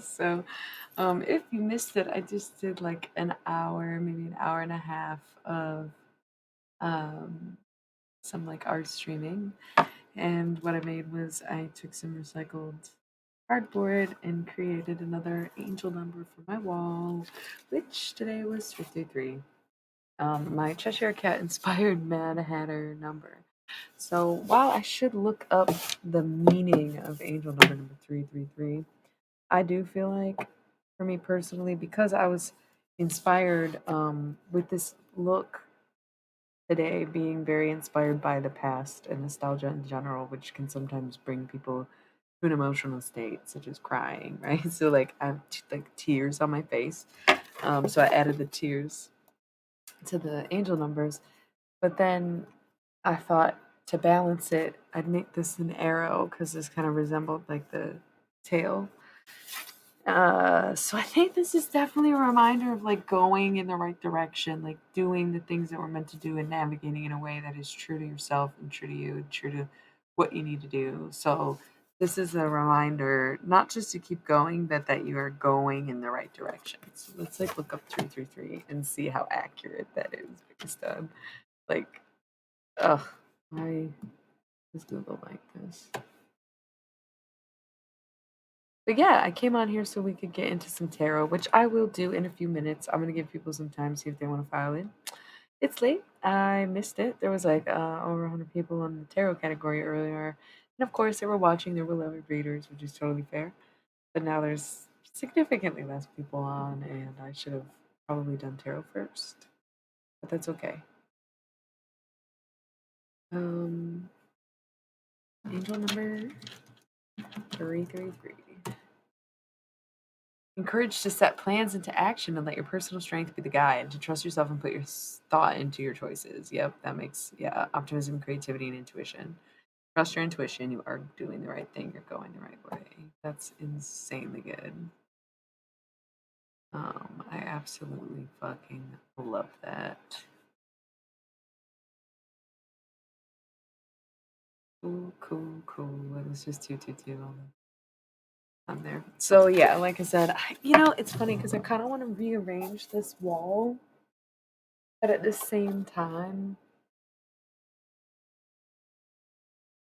So, if you missed it, I just did like an hour, maybe an hour and a half of um, some like art streaming. And what I made was I took some recycled cardboard and created another angel number for my wall, which today was 53. My Cheshire Cat inspired Mad Hatter number. So while I should look up the meaning of angel number 333, I do feel like, for me personally, because I was inspired with this look today, being very inspired by the past and nostalgia in general, which can sometimes bring people to an emotional state, such as crying, right? So like I have like tears on my face. So I added the tears to the angel numbers, but then I thought to balance it, I'd make this an arrow because this kind of resembled like the tail. So I think this is definitely a reminder of like going in the right direction, like doing the things that we're meant to do and navigating in a way that is true to yourself and true to you, and true to what you need to do. So this is a reminder not just to keep going, but that you are going in the right direction. So let's like look up 333 and see how accurate that is based on like, ugh, why is Google like this? But yeah, I came on here so we could get into some tarot, which I will do in a few minutes. I'm gonna give people some time, see if they want to file in. It's late. I missed it. There was like over 100 people in the tarot category earlier, and of course they were watching. There were 11 readers, which is totally fair. But now there's significantly less people on, and I should have probably done tarot first. But that's okay. Um, Angel number 333. Encouraged to set plans into action and let your personal strength be the guide, to trust yourself and put your thought into your choices. Yep, that makes, yeah, optimism, creativity, and intuition. Trust your intuition. You are doing the right thing. You're going the right way. That's insanely good. I absolutely fucking love that. Cool, cool, cool. It was just 222 on there. So yeah, like I said, it's funny because I kind of want to rearrange this wall, but at the same time,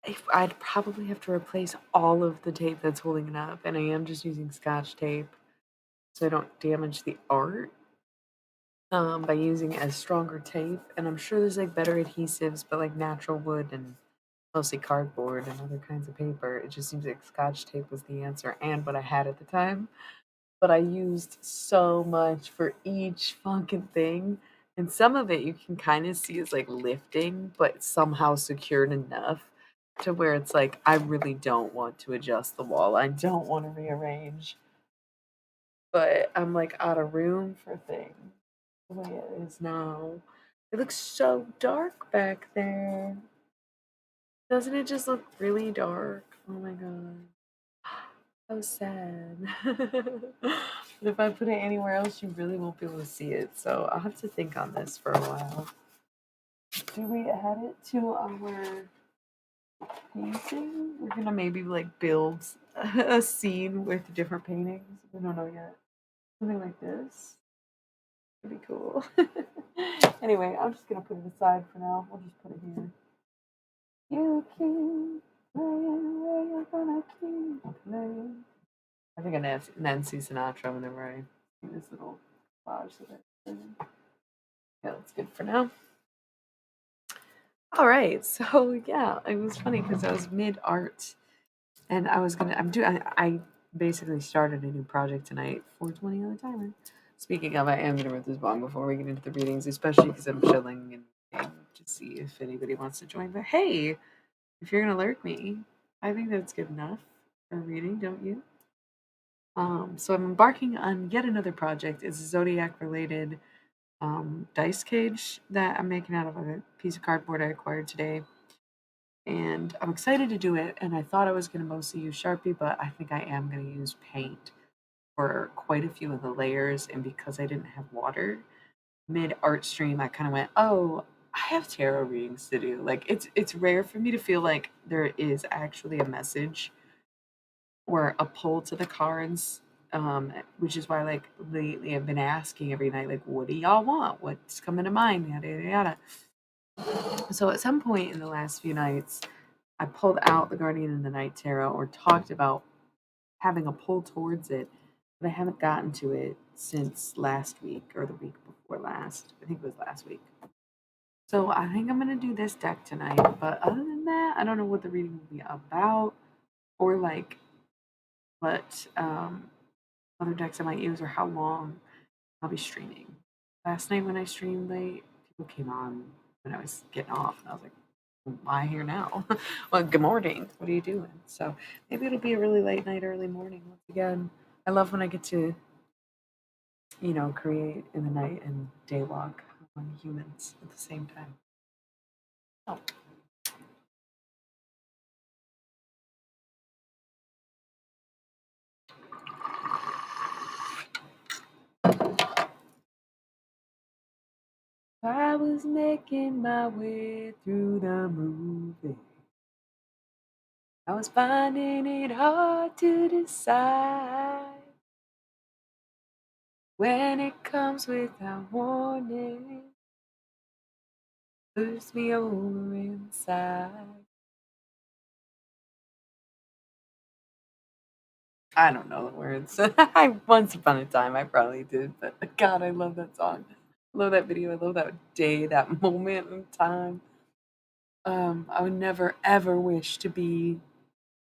if I'd probably have to replace all of the tape that's holding it up, and I am just using Scotch tape so I don't damage the art by using a stronger tape. And I'm sure there's like better adhesives, but like natural wood and mostly cardboard and other kinds of paper. It just seems like Scotch tape was the answer and what I had at the time. But I used so much for each fucking thing. And some of it you can kind of see is like lifting, but somehow secured enough to where it's like, I really don't want to adjust the wall. I don't want to rearrange. But I'm like out of room for things the way it is now. It looks so dark back there. Doesn't it just look really dark? Oh my god. So sad. But if I put it anywhere else, you really won't be able to see it. So I'll have to think on this for a while. Do we add it to our painting? We're gonna maybe like build a scene with different paintings. We don't know yet. Something like this would be cool. Anyway, I'm just gonna put it aside for now. We'll just put it here. You keep playing where you're gonna keep playing. I think of Nancy Sinatra whenever I see this little collage that I did. Yeah, that's good for now. All right, so yeah, it was funny because I was mid art, and I was gonna. I basically started a new project tonight. 4:20 on the timer. Speaking of, I am gonna read this bomb before we get into the readings, especially because I'm chilling and waiting to see if anybody wants to join. But hey, if you're gonna alert me, I think that's good enough for reading, don't you? So I'm embarking on yet another project. It's a zodiac related dice cage that I'm making out of a piece of cardboard I acquired today. And I'm excited to do it. And I thought I was going to mostly use Sharpie, but I think I am going to use paint for quite a few of the layers. And because I didn't have water mid art stream, I kind of went, oh, I have tarot readings to do. Like it's rare for me to feel like there is actually a message or a pull to the cards which is why like lately I've been asking every night, like, what do y'all want? What's coming to mind? Yada yada yada. So at some point in the last few nights, I pulled out the Guardian of the Night Tarot or talked about having a pull towards it, but I haven't gotten to it since last week or the week before last. I think it was last week. So I think I'm gonna do this deck tonight. But other than that, I don't know what the reading will be about or like what other decks I might use or how long I'll be streaming. Last night when I streamed late, people came on when I was getting off, and I was like, why here now? Well, good morning. What are you doing? So maybe it'll be a really late night, early morning once again. I love when I get to, create in the night and day walk on humans at the same time. Oh. I was making my way through the movie. I was finding it hard to decide when it comes without warning. Push me over inside. I don't know the words. Once upon a time, I probably did, but God, I love that song. I love that video. I love that day, that moment in time. I would never ever wish to be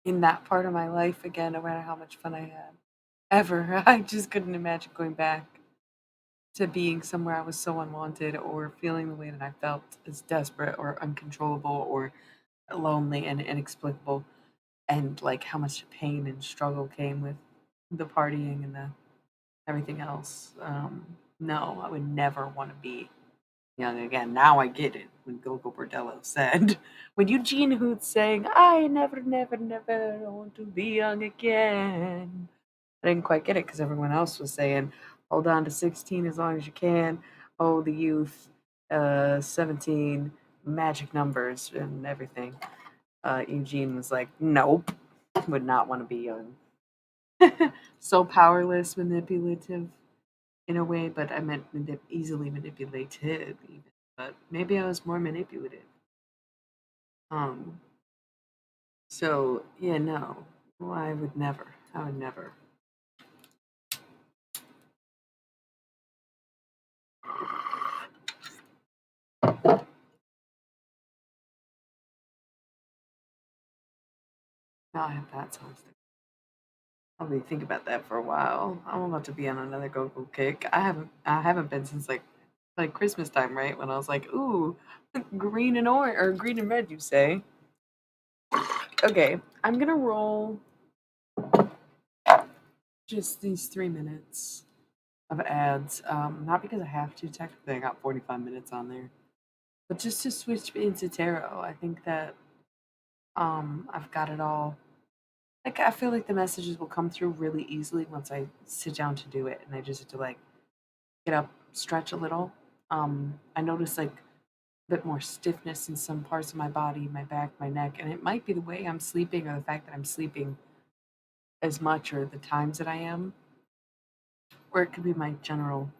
in that part of my life again, no matter how much fun I had. Ever. I just couldn't imagine going back to being somewhere I was so unwanted or feeling the way that I felt as desperate or uncontrollable or lonely and inexplicable, and like how much pain and struggle came with the partying and the everything else. No, I would never want to be young again. Now I get it. When Gogo Bordello said, when Eugene Hoot sang, "I never, never, never want to be young again." I didn't quite get it because everyone else was saying, "Hold on to 16 as long as you can." Oh, the youth, 17, magic numbers and everything. Eugene was like, "Nope, would not want to be young." So powerless, manipulative in a way, but I meant easily manipulated, even. But maybe I was more manipulative. Um, so yeah, no, well, I would never. I would never. Now I have that sounds. I'll be thinking about that for a while. I'm about to be on another go-go kick. I haven't been since like Christmas time, right? When I was like, ooh, green and orange or green and red, you say? Okay, I'm gonna roll just these 3 minutes of ads. Not because I have to. Technically, I got 45 minutes on there, but just to switch into tarot. I think that I've got it all. Like I feel like the messages will come through really easily once I sit down to do it, and I just have to like get up, stretch a little. I notice like a bit more stiffness in some parts of my body, my back, my neck, and it might be the way I'm sleeping or the fact that I'm sleeping as much or the times that I am, or it could be my general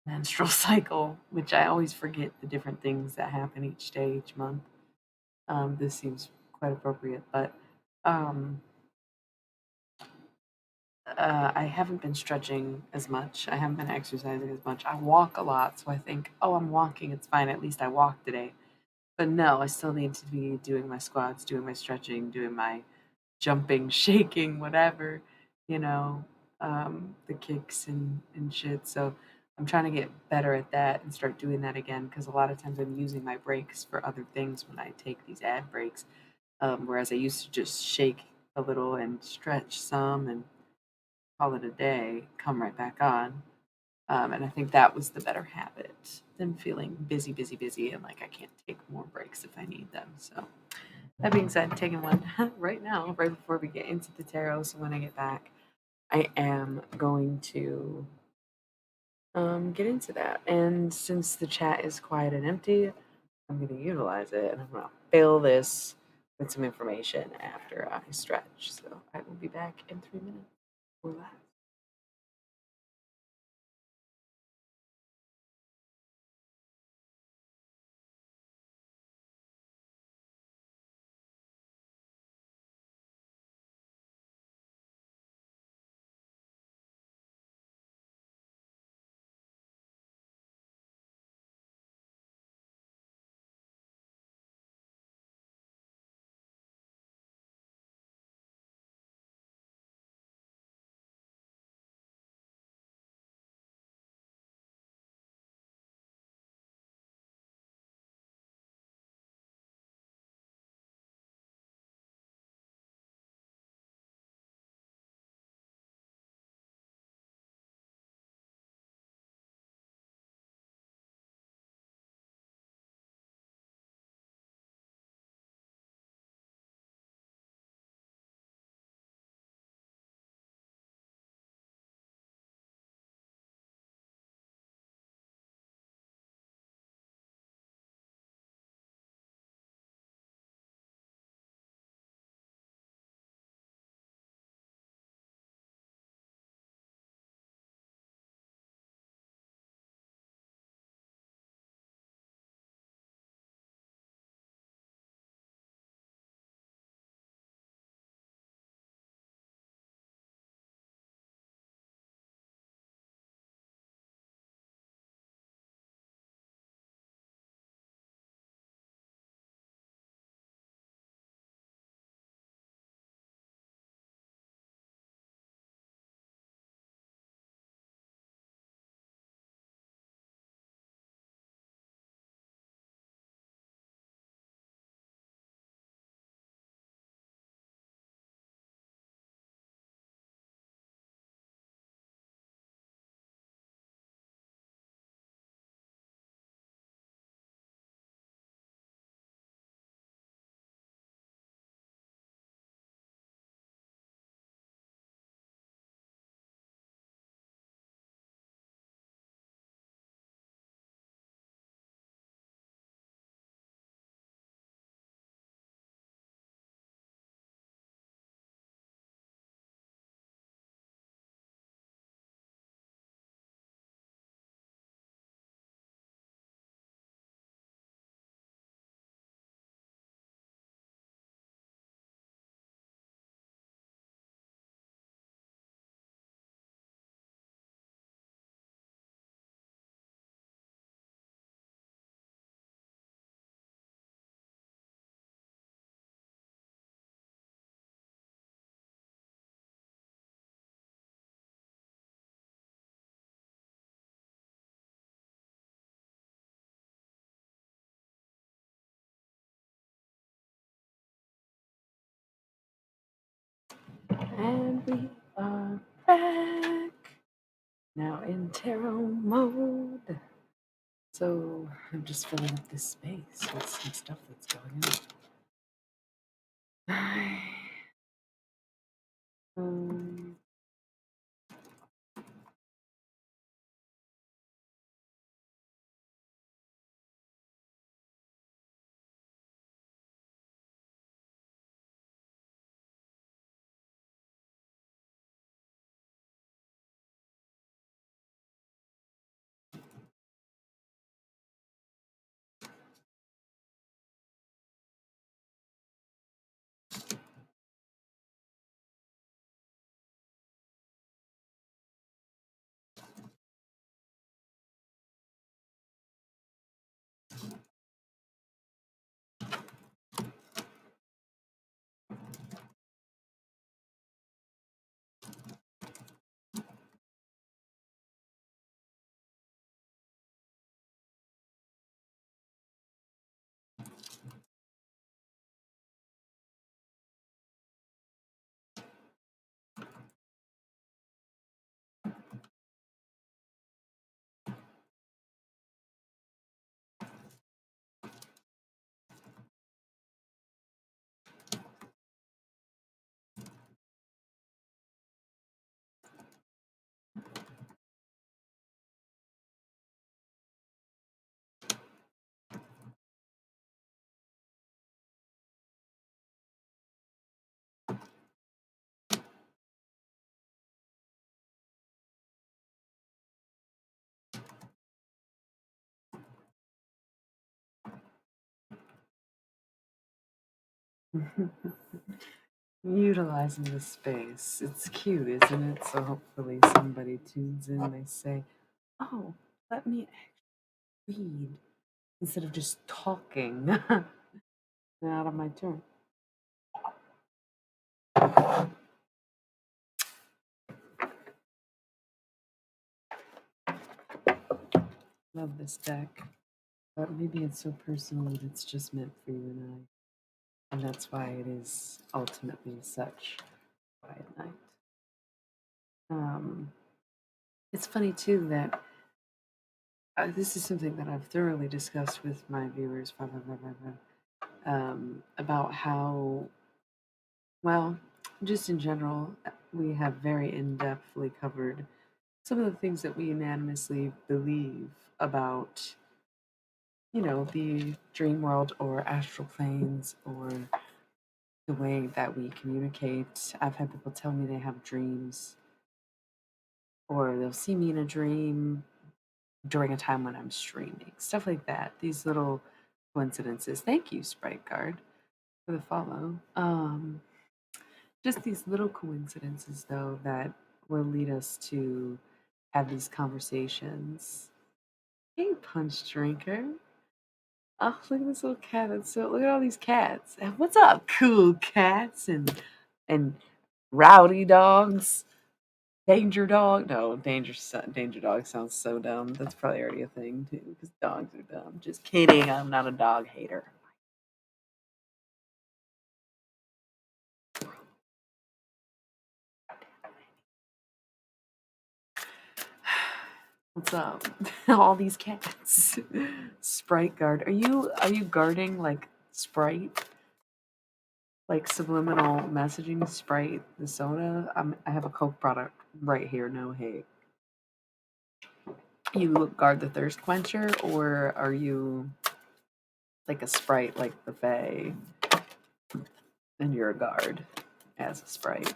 menstrual cycle, which I always forget the different things that happen each day, each month. This seems quite appropriate, but um, I haven't been stretching as much. I haven't been exercising as much. I walk a lot, so I think, oh, I'm walking. It's fine. At least I walked today. But no, I still need to be doing my squats, doing my stretching, doing my jumping, shaking, whatever, you know, the kicks and shit. So I'm trying to get better at that and start doing that again because a lot of times I'm using my breaks for other things when I take these ad breaks. Whereas I used to just shake a little and stretch some and call it a day, come right back on. And I think that was the better habit than feeling busy, busy, busy, and like I can't take more breaks if I need them. So, that being said, taking one right now, right before we get into the tarot. So, when I get back, I am going to get into that. And since the chat is quiet and empty, I'm going to utilize it and I'm going to fill this with some information after I stretch. So, I will be back in 3 minutes or less. And we are back now in tarot mode. So I'm just filling up this space with some stuff that's going on. Utilizing the space. It's cute, isn't it? So hopefully somebody tunes in. They say, "Oh, let me read," instead of just talking. Out of my turn. Love this deck. But maybe it's so personal that it's just meant for you and I. And that's why it is ultimately such a quiet night. It's funny too that this is something that I've thoroughly discussed with my viewers about how, well, just in general, we have very in-depthly covered some of the things that we unanimously believe about, the dream world or astral planes or the way that we communicate. I've had people tell me they have dreams or they'll see me in a dream during a time when I'm streaming. Stuff like that. These little coincidences. Thank you, Sprite Guard, for the follow. Just these little coincidences, though, that will lead us to have these conversations. Hey, Punch Drinker. Oh, look at this little cat. Look at all these cats. What's up, cool cats and rowdy dogs? Danger dog? No, danger dog sounds so dumb. That's probably already a thing too, because dogs are dumb. Just kidding. I'm not a dog hater. What's up? All these cats. Sprite guard. Are you guarding like Sprite? Like subliminal messaging Sprite, the soda? I have a Coke product right here, no hate. You guard the thirst quencher, or are you like a Sprite like the Fae? And you're a guard as a Sprite.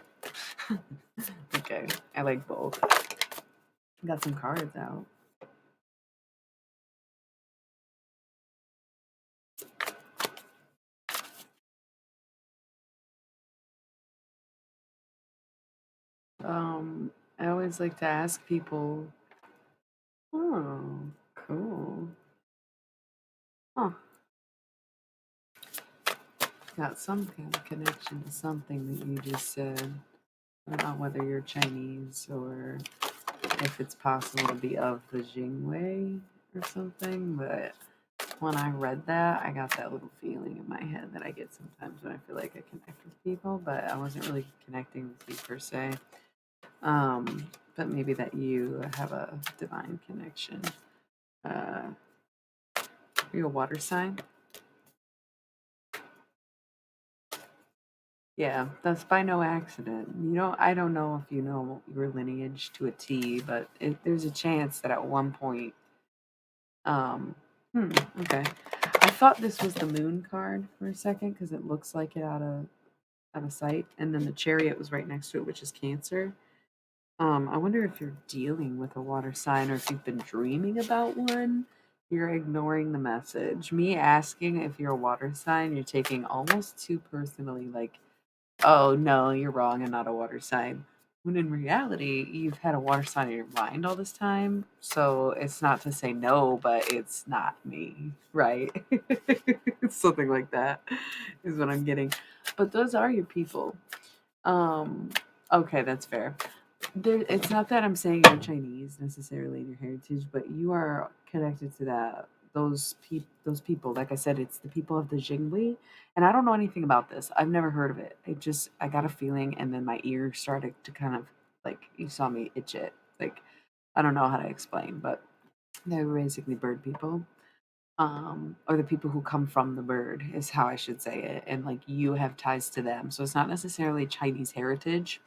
Okay, I like both. Got some cards out. I always like to ask people, oh, cool. Huh. Got some kind of connection to something that you just said. I don't know whether you're Chinese or if it's possible to be of the Jingwei or something, but when I read that, I got that little feeling in my head that I get sometimes when I feel like I connect with people, but I wasn't really connecting with you per se. But maybe that you have a divine connection. Are you a water sign? Yeah, that's by no accident. I don't know if you know your lineage to a T, but there's a chance that at one point, um, okay. I thought this was the moon card for a second because it looks like it out of sight, and then the chariot was right next to it, which is Cancer. I wonder if you're dealing with a water sign or if you've been dreaming about one. You're ignoring the message. Me asking if you're a water sign, you're taking almost too personally, like, oh no, you're wrong, I'm not a water sign. When in reality, you've had a water sign in your mind all this time. So it's not to say no, but it's not me, right? Something like that is what I'm getting. But those are your people. Um, okay, that's fair. It's not that I'm saying you're Chinese necessarily in your heritage, but you are connected to those people. Like I said, it's the people of the Jingli, and I don't know anything about this. I've never heard of it. I got a feeling, and then my ear started to kind of like you saw me itch it. Like I don't know how to explain, but they're basically bird people, or the people who come from the bird is how I should say it, and like you have ties to them. So it's not necessarily Chinese heritage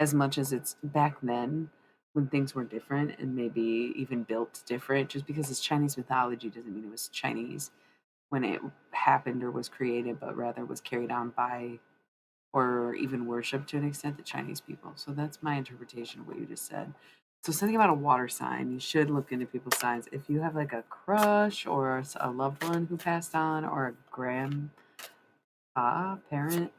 as much as it's back then when things were different and maybe even built different. Just because it's Chinese mythology doesn't mean it was Chinese when it happened or was created, but rather was carried on by or even worshipped to an extent the Chinese people. So that's my interpretation of what you just said. So something about a water sign, you should look into people's signs. If you have like a crush or a loved one who passed on or a grandpa, parent,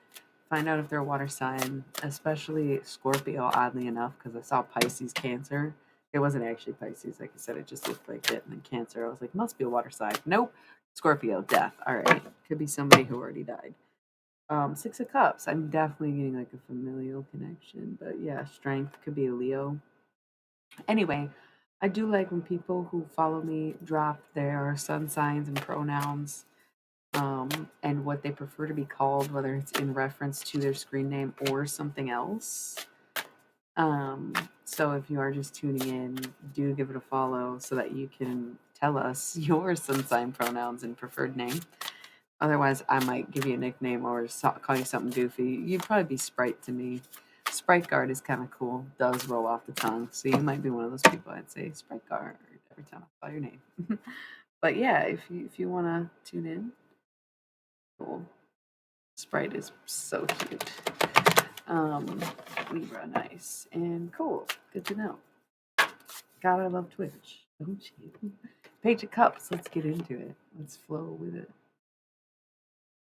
find out if they're a water sign, especially Scorpio, oddly enough, because I saw Pisces, Cancer. It wasn't actually Pisces, like I said, it just looked like it. And then Cancer, I was like, must be a water sign. Nope. Scorpio, death. All right. Could be somebody who already died. Six of Cups. I'm definitely getting like a familial connection, but yeah, Strength could be a Leo. Anyway, I do like when people who follow me drop their sun signs and pronouns, and what they prefer to be called, whether it's in reference to their screen name or something else. So if you are just tuning in, do give it a follow so that you can tell us your sun sign pronouns and preferred name. Otherwise, I might give you a nickname or call you something goofy. You'd probably be Sprite to me. Sprite Guard is kind of cool. Does roll off the tongue. So you might be one of those people I'd say Sprite Guard every time I call your name. But yeah, if you want to tune in, cool. Sprite is so cute. Um, Libra, nice and cool. Good to know. God, I love Twitch, don't you? Page of Cups. Let's get into it. Let's flow with it.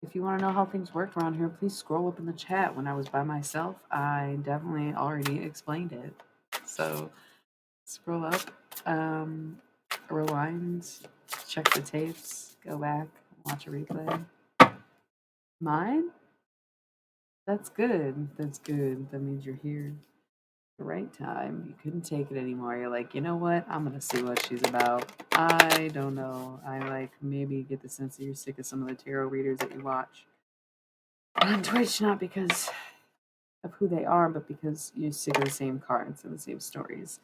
If you want to know how things work around here, please scroll up in the chat. When I was by myself, I definitely already explained it. So scroll up, rewind, check the tapes, go back, watch a replay. Mine? That's good. That's good. That means you're here at the right time. You couldn't take it anymore. You're like, you know what? I'm going to see what she's about. I don't know. I like maybe get the sense that you're sick of some of the tarot readers that you watch on Twitch, not because of who they are, but because you're sick of the same cards and the same stories.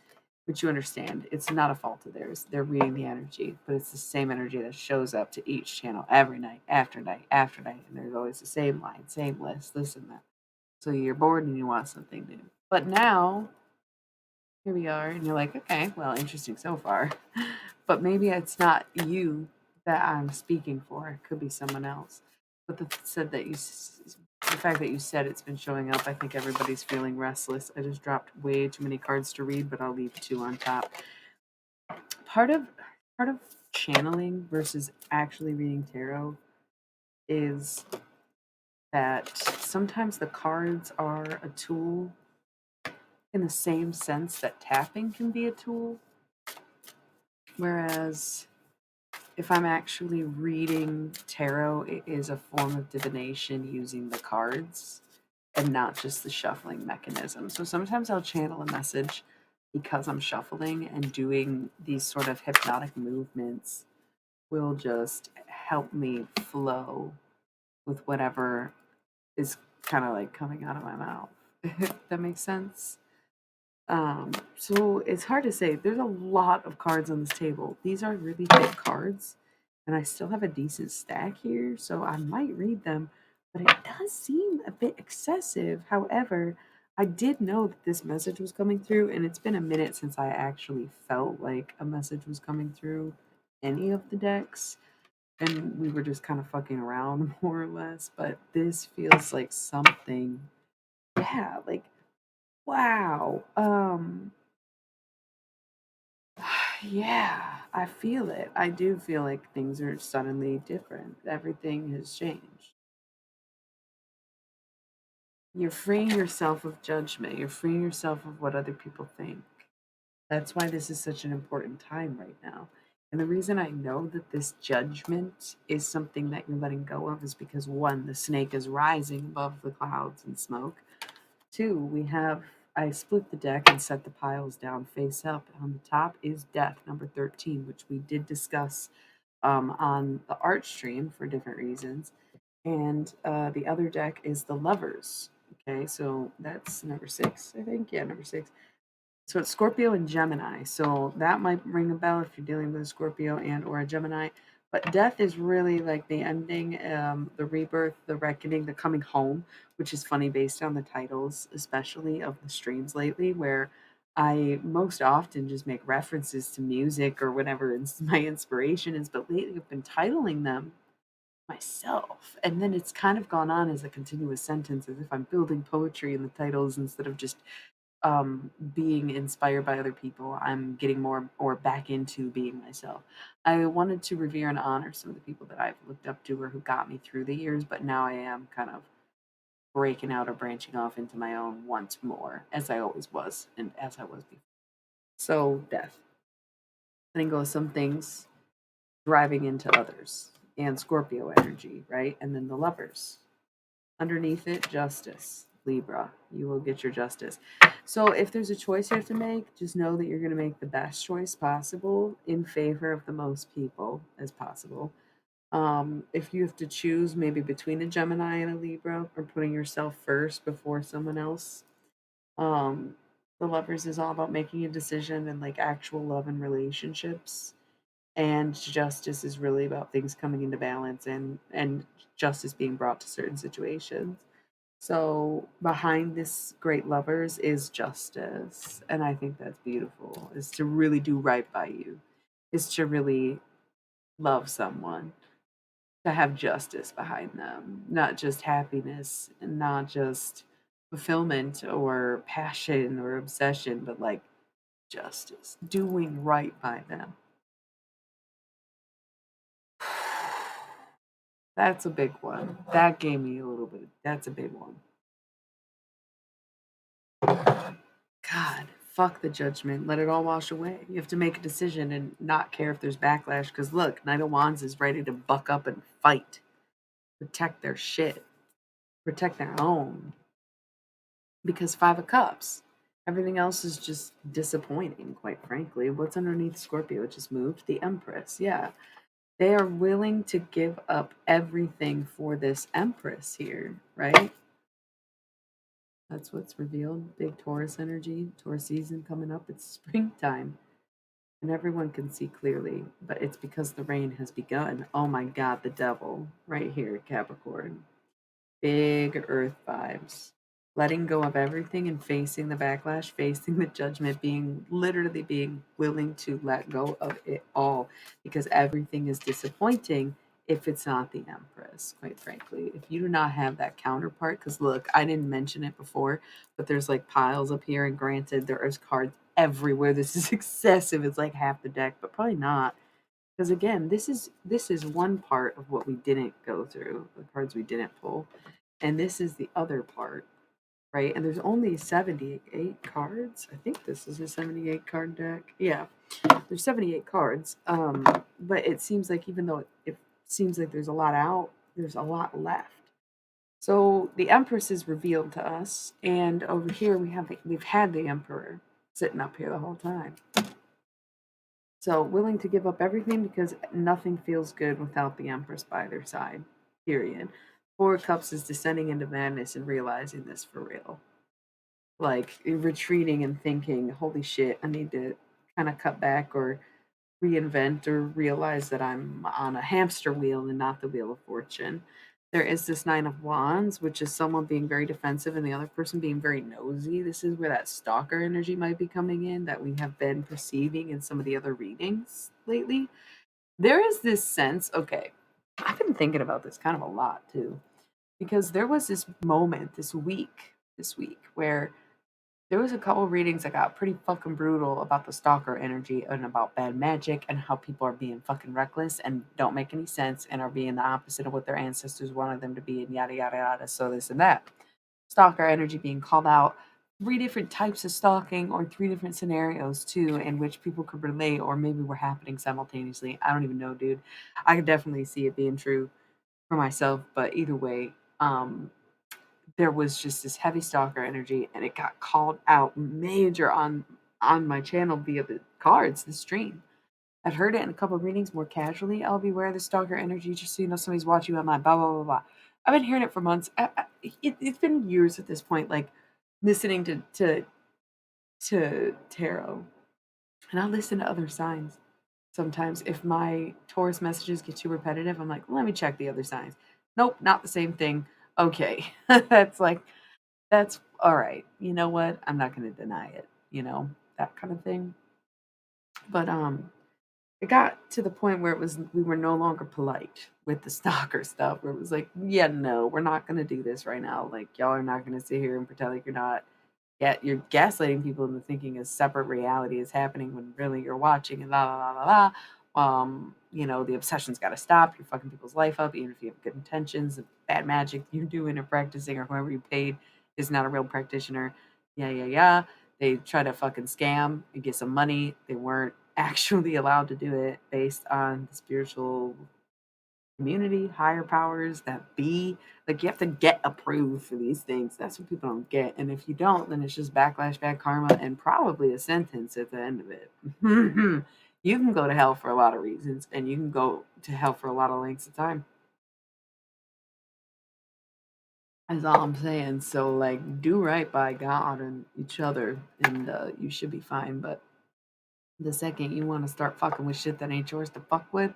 But you understand, it's not a fault of theirs. They're reading the energy, but it's the same energy that shows up to each channel every night, after night, after night. And there's always the same line, same list, this and that. So you're bored and you want something new. But now, here we are, and you're like, okay, well, interesting so far. But maybe it's not you that I'm speaking for. It could be someone else. But the fact that you said it's been showing up, I think everybody's feeling restless. I just dropped way too many cards to read, but I'll leave two on top. Part of channeling versus actually reading tarot is that sometimes the cards are a tool in the same sense that tapping can be a tool. Whereas if I'm actually reading tarot, it is a form of divination using the cards and not just the shuffling mechanism. So sometimes I'll channel a message because I'm shuffling and doing these sort of hypnotic movements will just help me flow with whatever is kind of like coming out of my mouth. If that makes sense. So it's hard to say. There's a lot of cards on this table. These are really thick cards, and I still have a decent stack here, so I might read them, but it does seem a bit excessive. However, I did know that this message was coming through, and it's been a minute since I actually felt like a message was coming through any of the decks, and we were just kind of fucking around more or less, but this feels like something. Yeah, like wow. Yeah, I feel it. I do feel like things are suddenly different. Everything has changed. You're freeing yourself of judgment. You're freeing yourself of what other people think. That's why this is such an important time right now. And the reason I know that this judgment is something that you're letting go of is because one, the snake is rising above the clouds and smoke. Two, I split the deck and set the piles down face up. On the top is Death, number 13, which we did discuss on the art stream for different reasons. And the other deck is the Lovers. Okay, so that's number 6, I think. Yeah, number 6. So it's Scorpio and Gemini. So that might ring a bell if you're dealing with a Scorpio and or a Gemini. But death is really like the ending, the rebirth, the reckoning, the coming home, which is funny based on the titles, especially of the streams lately, where I most often just make references to music or whatever my inspiration is. But lately I've been titling them myself. And then it's kind of gone on as a continuous sentence as if I'm building poetry in the titles instead of just being inspired by other people. I'm getting more or back into being myself. I wanted to revere and honor some of the people that I've looked up to or who got me through the years, but now I am kind of breaking out or branching off into my own once more, as I always was and as I was before. So, death. Letting go of some things, driving into others, and Scorpio energy, right? And then the lovers. Underneath it, justice. Libra, you will get your justice. So if there's a choice you have to make, just know that you're going to make the best choice possible in favor of the most people as possible. If you have to choose maybe between a Gemini and a Libra or putting yourself first before someone else, um, the lovers is all about making a decision and like actual love and relationships. And justice is really about things coming into balance and justice being brought to certain situations. So behind this great lovers is justice. And I think that's beautiful, is to really do right by you, is to really love someone, to have justice behind them, not just happiness and not just fulfillment or passion or obsession, but like justice, doing right by them. That's a big one. That gave me a little bit. That's a big one. God, fuck the judgment. Let it all wash away. You have to make a decision and not care if there's backlash. Because look, Knight of Wands is ready to buck up and fight, protect their shit, protect their own. Because Five of Cups, everything else is just disappointing, quite frankly. What's underneath Scorpio? It just moved. The Empress, yeah. They are willing to give up everything for this Empress here, right? That's what's revealed. Big Taurus energy, Taurus season coming up. It's springtime. And everyone can see clearly, but it's because the rain has begun. Oh my God, the devil, right here, Capricorn. Big earth vibes. Letting go of everything and facing the backlash, facing the judgment, literally being willing to let go of it all because everything is disappointing if it's not the Empress, quite frankly. If you do not have that counterpart, because look, I didn't mention it before, but there's like piles up here, and granted, there is cards everywhere. This is excessive. It's like half the deck, but probably not. Because again, this is one part of what we didn't go through, the cards we didn't pull, and this is the other part, right? And there's only 78 cards. I think this is a 78 card deck. Yeah, there's 78 cards. But it seems like even though it seems like there's a lot out, there's a lot left. So the Empress is revealed to us, and over here we've had the Emperor sitting up here the whole time. So willing to give up everything because nothing feels good without the Empress by their side. Period. Four of Cups is descending into madness and realizing this for real. Like retreating and thinking, holy shit, I need to kind of cut back or reinvent or realize that I'm on a hamster wheel and not the wheel of fortune. There is this Nine of Wands, which is someone being very defensive and the other person being very nosy. This is where that stalker energy might be coming in that we have been perceiving in some of the other readings lately. There is this sense, okay, I've been thinking about this kind of a lot too, because there was this moment this week, where there was a couple readings that got pretty fucking brutal about the stalker energy and about bad magic and how people are being fucking reckless and don't make any sense and are being the opposite of what their ancestors wanted them to be and yada yada yada. So this and that. Stalker energy being called out. Three different types of stalking or three different scenarios too in which people could relate or maybe were happening simultaneously. I don't even know, dude. I could definitely see it being true for myself, but either way, there was just this heavy stalker energy and it got called out major on my channel via the cards, the stream. I've heard it in a couple of readings more casually. I'll be aware of the stalker energy just so you know somebody's watching you online, blah, blah, blah, blah. I've been hearing it for months. It's been years at this point, like listening to tarot. And I listen to other signs. Sometimes if my Taurus messages get too repetitive, I'm like, let me check the other signs. Nope, not the same thing. Okay. That's all right. You know what? I'm not going to deny it, that kind of thing. But it got to the point where it was we were no longer polite with the stalker stuff where it was like, yeah, no, we're not going to do this right now. Like y'all are not going to sit here and pretend like you're not. Yeah, you're gaslighting people into thinking a separate reality is happening when really you're watching and la la la la la. The obsession's got to stop. You're fucking people's life up, even if you have good intentions. The bad magic you're doing or practicing, or whoever you paid is not a real practitioner. Yeah, yeah, yeah. They try to fucking scam and get some money. They weren't actually allowed to do it based on the spiritual community, higher powers that be. Like you have to get approved for these things. That's what people don't get. And if you don't, then it's just backlash, bad karma, and probably a sentence at the end of it. You can go to hell for a lot of reasons, and you can go to hell for a lot of lengths of time. That's all I'm saying. So, like, do right by God and each other, and you should be fine. But the second you want to start fucking with shit that ain't yours to fuck with,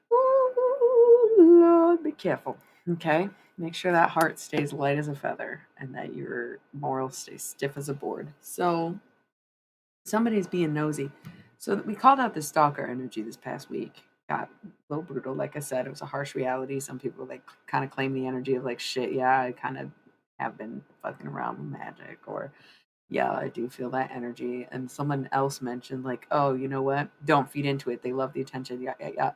oh, Lord, be careful. Okay? Make sure that heart stays light as a feather and that your morals stay stiff as a board. So, somebody's being nosy. So, we called out the stalker energy this past week. Got a little brutal. Like I said, it was a harsh reality. Some people like kind of claim the energy of like, shit, yeah, I kind of have been fucking around with magic, or yeah, I do feel that energy. And someone else mentioned, like, oh, you know what? Don't feed into it. They love the attention. Yeah, yeah, yeah.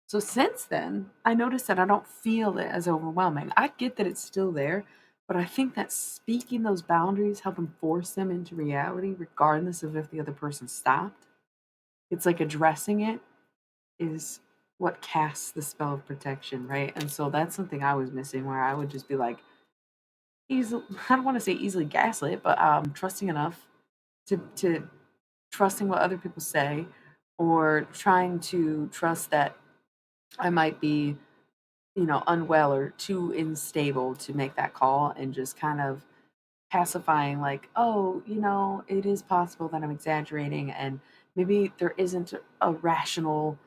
So since then, I noticed that I don't feel it as overwhelming. I get that it's still there, but I think that speaking those boundaries, helping force them into reality, regardless of if the other person stopped, it's like addressing it is what casts the spell of protection, right? And so that's something I was missing where I would just be like, easily, I don't want to say easily gaslit, but trusting enough to trusting what other people say, or trying to trust that I might be, unwell or too unstable to make that call, and just kind of pacifying, like, oh, it is possible that I'm exaggerating, and maybe there isn't a rational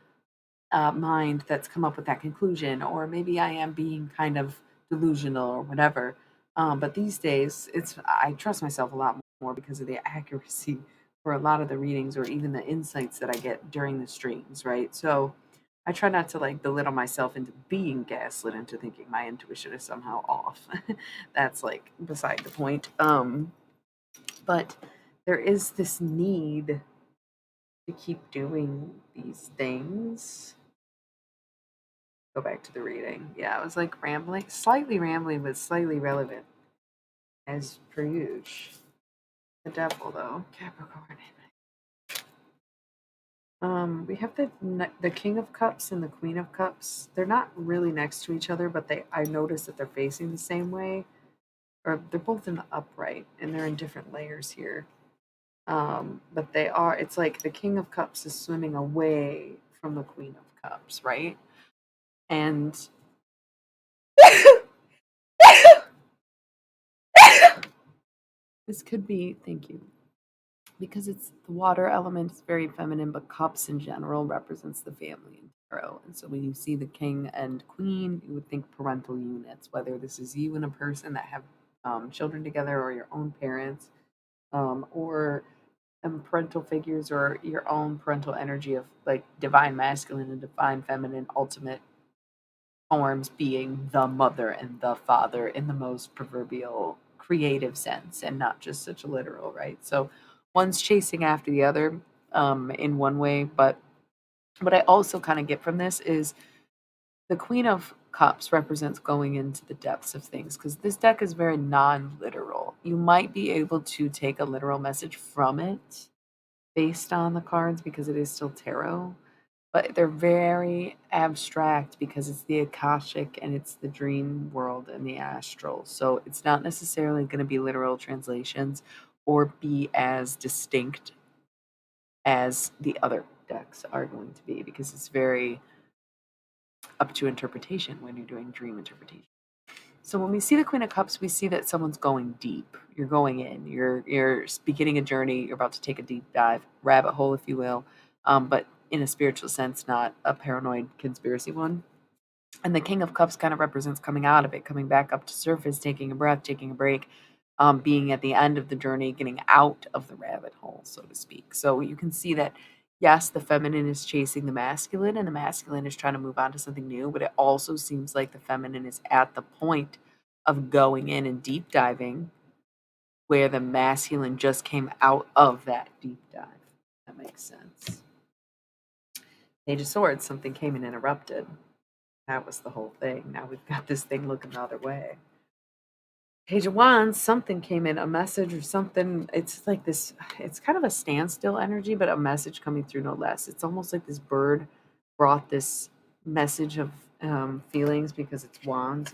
mind that's come up with that conclusion, or maybe I am being kind of delusional or whatever. But these days, I trust myself a lot more because of the accuracy for a lot of the readings or even the insights that I get during the streams, right? So I try not to like belittle myself into being gaslit into thinking my intuition is somehow off. That's like beside the point. But there is this need to keep doing these things. Go back to the reading. Yeah, I was like slightly rambling, but slightly relevant as per usual. The devil, though, Capricorn. We have the King of Cups and the Queen of Cups. They're not really next to each other, but I noticed that they're facing the same way, or they're both in the upright, and they're in different layers here. But they are, it's like the King of Cups is swimming away from the Queen of Cups, right? And this could be, thank you, because it's the water element is very feminine, but cups in general represents the family in tarot. And so when you see the king and queen, you would think parental units, whether this is you and a person that have children together or your own parents, or parental figures or your own parental energy of like divine masculine and divine feminine ultimate forms being the mother and the father in the most proverbial creative sense and not just such a literal, right? So one's chasing after the other in one way, but what I also kind of get from this is the Queen of Cups represents going into the depths of things because this deck is very non literal. You might be able to take a literal message from it based on the cards because it is still tarot, but they're very abstract because it's the Akashic and it's the dream world and the astral. So it's not necessarily going to be literal translations or be as distinct as the other decks are going to be because it's very up to interpretation when you're doing dream interpretation. So when we see the Queen of Cups, we see that someone's going deep. You're going in. You're beginning a journey. You're about to take a deep dive, rabbit hole, if you will, but in a spiritual sense, not a paranoid conspiracy one. And the King of Cups kind of represents coming out of it, coming back up to surface, taking a breath, taking a break, being at the end of the journey, getting out of the rabbit hole, so to speak. So you can see that, yes, the feminine is chasing the masculine, and the masculine is trying to move on to something new, but it also seems like the feminine is at the point of going in and deep diving where the masculine just came out of that deep dive. That makes sense. Page of Swords, something came and interrupted. That was the whole thing. Now we've got this thing looking the other way. Page of Wands, something came in, a message or something. It's like this, it's kind of a standstill energy, but a message coming through no less. It's almost like this bird brought this message of feelings because it's wands,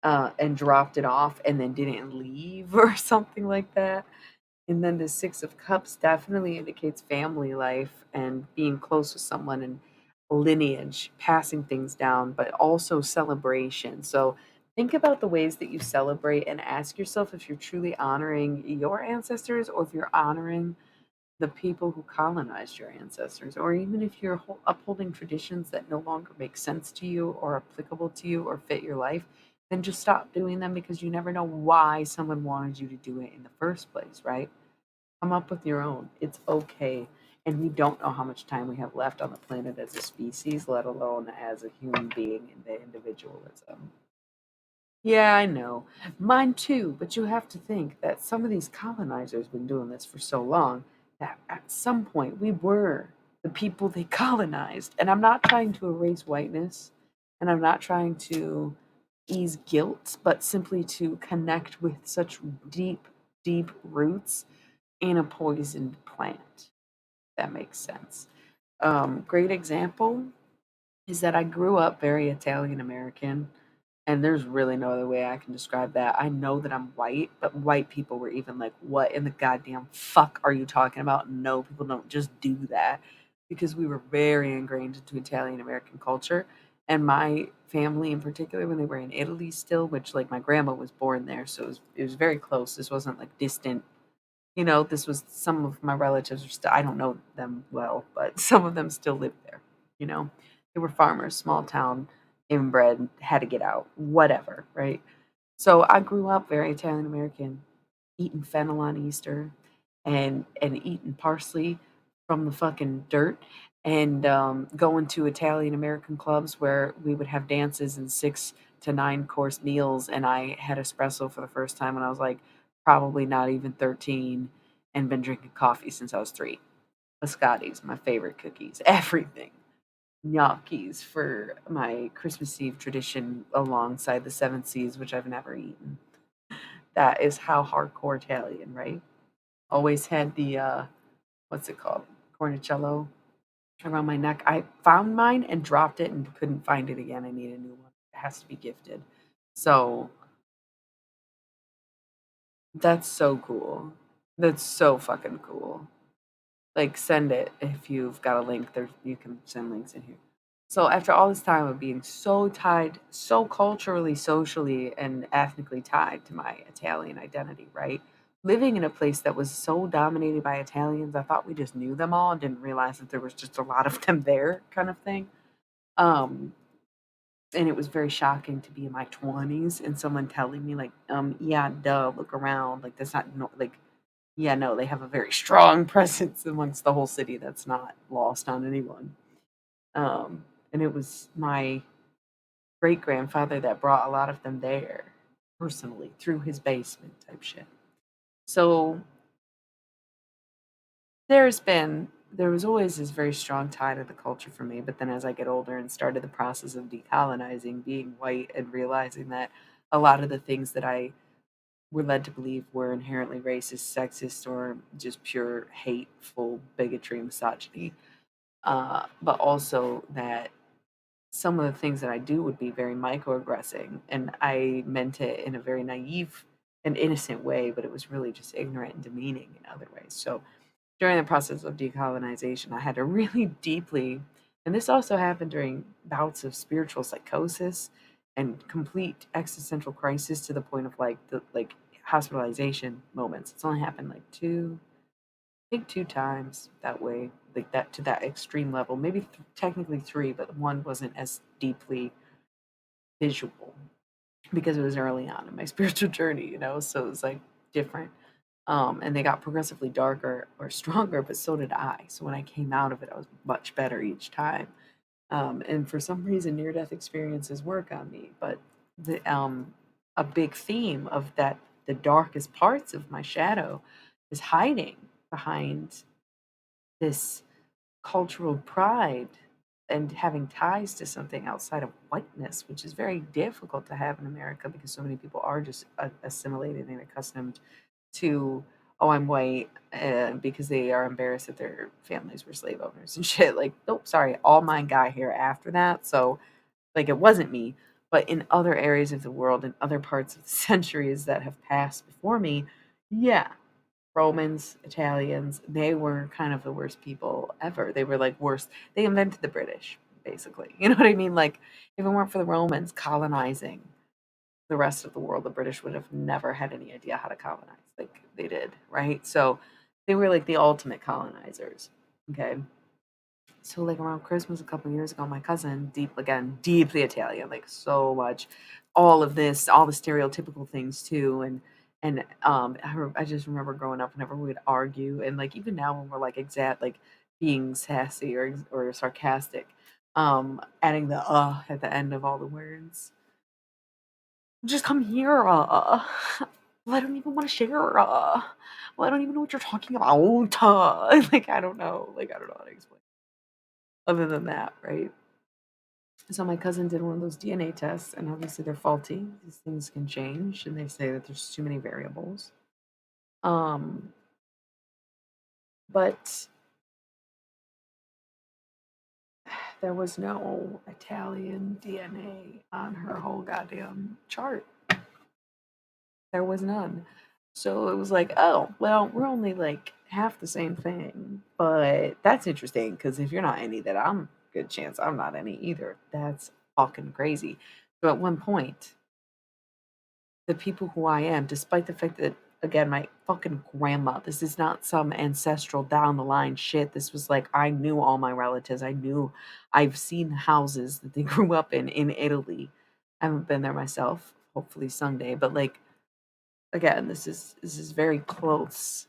and dropped it off and then didn't leave or something like that. And then the Six of Cups definitely indicates family life and being close with someone and lineage, passing things down, but also celebration. So think about the ways that you celebrate and ask yourself if you're truly honoring your ancestors or if you're honoring the people who colonized your ancestors, or even if you're upholding traditions that no longer make sense to you or applicable to you or fit your life, then just stop doing them because you never know why someone wanted you to do it in the first place, right? Come up with your own. It's okay. And we don't know how much time we have left on the planet as a species, let alone as a human being in the individualism. Yeah, I know. Mine too, but you have to think that some of these colonizers been doing this for so long that at some point we were the people they colonized. And I'm not trying to erase whiteness and I'm not trying to ease guilt, but simply to connect with such deep, deep roots in a poisoned plant. That makes sense. Great example is that I grew up very Italian American, and there's really no other way I can describe that. I know that I'm white, but white people were even like, "What in the goddamn fuck are you talking about?" No, people don't just do that because we were very ingrained into Italian American culture. And my family, in particular, when they were in Italy still, which like my grandma was born there, so it was very close. This wasn't like distant. This was some of my relatives are still, I don't know them well, but some of them still live there. You know, they were farmers, small town, inbred, had to get out, whatever, right? So I grew up very Italian American, eating fennel on Easter and eating parsley from the fucking dirt and going to Italian American clubs where we would have dances and 6 to 9 course meals. And I had espresso for the first time when I was like probably not even 13 and been drinking coffee since I was 3. Biscottis, my favorite cookies, everything. Gnocchis for my Christmas Eve tradition alongside the Seven Seas, which I've never eaten. That is how hardcore Italian, right? Always had the what's it called? Cornicello around my neck. I found mine and dropped it and couldn't find it again. I need a new one. It has to be gifted. So that's so cool. That's so fucking cool. Like, send it if you've got a link. There, you can send links in here. So after all this time of being so tied, so culturally, socially, and ethnically tied to my Italian identity, right? Living in a place that was so dominated by Italians, I thought we just knew them all and didn't realize that there was just a lot of them there, kind of thing. Um, and it was very shocking to be in my 20s and someone telling me like, yeah, duh, look around, like that's not no, like, yeah, no, they have a very strong presence amongst the whole city that's not lost on anyone. And it was my great grandfather that brought a lot of them there personally through his basement type shit. So there was always this very strong tie to the culture for me, but then as I get older and started the process of decolonizing, being white and realizing that a lot of the things that I were led to believe were inherently racist, sexist, or just pure hateful bigotry and misogyny, but also that some of the things that I do would be very microaggressing, and I meant it in a very naive and innocent way, but it was really just ignorant and demeaning in other ways. So during the process of decolonization, I had to really deeply, and this also happened during bouts of spiritual psychosis and complete existential crisis to the point of like the like hospitalization moments. It's only happened like I think two times that way, like that to that extreme level. Maybe technically three, but one wasn't as deeply visual because it was early on in my spiritual journey, so it was like different. And they got progressively darker or stronger, but so did I. So when I came out of it, I was much better each time. And for some reason, near death experiences work on me. But a big theme of that, the darkest parts of my shadow, is hiding behind this cultural pride and having ties to something outside of whiteness, which is very difficult to have in America because so many people are just assimilated and accustomed to, oh, I'm white, because they are embarrassed that their families were slave owners and shit. Like, nope, sorry, all mine got here after that. So, like, it wasn't me. But in other areas of the world, in other parts of the centuries that have passed before me, yeah, Romans, Italians, they were kind of the worst people ever. They were like worse. They invented the British, basically. You know what I mean? Like, if it weren't for the Romans colonizing the rest of the world, the British would have never had any idea how to colonize like they did, right? So they were like the ultimate colonizers. Okay. So like around Christmas a couple years ago, my cousin, deeply Italian, like so much, all of this, all the stereotypical things too, I just remember growing up whenever we would argue, and like even now when we're like exact like being sassy or sarcastic, adding the at the end of all the words. Just come here. Well, I don't even want to share. Well, I don't even know what you're talking about. Like I don't know. Like I don't know how to explain. Other than that, right? So my cousin did one of those DNA tests, and obviously they're faulty. These things can change, and they say that there's too many variables. Um, but there was no Italian DNA on her whole goddamn chart. There was none. So it was like, oh, well, we're only like half the same thing. But that's interesting because if you're not any, then I'm good chance I'm not any either. That's fucking crazy. So at one point, the people who I am, despite the fact that, again, my fucking grandma, this is not some ancestral down the line shit. This was like, I knew all my relatives. I've seen the houses that they grew up in Italy. I haven't been there myself, hopefully someday. But like, again, this is very close,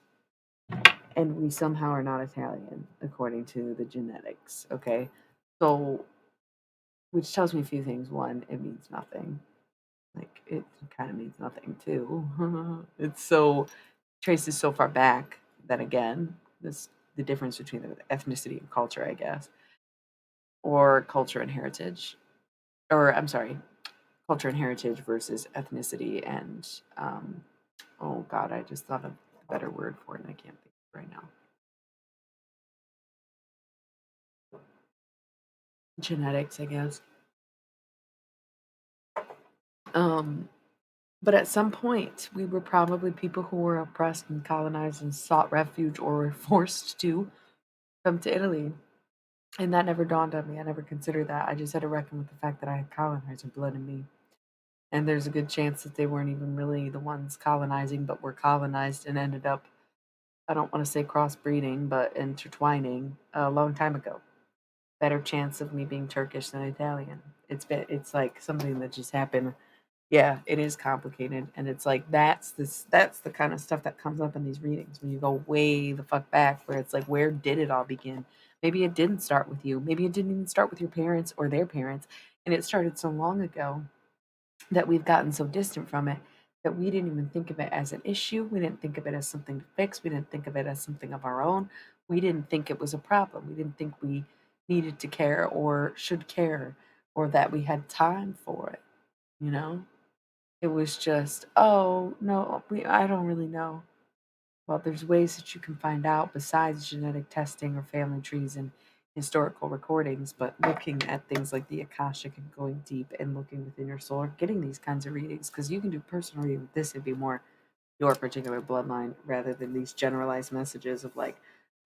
and we somehow are not Italian according to the genetics. Okay, so which tells me a few things. One, it means nothing. Like it kind of means nothing too. It's so traces so far back that again, this the difference between the ethnicity and culture, I guess, or culture and heritage, or I'm sorry, culture and heritage versus ethnicity and oh god, I just thought of a better word for it and I can't think of it right now. Genetics, I guess. Um, But at some point, we were probably people who were oppressed and colonized and sought refuge or were forced to come to Italy. And that never dawned on me. I never considered that. I just had to reckon with the fact that I had colonizer blood in me. And there's a good chance that they weren't even really the ones colonizing, but were colonized and ended up, I don't want to say crossbreeding, but intertwining a long time ago. Better chance of me being Turkish than Italian. It's like something that just happened. Yeah, it is complicated, and it's like that's the kind of stuff that comes up in these readings when you go way the fuck back, where it's like, where did it all begin? Maybe it didn't start with you. Maybe it didn't even start with your parents or their parents, and it started so long ago that we've gotten so distant from it that we didn't even think of it as an issue. We didn't think of it as something to fix. We didn't think of it as something of our own. We didn't think it was a problem. We didn't think we needed to care or should care or that we had time for it, you know? It was just, oh, no, I don't really know. Well, there's ways that you can find out besides genetic testing or family trees and historical recordings, but looking at things like the Akashic and going deep and looking within your soul or getting these kinds of readings, because you can do personal reading with this, it'd be more your particular bloodline rather than these generalized messages of like,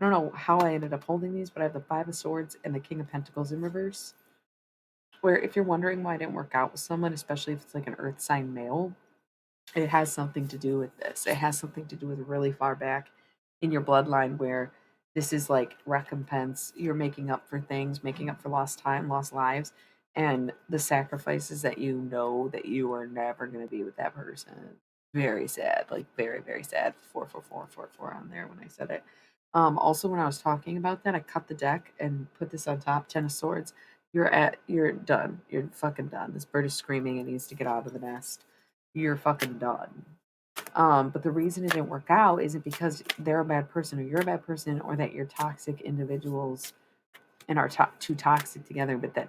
I don't know how I ended up holding these, but I have the Five of Swords and the King of Pentacles in reverse. Where if you're wondering why I didn't work out with someone, especially if it's like an earth sign male, it has something to do with this. It has something to do with really far back in your bloodline where this is like recompense. You're making up for things, making up for lost time, lost lives, and the sacrifices that you know that you are never going to be with that person. Very sad, like very, very sad. 44444 on there when I said it. Also, when I was talking about that, I cut the deck and put this on top. Ten of Swords. You're done. You're fucking done. This bird is screaming and needs to get out of the nest. You're fucking done. But the reason it didn't work out isn't because they're a bad person or you're a bad person or that you're toxic individuals and are too toxic together, but that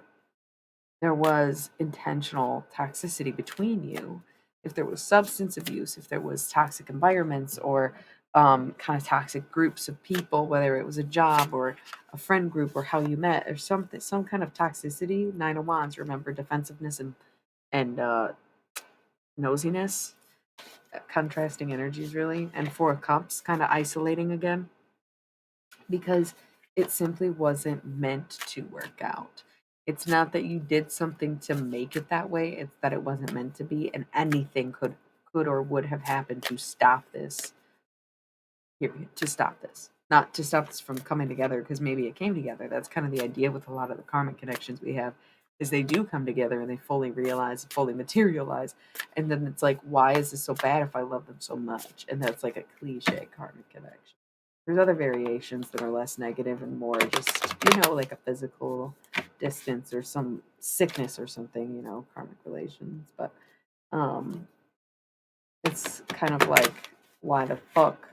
there was intentional toxicity between you. If there was substance abuse, if there was toxic environments or kind of toxic groups of people, whether it was a job or a friend group or how you met or something, some kind of toxicity. Nine of Wands, remember defensiveness and nosiness, contrasting energies really, and Four of Cups kind of isolating again because it simply wasn't meant to work out. It's not that you did something to make it that way, it's that it wasn't meant to be, and anything could or would have happened to stop this. Period. To stop this. Not to stop this from coming together because maybe it came together. That's kind of the idea with a lot of the karmic connections we have is they do come together and they fully realize, fully materialize. And then it's like, why is this so bad if I love them so much? And that's like a cliche karmic connection. There's other variations that are less negative and more just, like a physical distance or some sickness or something, karmic relations. But um it's kind of like, why the fuck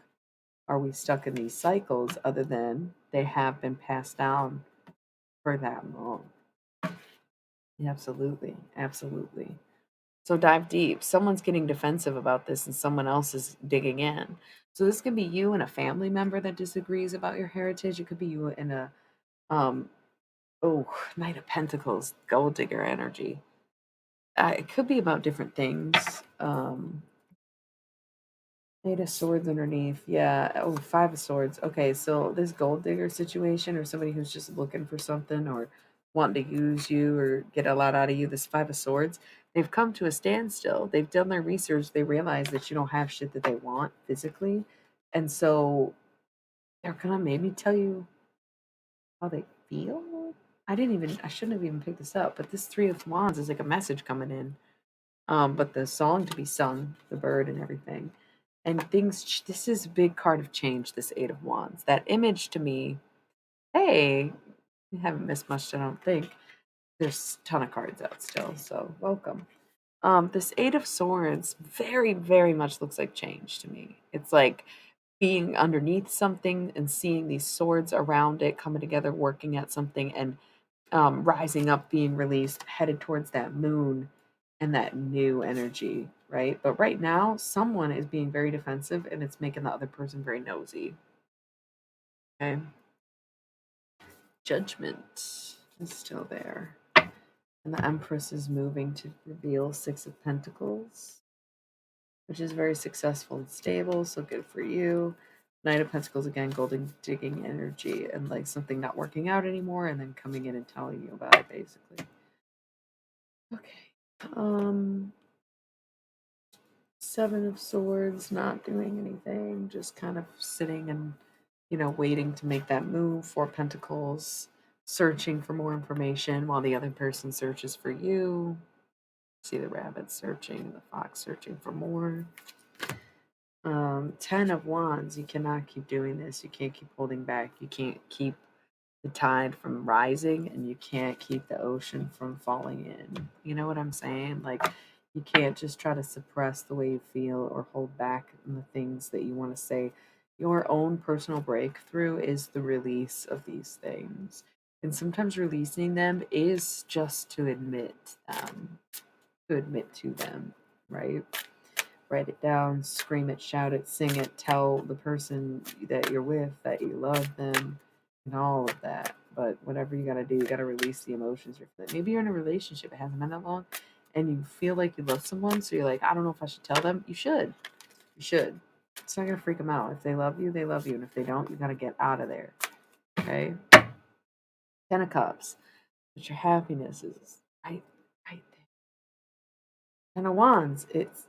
are we stuck in these cycles other than they have been passed down for that long? Absolutely. Absolutely. So dive deep. Someone's getting defensive about this and someone else is digging in. So this could be you and a family member that disagrees about your heritage. It could be you and a um Knight of Pentacles, gold digger energy. It could be about different things. Eight of Swords underneath. Yeah. Oh, Five of Swords. Okay, so this gold digger situation or somebody who's just looking for something or wanting to use you or get a lot out of you, this Five of Swords, they've come to a standstill. They've done their research. They realize that you don't have shit that they want physically. And so they're going to maybe tell you how they feel. I shouldn't have even picked this up, but this Three of Wands is like a message coming in. But the song to be sung, the bird and everything and things this is a big card of change, this Eight of Wands. That image to me, hey, you haven't missed much, I don't think. There's a ton of cards out still, so welcome. This Eight of Swords very, very much looks like change to me. It's like being underneath something and seeing these swords around it coming together, working at something, and rising up, being released, headed towards that moon and that new energy, right? But right now, someone is being very defensive and it's making the other person very nosy. Okay. Judgment is still there. And the Empress is moving to reveal Six of Pentacles. which is very successful and stable, so good for you. Knight of Pentacles again, golden digging energy and like something not working out anymore and then coming in and telling you about it basically. Okay. Seven of Swords, not doing anything, just kind of sitting and, waiting to make that move. Four Pentacles, searching for more information while the other person searches for you. See the rabbit searching, the fox searching for more. 10 of Wands, you cannot keep doing this. You can't keep holding back. You can't keep the tide from rising, and you can't keep the ocean from falling in. You know what I'm saying? Like, you can't just try to suppress the way you feel or hold back in the things that you want to say. Your own personal breakthrough is the release of these things. And sometimes releasing them is just to admit to them, right? Write it down, scream it, shout it, sing it, tell the person that you're with that you love them, and all of that. But whatever you gotta do, you gotta release the emotions you're feeling. Maybe you're in a relationship, it hasn't been that long, and you feel like you love someone, so you're like, I don't know if I should tell them. You should. You should. It's not gonna freak them out. If they love you, they love you. And if they don't, you gotta get out of there. Okay? 10 of Cups. But your happiness is right there. 10 of Wands. It's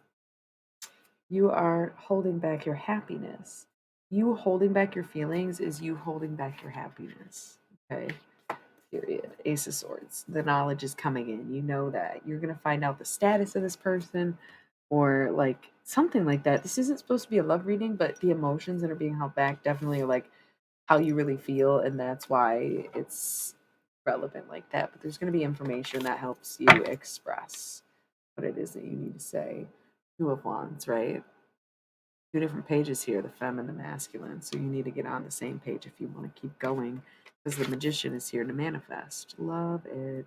you are holding back your happiness. You holding back your feelings is you holding back your happiness. Okay. Period. Ace of Swords. The knowledge is coming in. You know that. You're going to find out the status of this person or like something like that. This isn't supposed to be a love reading, but the emotions that are being held back definitely are like how you really feel. And that's why it's relevant like that. But there's going to be information that helps you express what it is that you need to say. Two of Wands, right? Two different pages here, the femme and the masculine. So you need to get on the same page if you want to keep going because the magician is here to manifest. Love it.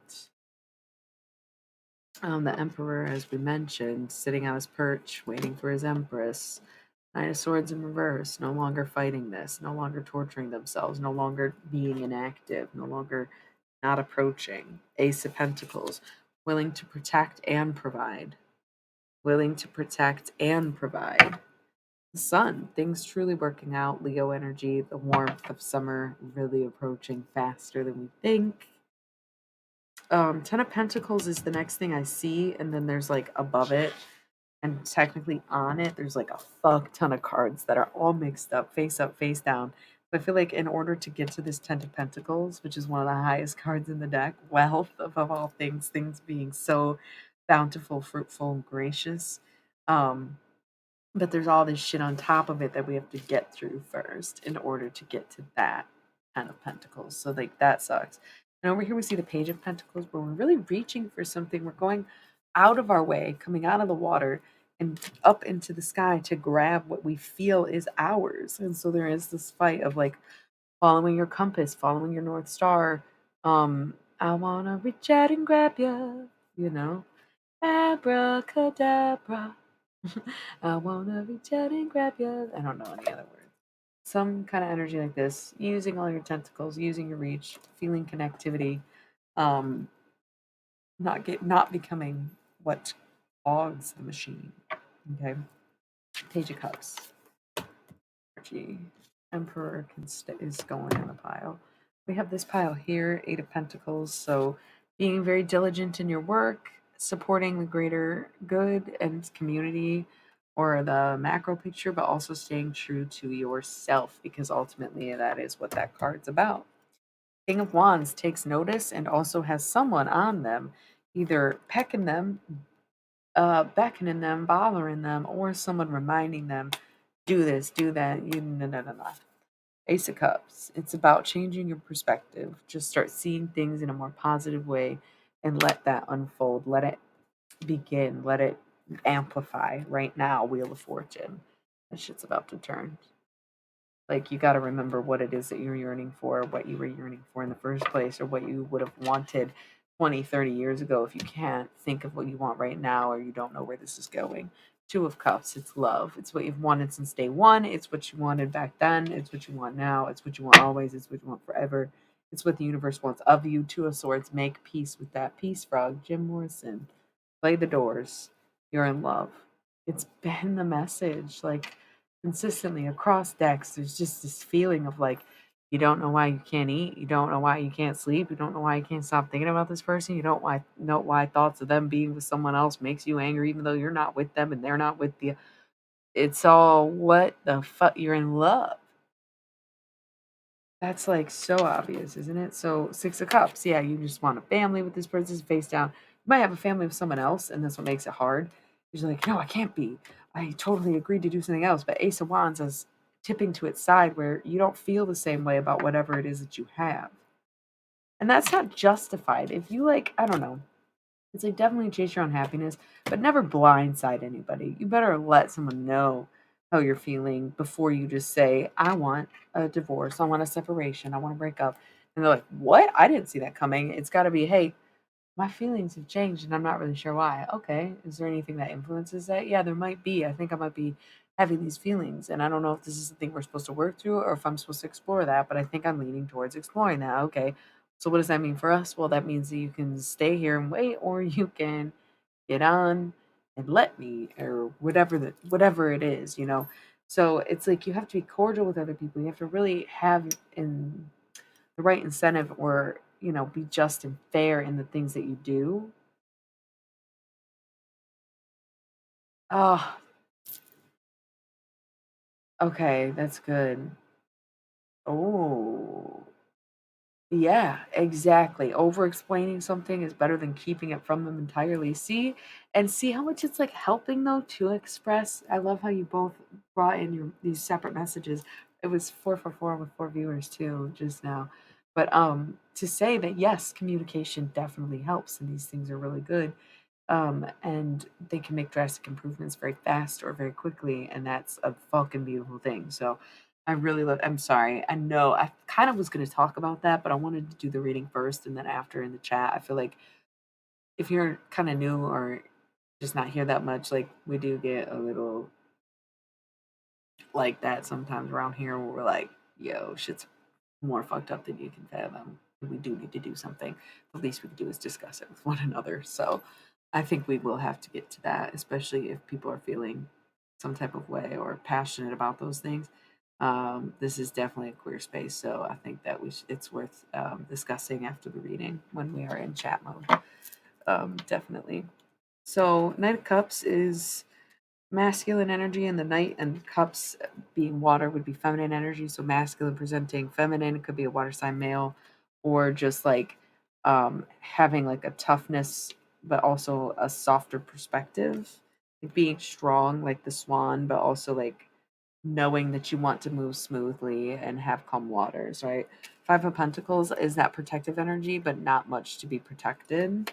The emperor, as we mentioned, sitting on his perch, waiting for his empress. Nine of Swords in reverse, no longer fighting this, no longer torturing themselves, no longer being inactive, no longer not approaching. Ace of Pentacles, willing to protect and provide. Willing to protect and provide. The sun, things truly working out. Leo energy, the warmth of summer really approaching faster than we think. 10 of Pentacles is the next thing I see, and then there's like above it, and technically on it, there's like a fuck ton of cards that are all mixed up, face down. But I feel like in order to get to this 10 of Pentacles, which is one of the highest cards in the deck, wealth above all things, things being so bountiful, fruitful, and gracious. But there's all this shit on top of it that we have to get through first in order to get to that 10 of Pentacles. So like that sucks. And over here we see the Page of Pentacles where we're really reaching for something. We're going out of our way, coming out of the water and up into the sky to grab what we feel is ours. And so there is this fight of like following your compass, following your North Star. I wanna reach out and grab you, you know. Abracadabra. I wanna reach out and grab you. I don't know any other words. Some kind of energy like this, using all your tentacles, using your reach, feeling connectivity, um, not becoming what clogs the machine. Okay, Page of Cups, energy, Emperor is going in the pile. We have this pile here, Eight of Pentacles. So being very diligent in your work, supporting the greater good and community or the macro picture, but also staying true to yourself because ultimately that is what that card's about. King of Wands takes notice and also has someone on them, either pecking them, beckoning them, bothering them, or someone reminding them, do this, do that. You no. Ace of Cups. It's about changing your perspective. Just start seeing things in a more positive way and let that unfold. Let it begin. Let it amplify right now. Wheel of Fortune. That shit's about to turn. Like, you got to remember what it is that you're yearning for, what you were yearning for in the first place, or what you would have wanted 20, 30 years ago. If you can't think of what you want right now or you don't know where this is going. Two of Cups, it's love. It's what you've wanted since day one. It's what you wanted back then. It's what you want now. It's what you want always. It's what you want forever. It's what the universe wants of you. Two of Swords, make peace with that. Peace, Frog. Jim Morrison. Play the Doors. You're in love. It's been the message, like, consistently across decks. There's just this feeling of like, you don't know why you can't eat, you don't know why you can't sleep, you don't know why you can't stop thinking about this person, you don't know why thoughts of them being with someone else makes you angry, even though you're not with them and they're not with you. It's all what the fuck, you're in love. That's, like, so obvious, isn't it? So, 6 of Cups, yeah, you just want a family with this person's face down. You might have a family with someone else, and that's what makes it hard. You're like, "No, I can't be. I totally agreed to do something else." But Ace of Wands is tipping to its side where you don't feel the same way about whatever it is that you have. And that's not justified. If you, like, I don't know, it's like definitely chase your own happiness, but never blindside anybody. You better let someone know how you're feeling before you just say, I want a divorce, I want a separation, I want to break up. And they're like, what? I didn't see that coming. It's got to be, hey, my feelings have changed and I'm not really sure why. Okay. Is there anything that influences that? Yeah, there might be. I think I might be having these feelings. And I don't know if this is the thing we're supposed to work through or if I'm supposed to explore that, but I think I'm leaning towards exploring that. Okay. So what does that mean for us? Well, that means that you can stay here and wait, or you can get on and let me, or whatever it is, you know. So it's like you have to be cordial with other people. You have to really have in the right incentive, or be just and fair in the things that you do. Oh, okay, that's good. Oh, yeah, exactly. Over explaining something is better than keeping it from them entirely. See, and see how much it's like helping though to express. I love how you both brought in your these separate messages. It was 4 for 4 with 4 viewers too just now. But to say that yes, communication definitely helps and these things are really good. And they can make drastic improvements very fast or very quickly, and that's a fucking beautiful thing. So I really love. I'm sorry. I know I kind of was going to talk about that, but I wanted to do the reading first, and then after in the chat. I feel like if you're kind of new or just not here that much, like we do get a little like that sometimes around here, where we're like, "Yo, shit's more fucked up than you can fathom. We do need to do something. The least we can do is discuss it with one another." So I think we will have to get to that, especially if people are feeling some type of way or passionate about those things. This is definitely a queer space, so I think that it's worth discussing after the reading when we are in chat mode. Definitely. So Knight of Cups is masculine energy in the Knight, and cups being water would be feminine energy. So masculine presenting feminine could be a water sign male, or just like having like a toughness but also a softer perspective, like being strong like the swan, but also like knowing that you want to move smoothly and have calm waters, right? Five of Pentacles is that protective energy, but not much to be protected.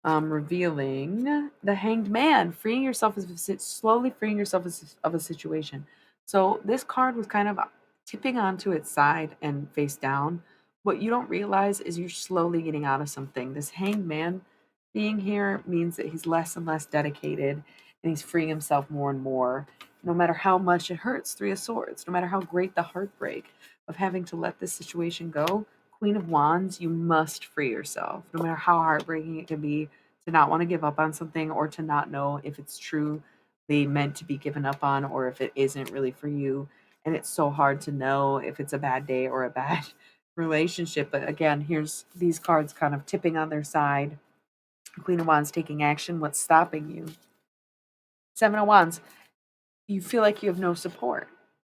Revealing the Hanged Man, freeing yourself slowly freeing yourself of a situation. So this card was kind of tipping onto its side and face down. What you don't realize is you're slowly getting out of something. This Hanged Man being here means that he's less and less dedicated, and he's freeing himself more and more. No matter how much it hurts, Three of Swords, no matter how great the heartbreak of having to let this situation go, Queen of Wands, you must free yourself, no matter how heartbreaking it can be to not want to give up on something, or to not know if it's truly meant to be given up on, or if it isn't really for you. And it's so hard to know if it's a bad day or a bad relationship. But again, here's these cards kind of tipping on their side. Queen of Wands taking action. What's stopping you? Seven of Wands, you feel like you have no support.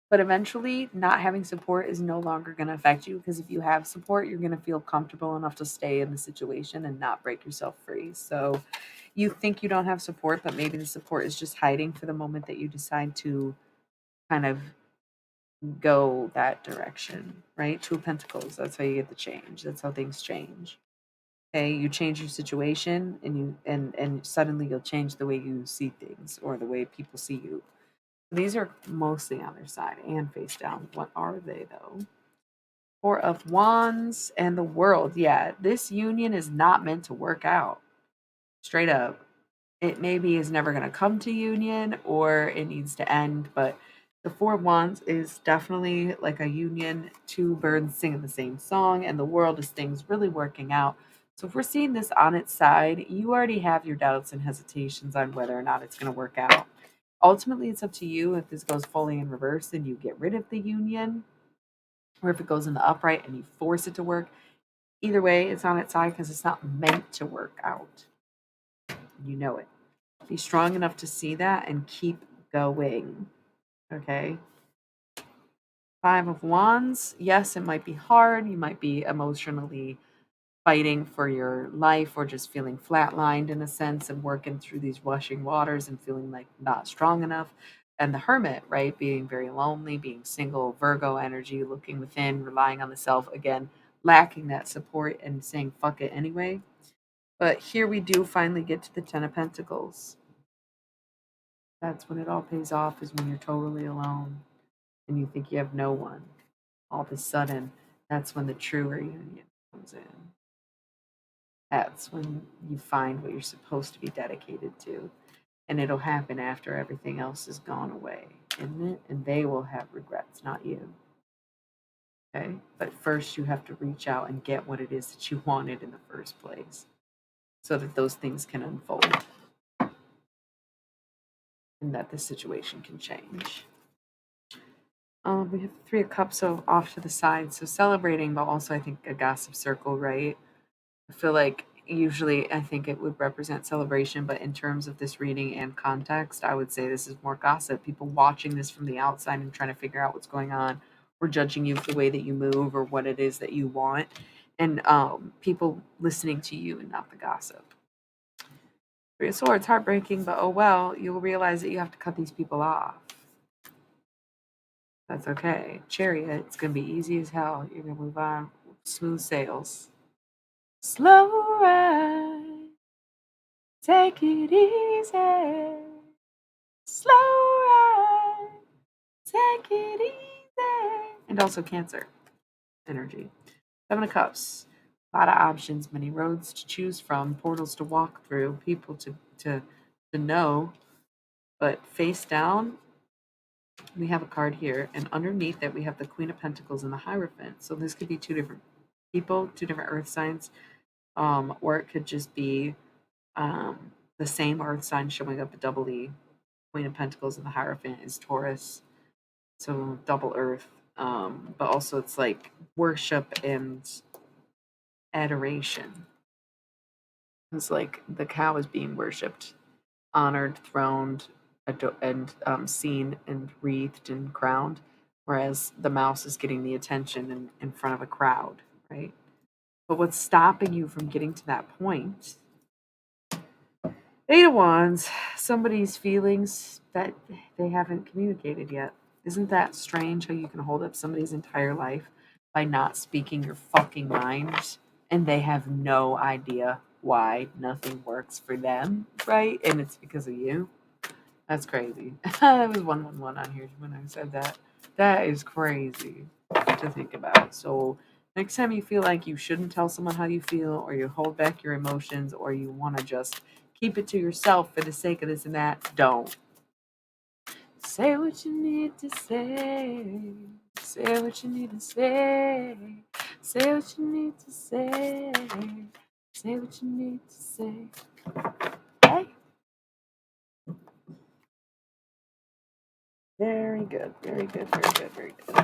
But eventually, not having support is no longer going to affect you, because if you have support, you're going to feel comfortable enough to stay in the situation and not break yourself free. So you think you don't have support, but maybe the support is just hiding for the moment that you decide to kind of go that direction, right? Two of Pentacles. That's how you get the change. That's how things change. Okay, you change your situation, and and suddenly you'll change the way you see things or the way people see you. These are mostly on their side and face down. What are they though? Four of Wands and the World. Yeah, this union is not meant to work out. Straight up. It maybe is never going to come to union, or it needs to end, but the Four of Wands is definitely like a union. Two birds singing the same song, and the World is things really working out. So if we're seeing this on its side, you already have your doubts and hesitations on whether or not it's going to work out. Ultimately, it's up to you. If this goes fully in reverse, then you get rid of the union. Or if it goes in the upright and you force it to work, either way, it's on its side because it's not meant to work out. You know it. Be strong enough to see that and keep going. Okay. 5 of Wands. Yes, it might be hard. You might be emotionally fighting for your life or just feeling flatlined in a sense and working through these rushing waters and feeling like not strong enough. And the Hermit, right? Being very lonely, being single, Virgo energy, looking within, relying on the self, again, lacking that support and saying fuck it anyway. But here we do finally get to the 10 of Pentacles. That's when it all pays off, is when you're totally alone and you think you have no one. All of a sudden, that's when the true reunion comes in. That's when you find what you're supposed to be dedicated to. And it'll happen after everything else has gone away, isn't it? And they will have regrets, not you. Okay? But first, you have to reach out and get what it is that you wanted in the first place so that those things can unfold and that the situation can change. We have 3 of Cups off to the side, so celebrating, but also I think a gossip circle, right? I feel like usually I think it would represent celebration, but in terms of this reading and context, I would say this is more gossip. People watching this from the outside and trying to figure out what's going on, or judging you for the way that you move or what it is that you want, and people listening to you and not the gossip. 3 of Swords, heartbreaking, but oh well, you'll realize that you have to cut these people off. That's okay. Chariot, it's going to be easy as hell. You're going to move on. Smooth sails. Slow ride. Take it easy. Slow ride. Take it easy. And also Cancer energy. 7 of Cups. A lot of options, many roads to choose from, portals to walk through, people to know. But face down, we have a card here, and underneath it we have the Queen of Pentacles and the Hierophant. So this could be 2 different people, 2 different earth signs, or it could just be the same earth sign showing up at double E. Queen of Pentacles and the Hierophant is Taurus, so double earth. But also it's like worship and adoration. It's like the cow is being worshipped, honored, throned, and seen and wreathed and crowned, whereas the mouse is getting the attention in front of a crowd, right? But what's stopping you from getting to that point? 8 of Wands, somebody's feelings that they haven't communicated yet. Isn't that strange how you can hold up somebody's entire life by not speaking your fucking mind and they have no idea why nothing works for them, right? And it's because of you. That's crazy. That was 111 on here when I said that. That is crazy to think about. So next time you feel like you shouldn't tell someone how you feel, or you hold back your emotions, or you want to just keep it to yourself for the sake of this and that, don't. Say what you need to say. Say what you need to say. Say what you need to say. Say what you need to say. Okay? Very good. Very good. Very good. Very good.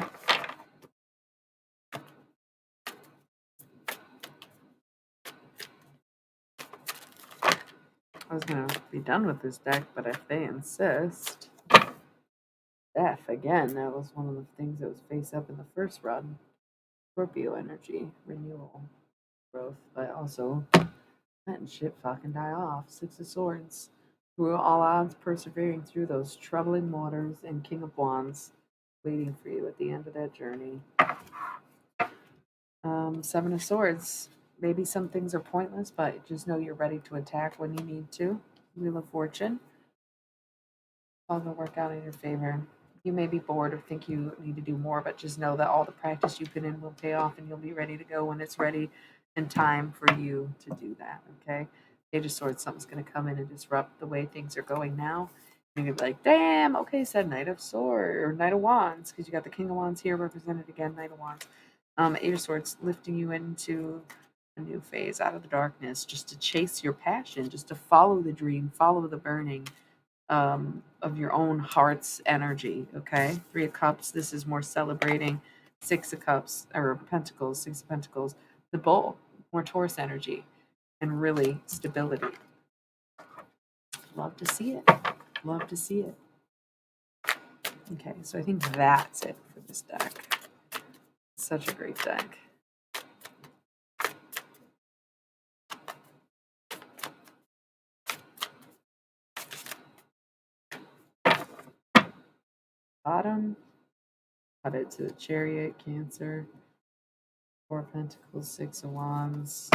I was going to be done with this deck, but if they insist. Death, again, that was one of the things that was face up in the first run. Scorpio energy, renewal, growth, but also letting shit fucking die off. 6 of Swords. Through all odds, persevering through those troubling waters, and King of Wands waiting for you at the end of that journey. 7 of Swords. Maybe some things are pointless, but just know you're ready to attack when you need to. Wheel of Fortune. All going to work out in your favor. You may be bored or think you need to do more, but just know that all the practice you put in will pay off and you'll be ready to go when it's ready and time for you to do that, okay? Page of Swords, something's going to come in and disrupt the way things are going now. And you're like, damn, okay, said Knight of Swords or Knight of Wands, because you got the King of Wands here represented again, Knight of Wands. Eight of Swords, lifting you into a new phase out of the darkness, just to chase your passion, just to follow the dream, follow the burning, of your own heart's energy. Okay, Three of Cups. This is more celebrating. Six of Cups or Pentacles. Six of Pentacles. The Bull, more Taurus energy, and really stability. Love to see it. Love to see it. Okay, so I think that's it for this deck. Such a great deck. Bottom, cut it to the Chariot, Cancer, Four of Pentacles, Six of Wands.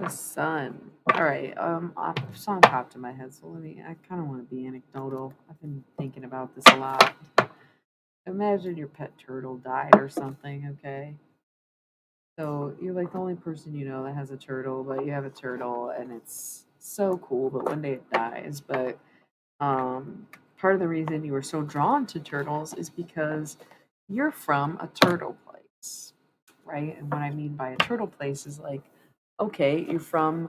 The Sun. All right. A song popped in my head, so I kind of want to be anecdotal. I've been thinking about this a lot. Imagine your pet turtle died or something. Okay. So you're like the only person you know that has a turtle, but you have a turtle and it's so cool. But one day it dies. But part of the reason you were so drawn to turtles is because you're from a turtle place, right? And what I mean by a turtle place is like, okay, you're from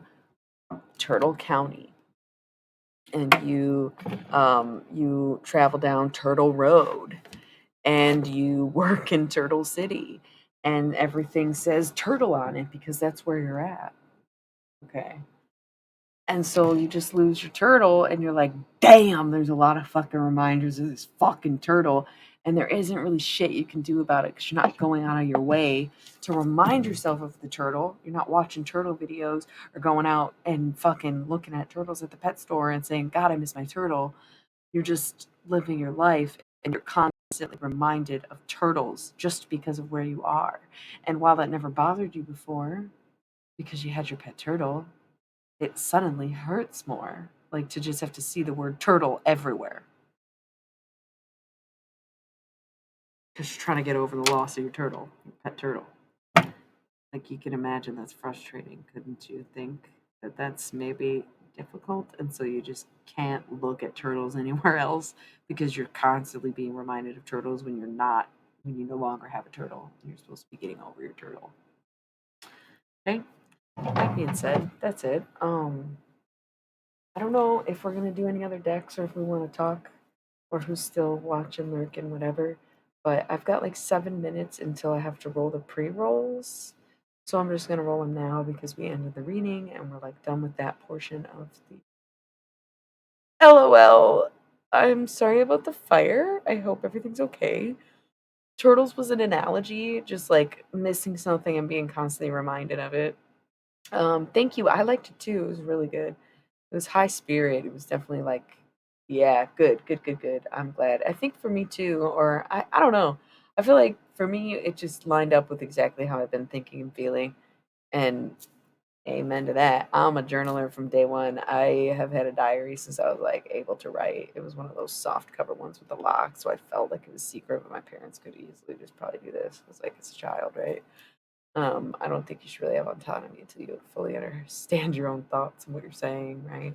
Turtle County, and you travel down Turtle Road, and you work in Turtle City, and everything says turtle on it because that's where you're at. Okay. And so you just lose your turtle and you're like, damn, there's a lot of fucking reminders of this fucking turtle. And there isn't really shit you can do about it because you're not going out of your way to remind yourself of the turtle. You're not watching turtle videos or going out and fucking looking at turtles at the pet store and saying, God, I miss my turtle. You're just living your life and you're constantly reminded of turtles just because of where you are. And while that never bothered you before because you had your pet turtle, it suddenly hurts more, like, to just have to see the word turtle everywhere. Because you're trying to get over the loss of your turtle, your pet turtle. Like, you can imagine that's frustrating, couldn't you think that that's maybe difficult? And so you just can't look at turtles anywhere else because you're constantly being reminded of turtles when when you no longer have a turtle. You're supposed to be getting over your turtle. Okay? That being said, that's it. I don't know if we're gonna do any other decks or if we want to talk or who's still watching, lurking, whatever. But I've got like 7 minutes until I have to roll the pre-rolls. So I'm just gonna roll them now because we ended the reading and we're like done with that portion of the LOL. I'm sorry about the fire. I hope everything's okay. Turtles was an analogy, just like missing something and being constantly reminded of it. Thank you. I liked it too. It was really good. It was high spirit. It was definitely like, yeah, good, good, good, good. I'm glad. I think for me too, or I don't know. I feel like for me, it just lined up with exactly how I've been thinking and feeling. And amen to that. I'm a journaler from day one. I have had a diary since I was like able to write. It was one of those soft cover ones with the lock, so I felt like it was secret, but my parents could easily just probably do this. It was like it's a child, right? I don't think you should really have autonomy until you fully understand your own thoughts and what you're saying, right?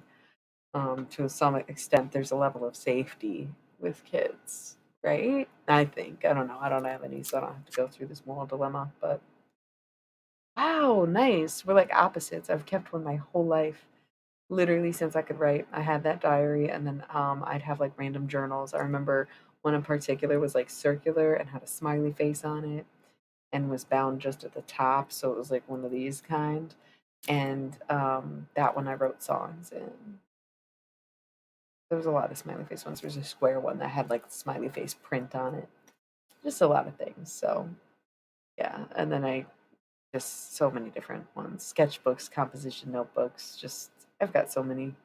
To some extent, there's a level of safety with kids, right? I think. I don't know. I don't have any, so I don't have to go through this moral dilemma. But wow, nice. We're like opposites. I've kept one my whole life, literally since I could write. I had that diary, and then I'd have like random journals. I remember one in particular was like circular and had a smiley face on it and was bound just at the top, so it was like one of these kind. And that one I wrote songs in. There was a lot of smiley face ones. There's a square one that had like smiley face print on it. Just a lot of things. So yeah, and then I just so many different ones: sketchbooks, composition notebooks. Just I've got so many.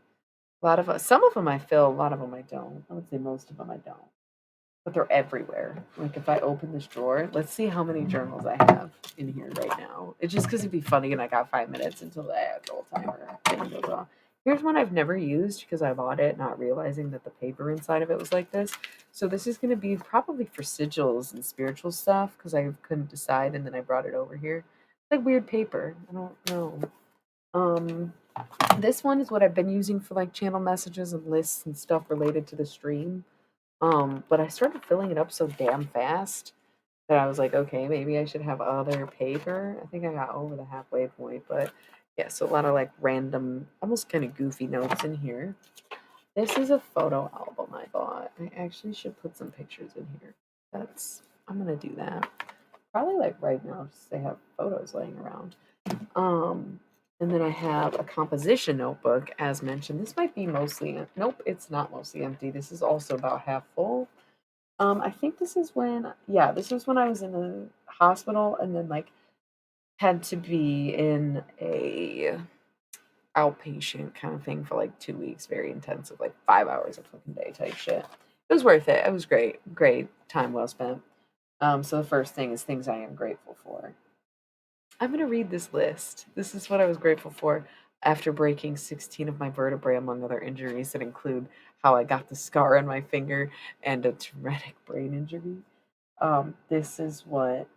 A lot of some of them I fill, a lot of them I don't. I would say most of them I don't. But they're everywhere. Like if I open this drawer, let's see how many journals I have in here right now. It's just because it'd be funny, and I got 5 minutes until the actual timer thing goes off. Here's one I've never used because I bought it not realizing that the paper inside of it was like this. So this is going to be probably for sigils and spiritual stuff because I couldn't decide, and then I brought it over here. It's like weird paper. I don't know. Um, this one is what I've been using for like channel messages and lists and stuff related to the stream. But I started filling it up so damn fast that I was like, okay, maybe I should have other paper. I think I got over the halfway point, but yeah, so a lot of like random, almost kind of goofy notes in here. This is a photo album I bought. I actually should put some pictures in here. I'm gonna do that. Probably like right now, just they have photos laying around. Um, and then I have a composition notebook, as mentioned. This might be mostly, nope, it's not mostly empty. This is also about half full. I think this is when, yeah, this was when I was in the hospital and then like had to be in a outpatient kind of thing for like 2 weeks, very intensive, like 5 hours a fucking day type shit. It was worth it. It was great, great time well spent. So the first thing is things I am grateful for. I'm going to read this list. This is what I was grateful for after breaking 16 of my vertebrae, among other injuries that include how I got the scar on my finger and a traumatic brain injury. This is what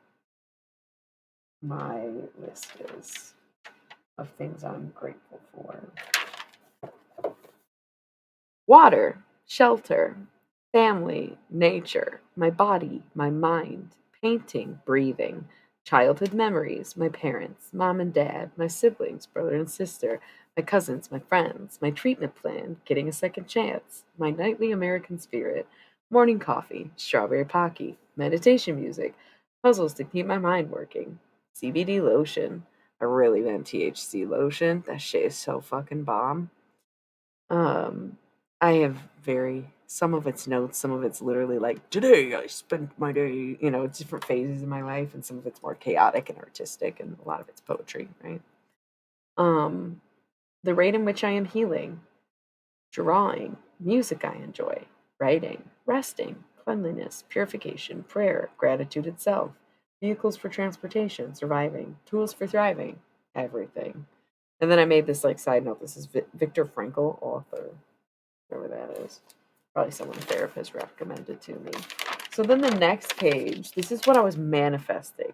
my list is of things I'm grateful for: water, shelter, family, nature, my body, my mind, painting, breathing, childhood memories, my parents, mom and dad, my siblings, brother and sister, my cousins, my friends, my treatment plan, getting a second chance, my nightly American spirit, morning coffee, strawberry pocky, meditation music, puzzles to keep my mind working, CBD lotion. I really meant THC lotion. That shit is so fucking bomb. Um, I have some of it's notes, some of it's literally like, today I spent my day, it's different phases in my life, and some of it's more chaotic and artistic, and a lot of it's poetry, right? Um, the rate in which I am healing, drawing, music I enjoy, writing, resting, cleanliness, purification, prayer, gratitude itself, vehicles for transportation, surviving, tools for thriving, everything. And then I made this like side note. This is Viktor Frankl, author, whatever that is. Probably someone a therapist recommended to me. So then the next page, this is what I was manifesting.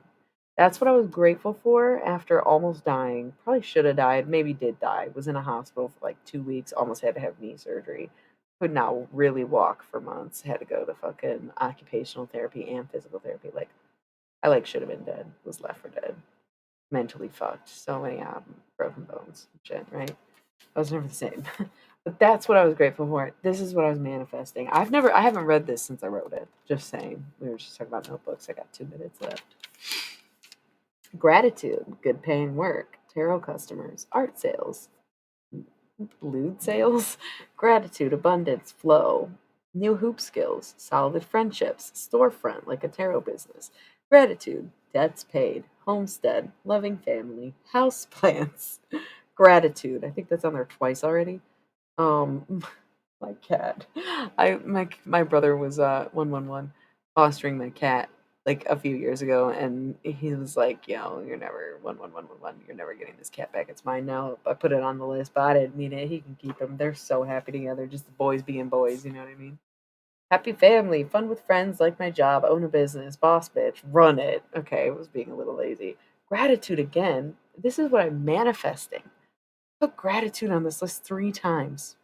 That's what I was grateful for after almost dying. Probably should have died, maybe did die. Was in a hospital for like 2 weeks, almost had to have knee surgery. Could not really walk for months. Had to go to fucking occupational therapy and physical therapy. Like, I like should have been dead, was left for dead. Mentally fucked. So many broken bones and shit, right? I was never the same. But that's what I was grateful for. This is what I was manifesting. I haven't read this since I wrote it. Just saying. We were just talking about notebooks. I got 2 minutes left. Gratitude, good paying work, tarot customers, art sales, lewd sales, gratitude, abundance, flow, new hoop skills, solid friendships, storefront like a tarot business, gratitude, debts paid, homestead, loving family, house plants, gratitude. I think that's on there twice already. Um, my cat. My brother was 111 fostering my cat like a few years ago, and he was like, you're never 11111. You're never getting this cat back. It's mine now. I put it on the list, but I didn't mean it. He can keep him. They're so happy together. Just the boys being boys. You know what I mean? Happy family, fun with friends, like my job, own a business, boss bitch, run it. Okay, I was being a little lazy. Gratitude again. This is what I'm manifesting. Put gratitude on this list 3 times.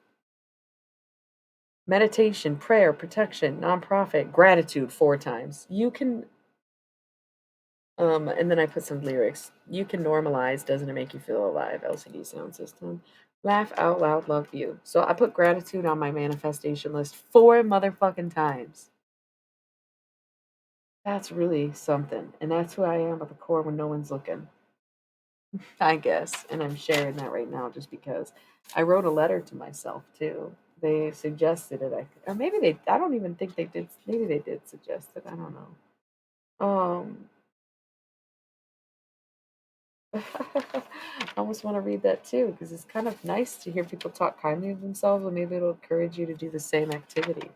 Meditation, prayer, protection, nonprofit, gratitude 4 times. You can, and then I put some lyrics. You can normalize, doesn't it make you feel alive? LCD sound system. Laugh out loud, love you. So I put gratitude on my manifestation list 4 motherfucking times. That's really something. And that's who I am at the core when no one's looking, I guess. And I'm sharing that right now just because I wrote a letter to myself too. They suggested it, or maybe I don't even think they did. Maybe they did suggest it. I don't know. I almost want to read that too because it's kind of nice to hear people talk kindly of themselves, and maybe it'll encourage you to do the same activity.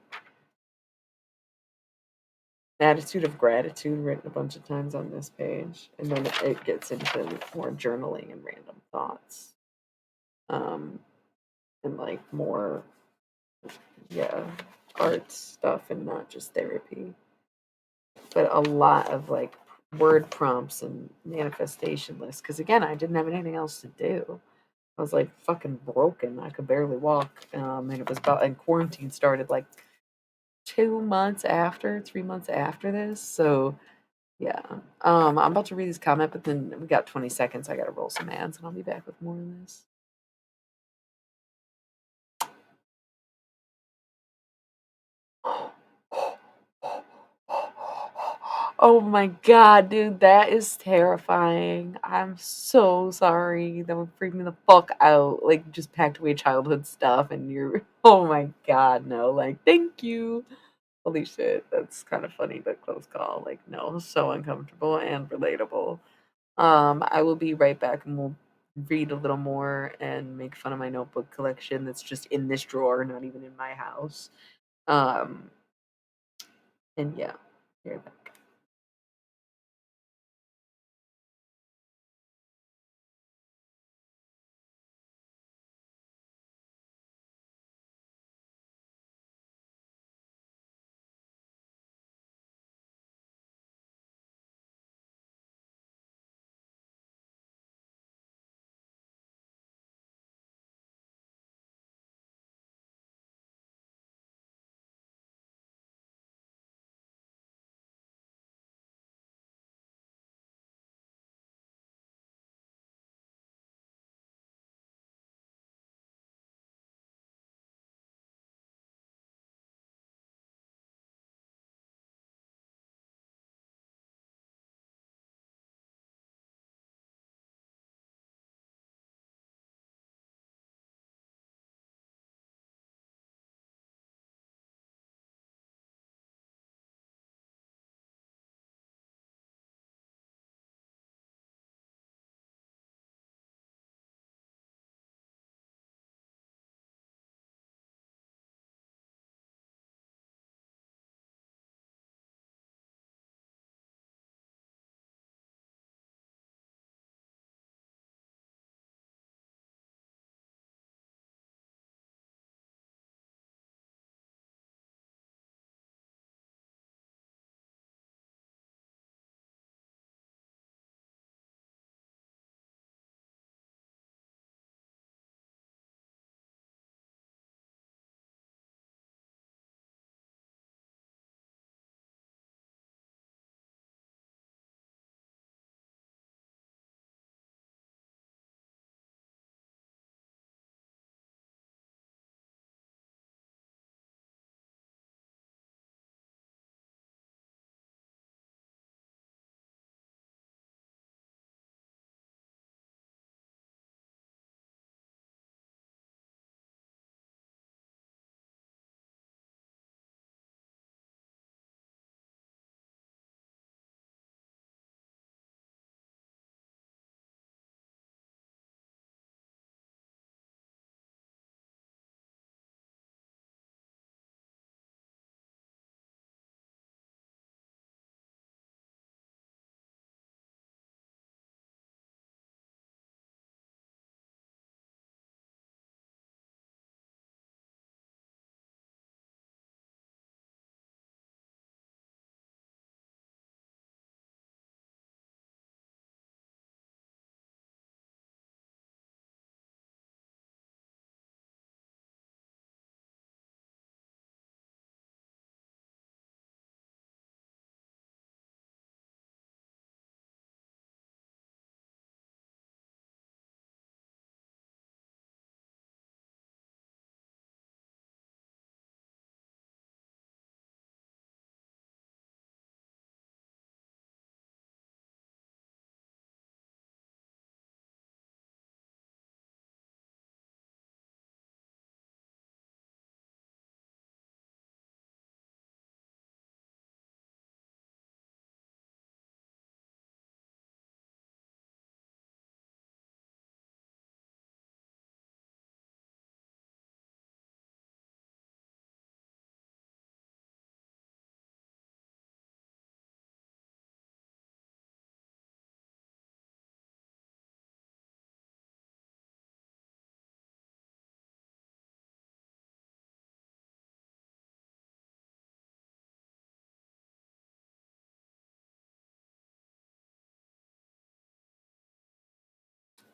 Attitude of gratitude written a bunch of times on this page, and then it gets into more journaling and random thoughts, um, and like more, yeah, art stuff and not just therapy, but a lot of like word prompts and manifestation lists. Because again, I didn't have anything else to do. I was like fucking broken. I could barely walk. And it was about, and quarantine started like 2 months after, 3 months after this. So Yeah. I'm about to read this comment, but then we got 20 seconds. I gotta roll some ads, and I'll be back with more of this. Oh my god, dude, that is terrifying. I'm so sorry. That would freak me the fuck out. Like, just packed away childhood stuff, and you're, oh my god, no. Like, thank you. Holy shit, that's kind of funny, but close call. Like, no, so uncomfortable and relatable. I will be right back, and we'll read a little more and make fun of my notebook collection that's just in this drawer, not even in my house. Um, and yeah, be right back.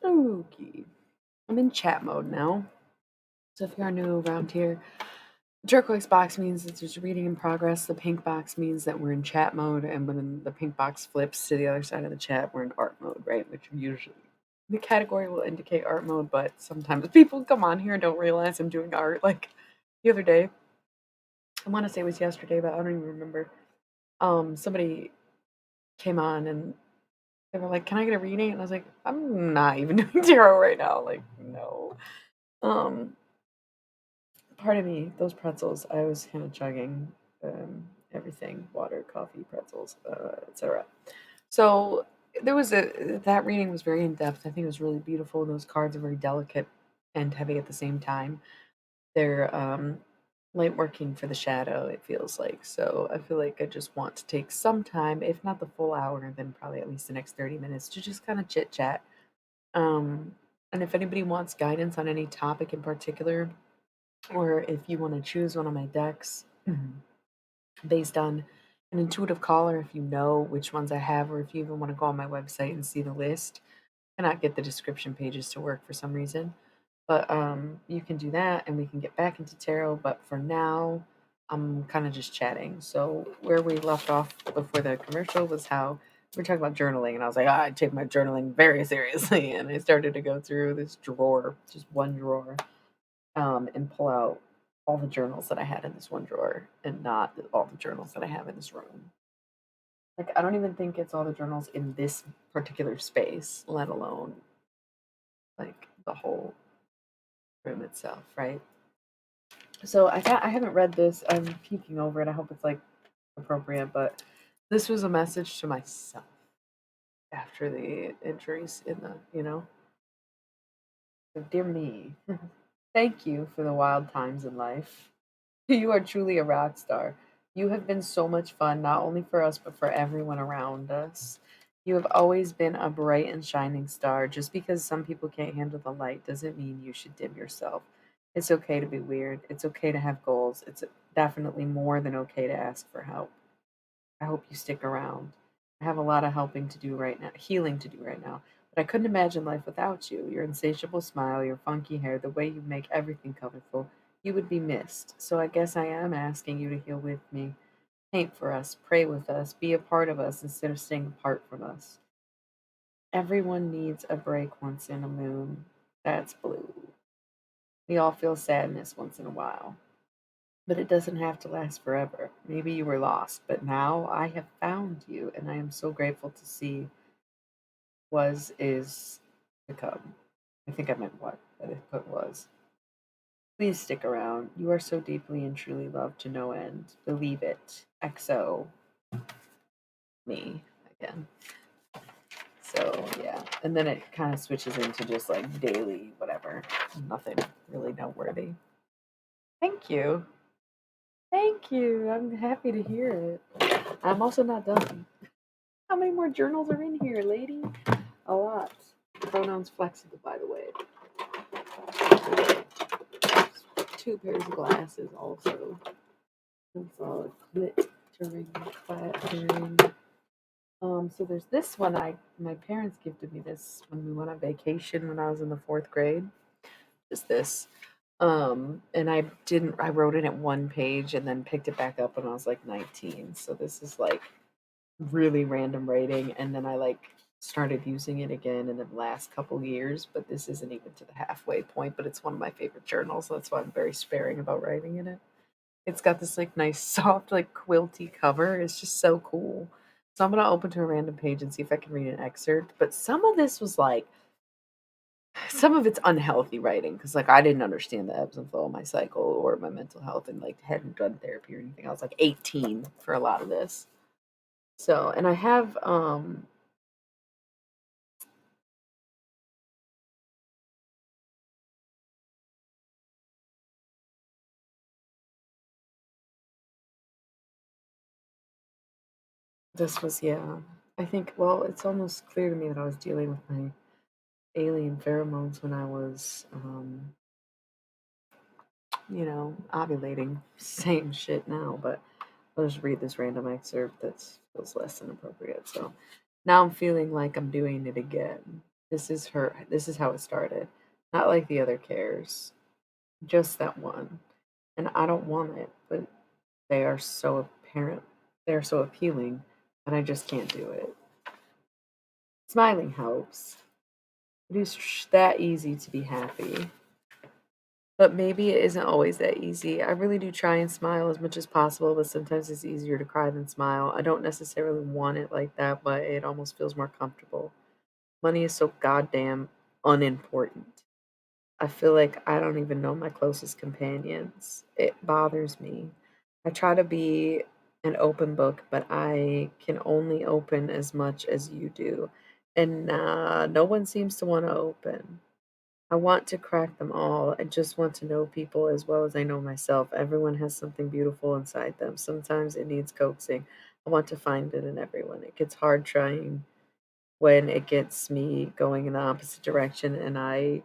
Okay. I'm in chat mode now. So if you're new around here, turquoise box means that there's reading in progress. The pink box means that we're in chat mode, and when the pink box flips to the other side of the chat, we're in art mode, right? Which usually the category will indicate art mode, but sometimes people come on here and don't realize I'm doing art. Like the other day, I want to say it was yesterday, but I don't even remember. Somebody came on and they were like, "Can I get a reading?" And I was like, "I'm not even doing tarot right now." Like, no. Um, Part of me, those pretzels, I was kind of chugging everything, water, coffee, pretzels, etc. So there was that reading was very in depth. I think it was really beautiful. Those cards are very delicate and heavy at the same time. They're light working for the shadow, it feels like. So I feel like I just want to take some time, if not the full hour, then probably at least the next 30 minutes to just kind of chit chat. Um, and if anybody wants guidance on any topic in particular, or if you want to choose one of my decks based on an intuitive call, or if you know which ones I have, or if you even want to go on my website and see the list, I cannot get the description pages to work for some reason. But you can do that and we can get back into tarot. But for now, I'm kind of just chatting. So where we left off before the commercial was how we were talking about journaling, and I was like, I take my journaling very seriously, and I started to go through this drawer, just one drawer, and pull out all the journals that I had in this one drawer, and not all the journals that I have in this room. Like I don't even think it's all the journals in this particular space, let alone like the whole room itself, right? So I haven't read this. I'm peeking over it. I hope it's like appropriate, but this was a message to myself after the injuries in the, so dear me, thank you for the wild times in life. You are truly a rock star. You have been so much fun, not only for us, but for everyone around us. You have always been a bright and shining star. Just because some people can't handle the light doesn't mean you should dim yourself. It's okay to be weird. It's okay to have goals. It's definitely more than okay to ask for help. I hope you stick around. I have a lot of helping to do right now, healing to do right now, but I couldn't imagine life without you. Your insatiable smile, your funky hair, the way you make everything colorful, you would be missed. So I guess I am asking you to heal with me. Paint for us, pray with us, be a part of us instead of staying apart from us. Everyone needs a break once in a moon. That's blue. We all feel sadness once in a while. But it doesn't have to last forever. Maybe you were lost, but now I have found you, and I am so grateful to see was is to come. I think I meant what, but I put was. Please stick around. You are so deeply and truly loved to no end. Believe it. XO me again. So yeah, and then it kind of switches into just like daily whatever. Nothing really noteworthy. Thank you. Thank you. I'm happy to hear it. I'm also not done. How many more journals are in here, lady? A lot. Pronouns flexible, by the way. Two pairs of glasses, also. Solid glittering, clattering. So there's this one. My parents gifted me this when we went on vacation when I was in the fourth grade. Just this. And I wrote it at one page and then picked it back up when I was like 19. So this is like really random writing, and then I like started using it again in the last couple years, but this isn't even to the halfway point, but it's one of my favorite journals, so that's why I'm very sparing about writing in it. It's got this like nice soft like quilty cover. It's just so cool. So I'm gonna open to a random page and see if I can read an excerpt. But some of this was like some of it's unhealthy writing because like I didn't understand the ebbs and flow of my cycle or my mental health and like hadn't done therapy or anything. I was like 18 for a lot of this. So, and I have this was, yeah. I think, well, it's almost clear to me that I was dealing with my alien pheromones when I was, ovulating. Same shit now, but I'll just read this random excerpt that feels less than appropriate. So now I'm feeling like I'm doing it again. This is how it started. Not like the other cares, just that one. And I don't want it, but they are so apparent, they're so appealing that I just can't do it. Smiling helps. It is that easy to be happy. But maybe it isn't always that easy. I really do try and smile as much as possible, but sometimes it's easier to cry than smile. I don't necessarily want it like that, but it almost feels more comfortable. Money is so goddamn unimportant. I feel like I don't even know my closest companions. It bothers me. I try to be an open book, but I can only open as much as you do. And no one seems to want to open. I want to crack them all. I just want to know people as well as I know myself. Everyone has something beautiful inside them. Sometimes it needs coaxing. I want to find it in everyone. It gets hard trying when it gets me going in the opposite direction and I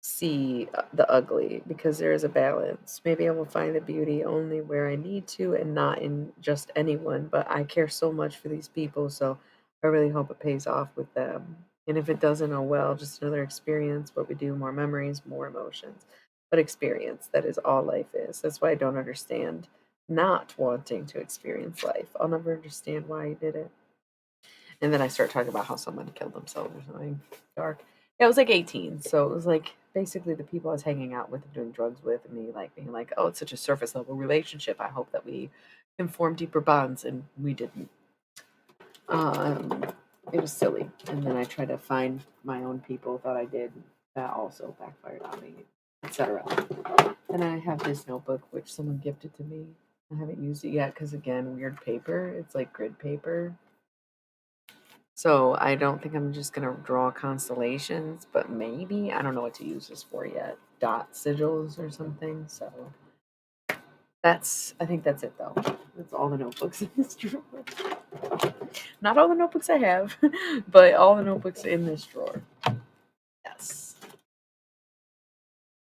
see the ugly because there is a balance. Maybe I will find the beauty only where I need to and not in just anyone, but I care so much for these people, so I really hope it pays off with them. And if it doesn't, oh well, just another experience. What we do, more memories, more emotions. But experience, that is all life is. That's why I don't understand not wanting to experience life. I'll never understand why I did it. And then I start talking about how someone killed themselves or something dark. Yeah, I was like 18, so it was like basically the people I was hanging out with and doing drugs with, and me like being like, "Oh, it's such a surface level relationship. I hope that we can form deeper bonds," and we didn't. Um, it was silly. And then I tried to find my own people. Thought I did. That also backfired on me, etc. And I have this notebook which someone gifted to me. I haven't used it yet because again, weird paper. It's like grid paper. So I don't think I'm just gonna draw constellations, but maybe I don't know what to use this for yet. Dot sigils or something. So I think that's it though. That's all the notebooks in this drawer. Not all the notebooks I have, but all the notebooks in this drawer. Yes.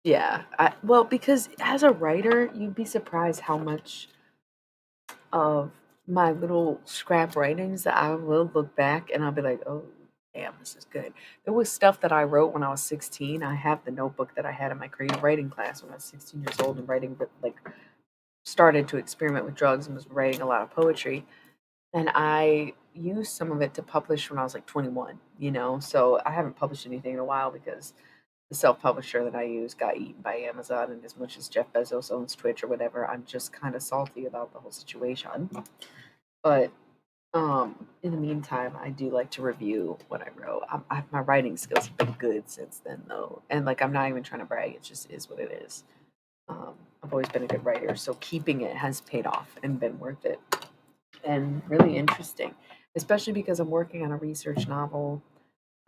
Yeah. Well, because as a writer, you'd be surprised how much of my little scrap writings that I will look back and I'll be like, oh, damn, this is good. There was stuff that I wrote when I was 16. I have the notebook that I had in my creative writing class when I was 16 years old and writing, like, started to experiment with drugs and was writing a lot of poetry. And I used some of it to publish when I was like 21, you know? So I haven't published anything in a while because the self-publisher that I use got eaten by Amazon. And as much as Jeff Bezos owns Twitch or whatever, I'm just kind of salty about the whole situation. But in the meantime, I do like to review what I wrote. My writing skills have been good since then, though, and like I'm not even trying to brag. It just is what it is. I've always been a good writer, so keeping it has paid off and been worth it, and really interesting, especially because I'm working on a research novel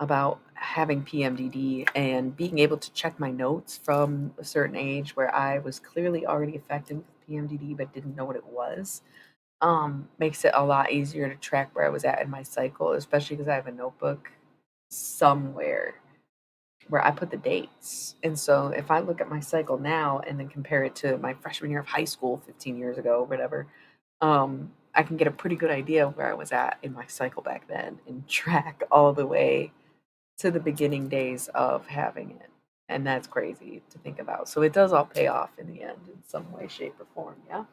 about having PMDD and being able to check my notes from a certain age where I was clearly already affected with PMDD but didn't know what it was. Makes it a lot easier to track where I was at in my cycle, especially because I have a notebook somewhere where I put the dates. And so if I look at my cycle now and then compare it to my freshman year of high school 15 years ago or whatever, I can get a pretty good idea of where I was at in my cycle back then and track all the way to the beginning days of having it. And that's crazy to think about. So it does all pay off in the end in some way, shape, or form. Yeah.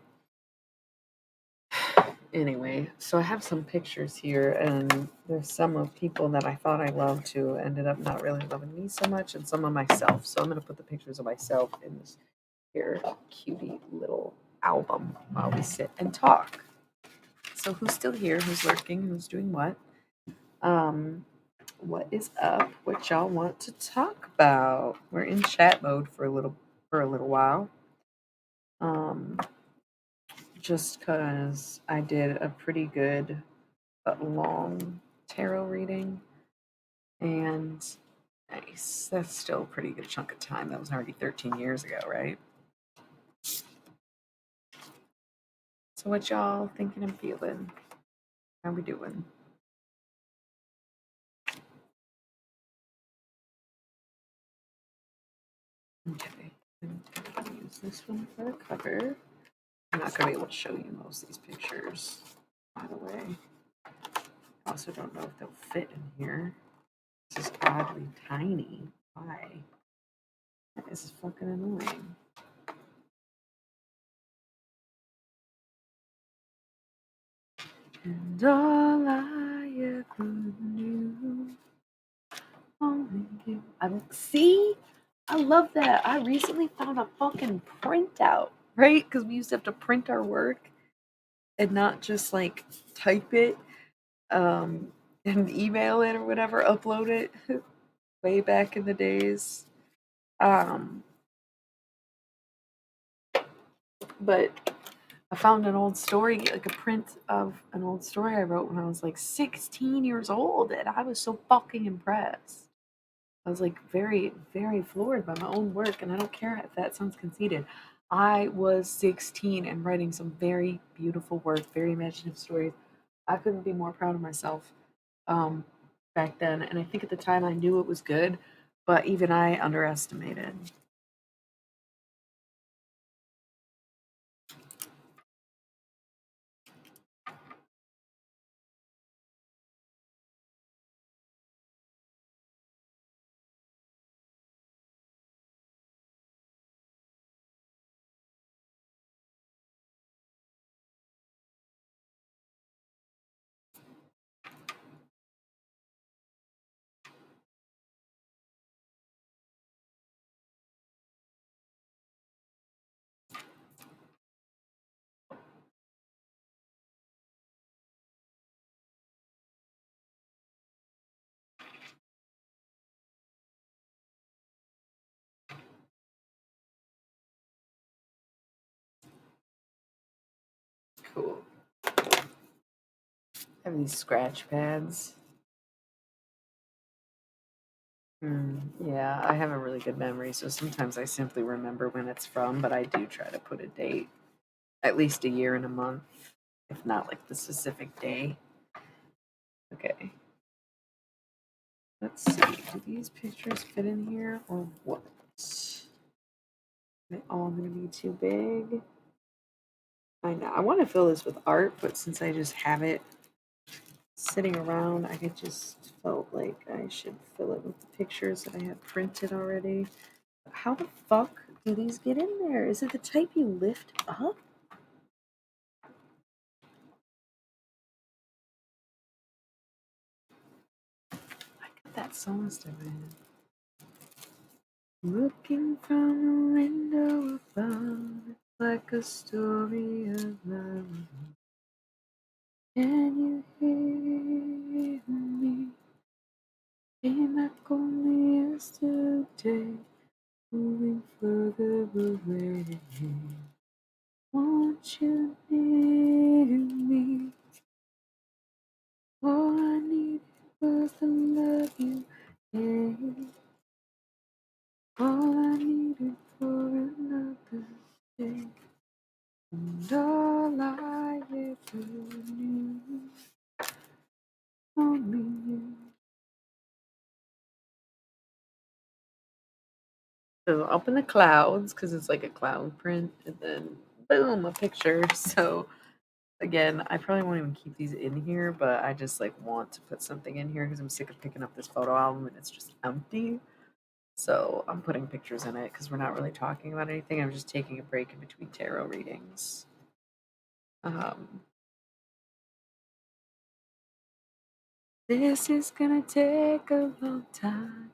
Anyway, so I have some pictures here, and there's some of people that I thought I loved who ended up not really loving me so much, and some of myself. So I'm going to put the pictures of myself in this here cutie little album while we sit and talk. So who's still here? Who's lurking? Who's doing what? Um, what is up? What y'all want to talk about? We're in chat mode for a little while. Just because I did a pretty good but long tarot reading, and nice. That's still a pretty good chunk of time. That was already 13 years ago, right? So what y'all thinking and feeling? How we doing? Okay. I'm gonna use this one for a cover. I'm not gonna be able to show you most of these pictures, by the way. I also don't know if they'll fit in here. This is oddly tiny. Why? This is fucking annoying. And all I ever knew, only you. See? I love that. I recently found a fucking printout, right? Because we used to have to print our work and not just like type it and email it or whatever, upload it way back in the days. But I found an old story, like a print of an old story I wrote when I was like 16 years old, and I was so fucking impressed. I was like very, very floored by my own work, and I don't care if that sounds conceited. I was 16 and writing some very beautiful work, very imaginative stories. I couldn't be more proud of myself um, back then, and I think at the time I knew it was good, but even I underestimated. Cool. I have these scratch pads. Yeah, I have a really good memory, so sometimes I simply remember when it's from, but I do try to put a date, at least a year and a month, if not like the specific day. Okay. Let's see. Do these pictures fit in here or what? Are they all going to be too big? I know. I want to fill this with art, but since I just have it sitting around, I just felt like I should fill it with the pictures that I had printed already. How the fuck do these get in there? Is it the type you lift up? I got that song stuck in my head. Looking from the window above, like a story of love. Can you hear me? Came back only yesterday, moving further away. Want you near me? All I needed was to love you. Yeah. All I needed for another day. And all I ever knew, only you. So up in the clouds, because it's like a cloud print, and then boom, a picture. So again, I probably won't even keep these in here, but I just like want to put something in here because I'm sick of picking up this photo album and it's just empty. So I'm putting pictures in it because we're not really talking about anything. I'm just taking a break in between tarot readings. This is gonna take a long time,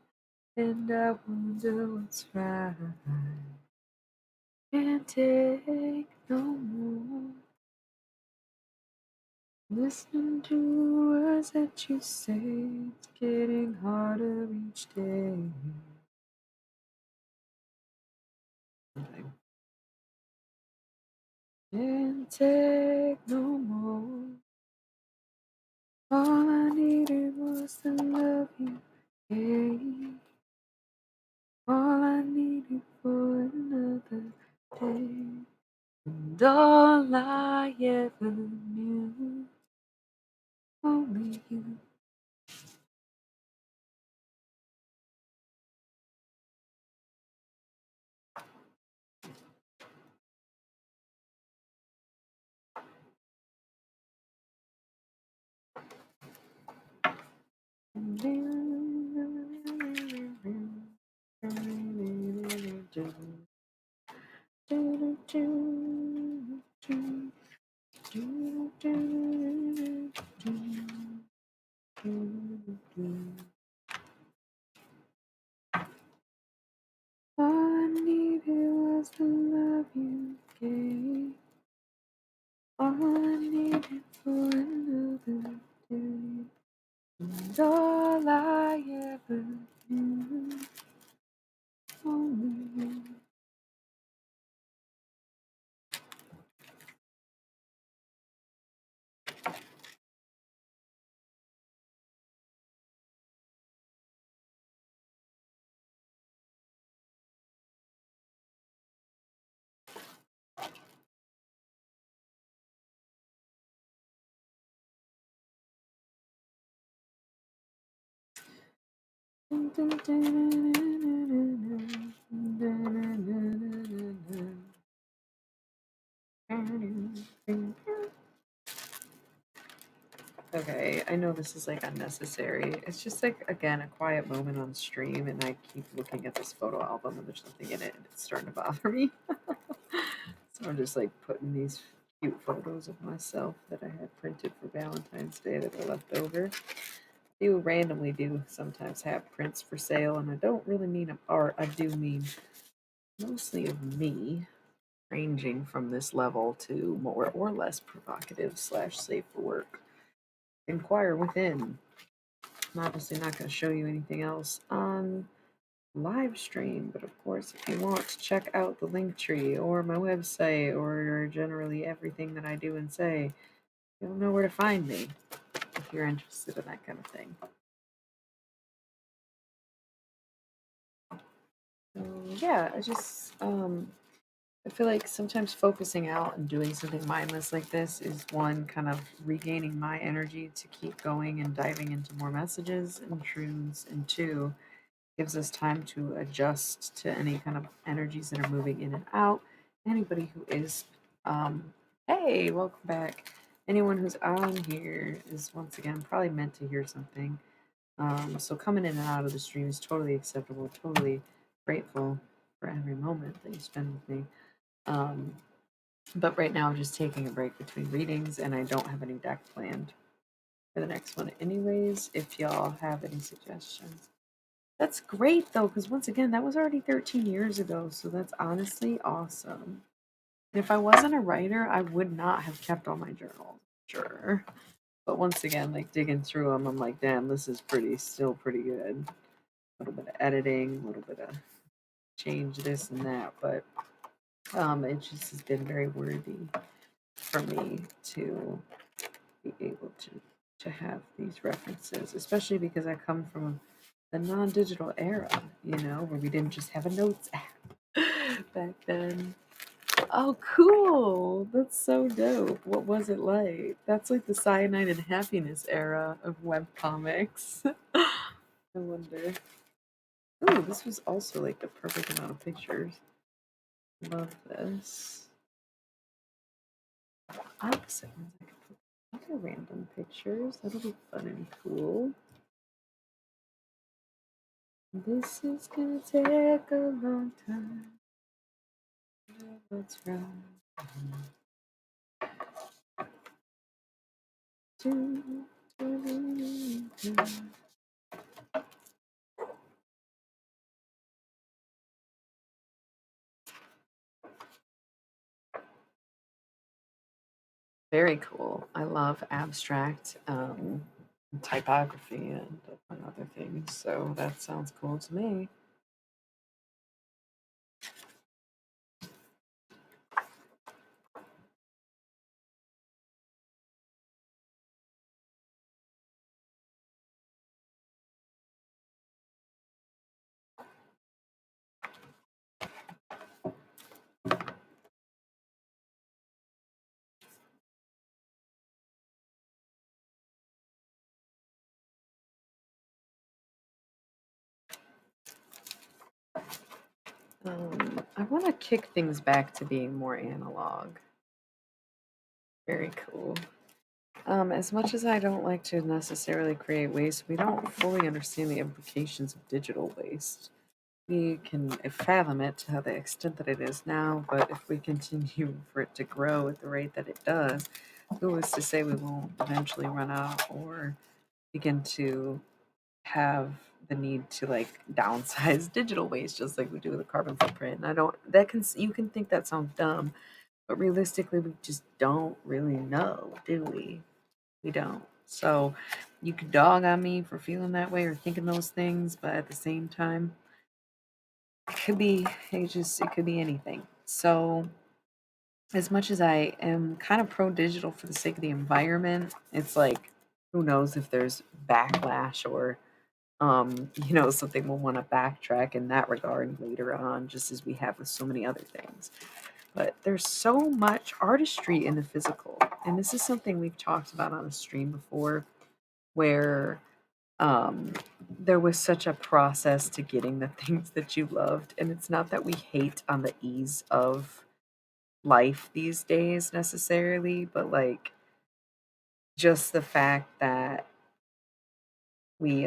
and I wonder what's right. Can't take no more. Listen to the words that you say, it's getting harder each day. Can't take no more. All I needed was to love you, yeah. All I needed for another day. And all I ever knew, only you. All I needed was the love you gave. All I needed for another day. And all I ever knew. Only you. Okay, I know this is like unnecessary. It's just like, again, a quiet moment on stream, and I keep looking at this photo album and there's nothing in it, and it's starting to bother me. So I'm just like putting these cute photos of myself that I had printed for Valentine's Day that are left over. I do randomly do sometimes have prints for sale, and I don't really mean of art, I do mean mostly of me, ranging from this level to more or less provocative / safe for work. Inquire within. I'm obviously not going to show you anything else on live stream, but of course, if you want to check out the link tree or my website or generally everything that I do and say, you'll know where to find me if you're interested in that kind of thing. So, yeah, I feel like sometimes focusing out and doing something mindless like this is one, kind of regaining my energy to keep going and diving into more messages and truths, and two, gives us time to adjust to any kind of energies that are moving in and out. Anybody who is, hey, welcome back. Anyone who's on here is once again probably meant to hear something. So coming in and out of the stream is totally acceptable, totally grateful for every moment that you spend with me. But right now I'm just taking a break between readings, and I don't have any deck planned for the next one anyways, if y'all have any suggestions. That's great though, because once again, that was already 13 years ago, so that's honestly awesome. And if I wasn't a writer, I would not have kept all my journals, sure. But once again, like digging through them, I'm like, damn, this is still pretty good. A little bit of editing, a little bit of change this and that, but it just has been very worthy for me to be able to have these references, especially because I come from the non-digital era, where we didn't just have a notes app back then. Oh, cool! That's so dope. What was it like? That's like the cyanide and happiness era of webcomics. I wonder. Oh, this was also like the perfect amount of pictures. Love this. Opposite ones I could put other random pictures. That'll be fun and cool. This is gonna take a long time. What's wrong? Very cool. I love abstract typography and other things, so that sounds cool to me. I want to kick things back to being more analog. Very cool. As much as I don't like to necessarily create waste, we don't fully understand the implications of digital waste. we can fathom it to the extent that it is now, but if we continue for it to grow at the rate that it does, who is to say we won't eventually run out or begin to have the need to like downsize digital waste just like we do with the carbon footprint? And I don't that can you can think that sounds dumb, but realistically we just don't really know, do we? We don't. So you could dog on me for feeling that way or thinking those things, but at the same time, it could be it could be anything. So as much as I am kind of pro digital for the sake of the environment, it's like who knows if there's backlash or something we'll want to backtrack in that regard later on, just as we have with so many other things. But there's so much artistry in the physical. And this is something we've talked about on a stream before where um, there was such a process to getting the things that you loved. And it's not that we hate on the ease of life these days necessarily, but like just the fact that we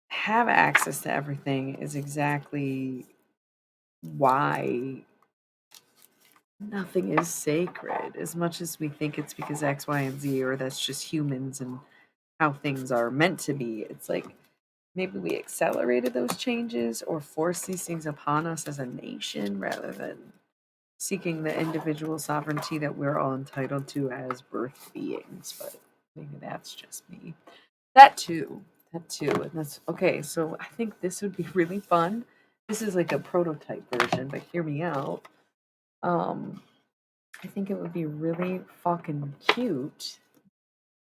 have access to everything is exactly why nothing is sacred as much as we think it's because X, Y, and Z, or that's just humans and how things are meant to be. It's like maybe we accelerated those changes or forced these things upon us as a nation rather than seeking the individual sovereignty that we're all entitled to as birth beings. But maybe that's just me. That too. That too. And that's okay. So I think this would be really fun. This is like a prototype version, but hear me out. Um, I think it would be really fucking cute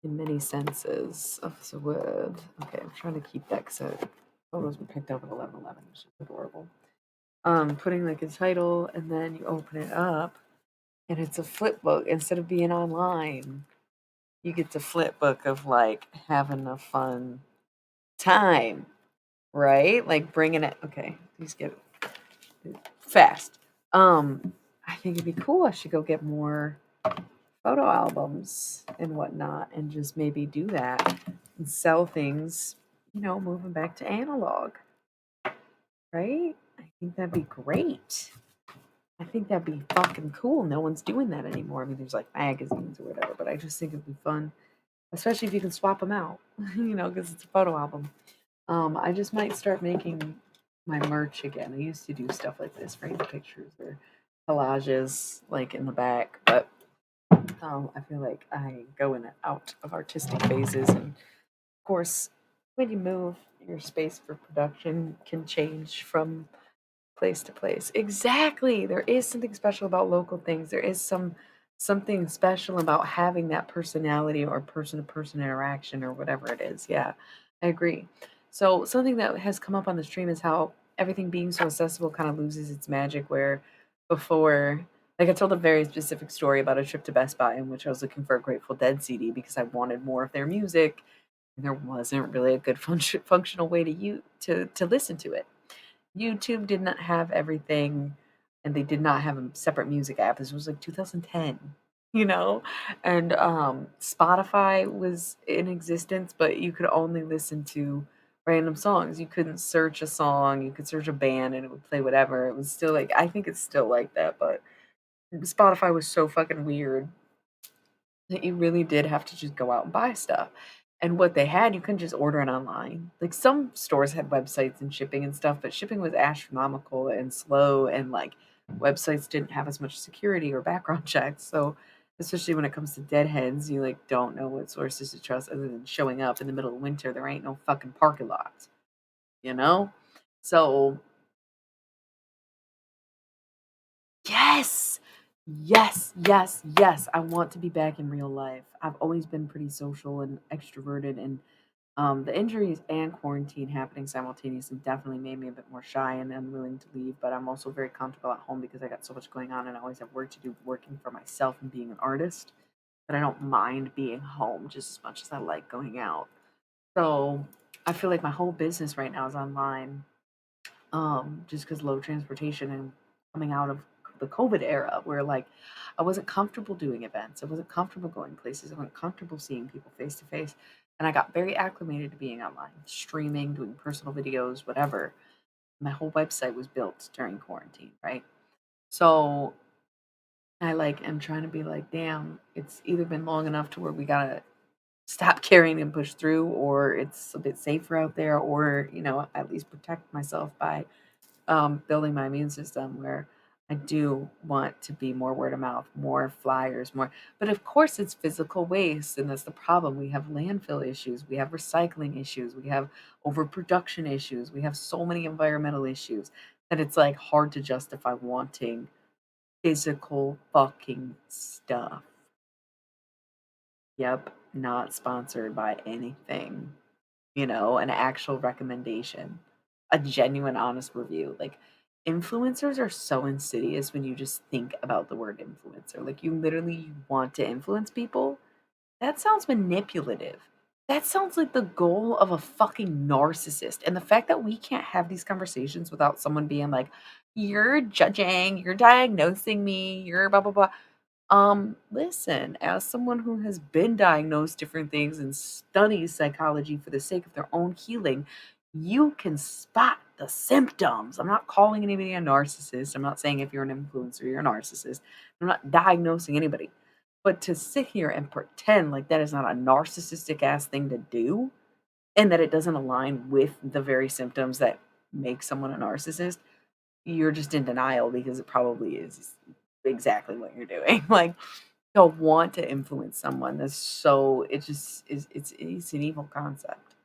in many senses of the word. Okay, I'm trying to keep that because photos were picked up at 11:11, which is adorable. Putting like a title and then you open it up and it's a flip book instead of being online. You get the flip book of like having a fun time, right? Like bringing it. Okay, please get it fast. I think it'd be cool. I should go get more photo albums and whatnot and just maybe do that and sell things, moving back to analog, right? I think that'd be great. I think that'd be fucking cool. No one's doing that anymore. I mean, there's like magazines or whatever, but I just think it'd be fun, especially if you can swap them out, because it's a photo album. I just might start making my merch again. I used to do stuff like this, frame pictures or collages, like in the back, but I feel like I go in and out of artistic phases, and of course, when you move, your space for production can change from place to place. Exactly. There is something special about local things. There is something special about having that personality or person to person interaction or whatever it is. Yeah, I agree. So something that has come up on the stream is how everything being so accessible kind of loses its magic where before like I told a very specific story about a trip to Best Buy in which I was looking for a Grateful Dead CD because I wanted more of their music and there wasn't really a good functional way to listen to it. YouTube did not have everything, and they did not have a separate music app. This was like 2010, you know? And Spotify was in existence, but you could only listen to random songs. You couldn't search a song, you could search a band and it would play whatever. It was still like, I think it's still like that, but Spotify was so fucking weird that you really did have to just go out and buy stuff. And what they had, you couldn't just order it online. Like some stores had websites and shipping and stuff, but shipping was astronomical and slow, and like websites didn't have as much security or background checks. So, especially when it comes to deadheads, you like don't know what sources to trust other than showing up in the middle of winter. There ain't no fucking parking lots, you know? So, yes. Yes, yes, yes. I want to be back in real life. I've always been pretty social and extroverted, and the injuries and quarantine happening simultaneously definitely made me a bit more shy and unwilling to leave. But I'm also very comfortable at home because I got so much going on and I always have work to do working for myself and being an artist. But I don't mind being home just as much as I like going out. So I feel like my whole business right now is online, just because low transportation and coming out of the COVID era where like I wasn't comfortable doing events. I wasn't comfortable going places. I wasn't comfortable seeing people face to face. and I got very acclimated to being online, streaming, doing personal videos, whatever. My whole website was built during quarantine, right? So I like am trying to be like, damn, it's either been long enough to where we gotta stop carrying and push through, or it's a bit safer out there, or at least protect myself by building my immune system where I do want to be more word of mouth, more flyers, more. But of course, it's physical waste, and that's the problem. We have landfill issues, we have recycling issues, we have overproduction issues, we have so many environmental issues that it's like hard to justify wanting physical fucking stuff. Yep, not sponsored by anything. An actual recommendation, a genuine, honest review. Like, influencers are so insidious when you just think about the word influencer. Like, you literally want to influence people. That sounds manipulative. That sounds like the goal of a fucking narcissist. And the fact that we can't have these conversations without someone being like, you're judging, you're diagnosing me, you're blah, blah, blah. Listen, as someone who has been diagnosed different things and studies psychology for the sake of their own healing, you can spot the symptoms. I'm not calling anybody a narcissist. I'm not saying if you're an influencer, you're a narcissist. I'm not diagnosing anybody. But to sit here and pretend like that is not a narcissistic ass thing to do and that it doesn't align with the very symptoms that make someone a narcissist, you're just in denial because it probably is exactly what you're doing. Like, to want to influence someone that's so it just is it's an evil concept.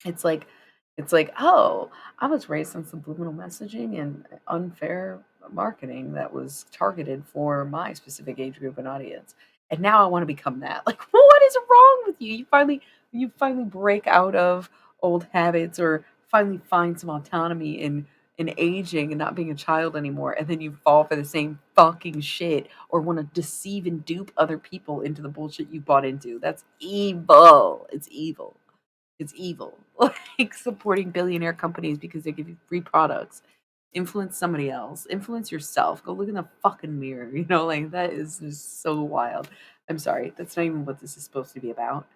It's like "Oh, I was raised on subliminal messaging and unfair marketing that was targeted for my specific age group and audience, and now I wanna become that." Like, what is wrong with you? You finally break out of old habits or finally find some autonomy in aging and not being a child anymore, and then you fall for the same fucking shit or wanna deceive and dupe other people into the bullshit you bought into. That's evil. It's evil. It's evil. Like supporting billionaire companies because they give you free products. Influence somebody else. Influence yourself. Go look in the fucking mirror. Like that is just so wild. I'm sorry. That's not even what this is supposed to be about.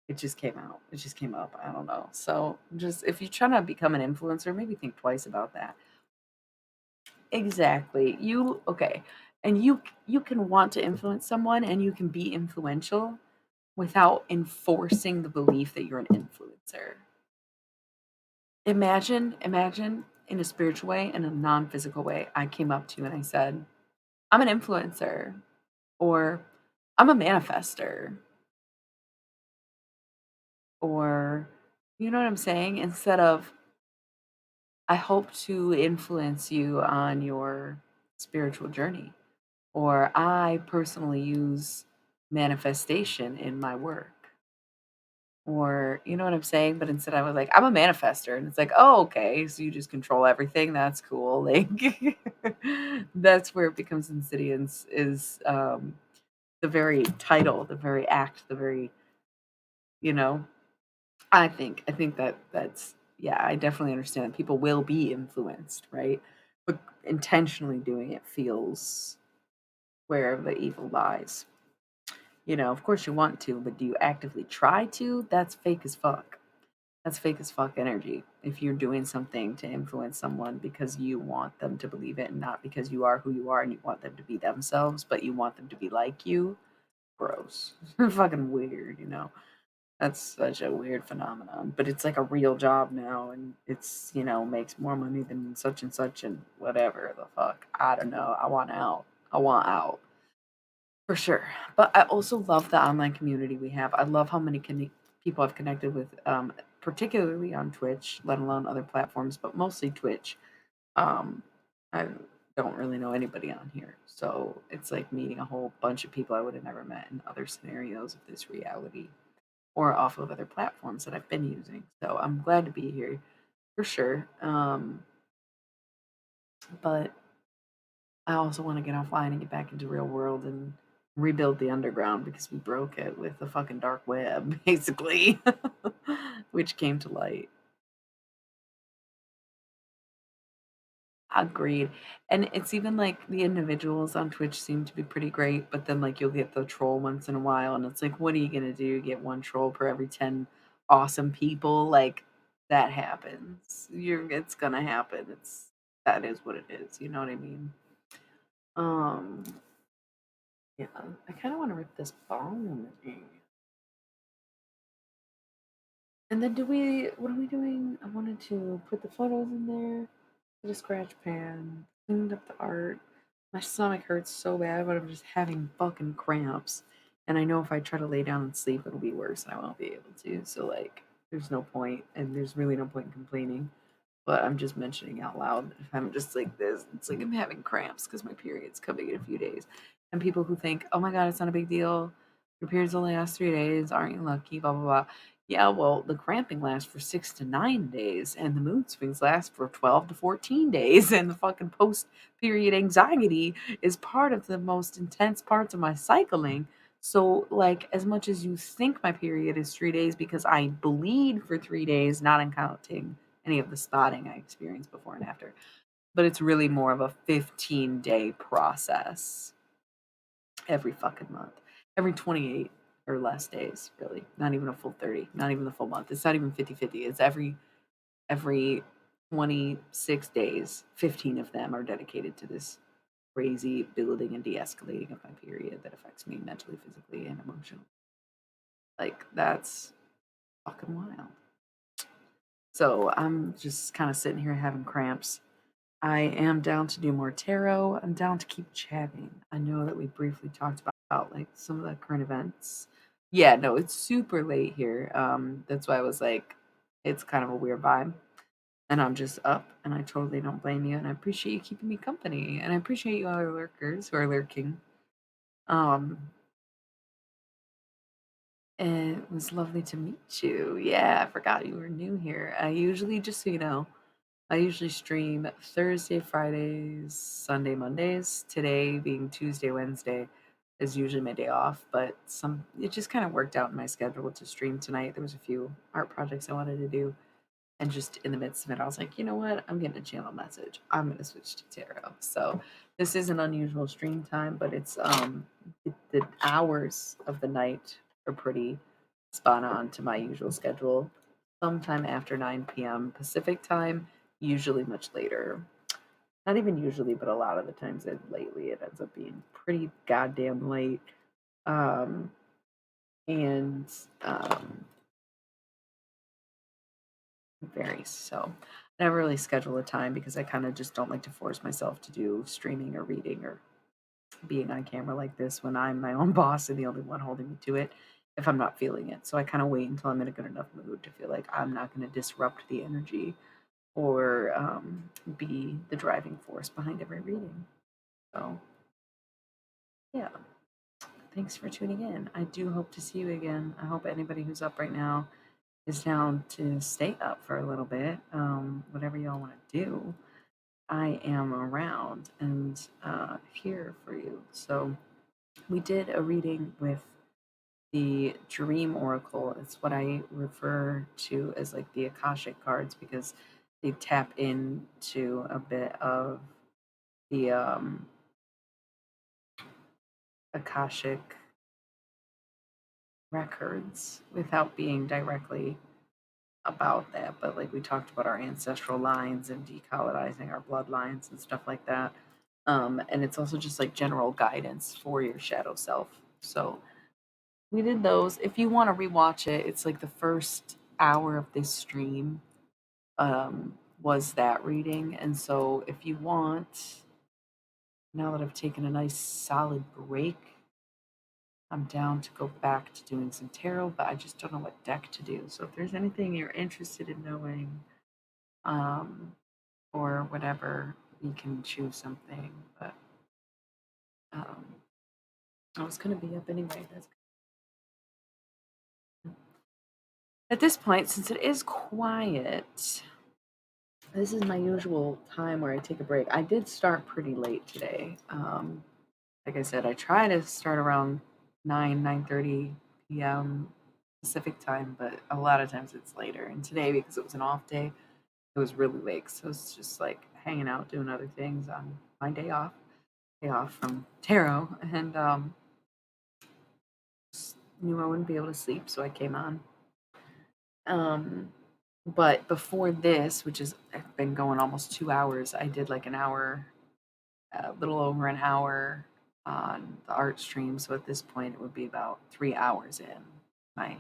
It just came out. It just came up. I don't know. So just if you're trying to become an influencer, maybe think twice about that. Exactly. You okay. And you can want to influence someone and you can be influential without enforcing the belief that you're an influencer. Imagine in a spiritual way and a non-physical way, I came up to you and I said, "I'm an influencer," or "I'm a manifester," or you know what I'm saying? Instead of, "I hope to influence you on your spiritual journey," or "I personally use manifestation in my work." Or, you know what I'm saying? But instead I was like, "I'm a manifester," and it's like, "Oh, okay, so you just control everything, that's cool." Like, that's where it becomes insidious is, the very title, the very act, the very you know? I think that that's yeah, I definitely understand that people will be influenced, right? But intentionally doing it feels where the evil lies. Of course you want to, but do you actively try to? That's fake as fuck. That's fake as fuck energy. If you're doing something to influence someone because you want them to believe it and not because you are who you are and you want them to be themselves, but you want them to be like you, gross. Fucking weird. That's such a weird phenomenon. But it's like a real job now and makes more money than such and such and whatever the fuck. I don't know. I want out. I want out. For sure. But I also love the online community we have. I love how many people I've connected with, particularly on Twitch, let alone other platforms, but mostly Twitch. Um, I don't really know anybody on here. So it's like meeting a whole bunch of people I would have never met in other scenarios of this reality or off of other platforms that I've been using. So I'm glad to be here for sure. But I also want to get offline and get back into real world and rebuild the underground because we broke it with the fucking dark web, basically, which came to light. Agreed. And it's even like the individuals on Twitch seem to be pretty great, but then like you'll get the troll once in a while, and it's like, what are you gonna do? Get one troll per every 10 awesome people? Like that happens. It's gonna happen. That is what it is. You know what I mean? Um, yeah. I kind of want to rip this bone. And then what are we doing? I wanted to put the photos in there, put a scratch pan, cleaned up the art. My stomach hurts so bad, but I'm just having fucking cramps. And I know if I try to lay down and sleep, it'll be worse and I won't be able to. So, like, there's no point, and there's really no point in complaining. But I'm just mentioning out loud. If I'm just like this, it's like I'm having cramps because my period's coming in a few days. And people who think, oh my God, it's not a big deal. Your periods only last 3 days. Aren't you lucky? Blah, blah, blah. Yeah, well, the cramping lasts for 6 to 9 days, and the mood swings last for 12 to 14 days. And the fucking post period anxiety is part of the most intense parts of my cycling. So, like, as much as you think my period is 3 days because I bleed for 3 days, not counting any of the spotting I experienced before and after, but it's really more of a 15-day process every fucking month, every 28 or less days, really. Not even a full 30, not even the full month. It's not even 50-50. It's every 26 days, 15 of them are dedicated to this crazy building and de-escalating of my period that affects me mentally, physically, and emotionally. Like that's fucking wild. So I'm just kind of sitting here having cramps. I am down to do more tarot. I'm down to keep chatting. I know that we briefly talked about like some of the current events. Yeah, no, it's super late here. That's why I was like, it's kind of a weird vibe. And I'm just up, and I totally don't blame you. And I appreciate you keeping me company. And I appreciate you other lurkers who are lurking. Um, and it was lovely to meet you. Yeah, I forgot you were new here. I usually, just so you know, I usually stream Thursday, Fridays, Sunday, Mondays. Today being Tuesday, Wednesday is usually my day off, but it just kind of worked out in my schedule to stream tonight. There was a few art projects I wanted to do, and just in the midst of it, I was like, you know what? I'm getting a channel message. I'm gonna switch to tarot. So this is an unusual stream time, but it's the hours of the night are pretty spot on to my usual schedule. Sometime after 9 p.m. Pacific time, usually much later. Not even usually, but a lot of the times lately it ends up being pretty goddamn late. Um, and varies. So I never really schedule a time because I kind of just don't like to force myself to do streaming or reading or being on camera like this when I'm my own boss and the only one holding me to it if I'm not feeling it. So I kind of wait until I'm in a good enough mood to feel like I'm not going to disrupt the energy or be the driving force behind every reading. So, yeah, thanks for tuning in. I do hope to see you again. I hope anybody who's up right now is down to stay up for a little bit, whatever y'all want to do. I am around and here for you. So, we did a reading with the Dream Oracle. It's what I refer to as like the Akashic cards because they tap into a bit of the Akashic records without being directly about that. But like we talked about our ancestral lines and decolonizing our bloodlines and stuff like that. And it's also just like general guidance for your shadow self. So we did those. If you want to rewatch it, it's like the first hour of this stream was that reading. And so if you want, now that I've taken a nice solid break, I'm down to go back to doing some tarot, but I just don't know what deck to do. So if there's anything you're interested in knowing, um, or whatever, we can choose something. But um, I was going to be up anyway. At this point, since it is quiet, this is my usual time where I take a break. I did start pretty late today. Like I said, I try to start around 9:30 p.m. Pacific time, but a lot of times it's later. And today, because it was an off day, it was really late. So it's just like hanging out, doing other things on my day off from tarot, and knew I wouldn't be able to sleep, so I came on. Um, but before this, which is I've been going almost 2 hours, I did like an hour, a little over an hour on the art stream. So at this point, it would be about 3 hours in my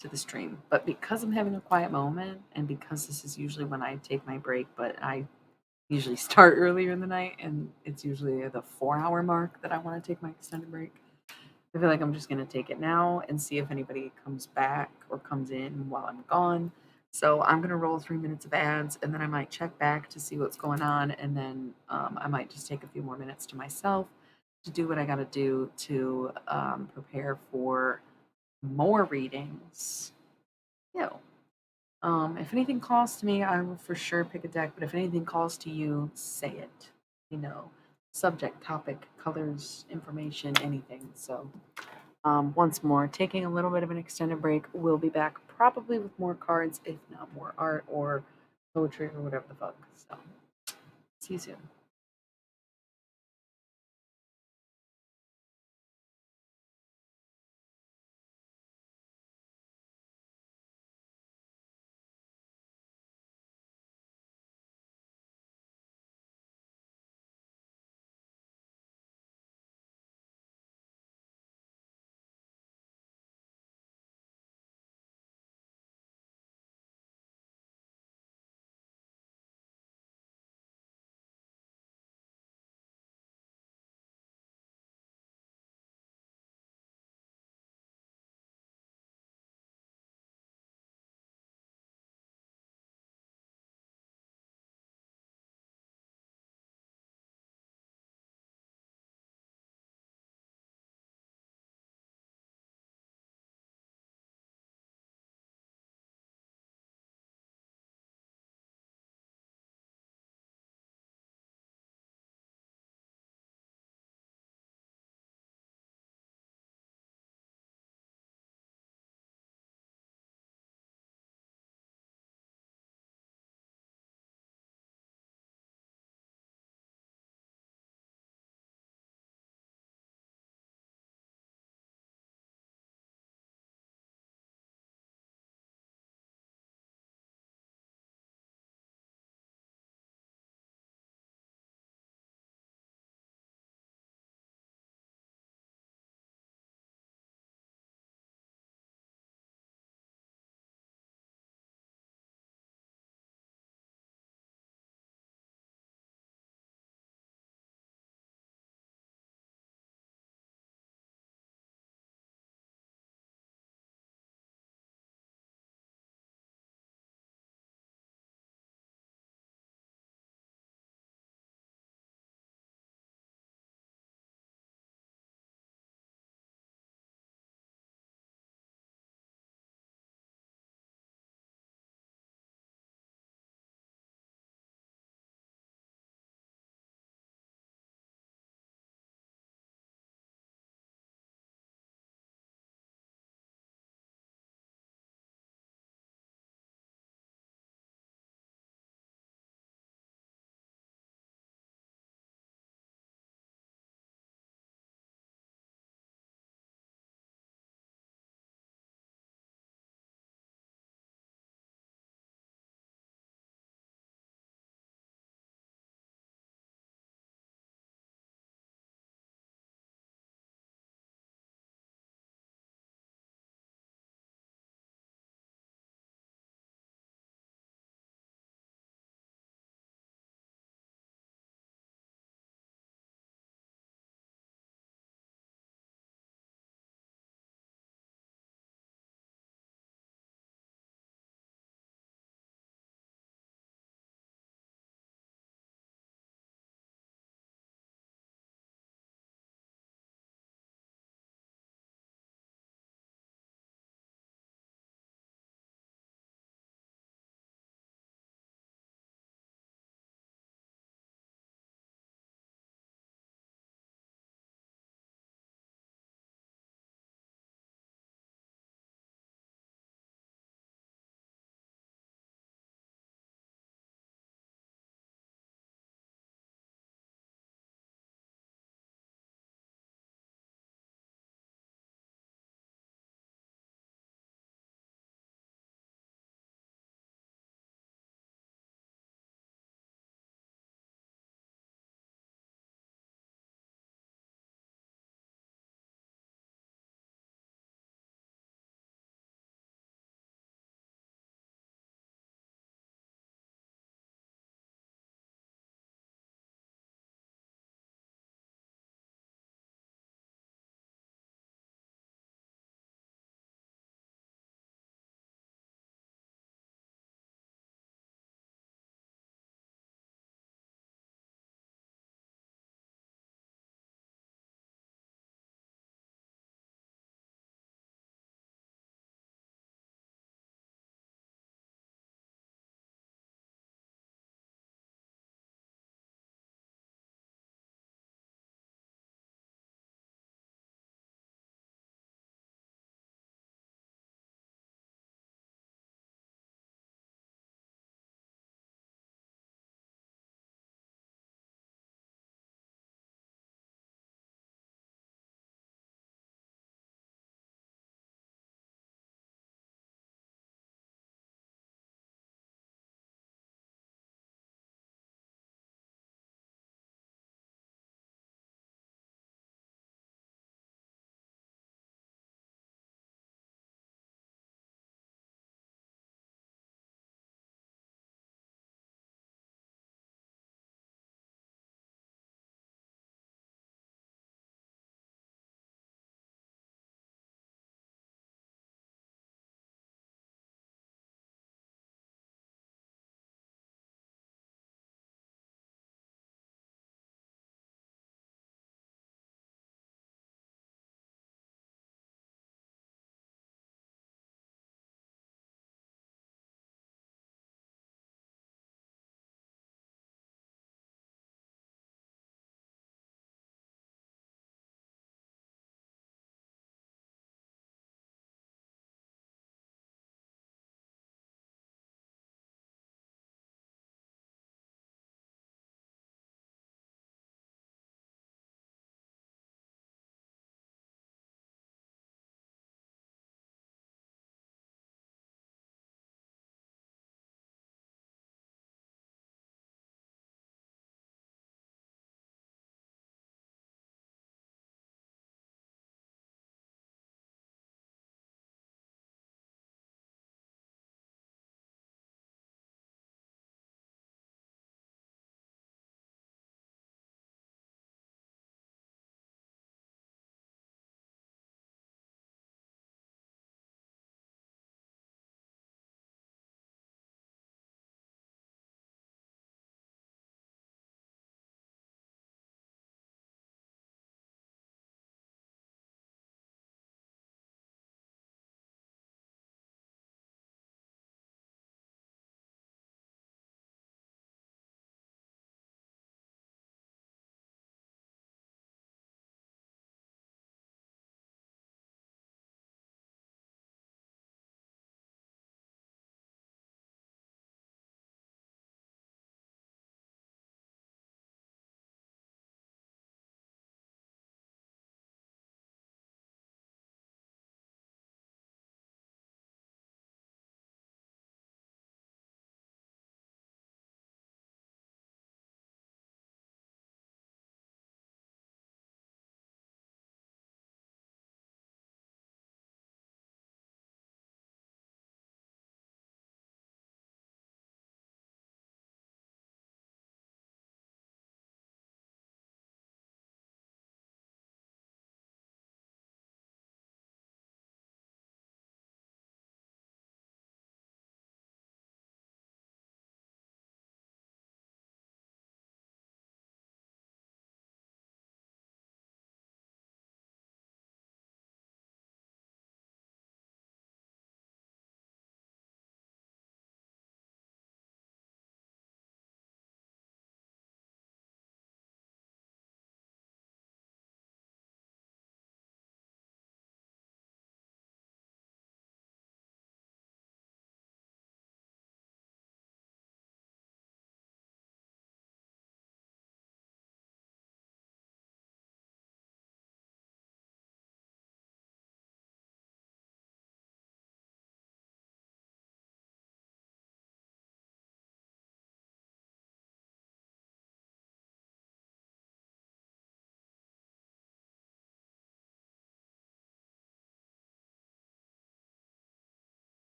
to the stream. But because I'm having a quiet moment, and because this is usually when I take my break, but I usually start earlier in the night, and it's usually the 4 hour mark that I want to take my extended break. I feel like I'm just gonna take it now and see if anybody comes back or comes in while I'm gone. So I'm gonna roll 3 minutes of ads, and then I might check back to see what's going on, and then I might just take a few more minutes to myself to do what I got to do to prepare for more readings. Yeah. If anything calls to me, I will for sure pick a deck. But if anything calls to you, say it. You know, subject, topic, colors, information, anything. So once more, taking a little bit of an extended break. We'll be back probably with more cards, if not more art or poetry or whatever the fuck. So, see you soon.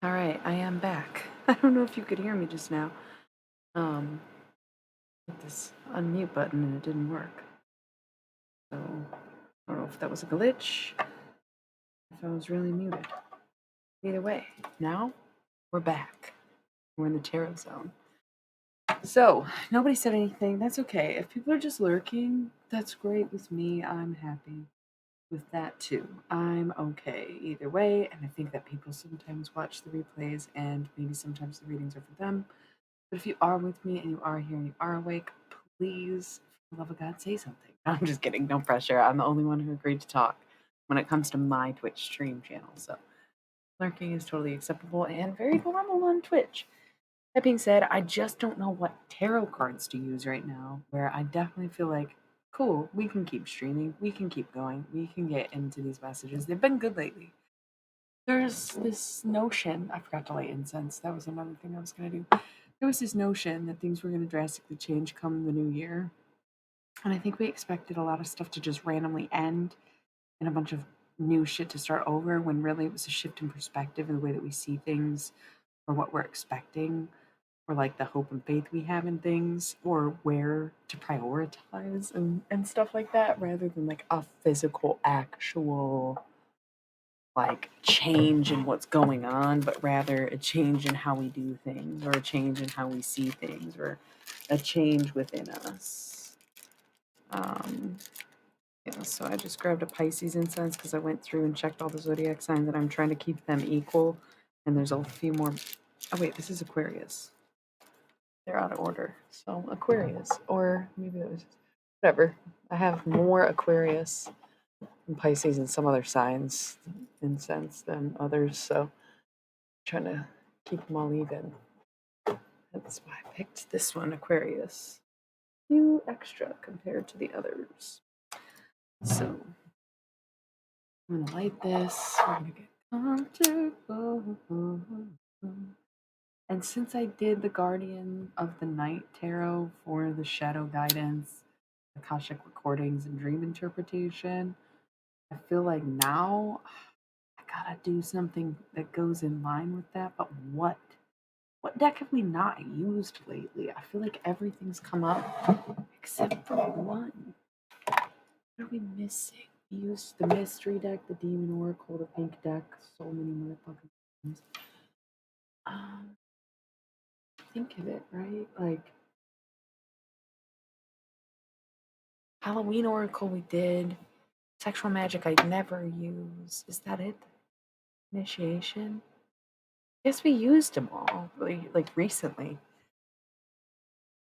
All right, I am back. I don't know if you could hear me just now. Hit this unmute button and it didn't work. So I don't know if that was a glitch, if I was really muted. Either way, now we're back. We're in the tarot zone. So nobody said anything. That's okay. If people are just lurking, that's great with me. I'm happy with that too. I'm okay either way. And I think that people sometimes watch the replays and maybe sometimes the readings are for them. But if you are with me and you are here and you are awake, please, for the love of God, say something. I'm just kidding. No pressure. I'm the only one who agreed to talk when it comes to my Twitch stream channel. So lurking is totally acceptable and very normal on Twitch. That being said, I just don't know what tarot cards to use right now, where I definitely feel like, cool, we can keep streaming, we can keep going, we can get into these messages. They've been good lately. There's this notion, I forgot to light incense, that was another thing I was going to do. There was this notion that things were going to drastically change come the new year. And I think we expected a lot of stuff to just randomly end and a bunch of new shit to start over when really it was a shift in perspective in the way that we see things or what we're expecting or like the hope and faith we have in things or where to prioritize and stuff like that rather than like a physical actual like change in what's going on, but rather a change in how we do things or a change in how we see things or a change within us. Yeah, so I just grabbed a Pisces incense because I went through and checked all the zodiac signs and I'm trying to keep them equal. And there's a few more. Oh, wait, this is Aquarius. They're out of order. So Aquarius, or maybe that was whatever. I have more Aquarius and Pisces and some other signs incense than others, so I'm trying to keep them all even. That's why I picked this one, Aquarius. A few extra compared to the others. So I'm gonna light this. We're gonna get comfortable. And since I did the Guardian of the Night Tarot for the Shadow Guidance, Akashic Recordings, and Dream Interpretation, I feel like now I gotta do something that goes in line with that. But what? What deck have we not used lately? I feel like everything's come up except for one. What are we missing? We used the Mystery deck, the Demon Oracle, the Pink deck, so many motherfucking things. Think of it, right? Like Halloween Oracle we did. Sexual Magic I never use. Is that it? Initiation? I guess we used them all, like recently.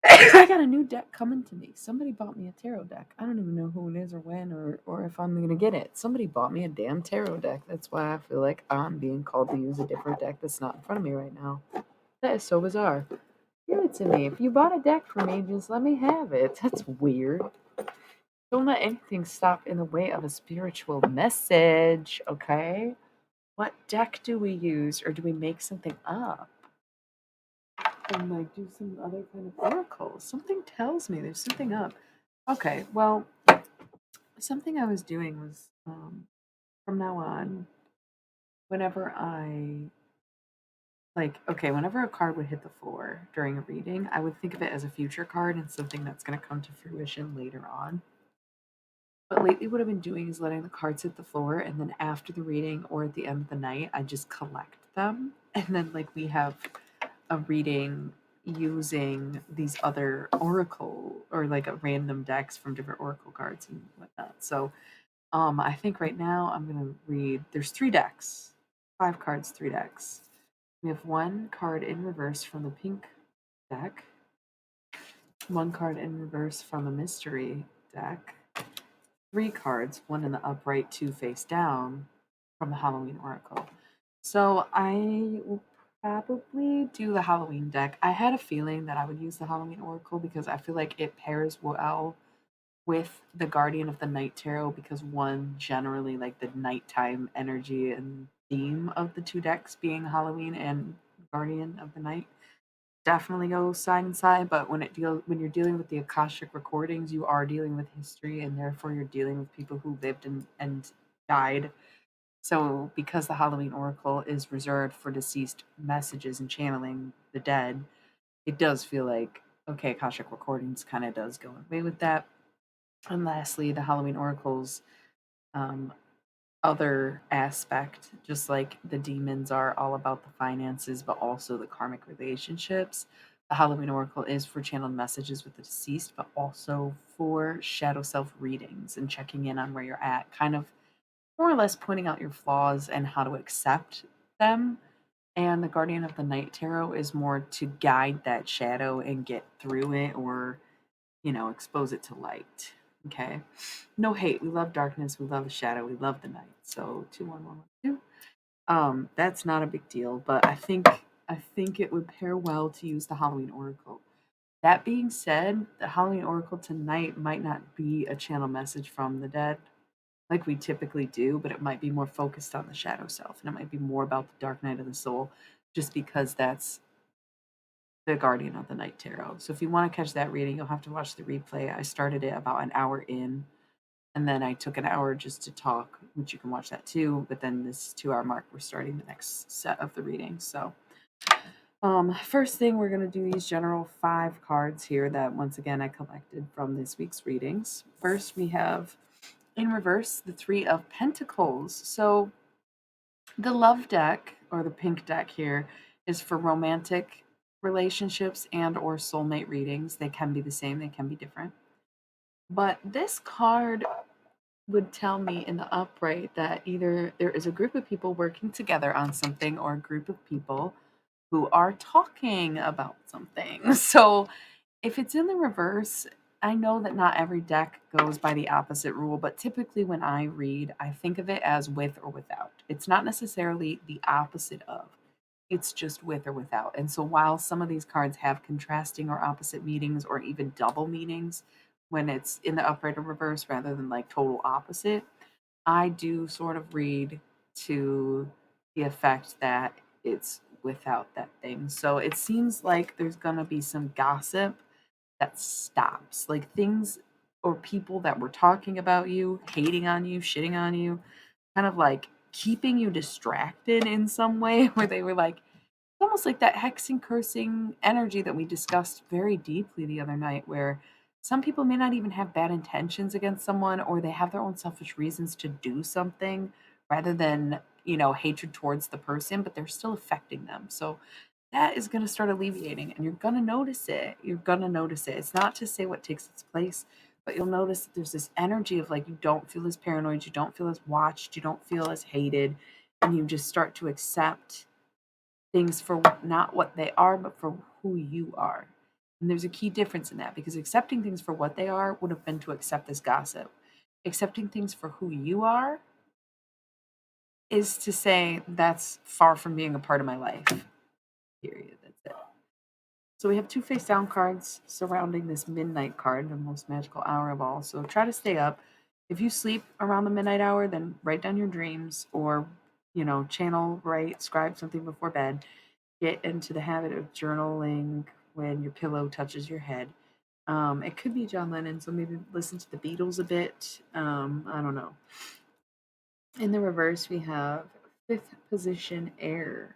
I got a new deck coming to me. Somebody bought me a tarot deck. I don't even know who it is or when or if I'm gonna get it. Somebody bought me a damn tarot deck. That's why I feel like I'm being called to use a different deck that's not in front of me right now. That is so bizarre. Give it to me. If you bought a deck for me, just let me have it. That's weird. Don't let anything stop in the way of a spiritual message, okay? What deck do we use, or do we make something up? And like do some other kind of oracle. Something tells me there's something up. Okay, well, something I was doing was from now on, whenever whenever a card would hit the floor during a reading, I would think of it as a future card and something that's going to come to fruition later on. But lately, what I've been doing is letting the cards hit the floor, and then after the reading or at the end of the night, I just collect them. And then, like, we have a reading using these other oracle or like a random decks from different oracle cards and whatnot. So, I think right now I'm gonna read. There's 3 decks, 5 cards, 3 decks. We have 1 card in reverse from the pink deck, 1 card in reverse from the mystery deck, 3 cards, 1 in the upright, 2 face down from the Halloween Oracle. So I will probably do the Halloween deck. I had a feeling that I would use the Halloween Oracle because I feel like it pairs well with the Guardian of the Night Tarot because one generally like the nighttime energy and theme of the 2 decks being Halloween and Guardian of the Night definitely go side and side, but when you're dealing with the Akashic recordings, you are dealing with history and therefore you're dealing with people who lived and died So, because the Halloween Oracle is reserved for deceased messages and channeling the dead, it does feel like, okay, Akashic Recordings kind of does go away with that. And lastly, the Halloween Oracle's um, other aspect, just like the demons are all about the finances, but also the karmic relationships. The Halloween Oracle is for channeled messages with the deceased, but also for shadow self readings and checking in on where you're at, kind of more or less pointing out your flaws and how to accept them. And the Guardian of the Night Tarot is more to guide that shadow and get through it, or, expose it to light. Okay. No hate. We love darkness. We love the shadow. We love the night. So 21112. That's not a big deal, but I think it would pair well to use the Halloween Oracle. That being said, the Halloween Oracle tonight might not be a channel message from the dead like we typically do, but it might be more focused on the shadow self, and it might be more about the dark night of the soul, just because that's the Guardian of the Night Tarot. So if you want to catch that reading, you'll have to watch the replay. I started it about an hour in, and then I took an hour just to talk, which you can watch that too. But then this 2 hour mark, we're starting the next set of the readings. So, first thing, we're going to do these general 5 cards here that once again I collected from this week's readings. First, we have in reverse the 3 of Pentacles. So, the love deck, or the pink deck here, is for romantic relationships and or soulmate readings. They can be the same, they can be different. But this card would tell me in the upright that either there is a group of people working together on something or a group of people who are talking about something. So if it's in the reverse, I know that not every deck goes by the opposite rule, but typically when I read, I think of it as with or without. It's not necessarily the opposite of, it's just with or without. And so while some of these cards have contrasting or opposite meanings or even double meanings when it's in the upright or reverse rather than like total opposite, I do sort of read to the effect that it's without that thing. So it seems like there's going to be some gossip that stops. Like things or people that were talking about you, hating on you, shitting on you, kind of like keeping you distracted in some way where they were like, it's almost like that hexing, cursing energy that we discussed very deeply the other night, where some people may not even have bad intentions against someone, or they have their own selfish reasons to do something rather than, hatred towards the person, but they're still affecting them. So that is going to start alleviating, and you're going to notice it. You're going to notice it. It's not to say what takes its place, but you'll notice that there's this energy of like, you don't feel as paranoid, you don't feel as watched, you don't feel as hated, and you just start to accept things for not what they are, but for who you are. And there's a key difference in that, because accepting things for what they are would have been to accept this gossip. Accepting things for who you are is to say that's far from being a part of my life. Period. That's it. So we have 2 face down cards surrounding this midnight card, the most magical hour of all. So try to stay up. If you sleep around the midnight hour, then write down your dreams, or, channel, write, scribe something before bed. Get into the habit of journaling when your pillow touches your head. It could be John Lennon, so maybe listen to the Beatles a bit. I don't know. In the reverse, we have 5th position air.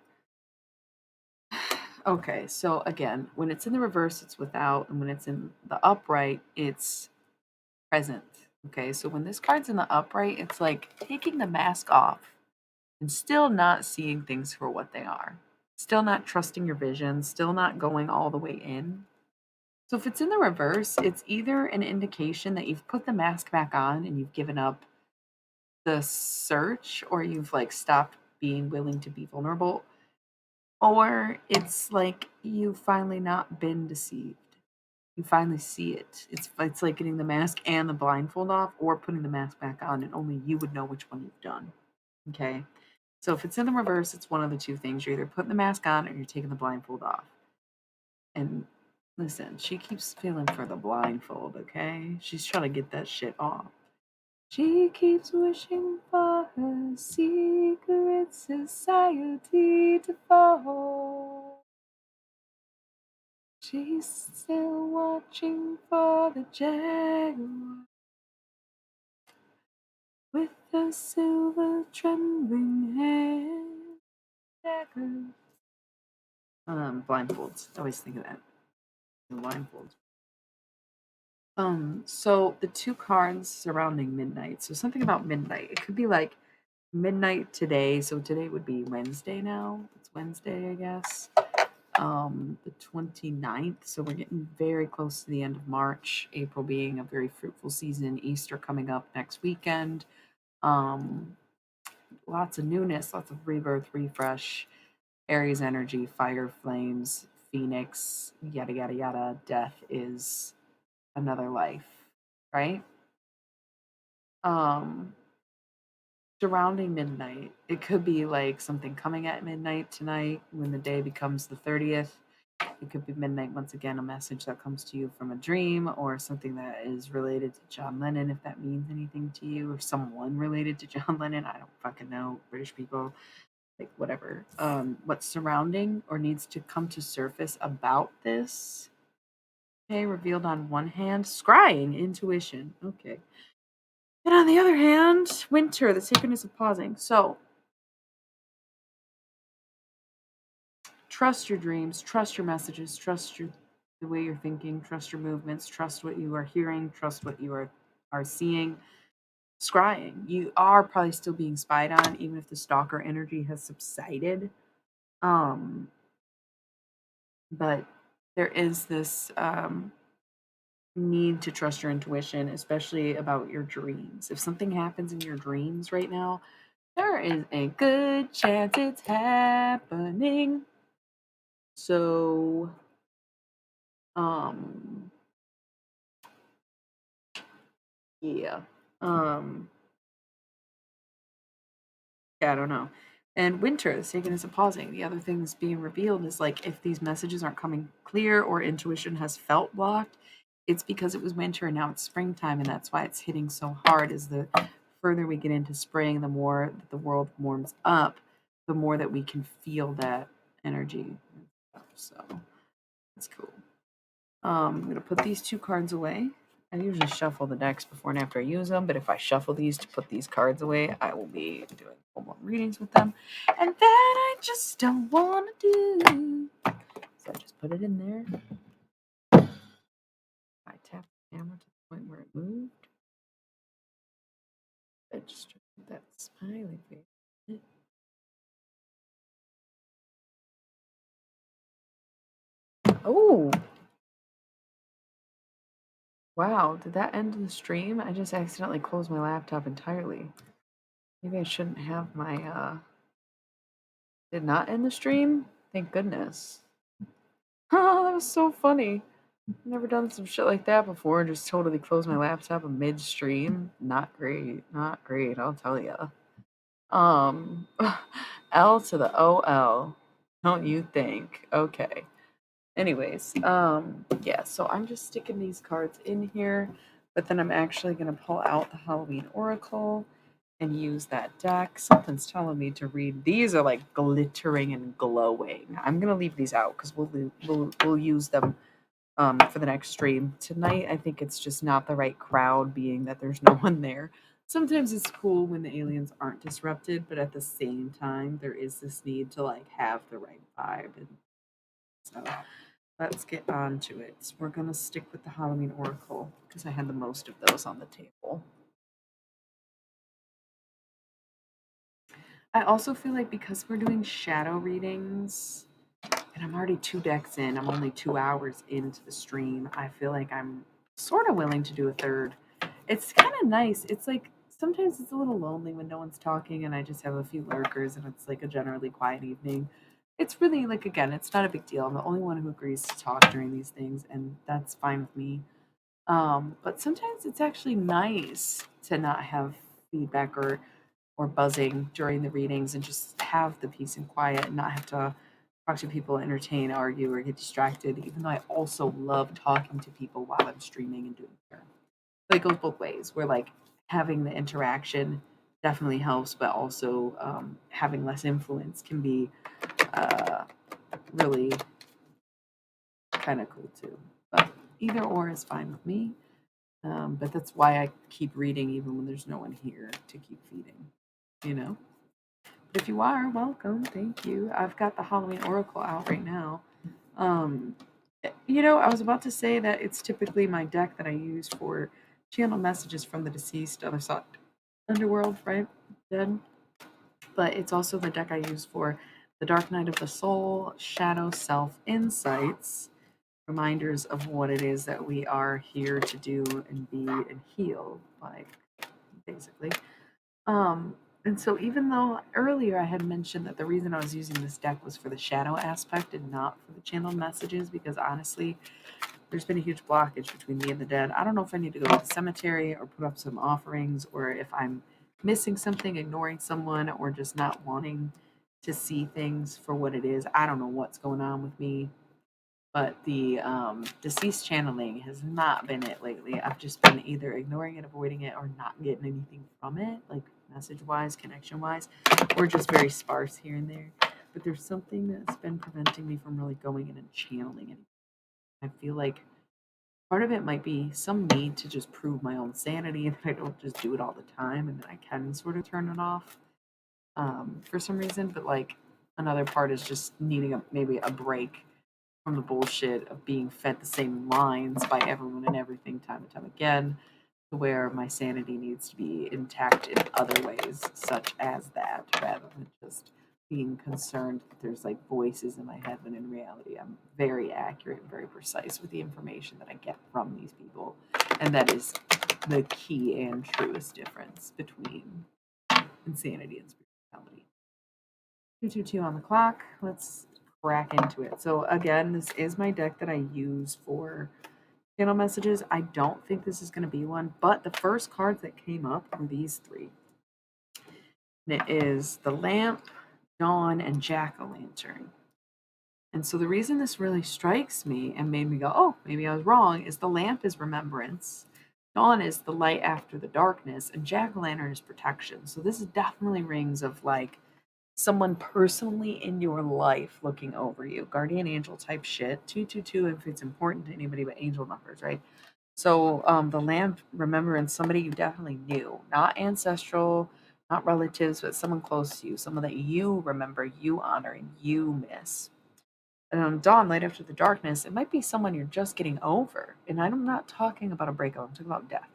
Okay, so again, when it's in the reverse, it's without, and when it's in the upright, it's present. Okay, so when this card's in the upright, it's like taking the mask off and still not seeing things for what they are, still not trusting your vision, still not going all the way in. So if it's in the reverse, it's either an indication that you've put the mask back on and you've given up the search, or you've like stopped being willing to be vulnerable, or it's like you've finally not been deceived. You finally see it. It's like getting the mask and the blindfold off, or putting the mask back on, and only you would know which one you've done. Okay? So if it's in the reverse, it's one of the two things. You're either putting the mask on or you're taking the blindfold off. And listen, she keeps feeling for the blindfold, okay? She's trying to get that shit off. She keeps wishing for her secret society to fall. She's still watching for the jaguar with her silver trembling hand. Daggers. Blindfolds. I always think of that. The blindfolds. So the two cards surrounding midnight. So something about midnight. It could be like midnight today. So today would be Wednesday now. It's Wednesday, I guess. The 29th. So we're getting very close to the end of March. April being a very fruitful season. Easter coming up next weekend. Lots of newness, lots of rebirth, refresh, Aries energy, fire, flames, Phoenix, yada yada yada. Death is another life, right? Um, Surrounding midnight, it could be like something coming at midnight tonight when the day becomes the 30th. It could be midnight once again, a message that comes to you from a dream or something that is related to John Lennon, if that means anything to you, or someone related to John Lennon. I don't fucking know. British people, like whatever. What's surrounding or needs to come to surface about this? Okay, revealed on one hand, scrying, intuition. Okay. And on the other hand, winter, the sacredness of pausing. So, trust your dreams, trust your messages, trust the way you're thinking, trust your movements, trust what you are hearing, trust what you are seeing. Scrying. You are probably still being spied on, even if the stalker energy has subsided. But there is this need to trust your intuition, especially about your dreams. If something happens in your dreams right now, there is a good chance it's happening. So, yeah. Yeah, I don't know. And winter, the sacredness of pausing. The other thing that's being revealed is like if these messages aren't coming clear or intuition has felt blocked, it's because it was winter and now it's springtime, and that's why it's hitting so hard. Is the further we get into spring, the more that the world warms up, the more that we can feel that energy. So that's cool. I'm gonna put these two cards away. I usually shuffle the decks before and after I use them, but if I shuffle these to put these cards away, I will be doing full more readings with them. And that I just don't want to do. So I just put it in there. I tap the camera to the point where it moved. I just put that smiley face. Oh! Wow, did that end the stream? I just accidentally closed my laptop entirely. Maybe I shouldn't have my, did not end the stream? Thank goodness. Oh, that was so funny. I've never done some shit like that before and just totally closed my laptop midstream. Not great. Not great, I'll tell ya. L to the OL. Don't you think? Okay. Anyways, yeah, so I'm just sticking these cards in here, but then I'm actually going to pull out the Halloween Oracle and use that deck. Something's telling me to read. These are like glittering and glowing. I'm going to leave these out because we'll use them for the next stream. Tonight, I think it's just not the right crowd, being that there's no one there. Sometimes it's cool when the aliens aren't disrupted, but at the same time, there is this need to like have the right vibe. And so let's get on to it. We're going to stick with the Halloween Oracle because I had the most of those on the table. I also feel like because we're doing shadow readings, and I'm already 2 decks in, I'm only 2 hours into the stream, I feel like I'm sort of willing to do a third. It's kind of nice. It's like sometimes it's a little lonely when no one's talking and I just have a few lurkers and it's like a generally quiet evening. It's really like, again, it's not a big deal. I'm the only one who agrees to talk during these things, and that's fine with me. But sometimes it's actually nice to not have feedback or buzzing during the readings and just have the peace and quiet and not have to talk to people, entertain, argue, or get distracted, even though I also love talking to people while I'm streaming and doing prayer. But it goes both ways, where like having the interaction definitely helps, but also having less influence can be really kind of cool too. But either or is fine with me. But that's why I keep reading even when there's no one here to keep feeding, you know? But if you are, welcome. Thank you. I've got the Halloween Oracle out right now. Um, I was about to say that it's typically my deck that I use for channel messages from the deceased other side underworld, right? Dead. But it's also the deck I use for the Dark Night of the Soul, Shadow Self Insights, reminders of what it is that we are here to do and be and heal, like basically. Um, and so even though earlier I had mentioned that the reason I was using this deck was for the shadow aspect and not for the channeled messages, because honestly, there's been a huge blockage between me and the dead. I don't know if I need to go to the cemetery or put up some offerings, or if I'm missing something, ignoring someone, or just not wanting to see things for what it is. I don't know what's going on with me, but the deceased channeling has not been it lately. I've just been either ignoring it, avoiding it, or not getting anything from it, like message wise, connection wise, or just very sparse here and there. But there's something that's been preventing me from really going in and channeling it. I feel like part of it might be some need to just prove my own sanity and that I don't just do it all the time and that I can sort of turn it off for some reason. But like another part is just needing maybe a break from the bullshit of being fed the same lines by everyone and everything time and time again, to where my sanity needs to be intact in other ways, such as that, rather than just being concerned that there's like voices in my head, when in reality I'm very accurate and very precise with the information that I get from these people. And that is the key and truest difference between insanity and spirituality. 222 on the clock. Let's crack into it. So again, this is my deck that I use for channel messages. I don't think this is going to be one, but the first cards that came up were these three. And it is the Lamp, Dawn, and Jack-o'-lantern. And so the reason this really strikes me and made me go, oh, maybe I was wrong, is the Lamp is remembrance, Dawn is the light after the darkness, and Jack-o'-lantern is protection. So this definitely rings of like someone personally in your life looking over you, guardian angel type shit. 222 if it's important to anybody, but angel numbers, right? So the lamp remembrance, somebody you definitely knew, not ancestral, not relatives, but someone close to you, someone that you remember, you honor, and you miss. Dawn, light after the darkness, it might be someone you're just getting over. And I'm not talking about a breakup, I'm talking about death,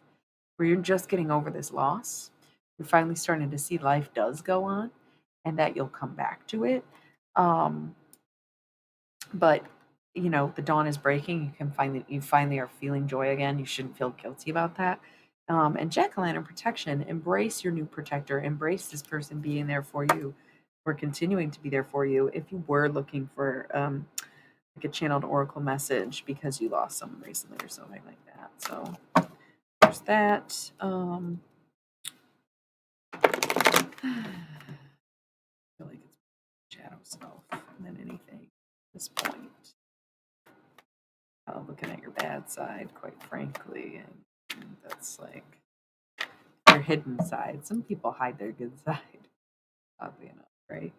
where you're just getting over this loss. You're finally starting to see life does go on and that you'll come back to it. Um, but the dawn is breaking. You finally are feeling joy again. You shouldn't feel guilty about that. And jack-o'-lantern protection, embrace your new protector, embrace this person being there for you, or continuing to be there for you if you were looking for like a channeled oracle message because you lost someone recently or something like that. So there's that. I feel like it's shadow self than anything at this point. Looking at your bad side, quite frankly, and that's like your hidden side. Some people hide their good side, oddly enough, right?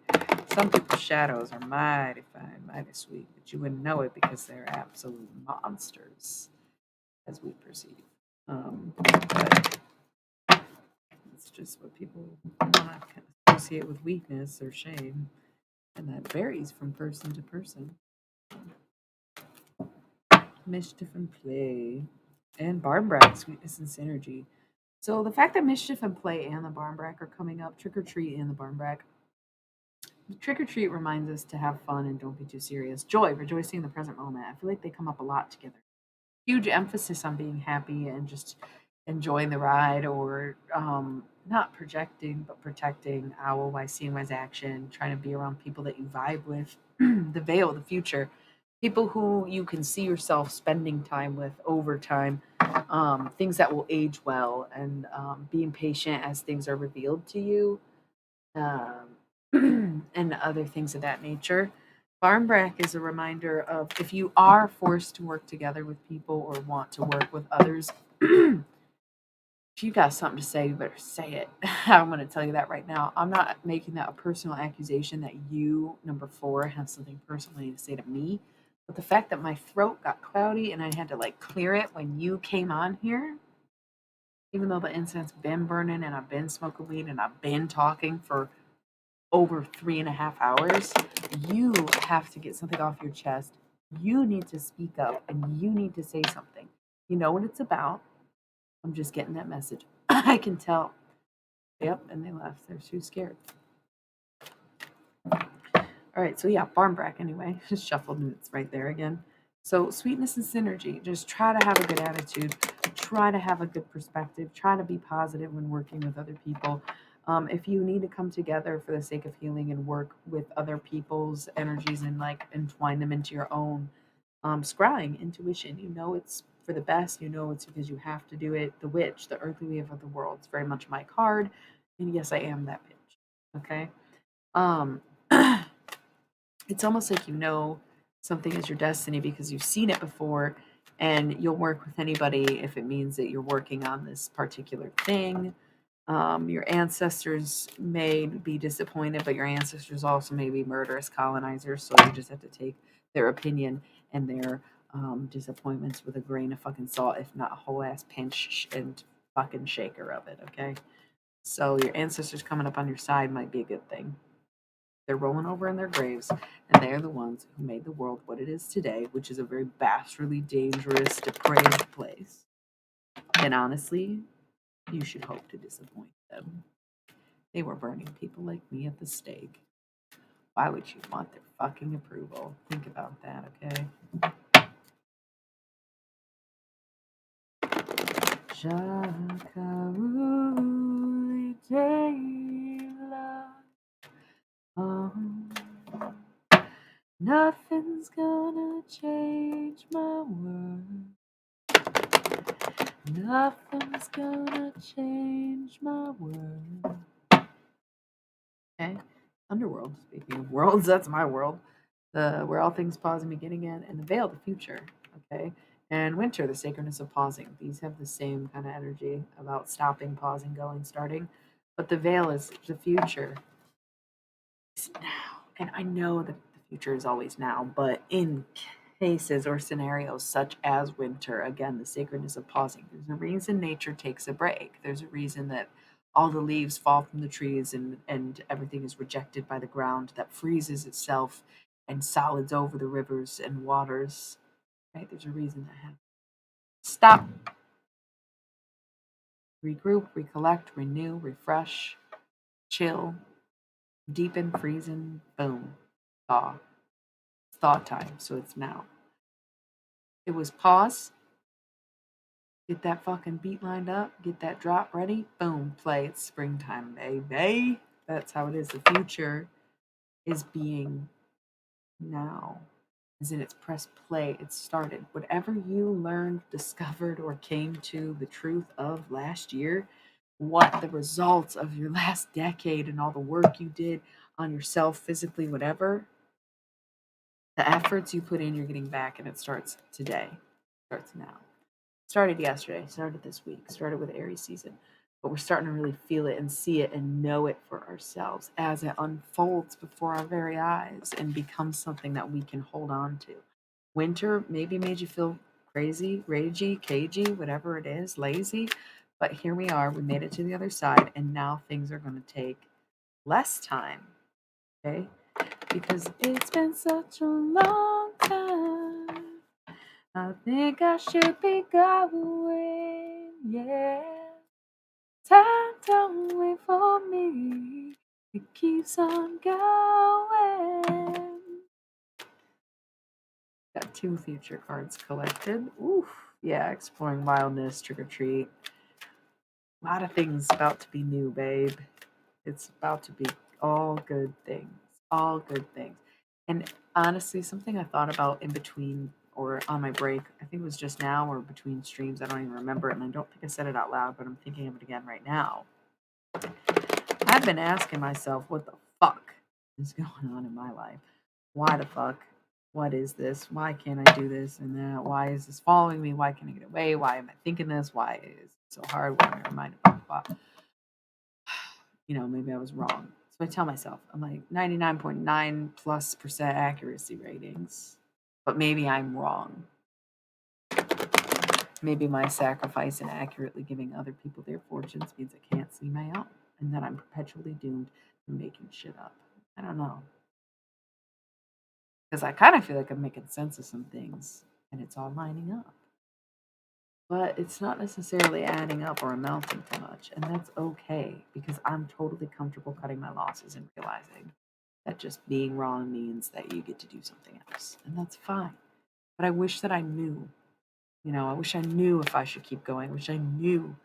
Some people's shadows are mighty fine, mighty sweet, but you wouldn't know it because they're absolute monsters, as we perceive. But it's just what people want to associate with weakness or shame, and that varies from person to person. Mischief and play, and Barmbrack, sweetness and synergy. So the fact that Mischief and Play and the Barmbrack are coming up, Trick or Treat and the Barmbrack. Trick or Treat reminds us to have fun and don't be too serious. Joy, rejoicing in the present moment. I feel like they come up a lot together. Huge emphasis on being happy and just enjoying the ride, or not projecting but protecting. Owl, wise seeing, wise action. Trying to be around people that you vibe with. The veil, the future. People who you can see yourself spending time with over time. Things that will age well, and being patient as things are revealed to you, and other things of that nature. Barmbrack is a reminder of if you are forced to work together with people or want to work with others, if you got something to say, you better say it. I'm going to tell you that right now. I'm not making that a personal accusation that you, number 4, have something personally to say to me. But the fact that my throat got cloudy and I had to like clear it when you came on here, Even though the incense been burning and I've been smoking weed and I've been talking for over 3.5 hours, you have to get something off your chest. You need to speak up and you need to say something. You know what it's about. I'm just getting that message. I can tell. Yep, and they left. They're too scared. All right, so yeah, barn brack anyway. Just shuffled and it's right there again. So sweetness and synergy. Just try to have a good attitude. Try to have a good perspective. Try to be positive when working with other people. If you need to come together for the sake of healing and work with other people's energies and like entwine them into your own, scrying, intuition, you know it's for the best. You know it's because you have to do it. The witch, the earthly weave of the world. It's very much my card, and yes, I am that bitch. Okay. Um, it's almost like you know something is your destiny because you've seen it before, and you'll work with anybody if it means that you're working on this particular thing. Your ancestors may be disappointed, but your ancestors also may be murderous colonizers, so you just have to take their opinion and their disappointments with a grain of fucking salt, if not a whole ass pinch and fucking shaker of it, okay? So your ancestors coming up on your side might be a good thing. They're rolling over in their graves, and they are the ones who made the world what it is today, which is a very bastardly, dangerous, depraved place. And honestly, you should hope to disappoint them. They were burning people like me at the stake. Why would you want their fucking approval? Think about that, okay? Jakaruli Dayla. Nothing's gonna change my world. Nothing's gonna change my world. Okay. Underworld, speaking of worlds, that's my world. The where all things pause and begin again, and the veil, the future. Okay. And winter, the sacredness of pausing. These have the same kind of energy about stopping, pausing, going, starting. But the veil is the future. It's now. And I know that the future is always now, but in cases or scenarios such as winter, again, the sacredness of pausing. There's a reason nature takes a break. There's a reason that all the leaves fall from the trees and everything is rejected by the ground that freezes itself and solids over the rivers and waters. Right? There's a reason that happens. Stop, regroup, recollect, renew, refresh, chill, deepen, freezing, boom, thaw. It's thaw time, so it's now. It was pause, get that fucking beat lined up, get that drop ready, boom, play. It's springtime, baby. That's how it is. The future is being now. As in, it's press play, it's started. Whatever you learned, discovered, or came to the truth of last year, what the results of your last decade and all the work you did on yourself, physically, whatever, the efforts you put in, you're getting back, and it starts today. It starts now. Started yesterday, started this week, started with Aries season. But we're starting to really feel it and see it and know it for ourselves as it unfolds before our very eyes and becomes something that we can hold on to. Winter maybe made you feel crazy, ragey, cagey, whatever it is, lazy. But here we are, we made it to the other side, and now things are going to take less time, okay? Because it's been such a long time. I think I should be going, yeah. Time don't wait for me, it keeps on going. Got 2 future cards collected. Oof, yeah, exploring wildness, trick or treat. A lot of things about to be new, babe. It's about to be all good things. All good things. And honestly, something I thought about in between or on my break, I think it was just now or between streams, I don't even remember it, and I don't think I said it out loud, but I'm thinking of it again right now. I've been asking myself, what the fuck is going on in my life? Why the fuck? What is this? Why can't I do this and that? Why is this following me? Why can't I get away? Why am I thinking this? Why is it so hard? Why am I reminded? Blah, blah, blah. Maybe I was wrong. So I tell myself, I'm like 99.9+% accuracy ratings, but maybe I'm wrong. Maybe my sacrifice in accurately giving other people their fortunes means I can't see my own, and that I'm perpetually doomed to making shit up. I don't know. Because I kind of feel like I'm making sense of some things, and it's all lining up. But it's not necessarily adding up or amounting to much, and that's okay because I'm totally comfortable cutting my losses and realizing that just being wrong means that you get to do something else, and that's fine. But I wish that I knew. I wish I knew if I should keep going. I wish I knew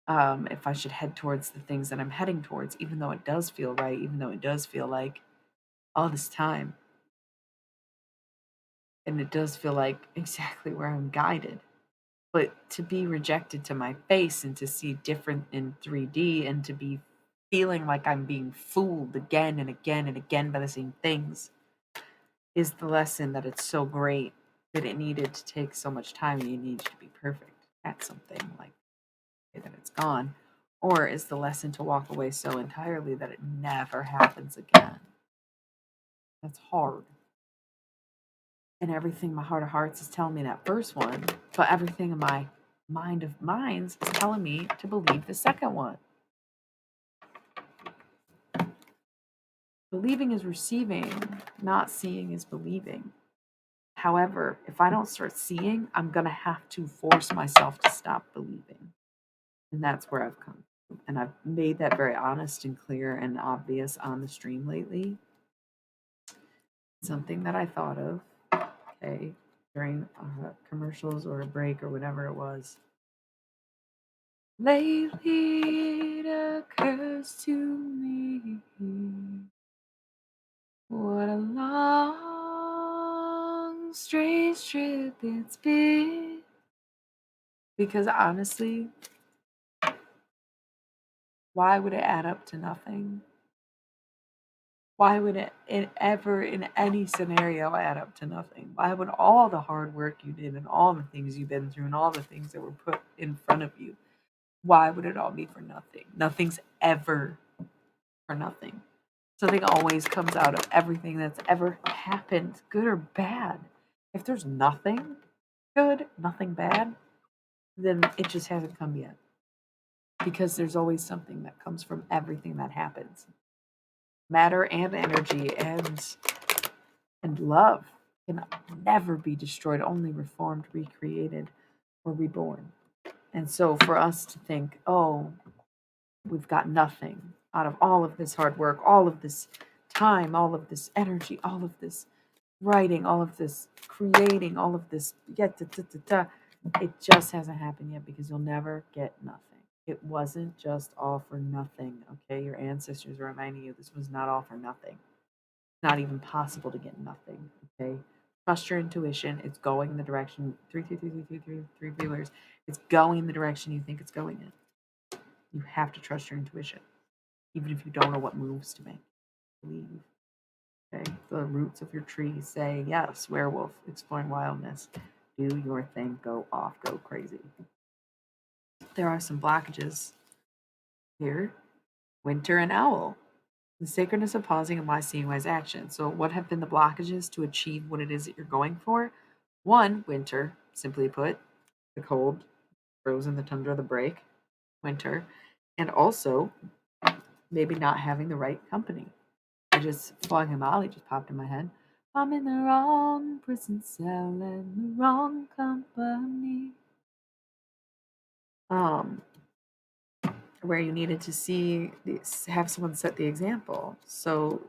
if I should head towards the things that I'm heading towards, even though it does feel right, even though it does feel like all this time, and it does feel like exactly where I'm guided. But to be rejected to my face and to see different in 3D and to be feeling like I'm being fooled again and again and again by the same things is the lesson that it's so great that it needed to take so much time and you need to be perfect at something like that it's gone. Or is the lesson to walk away so entirely that it never happens again? That's hard. And everything my heart of hearts is telling me that first one, but everything in my mind of minds is telling me to believe the second one. Believing is receiving, not seeing is believing. However, if I don't start seeing, I'm going to have to force myself to stop believing. And that's where I've come. And I've made that very honest and clear and obvious on the stream lately. Something that I thought of, okay, during commercials or a break or whatever it was. Lately it occurs to me what a long, strange trip it's been. Because honestly, why would it add up to nothing? Why would it ever, in any scenario, add up to nothing? Why would all the hard work you did and all the things you've been through and all the things that were put in front of you, why would it all be for nothing? Nothing's ever for nothing. Something always comes out of everything that's ever happened, good or bad. If there's nothing good, nothing bad, then it just hasn't come yet. Because there's always something that comes from everything that happens. Matter and energy and love can never be destroyed, only reformed, recreated, or reborn. And so for us to think, oh, we've got nothing out of all of this hard work, all of this time, all of this energy, all of this writing, all of this creating, all of this, it just hasn't happened yet because you'll never get nothing. It wasn't just all for nothing, okay? Your ancestors are reminding you this was not all for nothing. It's not even possible to get nothing, okay? Trust your intuition. It's going in the direction, three feelers. It's going in the direction you think it's going in. You have to trust your intuition, even if you don't know what moves to make. Believe. Okay, the roots of your tree say, yes, werewolf, exploring wildness. Do your thing, go off, go crazy. There are some blockages here. Winter and owl. The sacredness of pausing and wise seeing, wise action. So, what have been the blockages to achieve what it is that you're going for? One, winter, simply put, the cold, frozen, the tundra, the break, winter. And also, maybe not having the right company. I just, Flogging Molly just popped in my head. I'm in the wrong prison cell in the wrong company. Um, where you needed to have someone set the example. So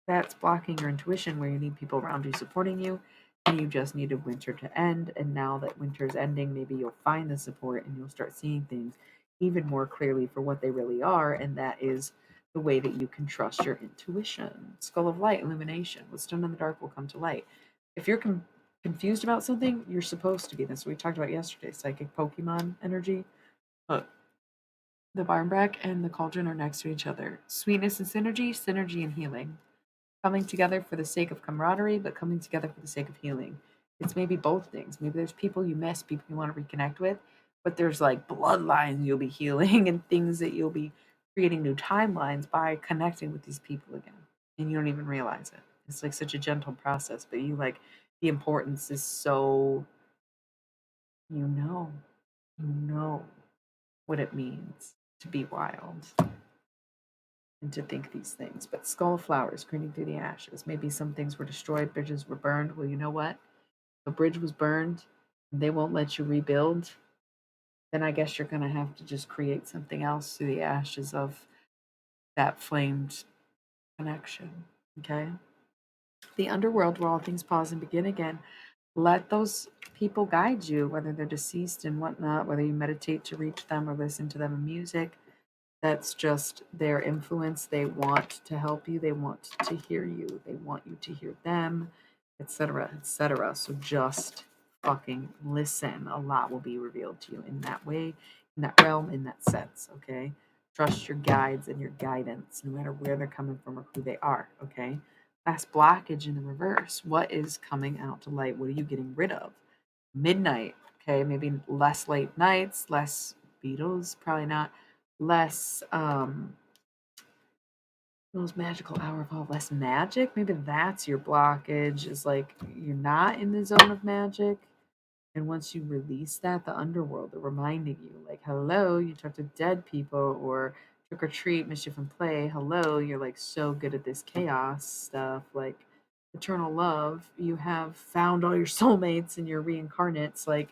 that's blocking your intuition, where you need people around you supporting you, and you just needed winter to end. And now that winter's ending, maybe you'll find the support and you'll start seeing things even more clearly for what they really are, and that is the way that you can trust your intuition. Skull of light, illumination. What's done in the dark will come to light. If you're confused about something, you're supposed to be. This we talked about yesterday. Psychic Pokemon energy. The Barmbrack and the Cauldron are next to each other. Sweetness and synergy, synergy and healing. Coming together for the sake of camaraderie, but coming together for the sake of healing. It's maybe both things. Maybe there's people you miss, people you want to reconnect with, but there's like bloodlines you'll be healing and things that you'll be creating new timelines by connecting with these people again. And you don't even realize it. It's like such a gentle process, but the importance is so You know what it means to be wild and to think these things. But skull of flowers greening through the ashes. Maybe some things were destroyed, bridges were burned. Well, you know what? If a bridge was burned and they won't let you rebuild, then I guess you're going to have to just create something else through the ashes of that flamed connection. Okay? The underworld, where all things pause and begin again. Let those people guide you, whether they're deceased and whatnot, whether you meditate to reach them or listen to them in music. That's just their influence. They want to help you. They want to hear you. They want you to hear them, etc., etc. So just fucking listen. A lot will be revealed to you in that way, in that realm, in that sense. Okay. Trust your guides and your guidance, no matter where they're coming from or who they are. Okay. Last blockage in the reverse. What is coming out to light? What are you getting rid of? Midnight. Okay. Maybe less late nights, less Beatles, probably not less most magical hour of all, less magic. Maybe that's your blockage, is like you're not in the zone of magic, and once you release that, the underworld are reminding you, like, hello, you talk to dead people, or trick or treat, mischief and play, hello, you're like so good at this chaos stuff, like eternal love, you have found all your soulmates and your reincarnates, like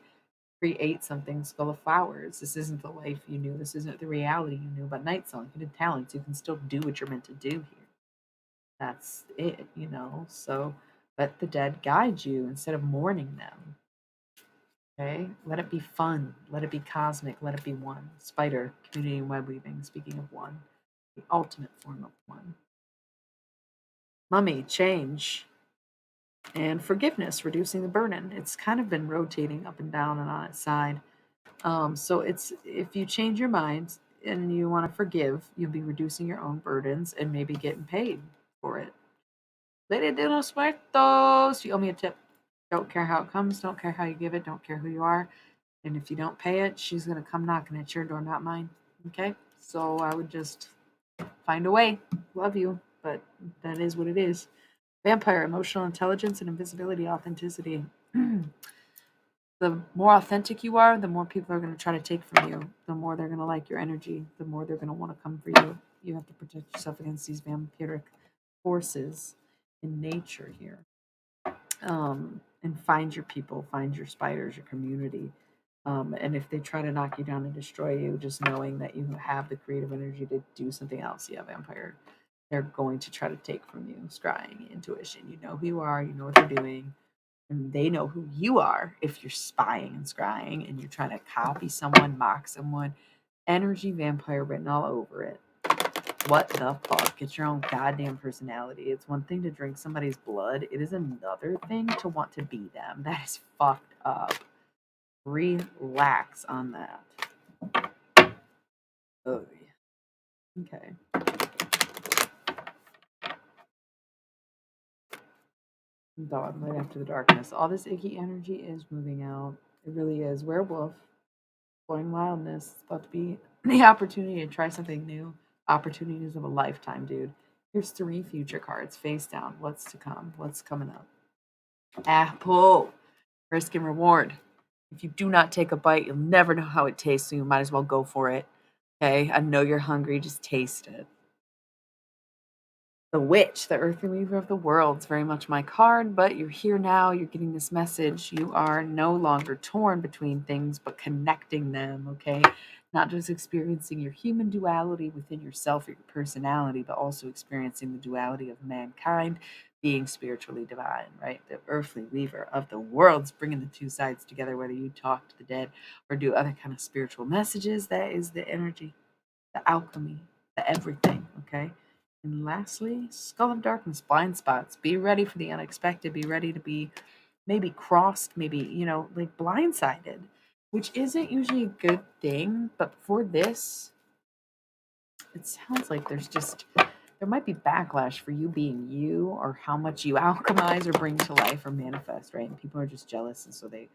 create something skull of flowers. This isn't the life you knew. This isn't the reality you knew about Night Song. You did talents. You can still do what you're meant to do here. That's it, you know. So let the dead guide you instead of mourning them. Okay? Let it be fun. Let it be cosmic. Let it be one. Spider, community and web weaving. Speaking of one, the ultimate form of one. Mummy, change. And forgiveness, reducing the burden. It's kind of been rotating up and down and on its side. So it's, if you change your mind and you want to forgive, you'll be reducing your own burdens and maybe getting paid for it. Lady de los Muertos, you owe me a tip. Don't care how it comes, don't care how you give it, don't care who you are. And if you don't pay it, she's going to come knocking at your door, not mine. Okay? So I would just find a way. Love you, but that is what it is. Vampire, emotional intelligence and invisibility, authenticity. The more authentic you are, the more people are going to try to take from you. The more they're going to like your energy. The more they're going to want to come for you. You have to protect yourself against these vampiric forces in nature here. And find your people, find your spiders, your community. And if they try to knock you down and destroy you, just knowing that you have the creative energy to do something else. Yeah, vampire. They're going to try to take from you. Scrying, intuition. You know who you are. You know what they're doing. And they know who you are if you're spying and scrying and you're trying to copy someone, mock someone. Energy vampire written all over it. What the fuck? Get your own goddamn personality. It's one thing to drink somebody's blood. It is another thing to want to be them. That is fucked up. Relax on that. Oh, yeah. Okay. Dawn, right after the darkness. All this icky energy is moving out. It really is. Werewolf. Exploring wildness. It's about to be the opportunity to try something new. Opportunities of a lifetime, dude. Here's 3 future cards face down. What's to come? What's coming up? Apple. Risk and reward. If you do not take a bite, you'll never know how it tastes, so you might as well go for it. Okay? I know you're hungry, just taste it. The Witch, the Earthly Weaver of the World, is very much my card, but you're here now, you're getting this message. You are no longer torn between things, but connecting them, okay? Not just experiencing your human duality within yourself or your personality, but also experiencing the duality of mankind being spiritually divine, right? The Earthly Weaver of the World's bringing the two sides together, whether you talk to the dead or do other kind of spiritual messages. That is the energy, the alchemy, the everything, okay? And lastly, Skull of Darkness, blind spots. Be ready for the unexpected. Be ready to be maybe crossed, maybe, like blindsided, which isn't usually a good thing. But for this, it sounds like there might be backlash for you being you, or how much you alchemize or bring to life or manifest, right? And people are just jealous. And so they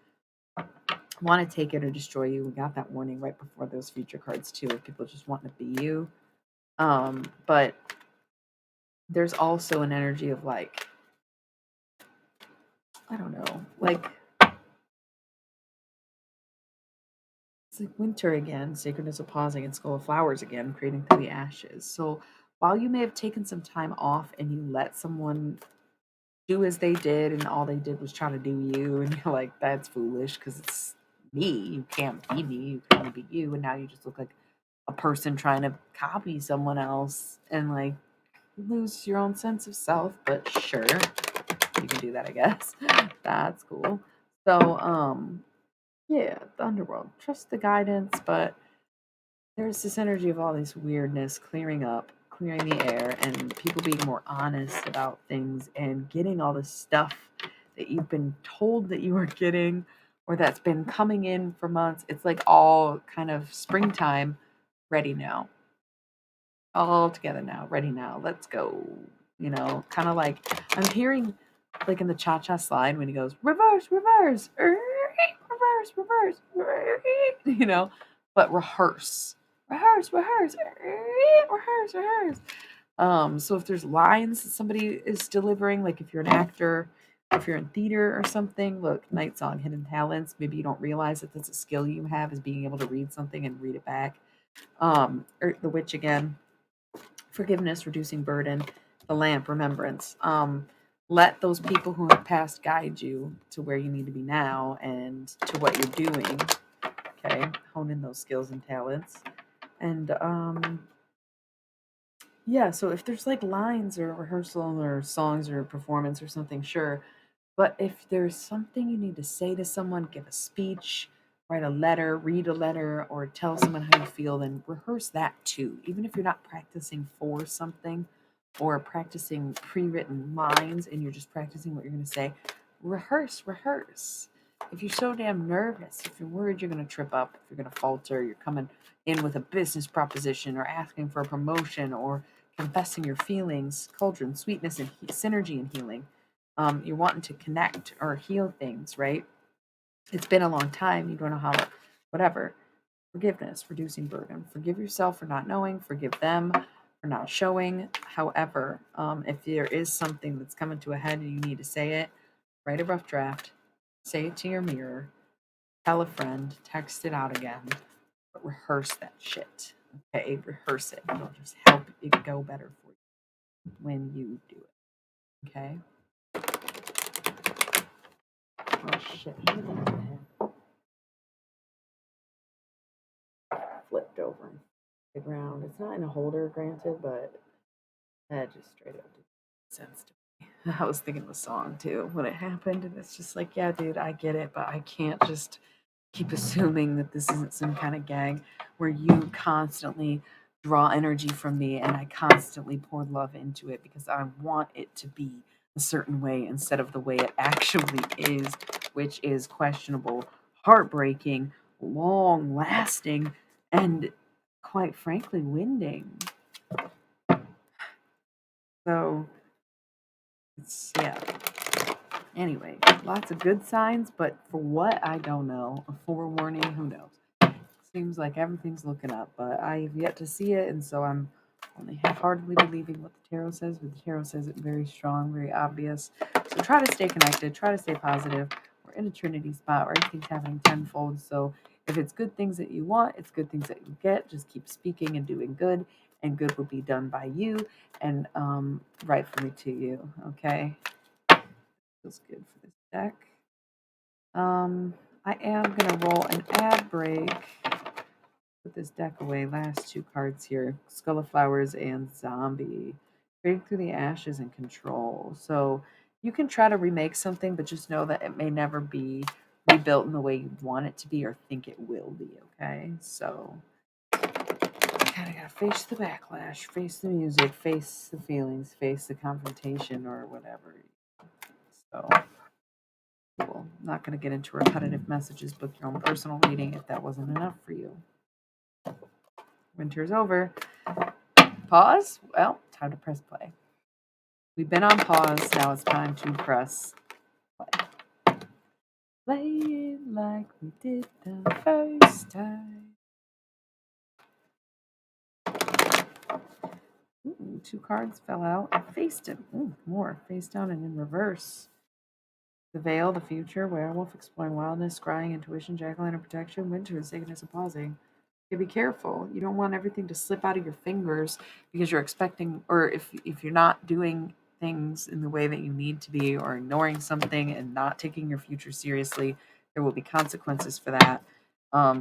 want to take it or destroy you. We got that warning right before those future cards, too, of people just wanting to be you. But there's also an energy of like, I don't know, like It's like winter again, sacredness of pausing, and skull of flowers again, creating through the ashes. So while you may have taken some time off and you let someone do as they did and all they did was try to do you, and you're like, that's foolish because it's me. You can't be me. You can only be you. And now you just look like a person trying to copy someone else and like lose your own sense of self. But sure, you can do that, I guess. That's cool. So, yeah, the underworld. Trust the guidance, but there's this energy of all this weirdness clearing up, clearing the air, and people being more honest about things and getting all the stuff that you've been told that you were getting or that's been coming in for months. It's like all kind of springtime, ready now. All together now, ready now. Let's go. Kind of like I'm hearing like in the cha cha slide when he goes reverse, reverse, reverse, reverse, but rehearse, rehearse. So if there's lines that somebody is delivering, like if you're an actor, if you're in theater or something, look, Night Song, Hidden Talents, maybe you don't realize that that's a skill you have is being able to read something and read it back. Or The Witch again, forgiveness, reducing burden, the lamp, remembrance. Let those people who have passed guide you to where you need to be now and to what you're doing. Okay, hone in those skills and talents. And yeah, so if there's like lines or rehearsal or songs or performance or something, sure. But if there's something you need to say to someone, give a speech, write a letter, read a letter, or tell someone how you feel, then rehearse that too. Even if you're not practicing for something or practicing pre written lines and you're just practicing what you're going to say, rehearse, rehearse. If you're so damn nervous, if you're worried you're going to trip up, if you're going to falter, you're coming in with a business proposition or asking for a promotion or confessing your feelings, cauldron, sweetness, and synergy and healing. You're wanting to connect or heal things, right? It's been a long time. You don't know how, whatever. Forgiveness, reducing burden. Forgive yourself for not knowing. Forgive them for not showing. However, if there is something that's coming to a head and you need to say it, write a rough draft. Say it to your mirror. Tell a friend. Text it out again. But rehearse that shit. Okay? Rehearse it. It'll just help it go better for you when you do it. Okay? Oh shit. Flipped over the ground. It's not in a holder, granted, but that just straight up didn't make sense to me. I was thinking of a song too when it happened, and it's just like, yeah, dude, I get it, but I can't just keep assuming that this isn't some kind of gag where you constantly draw energy from me and I constantly pour love into it because I want it to be a certain way instead of the way it actually is, which is questionable, heartbreaking, long lasting, and quite frankly, winding. So it's, yeah. Anyway, lots of good signs, but for what, I don't know. A forewarning, who knows? Seems like everything's looking up, but I've yet to see it, and so I'm only half-heartedly believing what the tarot says, but the tarot says it very strong, very obvious. So try to stay connected, try to stay positive. We're in a Trinity spot where everything's happening tenfold, so if it's good things that you want, it's good things that you get. Just keep speaking and doing good, and good will be done by you and rightfully to you, okay? Feels good for this deck. I am going to roll an ad break. Put this deck away. Last two cards here. Skull of Flowers and Zombie. Creating through the ashes and control. So you can try to remake something, but just know that it may never be rebuilt in the way you want it to be or think it will be, okay? So kind of got to face the backlash, face the music, face the feelings, face the confrontation or whatever. So cool. Not going to get into repetitive messages. Book your own personal reading if that wasn't enough for you. Winter's over. Pause? Well, time to press play. We've been on pause. Now it's time to press play. Play it like we did the first time. Ooh, two cards fell out. I faced him. Ooh, more. Face down and in reverse. The Veil, the Future, Werewolf, Exploring Wildness, Scrying, Intuition, Jack-o'-lantern Protection, Winter, Sacredness of Pausing. Okay, be careful. You don't want everything to slip out of your fingers because you're expecting, or if you're not doing things in the way that you need to be, or ignoring something and not taking your future seriously, there will be consequences for that.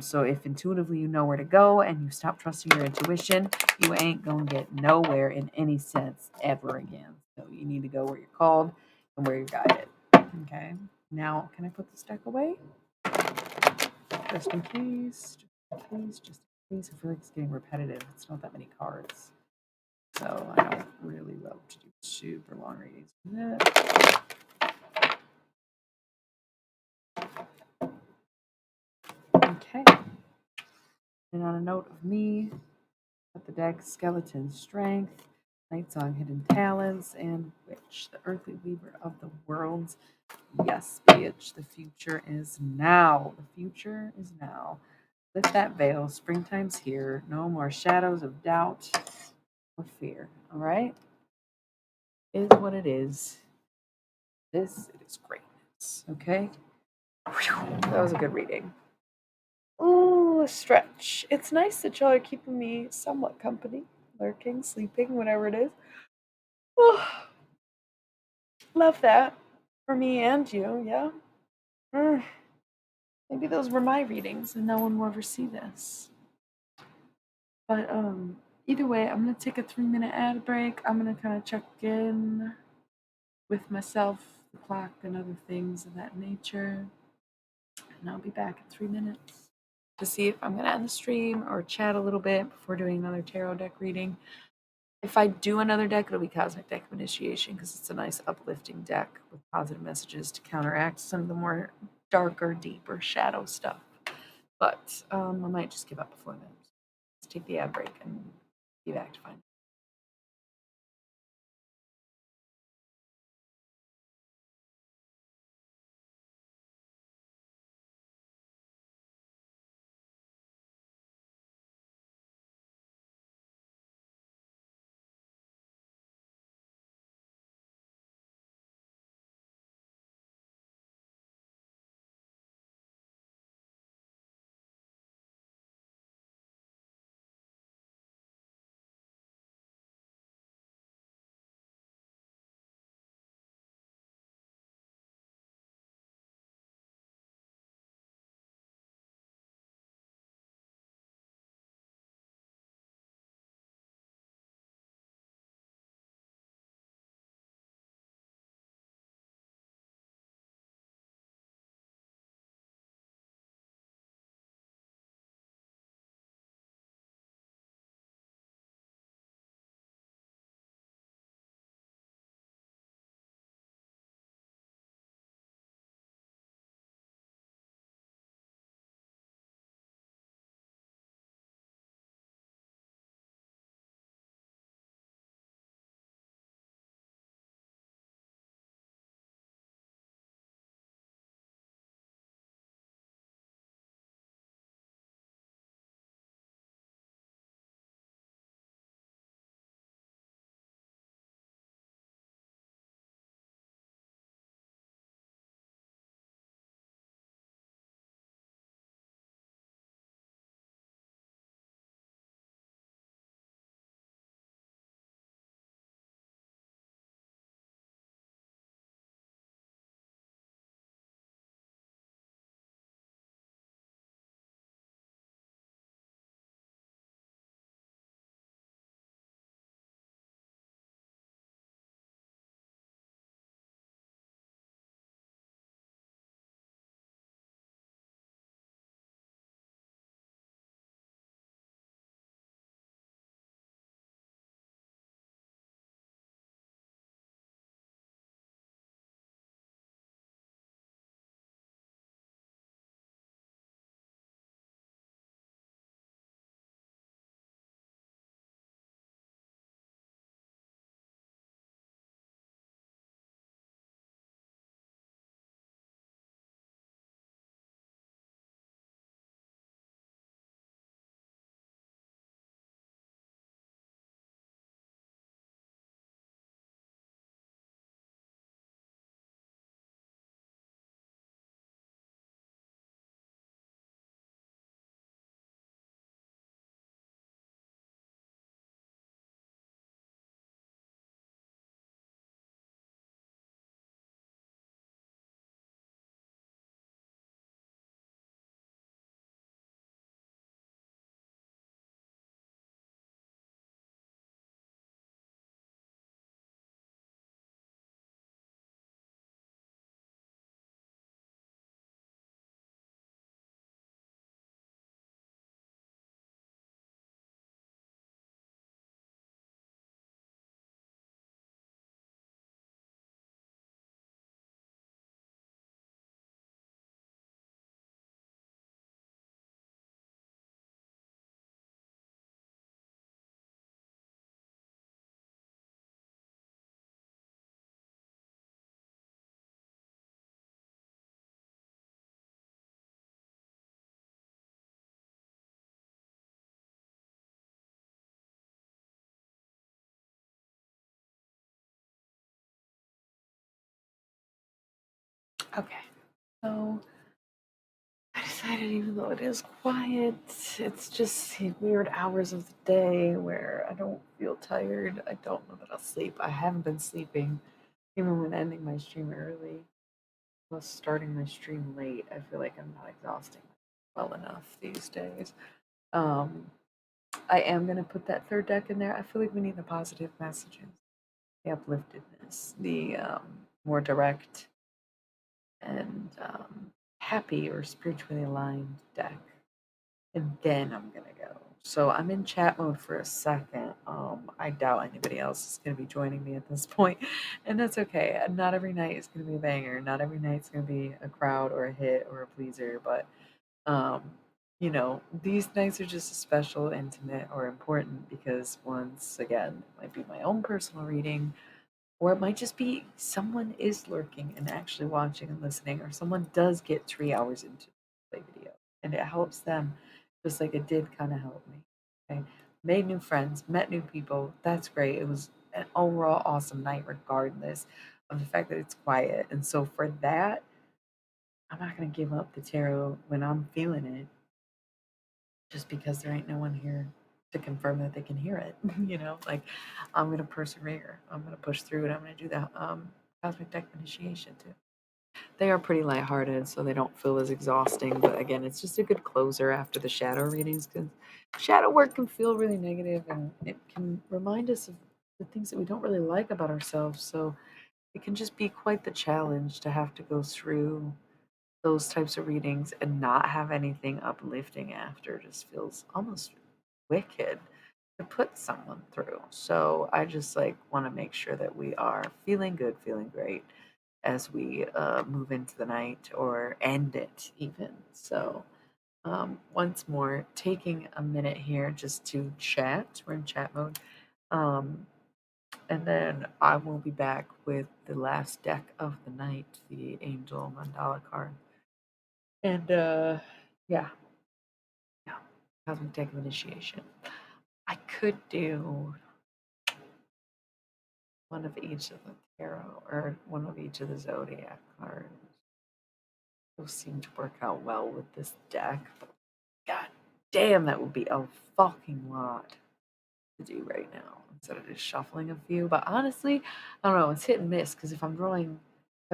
So if intuitively you know where to go and you stop trusting your intuition, you ain't gonna get nowhere in any sense ever again. So you need to go where you're called and where you're guided. Okay. Now, can I put this deck away? Just in case. Just in case. Just in case. I feel like it's getting repetitive. It's not that many cards. So I don't really love to do super long readings. Okay. And on a note of me, at the deck, Skeleton Strength, Night Song Hidden Talents, and Witch, the Earthly Weaver of the Worlds. Yes, bitch, the future is now. The future is now. Lift that veil. Springtime's here. No more shadows of doubt or fear. All right? It is what it is. This it is greatness. Okay? Whew, that was a good reading. Ooh, a stretch. It's nice that y'all are keeping me somewhat company, lurking, sleeping, whatever it is. Oh, love that for me and you, yeah. Maybe those were my readings and no one will ever see this. But either way, I'm gonna take a 3-minute ad break. I'm gonna kind of check in with myself, the clock, and other things of that nature. And I'll be back in 3 minutes to see if I'm gonna end the stream or chat a little bit before doing another tarot deck reading. If I do another deck, it'll be Cosmic Deck of Initiation because it's a nice uplifting deck with positive messages to counteract some of the more darker, deeper shadow stuff. But I might just give up before then. Let's take the ad break and be back to find Okay, so I decided, even though it is quiet, it's just weird hours of the day where I don't feel tired. I don't know that I'll sleep. I haven't been sleeping, even when ending my stream early. Plus, starting my stream late, I feel like I'm not exhausting well enough these days. Um, I am gonna put that third deck in there. I feel like we need the positive messages, the upliftedness, the more direct and happy or spiritually aligned deck. And then I'm gonna go. So I'm in chat mode for a second. I doubt anybody else is gonna be joining me at this point, and that's okay. Not every night is gonna be a banger. Not every night's gonna be a crowd or a hit or a pleaser. But um, these nights are just special, intimate, or important because once again, it might be my own personal reading, or it might just be someone is lurking and actually watching and listening, or someone does get 3 hours into the video and it helps them just like it did kind of help me. Okay. Made new friends, met new people. That's great. It was an overall awesome night, regardless of the fact that it's quiet. And so for that, I'm not gonna give up the tarot when I'm feeling it just because there ain't no one here to confirm that they can hear it. Like I'm gonna persevere. I'm gonna push through, and I'm gonna do that. Cosmic deck initiation too. They are pretty lighthearted, so they don't feel as exhausting. But again, it's just a good closer after the shadow readings because shadow work can feel really negative, and it can remind us of the things that we don't really like about ourselves. So it can just be quite the challenge to have to go through those types of readings and not have anything uplifting after. Just feels almost wicked to put someone through. So I just like want to make sure that we are feeling good, feeling great as we move into the night or end it even. So once more, taking a minute here just to chat. We're in chat mode. Um, and then I will be back with the last deck of the night, the Angel Mandala card. And yeah, yeah, cosmic deck of initiation. I could do one of each of the tarot or one of each of the zodiac cards. Those seem to work out well with this deck. God damn, that would be a fucking lot to do right now instead of just shuffling a few. But honestly, I don't know, it's hit and miss because if I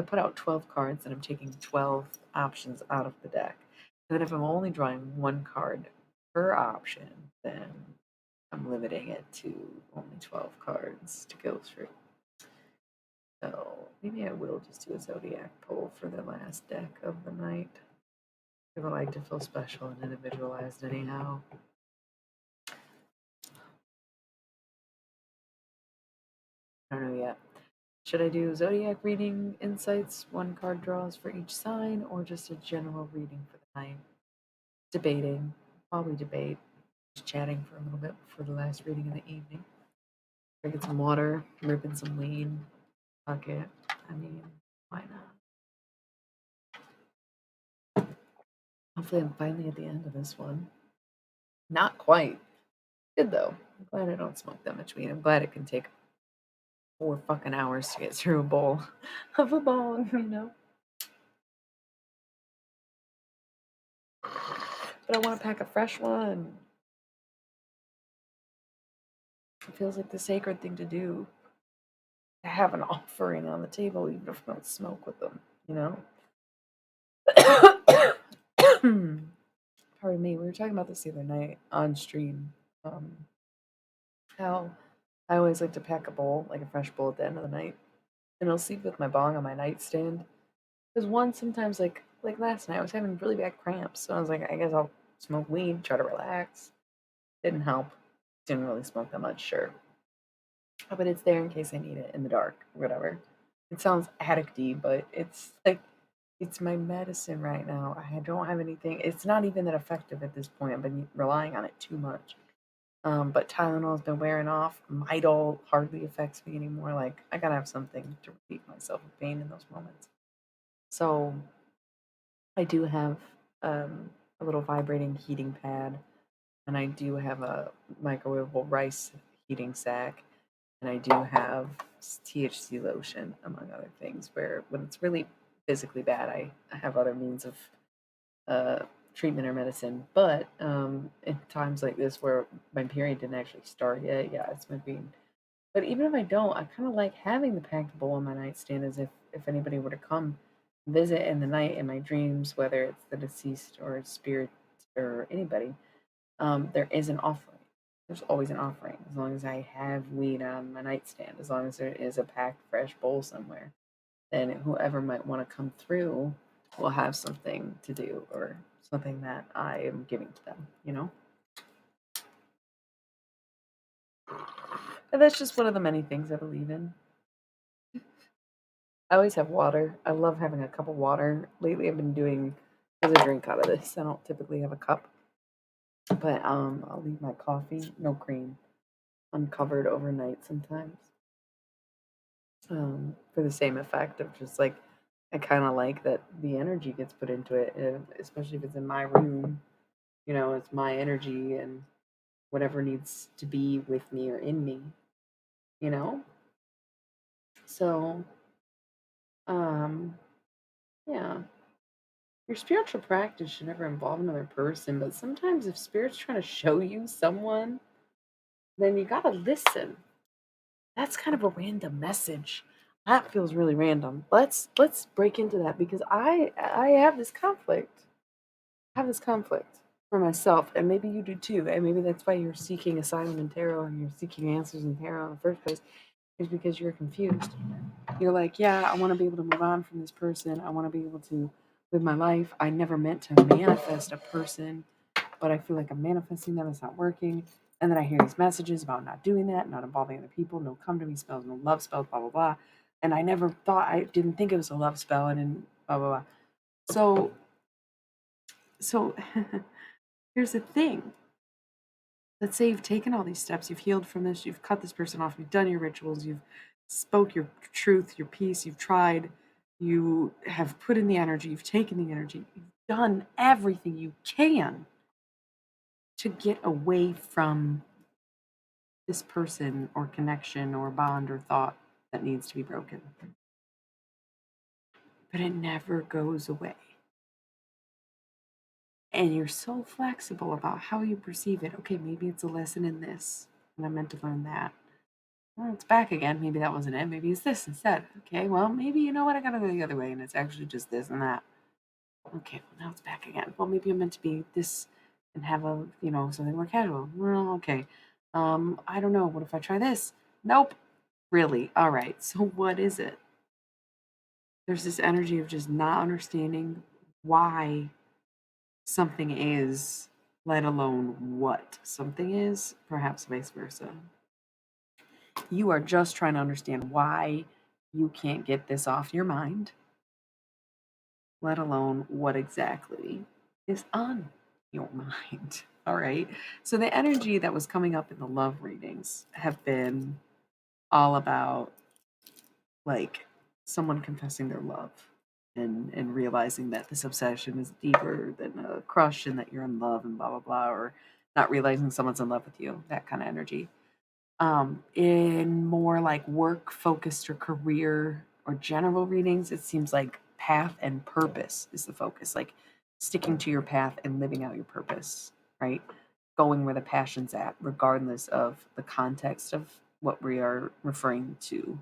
put out 12 cards and I'm taking 12 options out of the deck. And then if I'm only drawing one card per option, then I'm limiting it to only 12 cards to go through. So maybe I will just do a zodiac pull for the last deck of the night. I would like to feel special and individualized anyhow. I don't know yet. Should I do zodiac reading insights, one card draws for each sign, or just a general reading for the night? Debating. Probably debate. Just chatting for a little bit before the last reading in the evening. Drinking some water, ripping some lean. Fuck it. I mean, why not? Hopefully, I'm finally at the end of this one. Not quite. Good though. I'm glad I don't smoke that much weed. I'm glad it can take 4 fucking hours to get through a bowl of a bong. But I want to pack a fresh one. It feels like the sacred thing to do. To have an offering on the table, even if I don't smoke with them. Pardon me. We were talking about this the other night on stream. How I always like to pack a bowl, like a fresh bowl at the end of the night, and I'll sleep with my bong on my nightstand. Because one, sometimes like last night, I was having really bad cramps, so I was like, I guess I'll smoke weed, try to relax. Didn't help. Didn't really smoke that much, sure. But it's there in case I need it in the dark, whatever. It sounds addicty, but it's like it's my medicine right now. I don't have anything. It's not even that effective at this point. I've been relying on it too much. But Tylenol has been wearing off. Midol hardly affects me anymore. Like I gotta have something to relieve myself of pain in those moments. So I do have a little vibrating heating pad, and I do have a microwavable rice heating sack, and I do have THC lotion, among other things, where when it's really physically bad, I have other means of uh, treatment or medicine. But in times like this where my period didn't actually start yet, yeah, it's been being. But even if I don't, I kind of like having the packed bowl on my nightstand as if anybody were to come visit in the night in my dreams, whether it's the deceased or a spirit or anybody, there is an offering. There's always an offering as long as I have weed on my nightstand, as long as there is a packed fresh bowl somewhere. Then whoever might want to come through will have something to do or something that I am giving to them, you know? And that's just one of the many things I believe in. I always have water. I love having a cup of water. Lately, I've been doing as a drink out of this. I don't typically have a cup, but I'll leave my coffee, no cream, uncovered overnight sometimes. For the same effect of just like I kind of like that the energy gets put into it, especially if it's in my room. You know, it's my energy and whatever needs to be with me or in me. You know, so um, yeah. Your spiritual practice should never involve another person, but sometimes if spirit's trying to show you someone, then you gotta listen. That's kind of a random message. That feels really random. Let's break into that because I have this conflict. I have this conflict for myself, and maybe you do too. And maybe that's why you're seeking asylum in tarot and you're seeking answers in tarot in the first place, is because you're confused. You're like, yeah, I want to be able to move on from this person. I want to be able to live my life. I never meant to manifest a person, but I feel like I'm manifesting them. It's not working. And then I hear these messages about not doing that, not involving other people, no come to me spells, no love spells, blah, blah, blah. And I never thought, I didn't think it was a love spell, and then blah, blah, blah. So here's the thing. Let's say you've taken all these steps, you've healed from this, you've cut this person off, you've done your rituals, you've spoke your truth, your peace, you've tried, you have put in the energy, you've taken the energy, you've done everything you can to get away from this person or connection or bond or thought that needs to be broken. But it never goes away. And you're so flexible about how you perceive it. Okay, maybe it's a lesson in this, and I meant to learn that. Well, it's back again. Maybe that wasn't it. Maybe it's this instead. Okay, well, maybe you know what? I gotta go the other way, and it's actually just this and that. Okay, well, now it's back again. Well, maybe I'm meant to be this and have a, something more casual. Well, okay. I don't know. What if I try this? Nope. Really? All right. So what is it? There's this energy of just not understanding why something is, let alone what something is, perhaps vice versa. You are just trying to understand why you can't get this off your mind, let alone what exactly is on your mind. All right. So the energy that was coming up in the love readings have been all about like someone confessing their love and realizing that this obsession is deeper than a crush and that you're in love and blah blah blah, or not realizing someone's in love with you, that kind of energy. In more like work focused or career or general readings, it seems like path and purpose is the focus, like sticking to your path and living out your purpose, right? Going where the passion's at, regardless of the context of what we are referring to,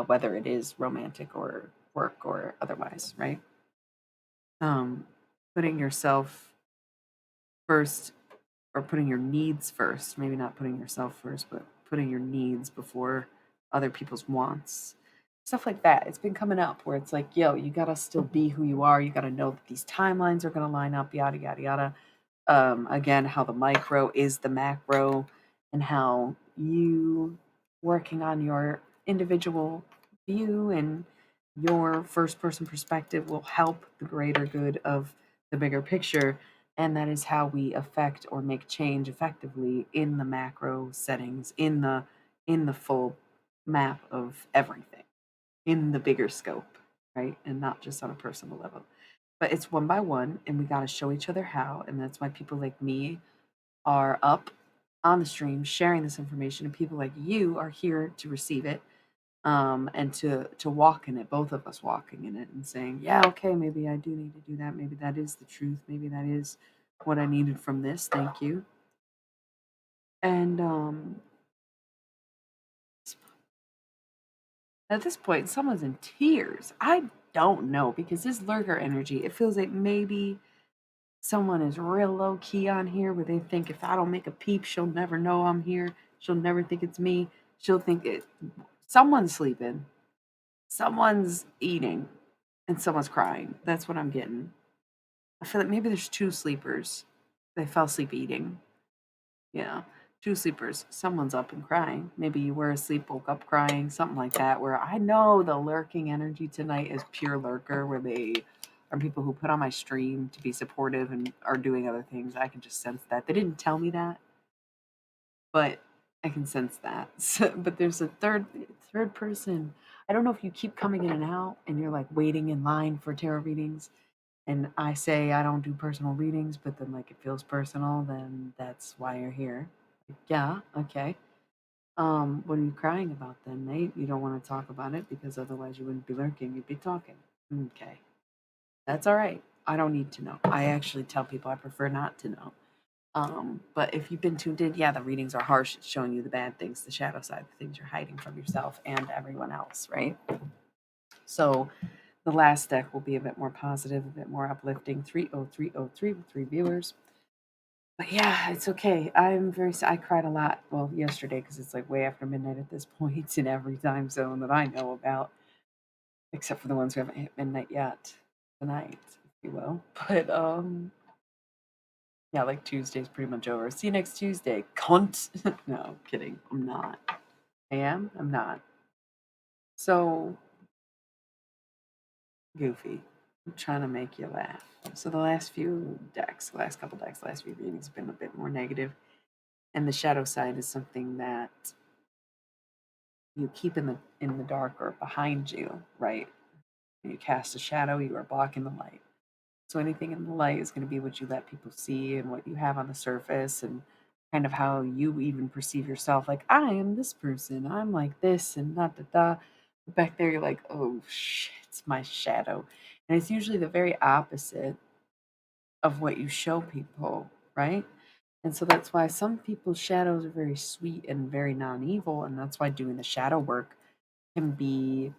whether it is romantic or work or otherwise, right? Um, Putting yourself first or putting your needs first, maybe not putting yourself first, but putting your needs before other people's wants. Stuff like that. It's been coming up where it's like, yo, you gotta still be who you are. You gotta know that these timelines are gonna line up, yada, yada, yada. Again, how the micro is the macro, and how you working on your individual view and your first person perspective will help the greater good of the bigger picture. And that is how we affect or make change effectively in the macro settings, in the full map of everything, in the bigger scope, right? And not just on a personal level. But it's one by one, and we got to show each other how. And that's why people like me are up on the stream sharing this information, and people like you are here to receive it. and to walk in it, both of us walking in it and saying, yeah, okay, maybe I do need to do that. Maybe that is the truth. Maybe that is what I needed from this. Thank you. And at this point, someone's in tears. I don't know because this lurker energy, it feels like maybe someone is real low key on here where they think if I don't make a peep, she'll never know I'm here. She'll never think it's me. She'll think it. Someone's sleeping, someone's eating, and someone's crying. That's what I'm getting. I feel like maybe there's two sleepers. They fell asleep eating. Yeah, two sleepers. Someone's up and crying. Maybe you were asleep, woke up crying, something like that. Where I know the lurking energy tonight is pure lurker, where they are people who put on my stream to be supportive and are doing other things. I can just sense that. They didn't tell me that, but I can sense that. So, but there's a third person. I don't know if you keep coming in and out and you're like waiting in line for tarot readings and I say I don't do personal readings, but then like it feels personal, then that's why you're here. Like, yeah, okay. What are you crying about then, mate? You don't want to talk about it because otherwise you wouldn't be lurking, you'd be talking. Okay. That's all right. I don't need to know. I actually tell people I prefer not to know. But if you've been tuned in, yeah, the readings are harsh. It's showing you the bad things, the shadow side, the things you're hiding from yourself and everyone else, right? So the last deck will be a bit more positive, a bit more uplifting. 30303 with 3 viewers. But yeah, it's okay. I cried a lot. Well, yesterday because it's like way after midnight at this point in every time zone that I know about, except for the ones who haven't hit midnight yet tonight, if you will. But yeah, like Tuesday's pretty much over. See you next Tuesday, cunt. No, kidding. I'm not. I am. I'm not. So goofy. I'm trying to make you laugh. So the last few decks, last couple decks, last few readings have been a bit more negative, and the shadow side is something that you keep in the dark or behind you, right? When you cast a shadow, you are blocking the light. So anything in the light is going to be what you let people see and what you have on the surface and kind of how you even perceive yourself. Like, I am this person, I'm like this, and da da da. Back there, you're like, oh shit, it's my shadow. And it's usually the very opposite of what you show people, right? And so that's why some people's shadows are very sweet and very non evil. And that's why doing the shadow work can be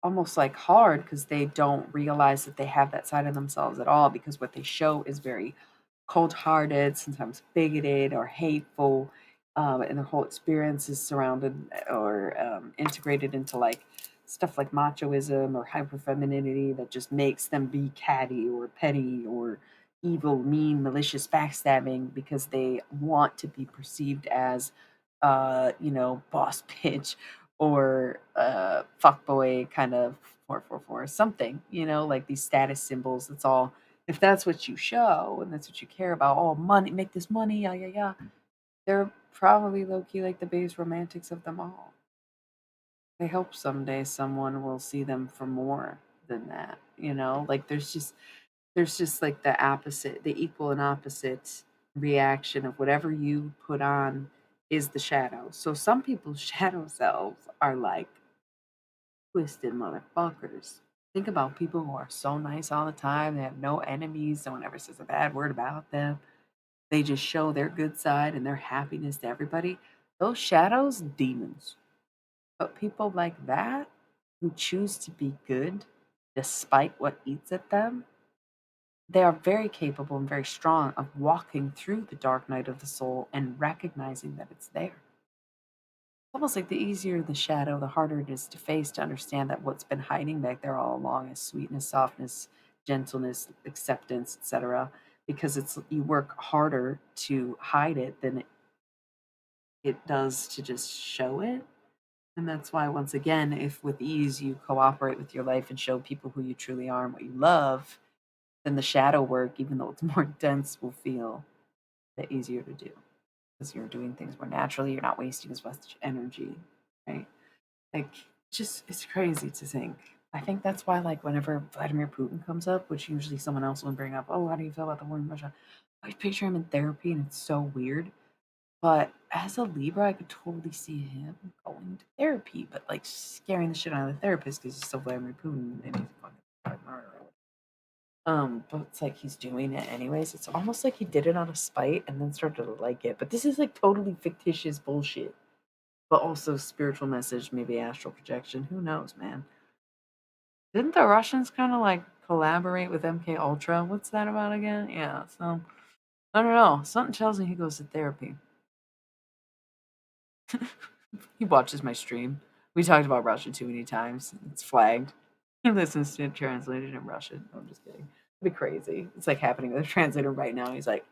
almost like hard because they don't realize that they have that side of themselves at all because what they show is very cold-hearted, sometimes bigoted or hateful, and their whole experience is surrounded or integrated into like stuff like machoism or hyperfemininity that just makes them be catty or petty or evil, mean, malicious, backstabbing because they want to be perceived as, boss bitch or fuckboy kind of 444 something, like these status symbols. It's all if that's what you show and that's what you care about, oh, money, make this money, yeah, yeah, yeah. They're probably low key like the biggest romantics of them all. I hope someday someone will see them for more than that, Like there's just like the opposite, the equal and opposite reaction of whatever you put on is the shadow. So some people's shadow selves are like twisted motherfuckers. Think about people who are so nice all the time. They have no enemies. No one ever says a bad word about them. They just show their good side and their happiness to everybody. Those shadows, demons. But people like that who choose to be good despite what eats at them, they are very capable and very strong of walking through the dark night of the soul and recognizing that it's there. Almost like the easier the shadow, the harder it is to face to understand that what's been hiding back there all along is sweetness, softness, gentleness, acceptance, etc. Because it's you work harder to hide it than it does to just show it. And that's why, once again, if with ease you cooperate with your life and show people who you truly are and what you love, then the shadow work, even though it's more dense, will feel a bit easier to do because you're doing things more naturally. You're not wasting as much energy, right? Like, just it's crazy to think. I think that's why, like, whenever Vladimir Putin comes up, which usually someone else will bring up, oh, how do you feel about the war in Russia? I picture him in therapy, and it's so weird. But as a Libra, I could totally see him going to therapy, but like scaring the shit out of the therapist because he's still Vladimir Putin and he's a fucking murderer. But it's like he's doing it anyways. It's almost like he did it out of spite and then started to like it. But this is like totally fictitious bullshit. But also spiritual message, maybe astral projection. Who knows, man? Didn't the Russians kind of like collaborate with MK Ultra? What's that about again? Yeah. So I don't know. Something tells me he goes to therapy. He watches my stream. We talked about Russia too many times. It's flagged. He listens to it translated in Russian. No, I'm just kidding. It'd be crazy. It's like happening with a translator right now. He's like,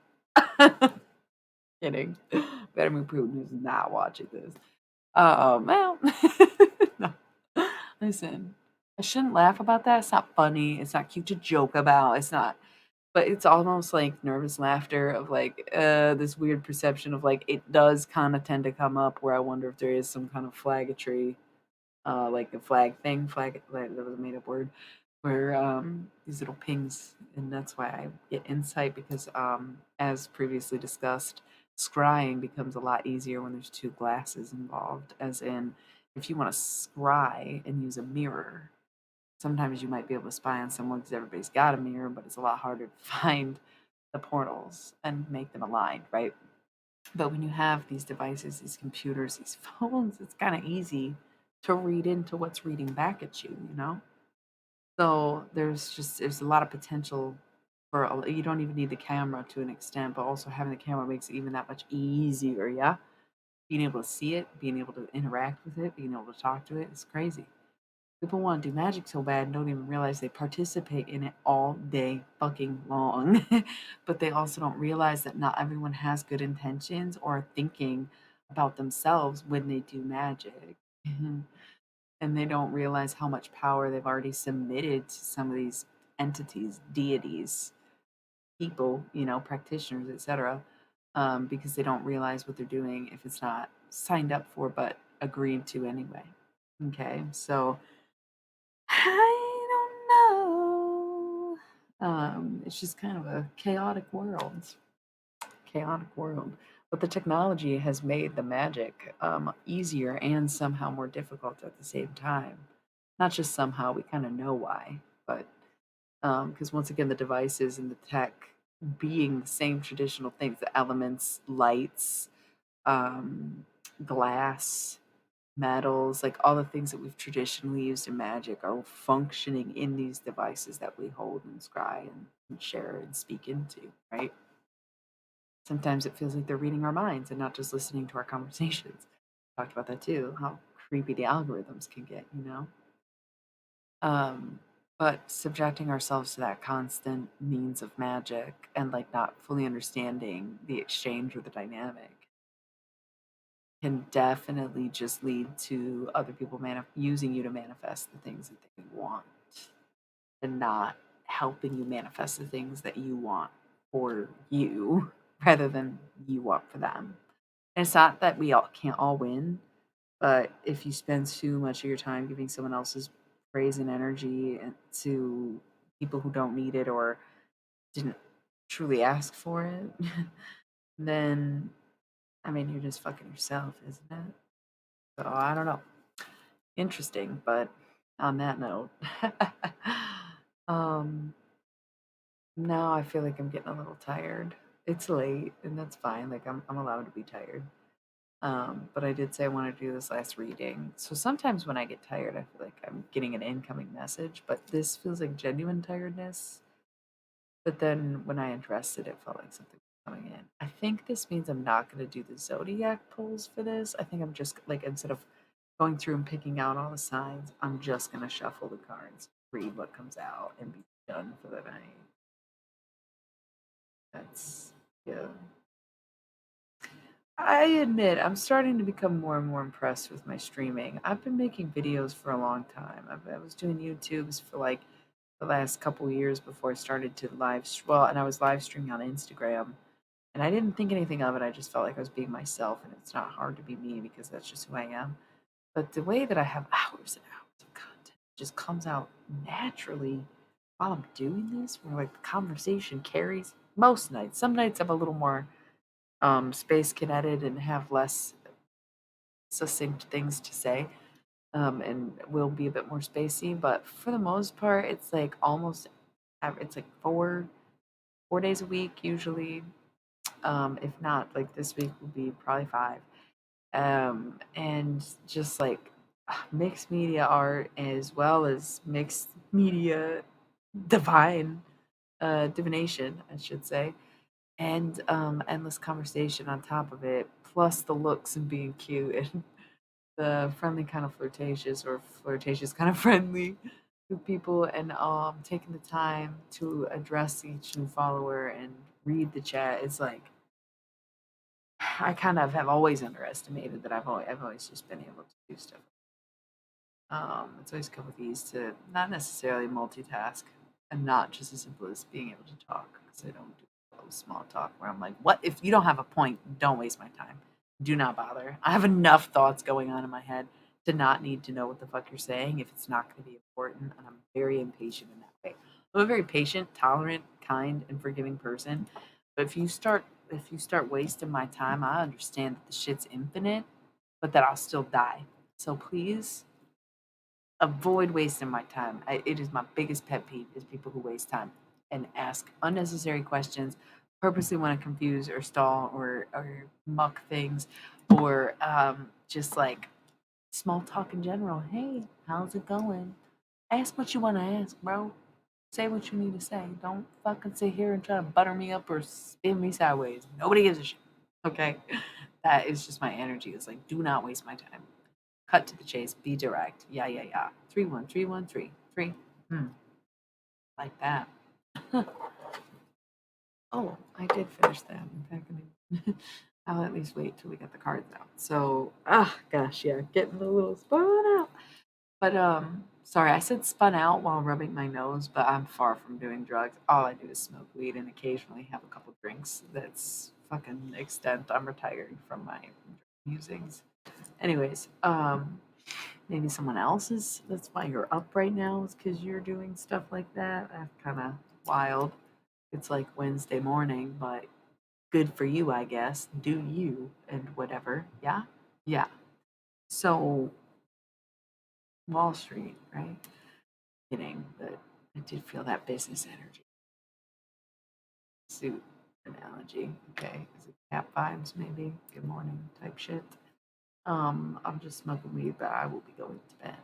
kidding. Vladimir Putin is not watching this. Well, no. Listen, I shouldn't laugh about that. It's not funny. It's not cute to joke about. It's not, but it's almost like nervous laughter of like this weird perception of like it does kind of tend to come up where I wonder if there is some kind of flaggatry, like a flag, like, that was a made up word, where these little pings, and that's why I get insight because, as previously discussed, scrying becomes a lot easier when there's two glasses involved. As in, if you want to scry and use a mirror, sometimes you might be able to spy on someone because everybody's got a mirror, but it's a lot harder to find the portals and make them aligned, right? But when you have these devices, these computers, these phones, it's kind of easy to read into what's reading back at you, you know? So there's a lot of potential for you don't even need the camera to an extent, but also having the camera makes it even that much easier, yeah? Being able to see it, being able to interact with it, being able to talk to it, it's crazy. People want to do magic so bad and don't even realize they participate in it all day fucking long. But they also don't realize that not everyone has good intentions or thinking about themselves when they do magic. And they don't realize how much power they've already submitted to some of these entities, deities, people, practitioners, etc. Because they don't realize what they're doing if it's not signed up for but agreed to anyway. Okay, so I don't know. It's just kind of a chaotic world. But the technology has made the magic easier and somehow more difficult at the same time. Not just somehow, we kind of know why, but because once again, the devices and the tech being the same traditional things, the elements, lights, um, glass, metals, like all the things that we've traditionally used in magic are functioning in these devices that we hold and scry and share and speak into, right? Sometimes it feels like they're reading our minds and not just listening to our conversations. Talked about that too, how creepy the algorithms can get, you know? Um, but subjecting ourselves to that constant means of magic and like not fully understanding the exchange or the dynamic can definitely just lead to other people using you to manifest the things that they want and not helping you manifest the things that you want for you rather than you want for them. And it's not that we all can't all win, but if you spend too much of your time giving someone else's praise and energy to people who don't need it or didn't truly ask for it, then I mean you're just fucking yourself, isn't it? So I don't know. Interesting, but on that note, um, now I feel like I'm getting a little tired. It's late, and that's fine. Like I'm allowed to be tired. But I did say I wanted to do this last reading. So sometimes when I get tired, I feel like I'm getting an incoming message, but this feels like genuine tiredness. But then when I addressed it, it felt like something was coming in. I think this means I'm not going to do the zodiac pulls for this. I think I'm just like, instead of going through and picking out all the signs, I'm just going to shuffle the cards, read what comes out, and be done for the night. That's, yeah. I admit I'm starting to become more and more impressed with my streaming. I've been making videos for a long time. I was doing YouTubes for like the last couple years before I started to well, and I was live streaming on Instagram, and I didn't think anything of it. I just felt like I was being myself, and it's not hard to be me because that's just who I am. But the way that I have hours and hours of content just comes out naturally while I'm doing this, where like the conversation carries most nights. Some nights I'm a little more space cadeted and have less succinct things to say, and will be a bit more spacey. But for the most part, it's like almost it's like four days a week usually. If not, like this week will be probably five. And just like mixed media art as well as mixed media divine divination, I should say, and endless conversation on top of it, plus the looks and being cute and the friendly kind of flirtatious or flirtatious kind of friendly with people, and taking the time to address each new follower and read the chat. It's like I kind of have always underestimated that I've always just been able to do stuff. It's always come with ease to not necessarily multitask and not just as simple as being able to talk, because I don't do small talk where I'm like, what if you don't have a point? Don't waste my time. Do not bother. I have enough thoughts going on in my head to not need to know what the fuck you're saying if it's not going to be important. And I'm very impatient in that way. I'm a very patient, tolerant, kind, and forgiving person. But if you start wasting my time, I understand that the shit's infinite, but that I'll still die. So please avoid wasting my time. It is my biggest pet peeve is people who waste time and ask unnecessary questions, purposely want to confuse or stall or muck things, or just like small talk in general. Hey, how's it going? Ask what you want to ask, bro. Say what you need to say. Don't fucking sit here and try to butter me up or spin me sideways. Nobody gives a shit. Okay? That is just my energy. It's like, do not waste my time. Cut to the chase. Be direct. Yeah, yeah, yeah. 31313. Hmm. Like that. Oh, I did finish that. In fact, I'll at least wait till we get the cards out. So, gosh, yeah, getting a little spun out. But sorry, I said spun out while rubbing my nose, but I'm far from doing drugs. All I do is smoke weed and occasionally have a couple drinks. That's fucking extent I'm retired from my musings. Anyways, maybe someone else is. That's why you're up right now, is because you're doing stuff like that. That's kind of wild. It's like Wednesday morning, but good for you, I guess. Do you and whatever. Yeah, yeah. So Wall Street, right? Kidding, but I did feel that business energy. Suit analogy. Okay, is it cat vibes? Maybe good morning type shit. I'm just smoking weed, but I will be going to bed.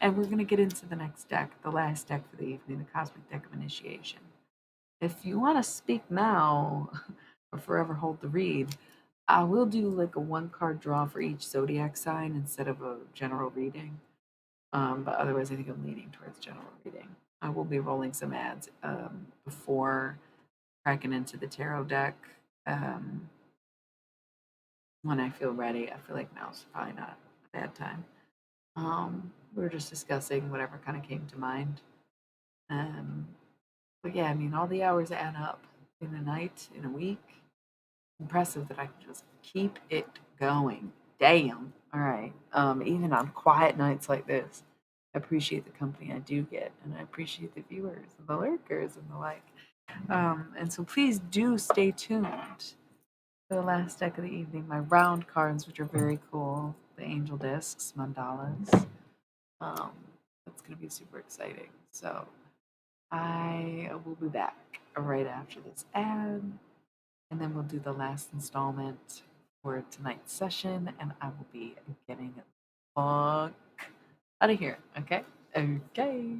And we're going to get into the next deck, the last deck for the evening, the Cosmic Deck of Initiation. If you want to speak now or forever hold the read, I will do like a one card draw for each zodiac sign instead of a general reading. But otherwise, I think I'm leaning towards general reading. I will be rolling some ads before cracking into the tarot deck um, when I feel ready. I feel like now's probably not a bad time. We were just discussing whatever kind of came to mind. Um, but yeah, I mean, all the hours add up in a night, in a week. Impressive that I can just keep it going. Damn. All right. Even on quiet nights like this, I appreciate the company I do get, and I appreciate the viewers and the lurkers and the like. And so please do stay tuned for the last deck of the evening. My round cards, which are very cool, the angel discs, mandalas. Um, that's going to be super exciting. So I will be back right after this ad, and then we'll do the last installment for tonight's session, and I will be getting fuck out of here. Okay? Okay.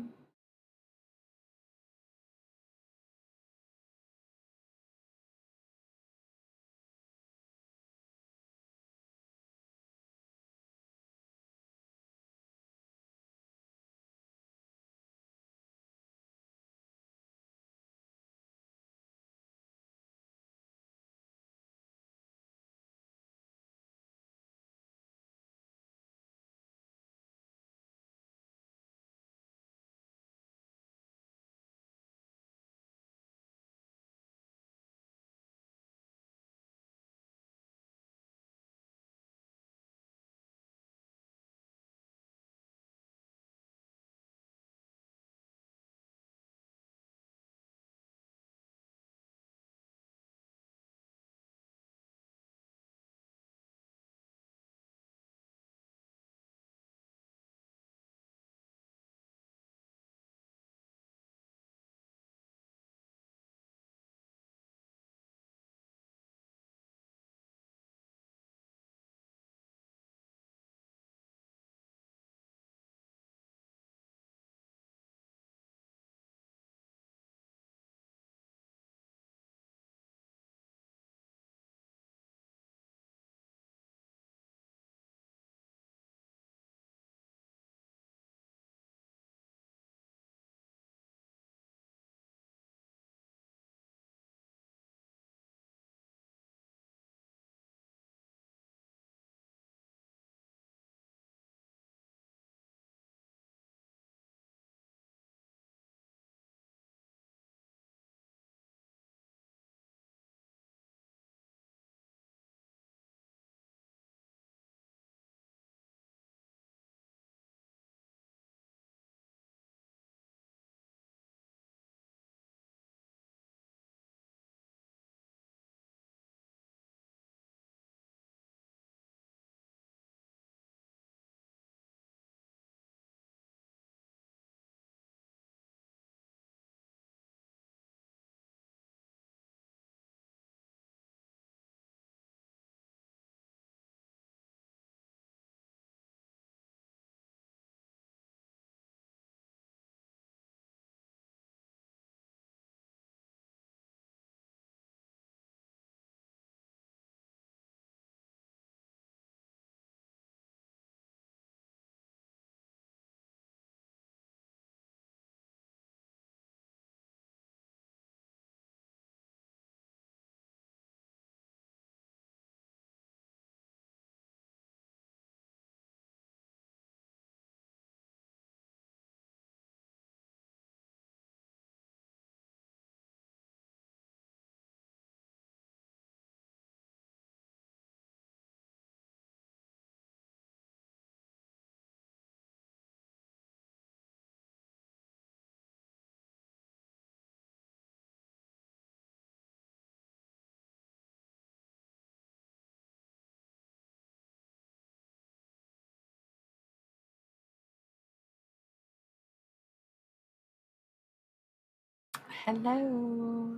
Hello.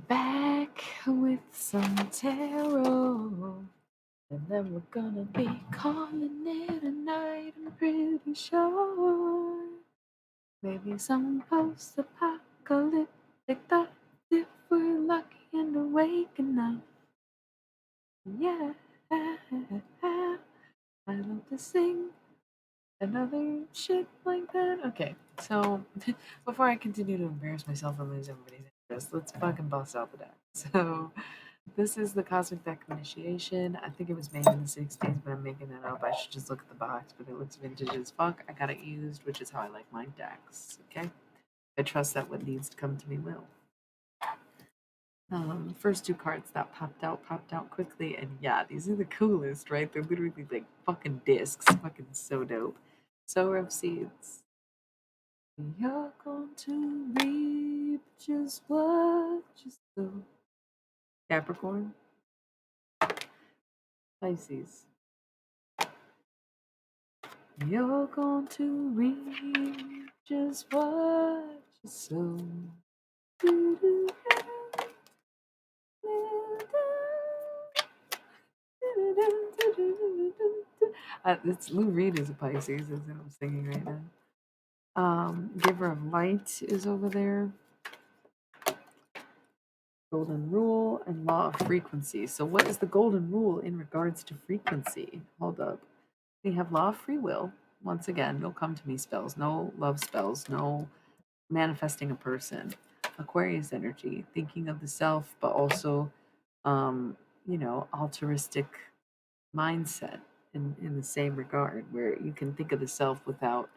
Back with some tarot. And then we're gonna be calling it a night, I'm pretty sure. Maybe some post-apocalyptic thoughts if we're lucky and awake enough. Yeah, I love to sing another shit like that. Okay, so before I continue to embarrass myself and lose everybody's interest, let's fucking bust out the deck. So this is the Cosmic Deck of Initiation. I think it was made in the 60s, but I'm making that up. I should just look at the box, but it looks vintage as fuck. I got it used, which is how I like my decks, okay? I trust that what needs to come to me will. First two cards that popped out quickly, and yeah, these are the coolest, right? They're literally like fucking discs, fucking so dope. Sower of Seeds. You're going to reap just what you sow. Capricorn. Pisces. You're going to reap just what you sow. It's Lou Reed is a Pisces, is what I'm singing right now. Giver of Light is over there. Golden Rule and Law of Frequency. So what is the golden rule in regards to frequency? Hold up. We have Law of Free Will. Once again, no come to me spells, no love spells, no manifesting a person. Aquarius energy, thinking of the self, but also, altruistic mindset in the same regard, where you can think of the self without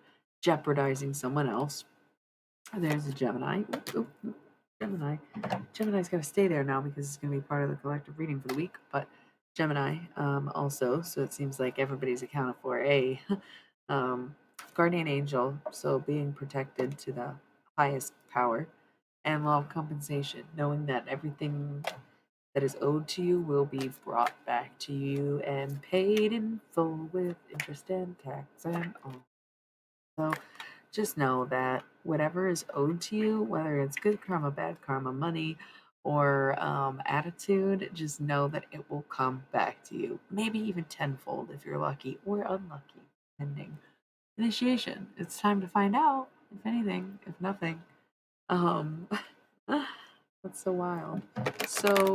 jeopardizing someone else. There's a Gemini. Oop, oop, Gemini. Gemini's got to stay there now because it's going to be part of the collective reading for the week. But Gemini also, so it seems like everybody's accounted for. A guardian angel, so being protected to the highest power, and law of compensation, knowing that everything that is owed to you will be brought back to you and paid in full with interest and tax and all. So just know that whatever is owed to you, whether it's good karma, bad karma, money, or attitude, just know that it will come back to you. Maybe even tenfold if you're lucky or unlucky, depending. Initiation. It's time to find out, if anything, if nothing. Um, that's so wild. So,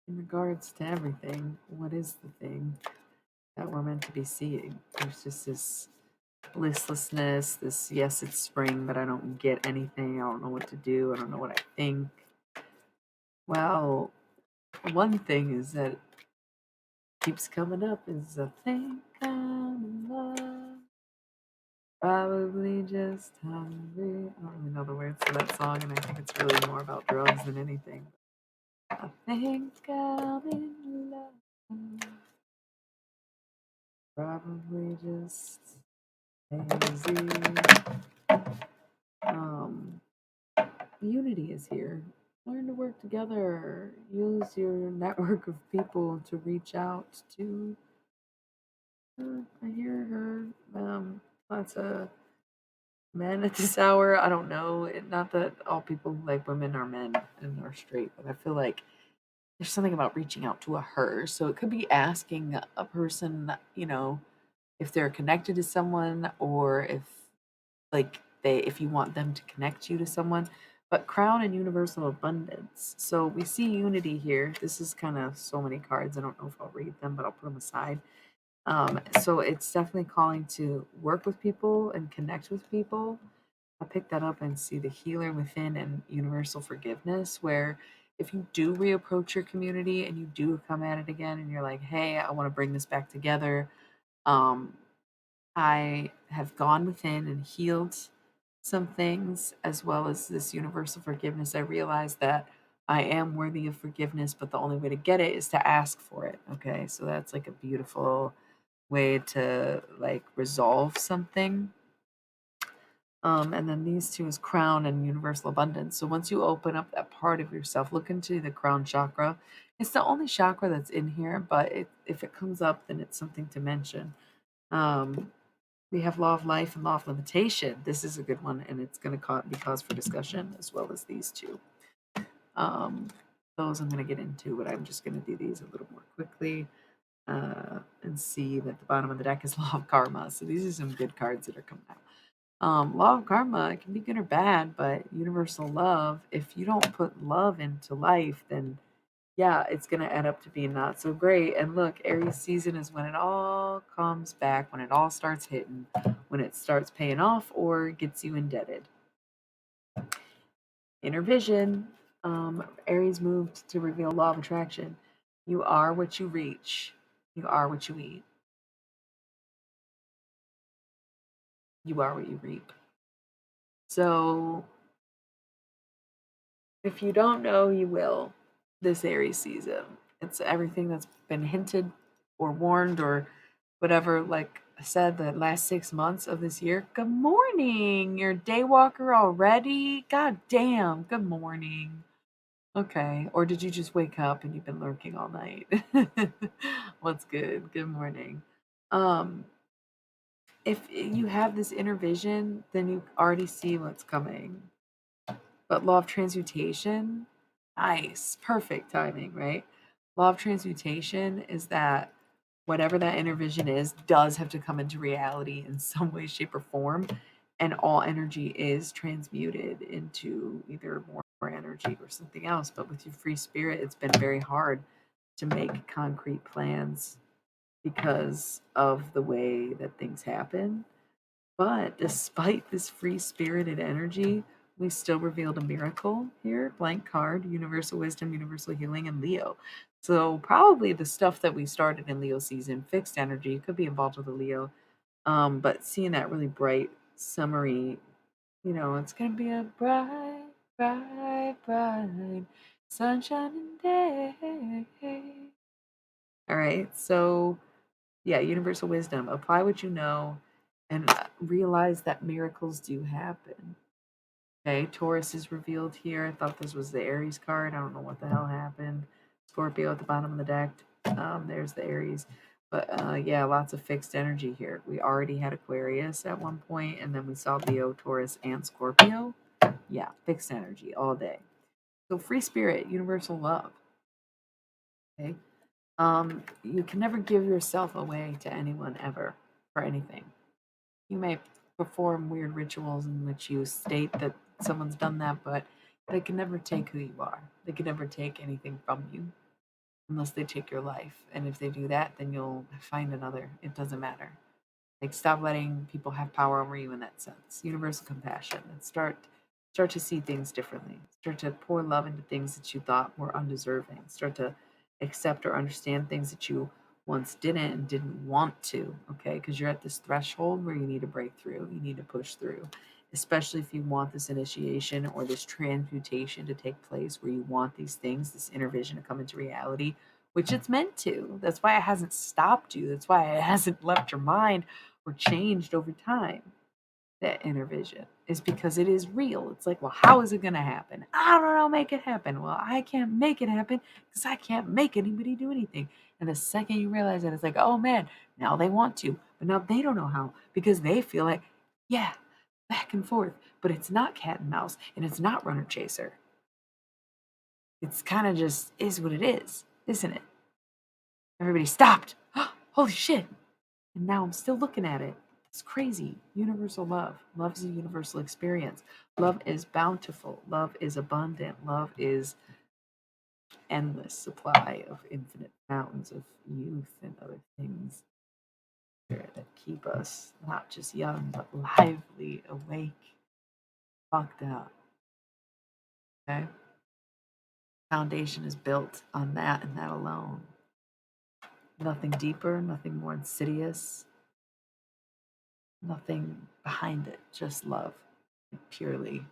in regards to everything, what is the thing that we're meant to be seeing? There's just this listlessness, this yes, it's spring, but I don't get anything. I don't know what to do. I don't know what I think. Well, one thing is that keeps coming up is I think I'm in love. Probably just hungry. I don't really know the words to that song, and I think it's really more about drugs than anything. I think I'm in love. Probably just hazy. Um, Unity is here. Learn to work together. Use your network of people to reach out to. I hear her. Lots of men at this hour. I don't know. Not that all people who like women are men and are straight, but I feel like there's something about reaching out to a her. So it could be asking a person, if they're connected to someone or if if you want them to connect you to someone. But crown and universal abundance. So we see unity here. This is kind of so many cards. I don't know if I'll read them, but I'll put them aside. So it's definitely calling to work with people and connect with people. I pick that up and see the healer within and universal forgiveness, where if you do reapproach your community and you do come at it again and you're like, hey, I want to bring this back together. Um, I have gone within and healed some things, as well as this universal forgiveness. I realize that I am worthy of forgiveness, but the only way to get it is to ask for it. Okay, so that's like a beautiful way to like resolve something. And then these two is crown and universal abundance. So once you open up that part of yourself, look into the crown chakra. It's the only chakra that's in here, but if it comes up, then it's something to mention. Um, We have law of life and law of limitation. This is a good one, and it's going to be cause for discussion as well as these two. Um, those I'm going to get into, but I'm just going to do these a little more quickly and see that the bottom of the deck is law of karma. So these are some good cards that are coming out. Law of karma, it can be good or bad, but universal love, if you don't put love into life, then yeah, it's going to end up to be not so great. And look, Aries season is when it all comes back, when it all starts hitting, when it starts paying off or gets you indebted. Inner vision, Aries moved to reveal law of attraction. You are what you reach. You are what you eat. You are what you reap. So if you don't know, you will this Aries season. It's everything that's been hinted or warned or whatever, like I said, the last 6 months of this year. Good morning. You're a day walker already? God damn. Good morning. Okay. Or did you just wake up and you've been lurking all night? What's good? Good morning. Um, if you have this inner vision, then you already see what's coming. But law of transmutation, nice, perfect timing, right? Law of transmutation is that whatever that inner vision is does have to come into reality in some way, shape, or form. And all energy is transmuted into either more energy or something else. But with your free spirit, it's been very hard to make concrete plans because of the way that things happen. But despite this free spirited energy, we still revealed a miracle here. Blank card, universal wisdom, universal healing, and Leo. So probably the stuff that we started in Leo season, fixed energy, could be involved with a Leo. But seeing that really bright, summery, it's gonna be a bright, bright, bright, sunshine day. All right, so yeah, universal wisdom. Apply what you know and realize that miracles do happen. Okay, Taurus is revealed here. I thought this was the Aries card. I don't know what the hell happened. Scorpio at the bottom of the deck. There's the Aries. But yeah, lots of fixed energy here. We already had Aquarius at one point, and then we saw Leo, Taurus, and Scorpio. Yeah, fixed energy all day. So free spirit, universal love. Okay. You can never give yourself away to anyone ever for anything. You may perform weird rituals in which you state that someone's done that, but they can never take who you are. They can never take anything from you unless they take your life. And if they do that, then you'll find another. It doesn't matter. Like stop letting people have power over you in that sense. Universal compassion and start to see things differently. Start to pour love into things that you thought were undeserving. Start to accept or understand things that you once didn't and didn't want to, okay? Because you're at this threshold where you need to break through, you need to push through, especially if you want this initiation or this transmutation to take place where you want these things, this inner vision to come into reality, which it's meant to. That's why it hasn't stopped you. That's why it hasn't left your mind or changed over time. That inner vision is because it is real. It's like, well, how is it going to happen? I don't know, make it happen. Well, I can't make it happen because I can't make anybody do anything. And the second you realize that, it's like, oh man, now they want to, but now they don't know how because they feel like, yeah, back and forth, but it's not cat and mouse and it's not runner chaser. It's kind of just is what it is, isn't it? Everybody stopped. Holy shit. And now I'm still looking at it. It's crazy. Universal love. Love is a universal experience. Love is bountiful. Love is abundant. Love is endless supply of infinite fountains of youth and other things that keep us not just young, but lively, awake, fucked up. Okay? Foundation is built on that and that alone. Nothing deeper, nothing more insidious, nothing behind it, just love, purely,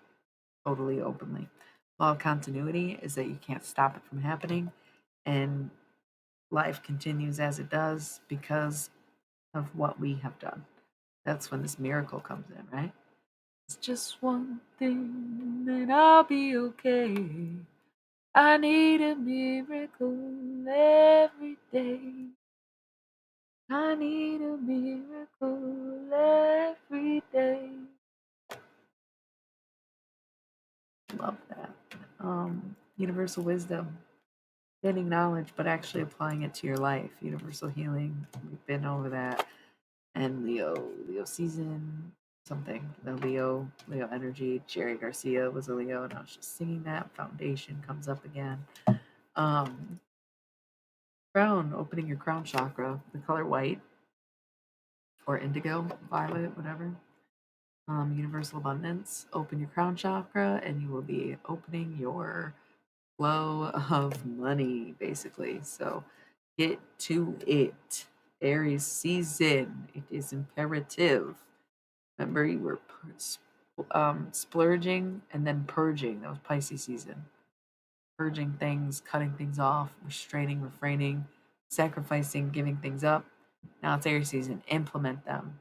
totally, openly. Law of continuity is that you can't stop it from happening, and life continues as it does because of what we have done. That's when this miracle comes in, right? It's just one thing, and I'll be okay. I need a miracle every day. I need a miracle every day. Love that. Universal wisdom, gaining knowledge, but actually applying it to your life. Universal healing. We've been over that. And Leo season, something. The Leo energy. Jerry Garcia was a Leo, and I was just singing that. Foundation comes up again. Crown, opening your crown chakra, the color white or indigo, violet, whatever. Universal abundance, open your crown chakra, and you will be opening your flow of money, basically. So get to it. Aries season, it is imperative. Remember, you were splurging and then purging. That was Pisces season. Purging things, cutting things off, restraining, refraining, sacrificing, giving things up. Now it's Aries season. Implement them.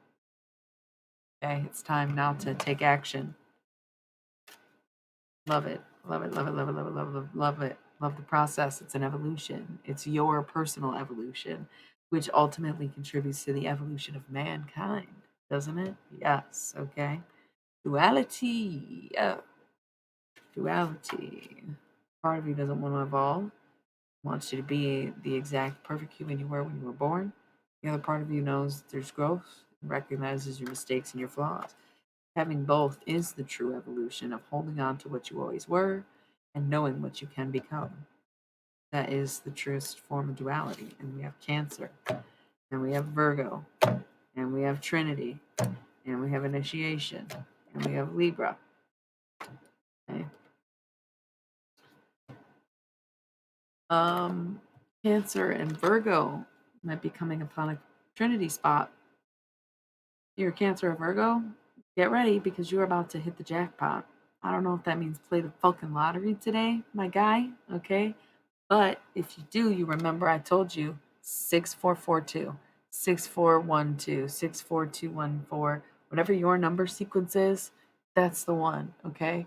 Okay, it's time now to take action. Love it. Love it. Love it. Love it. Love it. Love it. Love it. Love the process. It's an evolution. It's your personal evolution, which ultimately contributes to the evolution of mankind, doesn't it? Yes. Okay. Duality. Yeah. Duality. Part of you doesn't want to evolve, wants you to be the exact perfect human you were when you were born. The other part of you knows there's growth, recognizes your mistakes and your flaws. Having both is the true evolution of holding on to what you always were and knowing what you can become. That is the truest form of duality. And we have Cancer, and we have Virgo, and we have Trinity, and we have Initiation, and we have Libra. Okay. Cancer and Virgo might be coming upon a Trinity spot. You're Cancer or Virgo, get ready because you're about to hit the jackpot. I don't know if that means play the fucking lottery today, my guy, okay? But if you do, you remember I told you 6442, 6412, 64214, whatever your number sequence is, that's the one, okay?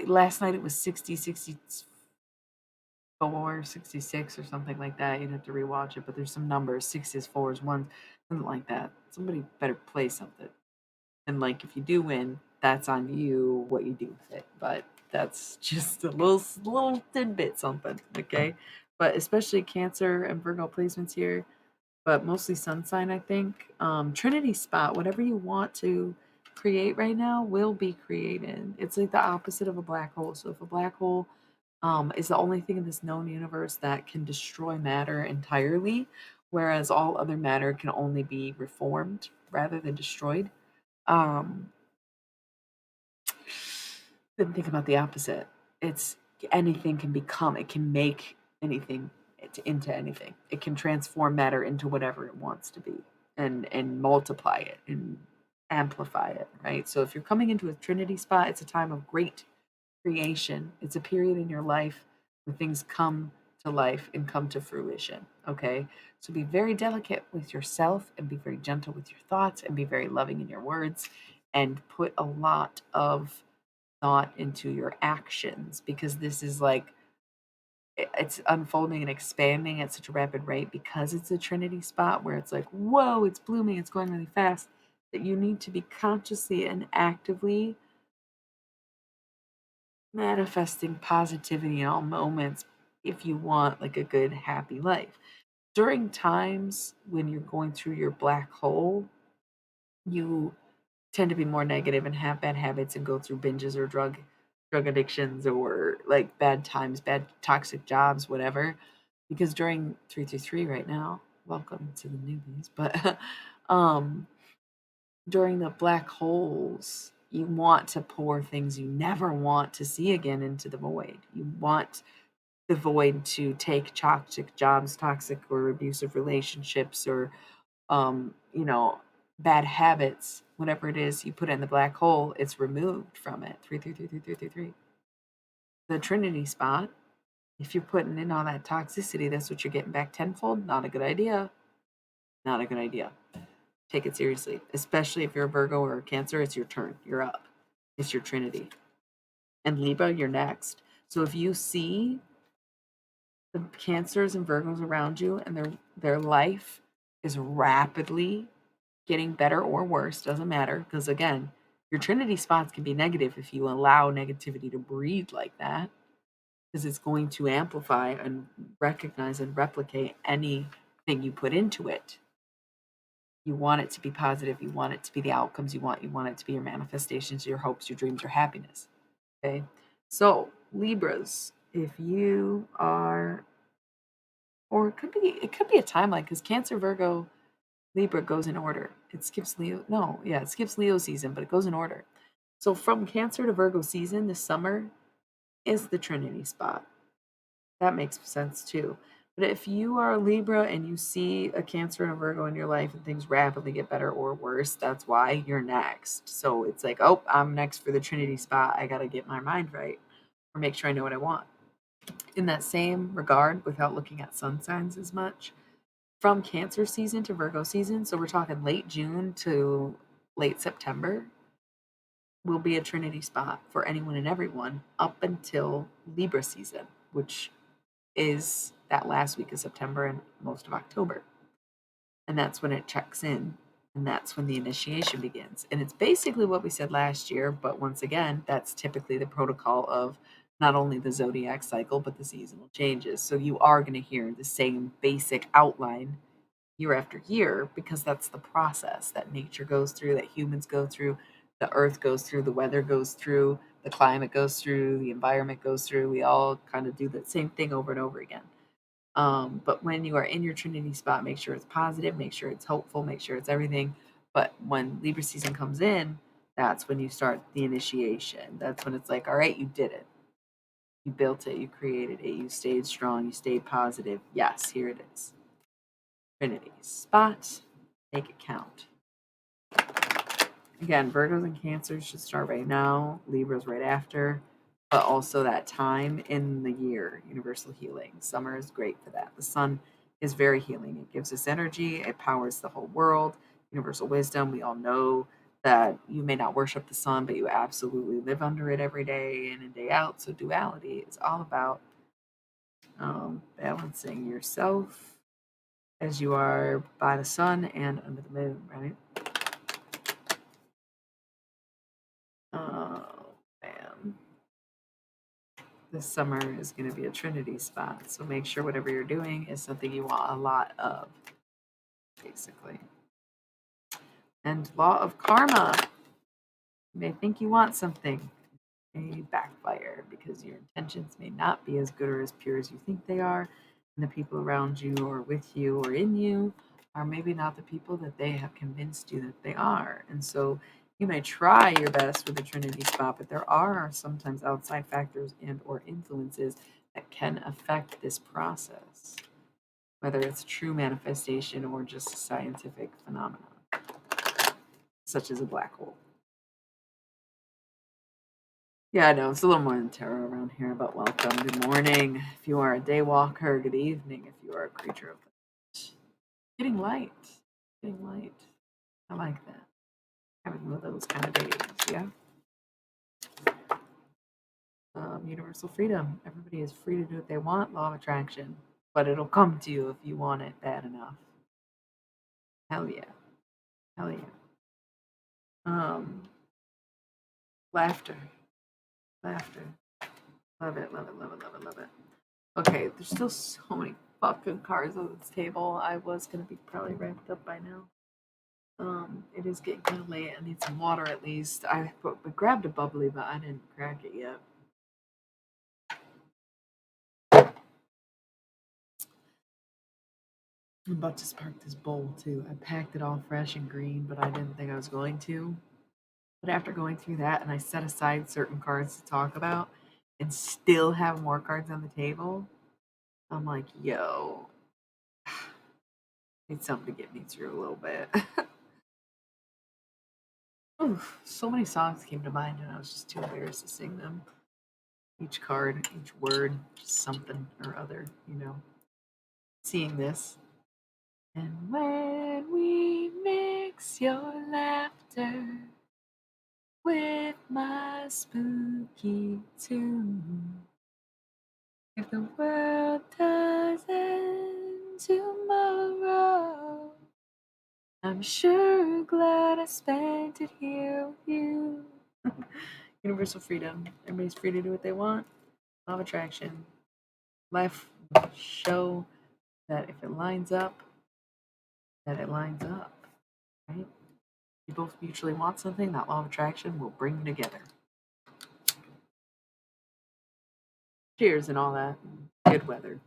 Last night it was 60, 64, 66 or something like that. You'd have to rewatch it, but there's some numbers, sixes, fours, ones, something like that. Somebody better play something. And like if you do win, that's on you what you do with it. But that's just a little tidbit something, okay? But especially Cancer and Virgo placements here, but mostly sun sign, I think. Trinity spot, whatever you want to create right now will be created. It's like the opposite of a black hole. So if a black hole is the only thing in this known universe that can destroy matter entirely, whereas all other matter can only be reformed rather than destroyed. Um, then think about the opposite. It's anything can become, it can make anything into anything. It can transform matter into whatever it wants to be and multiply it and amplify it, right? So if you're coming into a Trinity spot, it's a time of great creation. It's a period in your life where things come to life and come to fruition. Okay. So be very delicate with yourself and be very gentle with your thoughts and be very loving in your words and put a lot of thought into your actions because this is like it's unfolding and expanding at such a rapid rate because it's a Trinity spot where it's like, whoa, it's blooming, it's going really fast, that you need to be consciously and actively manifesting positivity in all moments if you want like a good happy life. During times when you're going through your black hole, you tend to be more negative and have bad habits and go through binges or drug addictions or like bad times, bad toxic jobs, whatever. Because during 323 right now, welcome to the newbies, but um during the black holes, you want to pour things you never want to see again into the void. You want the void to take toxic jobs, toxic or abusive relationships, or bad habits, whatever it is you put in the black hole, it's removed from it. 3333333. The Trinity spot. If you're putting in all that toxicity, that's what you're getting back tenfold. Not a good idea. Not a good idea. Take it seriously, especially if you're a Virgo or a Cancer. It's your turn. You're up. It's your Trinity. And Libra, you're next. So if you see the Cancers and Virgos around you and their life is rapidly getting better or worse, doesn't matter. Because again, your Trinity spots can be negative if you allow negativity to breed like that, because it's going to amplify and recognize and replicate anything you put into it. You want it to be positive, you want it to be the outcomes you want it to be your manifestations, your hopes, your dreams, your happiness. Okay. So, Libras, if you are, or it could be a timeline, because Cancer, Virgo, Libra goes in order. It skips Leo. No, yeah, it skips Leo season, but it goes in order. So from Cancer to Virgo season this summer is the Trinity spot. That makes sense too. But if you are a Libra and you see a Cancer and a Virgo in your life and things rapidly get better or worse, that's why you're next. So it's like, oh, I'm next for the Trinity spot. I got to get my mind right or make sure I know what I want. In that same regard, without looking at sun signs as much, from Cancer season to Virgo season, so we're talking late June to late September, will be a Trinity spot for anyone and everyone up until Libra season, which is that last week of September and most of October. And that's when it checks in. And that's when the initiation begins. And it's basically what we said last year. But once again, that's typically the protocol of not only the zodiac cycle, but the seasonal changes. So you are going to hear the same basic outline year after year because that's the process that nature goes through, that humans go through, the earth goes through, the weather goes through, the climate goes through, the environment goes through. We all kind of do the same thing over and over again. But when you are in your Trinity spot, make sure it's positive, make sure it's hopeful, make sure it's everything. But when Libra season comes in, that's when you start the initiation. That's when it's like, all right, you did it. You built it, you created it, you stayed strong, you stayed positive. Yes, here it is. Trinity spot, make it count. Again, Virgos and Cancers should start right now, Libras right after, but also that time in the year, universal healing. Summer is great for that. The sun is very healing. It gives us energy, it powers the whole world. Universal wisdom, we all know that you may not worship the sun, but you absolutely live under it every day in and day out. So, duality is all about balancing yourself as you are by the sun and under the moon, right? Oh, man. This summer is going to be a Trinity spot. So make sure whatever you're doing is something you want a lot of, basically. And law of karma. You may think you want something, it may backfire because your intentions may not be as good or as pure as you think they are. And the people around you or with you or in you are maybe not the people that they have convinced you that they are. And so you may try your best with a Trinity spot, but there are sometimes outside factors and or influences that can affect this process, whether it's true manifestation or just a scientific phenomenon, such as a black hole. Yeah, I know it's a little more than tarot around here, but welcome. Good morning. If you are a day walker, good evening. If you are a creature of light. Getting light. Getting light. I like that. Having one of those kind of days, yeah. Universal freedom. Everybody is free to do what they want. Law of attraction. But it'll come to you if you want it bad enough. Hell yeah. Hell yeah. Laughter. Laughter. Love it, love it, love it, love it, love it. Okay, there's still so many fucking cards on this table. I was gonna be probably wrapped up by now. It is getting kind of late. I need some water at least. I grabbed a bubbly, but I didn't crack it yet. I'm about to spark this bowl too. I packed it all fresh and green, but I didn't think I was going to. But after going through that, and I set aside certain cards to talk about, and still have more cards on the table, I'm like, yo, need something to get me through a little bit. Oof, so many songs came to mind, and I was just too embarrassed to sing them. Each card, each word, just something or other, you know. Seeing this. And when we mix your laughter with my spooky tune, if the world does end tomorrow, I'm sure glad I spent it here with you. Universal freedom. Everybody's free to do what they want. Law of attraction. Life will show that if it lines up, that it lines up, right? You both mutually want something, that law of attraction will bring you together. Cheers and all that. Good weather.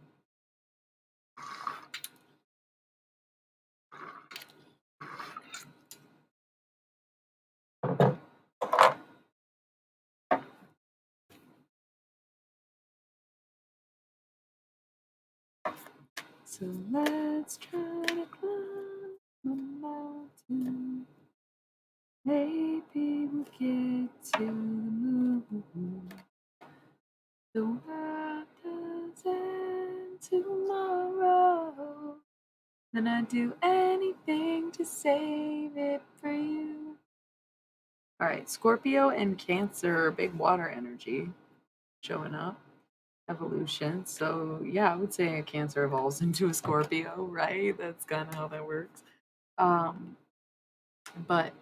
So let's try to climb the mountain. Maybe we'll get to the moon. The world does end tomorrow. Then I'd do anything to save it for you. All right, Scorpio and Cancer, big water energy showing up. Evolution. So yeah, I would say a Cancer evolves into a Scorpio, right? That's kind of how that works. Um, but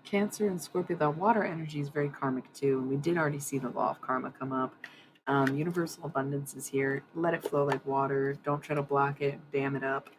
Cancer and Scorpio, the water energy is very karmic too, and we did already see the law of karma come up. Universal abundance is here. Let it flow like water. Don't try to block it, dam it up.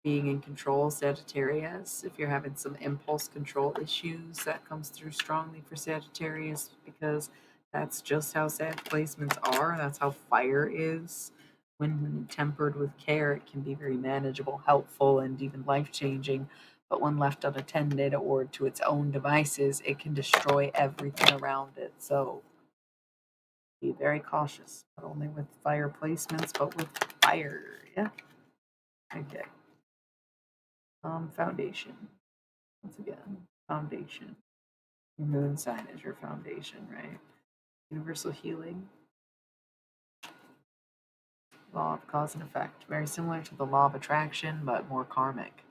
Being in control, Sagittarius. If you're having some impulse control issues, that comes through strongly for Sagittarius because that's just how Sag placements are. That's how fire is. When tempered with care, it can be very manageable, helpful, and even life changing. But when left unattended or to its own devices, it can destroy everything around it. So be very cautious, not only with fire placements, but with fire. Yeah. Okay. Foundation. Once again, foundation. Your moon sign is your foundation, right? Universal healing, law of cause and effect. Very similar to the law of attraction, but more karmic.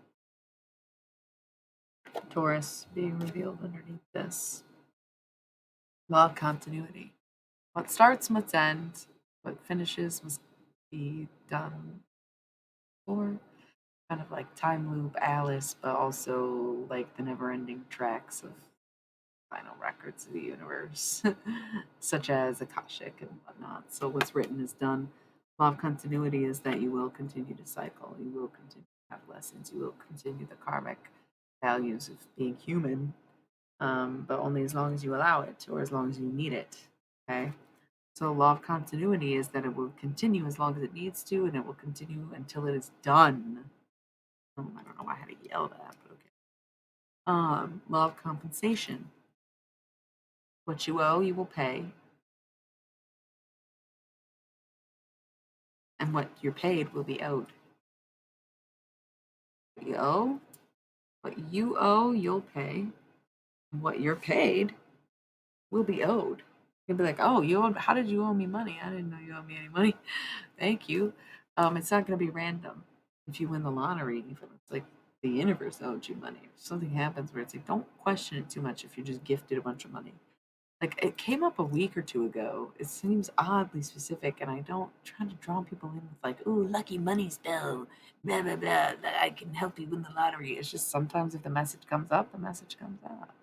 Taurus being revealed underneath this. Law of continuity. What starts must end, what finishes must be done before. Kind of like time loop Alice, but also like the never ending tracks of final records of the universe, such as Akashic and whatnot. So what's written is done. Law of continuity is that you will continue to cycle. You will continue to have lessons. You will continue the karmic values of being human, but only as long as you allow it or as long as you need it. Okay. So law of continuity is that it will continue as long as it needs to, and it will continue until it is done. I don't know why I had to yell that, but okay. Law of compensation. What you owe, you will pay. And what you're paid will be owed. What you owe, you'll pay. And what you're paid will be owed. You'll be like, oh, how did you owe me money? I didn't know you owed me any money. Thank you. It's not going to be random. If you win the lottery, if it's like the universe owed you money, if something happens where it's like, don't question it too much if you're just gifted a bunch of money. Like, it came up a week or 2 ago. It seems oddly specific, and I don't try to draw people in with like, "Ooh, lucky money spell, blah, blah, blah, that I can help you win the lottery." It's just sometimes if the message comes up, the message comes up.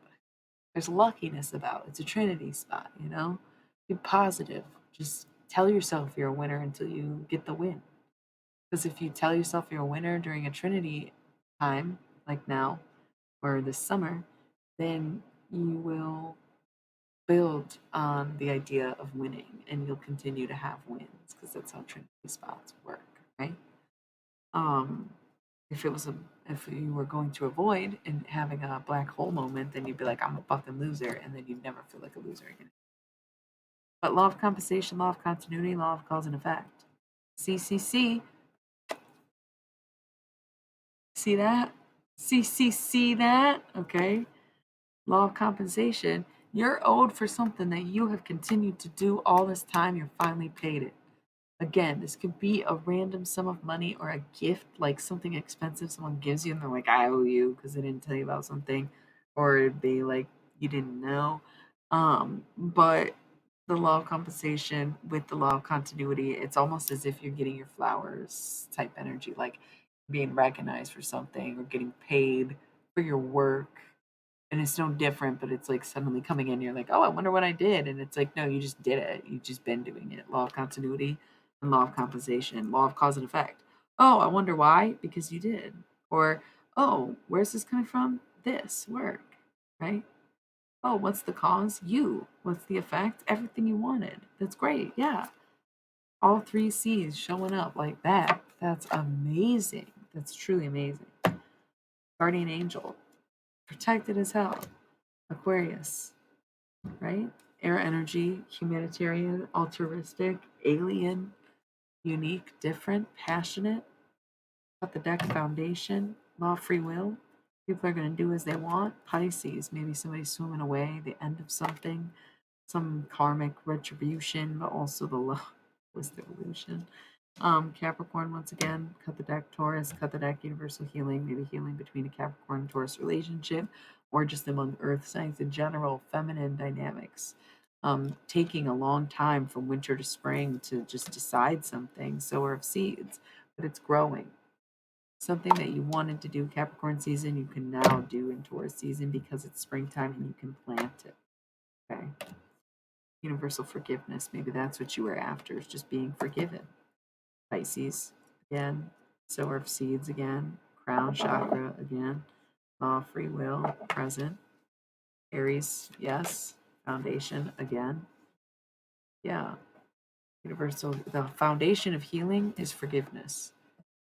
There's luckiness about it. It's a trinity spot, you know? Be positive. Just tell yourself you're a winner until you get the win. Because if you tell yourself you're a winner during a trinity time, like now or this summer, then you will build on the idea of winning and you'll continue to have wins because that's how trinity spots work, right? um if it was a if you were going to avoid and having a black hole moment, then you'd be like, I'm a fucking loser, and then you'd never feel like a loser again. But law of compensation, law of continuity, law of cause and effect. CCC. See that? CCC that? Okay. Law of compensation. You're owed for something that you have continued to do all this time. You're finally paid it. Again, this could be a random sum of money or a gift, like something expensive someone gives you and they're like, I owe you because they didn't tell you about something, or they like you didn't know. But the law of compensation with the law of continuity, it's almost as if you're getting your flowers type energy. Like being recognized for something or getting paid for your work. And it's no different, but it's like suddenly coming in, you're like, oh, I wonder what I did. And it's like, no, you just did it. You've just been doing it. Law of continuity and law of compensation, law of cause and effect. Oh, I wonder why? Because you did. Or, oh, where's this coming from? This work, right? Oh, what's the cause? You. What's the effect? Everything you wanted. That's great. Yeah. All three C's showing up like that. That's amazing. That's truly amazing. Guardian angel. Protected as hell. Aquarius, right? Air energy, humanitarian, altruistic, alien, unique, different, passionate. Got the deck foundation, law of free will. People are going to do as they want. Pisces, maybe somebody swimming away, the end of something, some karmic retribution, but also the love was the evolution. Capricorn, once again, cut the deck. Taurus, cut the deck. Universal healing, maybe healing between a Capricorn and Taurus relationship, or just among earth signs in general, feminine dynamics. Taking a long time from winter to spring to just decide something, sower of seeds, but it's growing. Something that you wanted to do Capricorn season, you can now do in Taurus season because it's springtime and you can plant it. Okay. Universal forgiveness, maybe that's what you were after, is just being forgiven. Pisces again, sower of seeds again, crown chakra again, law of free will present. Aries, yes, foundation again. Yeah, universal. The foundation of healing is forgiveness,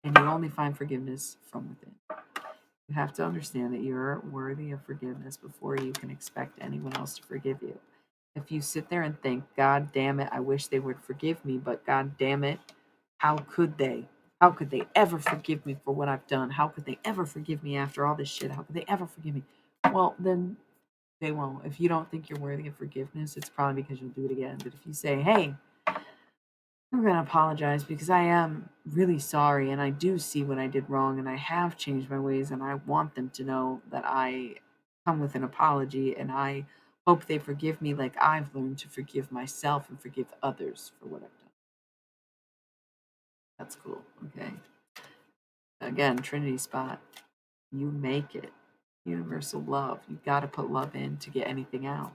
and you only find forgiveness from within. You have to understand that you're worthy of forgiveness before you can expect anyone else to forgive you. If you sit there and think, God damn it, I wish they would forgive me, but God damn it, how could they? How could they ever forgive me for what I've done? How could they ever forgive me after all this shit? How could they ever forgive me? Well, then they won't. If you don't think you're worthy of forgiveness, it's probably because you'll do it again. But if you say, hey, I'm going to apologize because I am really sorry and I do see what I did wrong and I have changed my ways and I want them to know that I come with an apology and I hope they forgive me like I've learned to forgive myself and forgive others for what I've done. That's cool. Okay. Again, Trinity spot. You make it. Universal love. You got to put love in to get anything out.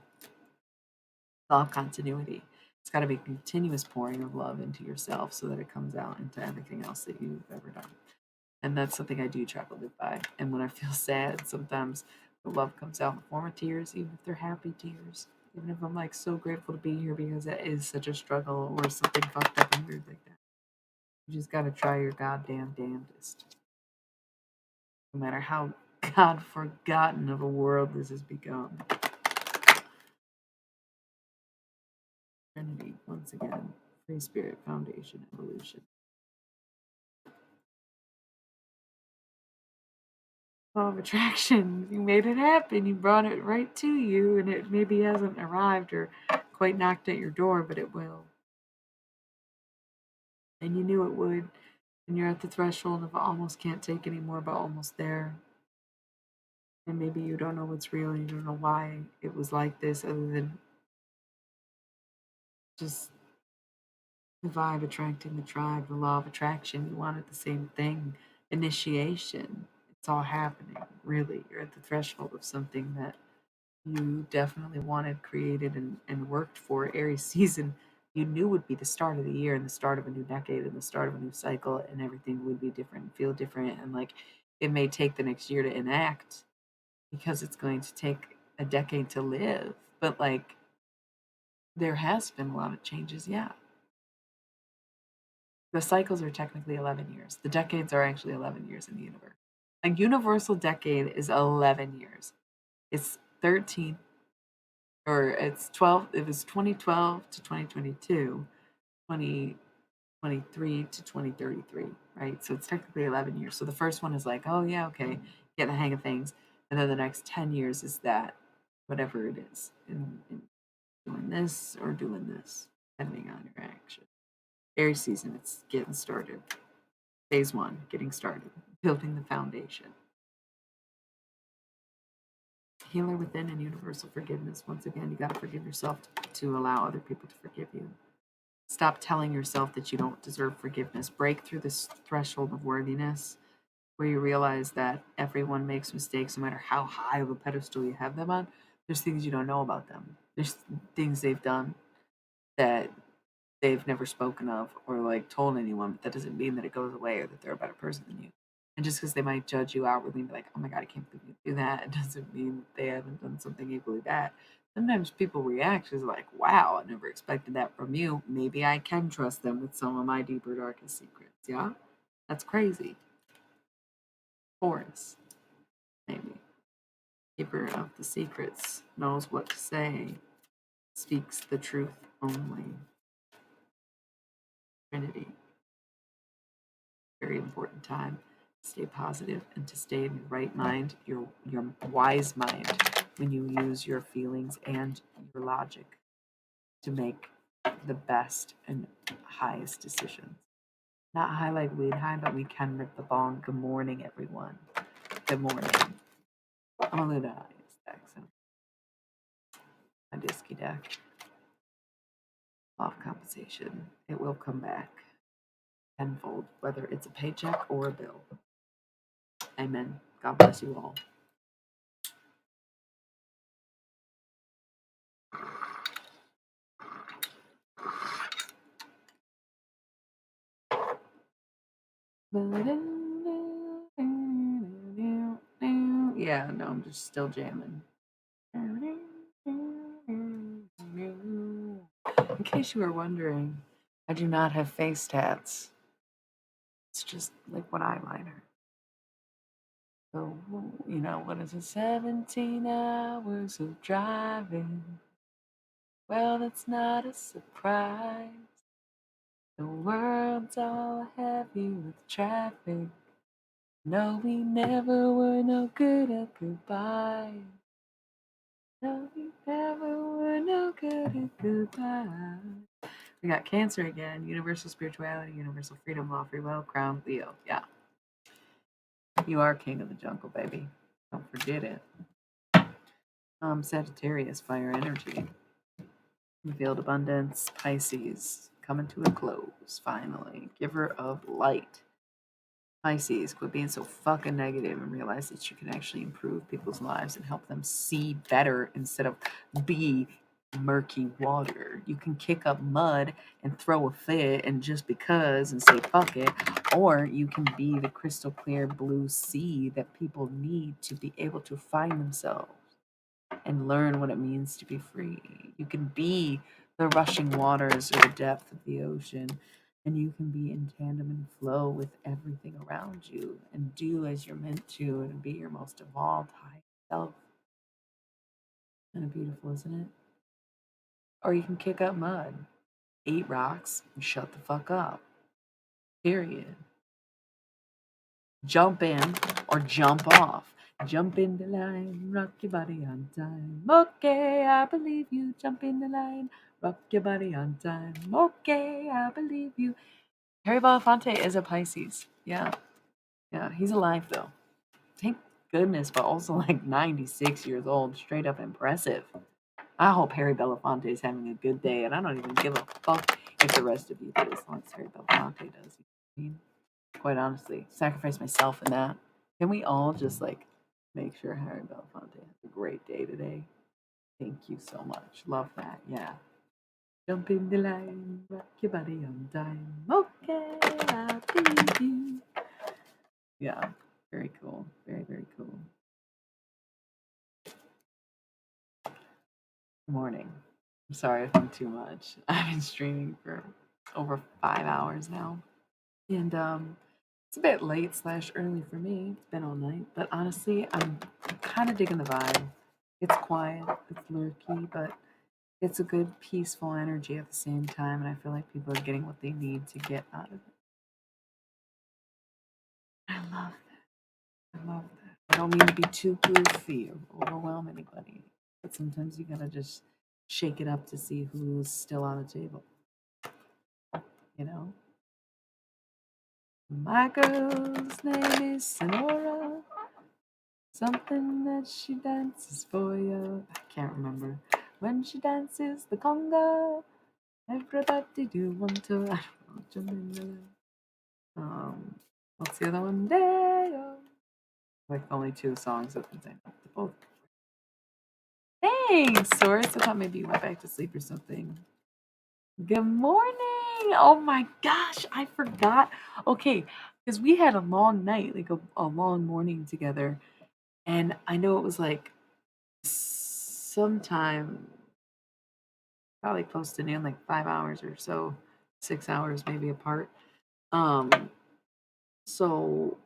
Law of continuity. It's got to be continuous pouring of love into yourself so that it comes out into everything else that you've ever done. And that's something I do try to live by. And when I feel sad, sometimes the love comes out in the form of tears, even if they're happy tears. Even if I'm like so grateful to be here because it is such a struggle or something fucked up and weird like that. You just gotta try your goddamn damnedest. No matter how God forgotten of a world this has become. Trinity, once again, Free Spirit Foundation Evolution. Law of attraction. You made it happen. You brought it right to you, and it maybe hasn't arrived or quite knocked at your door, but it will. And you knew it would. And you're at the threshold of almost can't take anymore, but almost there. And maybe you don't know what's real. You don't know why it was like this, other than just the vibe attracting the tribe, the law of attraction. You wanted the same thing. Initiation. It's all happening. Really, you're at the threshold of something that you definitely wanted, created, and worked for. Aries season, you knew would be the start of the year and the start of a new decade and the start of a new cycle, and everything would be different, feel different, and like it may take the next year to enact because it's going to take a decade to live. But like there has been a lot of changes, yeah. The cycles are technically 11 years. The decades are actually 11 years in the universe. A universal decade is 11 years. It's 13 or it's 12, it was 2012 to 2022, 2023 to 2033, right? So it's technically 11 years. So the first one is like, oh yeah, okay, get the hang of things. And then the next 10 years is that, whatever it is, in doing this or doing this, depending on your action. Aries season, it's getting started. Phase one, getting started, building the foundation. Healer within and universal forgiveness. Once again, you got to forgive yourself to allow other people to forgive you. Stop telling yourself that you don't deserve forgiveness. Break through this threshold of worthiness where you realize that everyone makes mistakes no matter how high of a pedestal you have them on. There's things you don't know about them. There's things they've done that they've never spoken of or like told anyone, but that doesn't mean that it goes away or that they're a better person than you. And just because they might judge you outwardly and be like, oh my God, I can't believe you do that, it doesn't mean they haven't done something equally bad. Sometimes people react as like, wow, I never expected that from you. Maybe I can trust them with some of my deeper, darkest secrets. Yeah? That's crazy. Taurus, maybe. Keeper of the secrets, knows what to say, speaks the truth only. Trinity. Very important time to stay positive and to stay in your right mind, your wise mind, when you use your feelings and your logic to make the best and highest decisions. Not high like weed high, but we can rip the bong. Good morning, everyone. Good morning. I'm a little deck, so my disky deck. Off compensation. It will come back tenfold, whether it's a paycheck or a bill. Amen. God bless you all. Yeah, no, I'm just still jamming. In case you were wondering, I do not have face tats. It's just liquid eyeliner. So, you know, what is it? 17 hours of driving. Well, that's not a surprise. The world's all heavy with traffic. No, we never were no good at goodbye. No, we never were no good at goodbye. We got Cancer again. Universal spirituality, universal freedom, law, free will, crown, Leo. Yeah. You are king of the jungle, baby. Don't forget it. Sagittarius, fire energy. Revealed abundance, Pisces, coming to a close, finally. Giver of light. Pisces, quit being so fucking negative and realize that you can actually improve people's lives and help them see better instead of be murky water. You can kick up mud and throw a fit and just because and say fuck it, or you can be the crystal clear blue sea that people need to be able to find themselves and learn what it means to be free. You can be the rushing waters or the depth of the ocean, and you can be in tandem and flow with everything around you and do as you're meant to and be your most evolved high self. Kind of beautiful, isn't it? Or you can kick up mud, eat rocks, and shut the fuck up. Period. Jump in or jump off. Jump in the line, rock your body on time. Okay, I believe you. Jump in the line, rock your body on time. Okay, I believe you. Harry Belafonte is a Pisces. Yeah. Yeah, he's alive though. Thank goodness, but also like 96 years old. Straight up impressive. I hope Harry Belafonte is having a good day, and I don't even give a fuck if the rest of you do, as long as Harry Belafonte does. You know what I mean? Quite honestly, sacrifice myself in that. Can we all just like make sure Harry Belafonte has a great day today? Thank you so much. Love that. Yeah. Jump in the line, rock your body on time. Okay, I believe you. Yeah, very cool. Very, very cool. Good morning. I'm sorry I've been too much. I've been streaming for over 5 hours now. And it's a bit late / early for me. It's been all night. But honestly, I'm kind of digging the vibe. It's quiet, it's lurky, but it's a good, peaceful energy at the same time. And I feel like people are getting what they need to get out of it. I love that. I love that. I don't mean to be too goofy or overwhelm anybody. But sometimes you gotta just shake it up to see who's still on the table. You know? My girl's name is Sonora. Something that she dances for you. I can't remember. When she dances the conga, everybody do want to. I don't know. Jump in the What's the other one? Deo. Like only two songs that contain both. Thanks, Source. I thought maybe you went back to sleep or something. Good morning. Oh my gosh, I forgot. Okay, because we had a long night, like a long morning together. And I know it was like sometime, probably close to noon, like 5 hours or so, 6 hours maybe apart. Um, so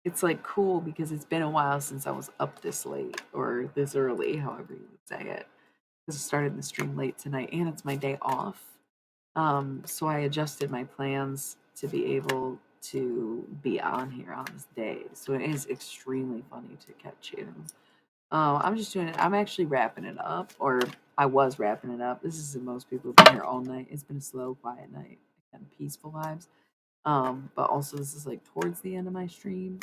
it's like cool because it's been a while since I was up this late or this early, however you would say it. Because I started the stream late tonight and it's my day off. So I adjusted my plans to be able to be on here on this day. So it is extremely funny to catch you. I'm just doing it. I'm actually wrapping it up, or I was wrapping it up. This is the most people have been here all night. It's been a slow, quiet night, kind of peaceful vibes. But also this is like towards the end of my stream.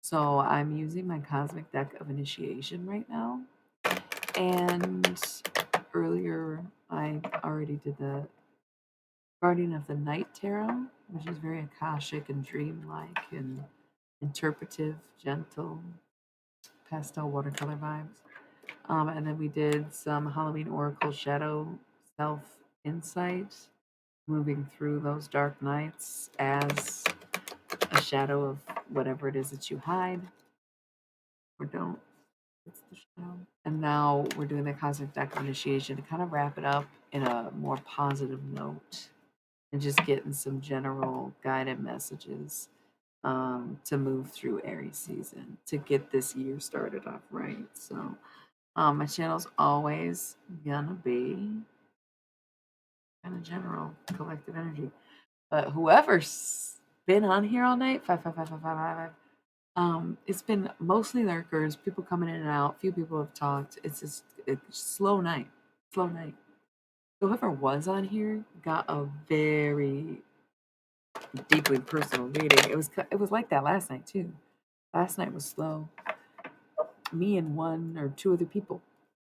So I'm using my Cosmic Deck of Initiation right now. And earlier I already did the Guardian of the Night Tarot, which is very Akashic and dreamlike and interpretive, gentle, pastel watercolor vibes. And then we did some Halloween Oracle Shadow Self Insight, moving through those dark nights as a shadow of whatever it is that you hide or don't. It's the shadow. And now we're doing the Cosmic Deck of Initiation to kind of wrap it up in a more positive note and just getting some general guided messages to move through Aries season to get this year started off right. So my channel's always gonna be kind of general collective energy. But whoever's been on here all night, 5555555. It's been mostly lurkers, people coming in and out. Few people have talked. It's just a slow night, slow night. Whoever was on here got a very deeply personal reading. It was like that last night too. Last night was slow. Me and one or two other people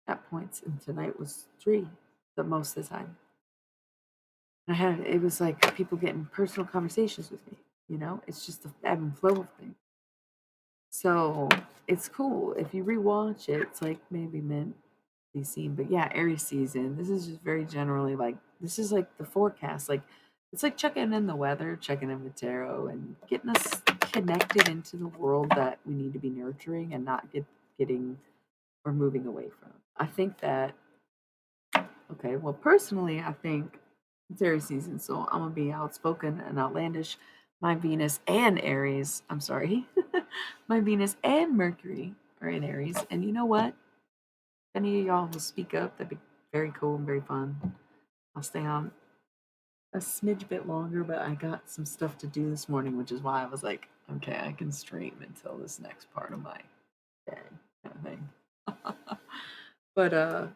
at points, and tonight was three, the most of the time. It was like people getting personal conversations with me. It's just the ebb and flow of things. So it's cool. If you rewatch it, it's like maybe meant to be seen. But yeah, Aries season. This is just very generally like this is like the forecast. Like it's like checking in the weather, checking in with tarot, and getting us connected into the world that we need to be nurturing and not getting or moving away from. I think that okay, well personally I think it's Aries season, so I'm gonna be outspoken and outlandish. My Venus and Aries, I'm sorry, my Venus and Mercury are in Aries, and you know what? If any of y'all will speak up, that'd be very cool and very fun. I'll stay on a smidge bit longer, but I got some stuff to do this morning, which is why I was like, okay, I can stream until this next part of my day, kind of thing. But I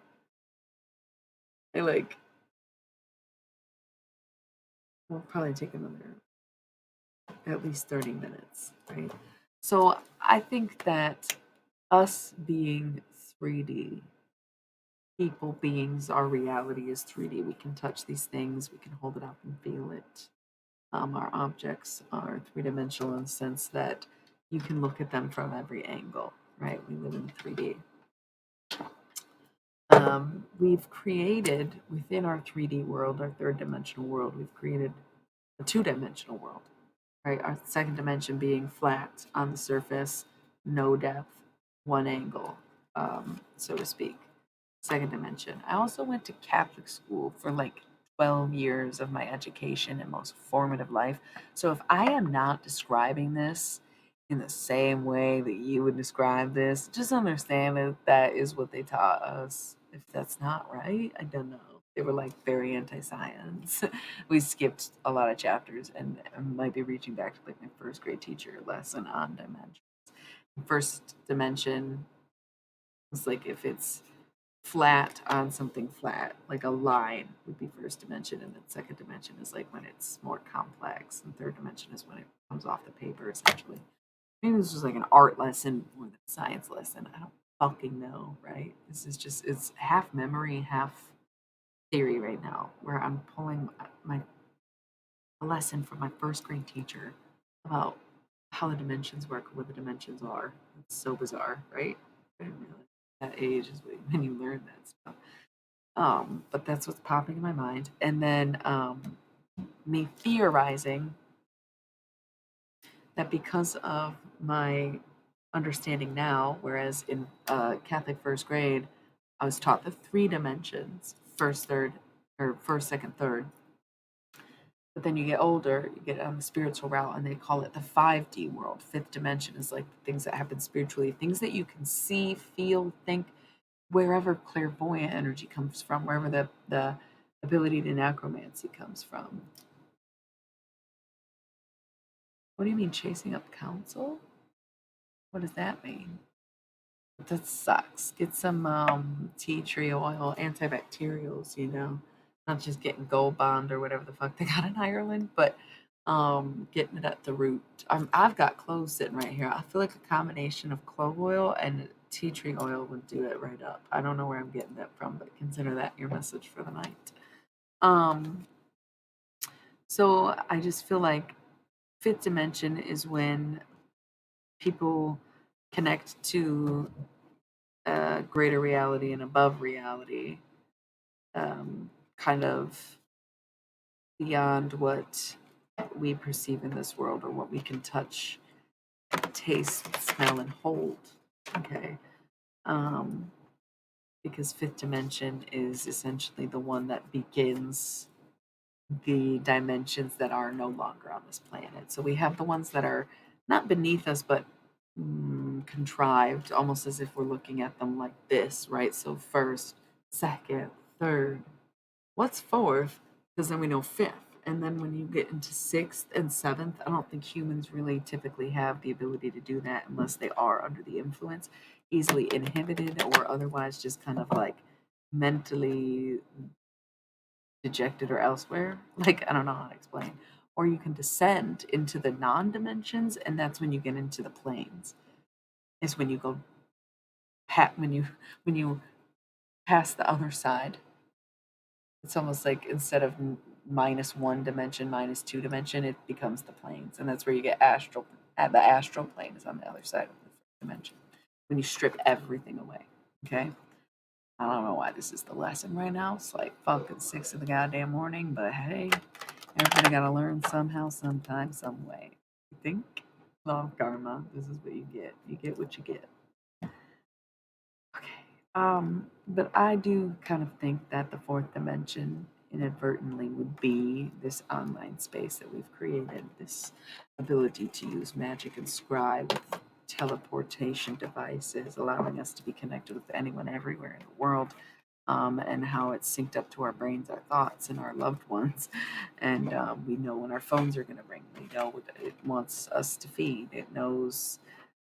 like we'll probably take another at least 30 minutes, right? So I think that us being 3D, people beings, our reality is 3D. We can touch these things, we can hold it up and feel it. Our objects are three-dimensional in the sense that you can look at them from every angle, right? We live in 3D. We've created within our 3D world, our third dimensional world, we've created a two-dimensional world, right? Our second dimension being flat on the surface, no depth, one angle, so to speak. Second dimension. I also went to Catholic school for like 12 years of my education and most formative life. So if I am not describing this in the same way that you would describe this, just understand that that is what they taught us. If that's not right, I don't know. They were like very anti-science. We skipped a lot of chapters, and I might be reaching back to like my first grade teacher lesson on dimensions. First dimension was like if it's flat on something flat, like a line would be first dimension, and then second dimension is like when it's more complex, and third dimension is when it comes off the paper, essentially. Maybe this was like an art lesson more than a science lesson. I don't fucking know, right? This is just, it's half memory, half theory right now, where I'm pulling my a lesson from my first grade teacher about how the dimensions work, what the dimensions are. It's so bizarre, right? I didn't realize that age is when you learn that stuff. But that's what's popping in my mind. And then me theorizing that because of my understanding now, whereas in Catholic first grade, I was taught the three dimensions first, third, or first, second, third. But then you get older, you get on the spiritual route, and they call it the 5D world. Fifth dimension is like things that happen spiritually, things that you can see, feel, think, wherever clairvoyant energy comes from, wherever the ability to necromancy comes from. What do you mean chasing up counsel? What does that mean? That sucks. Get some tea tree oil, antibacterials, not just getting Gold Bond or whatever the fuck they got in Ireland, but getting it at the root. I've got cloves sitting right here. I feel like a combination of clove oil and tea tree oil would do it right up. I don't know where I'm getting that from, but consider that your message for the night. Um, so I just feel like fifth dimension is when people connect to greater reality and above reality, kind of beyond what we perceive in this world or what we can touch, taste, smell, and hold. Okay. Um, because fifth dimension is essentially the one that begins the dimensions that are no longer on this planet. So we have the ones that are not beneath us, but contrived, almost as if we're looking at them like this, right? So first, second, third. What's fourth? Because then we know fifth. And then when you get into sixth and seventh, I don't think humans really typically have the ability to do that unless they are under the influence, easily inhibited, or otherwise just kind of like mentally dejected or elsewhere. Like, I don't know how to explain. Or you can descend into the non dimensions, and that's when you get into the planes. Is when you go when you pass the other side. It's almost like instead of minus one dimension, minus two dimension, it becomes the planes, and that's where you get astral. The astral plane is on the other side of the dimension when you strip everything away. Okay. I don't know why this is the lesson right now. It's like fucking 6 in the goddamn morning, but hey, everybody gotta learn somehow, sometime, some way. You think? Law of karma. This is what you get. You get what you get. Okay. But I do kind of think that the fourth dimension inadvertently would be this online space that we've created, this ability to use magic and scribe with teleportation devices, allowing us to be connected with anyone everywhere in the world, and how it's synced up to our brains, our thoughts, and our loved ones. And we know when our phones are going to ring. We know what it wants us to feed. It knows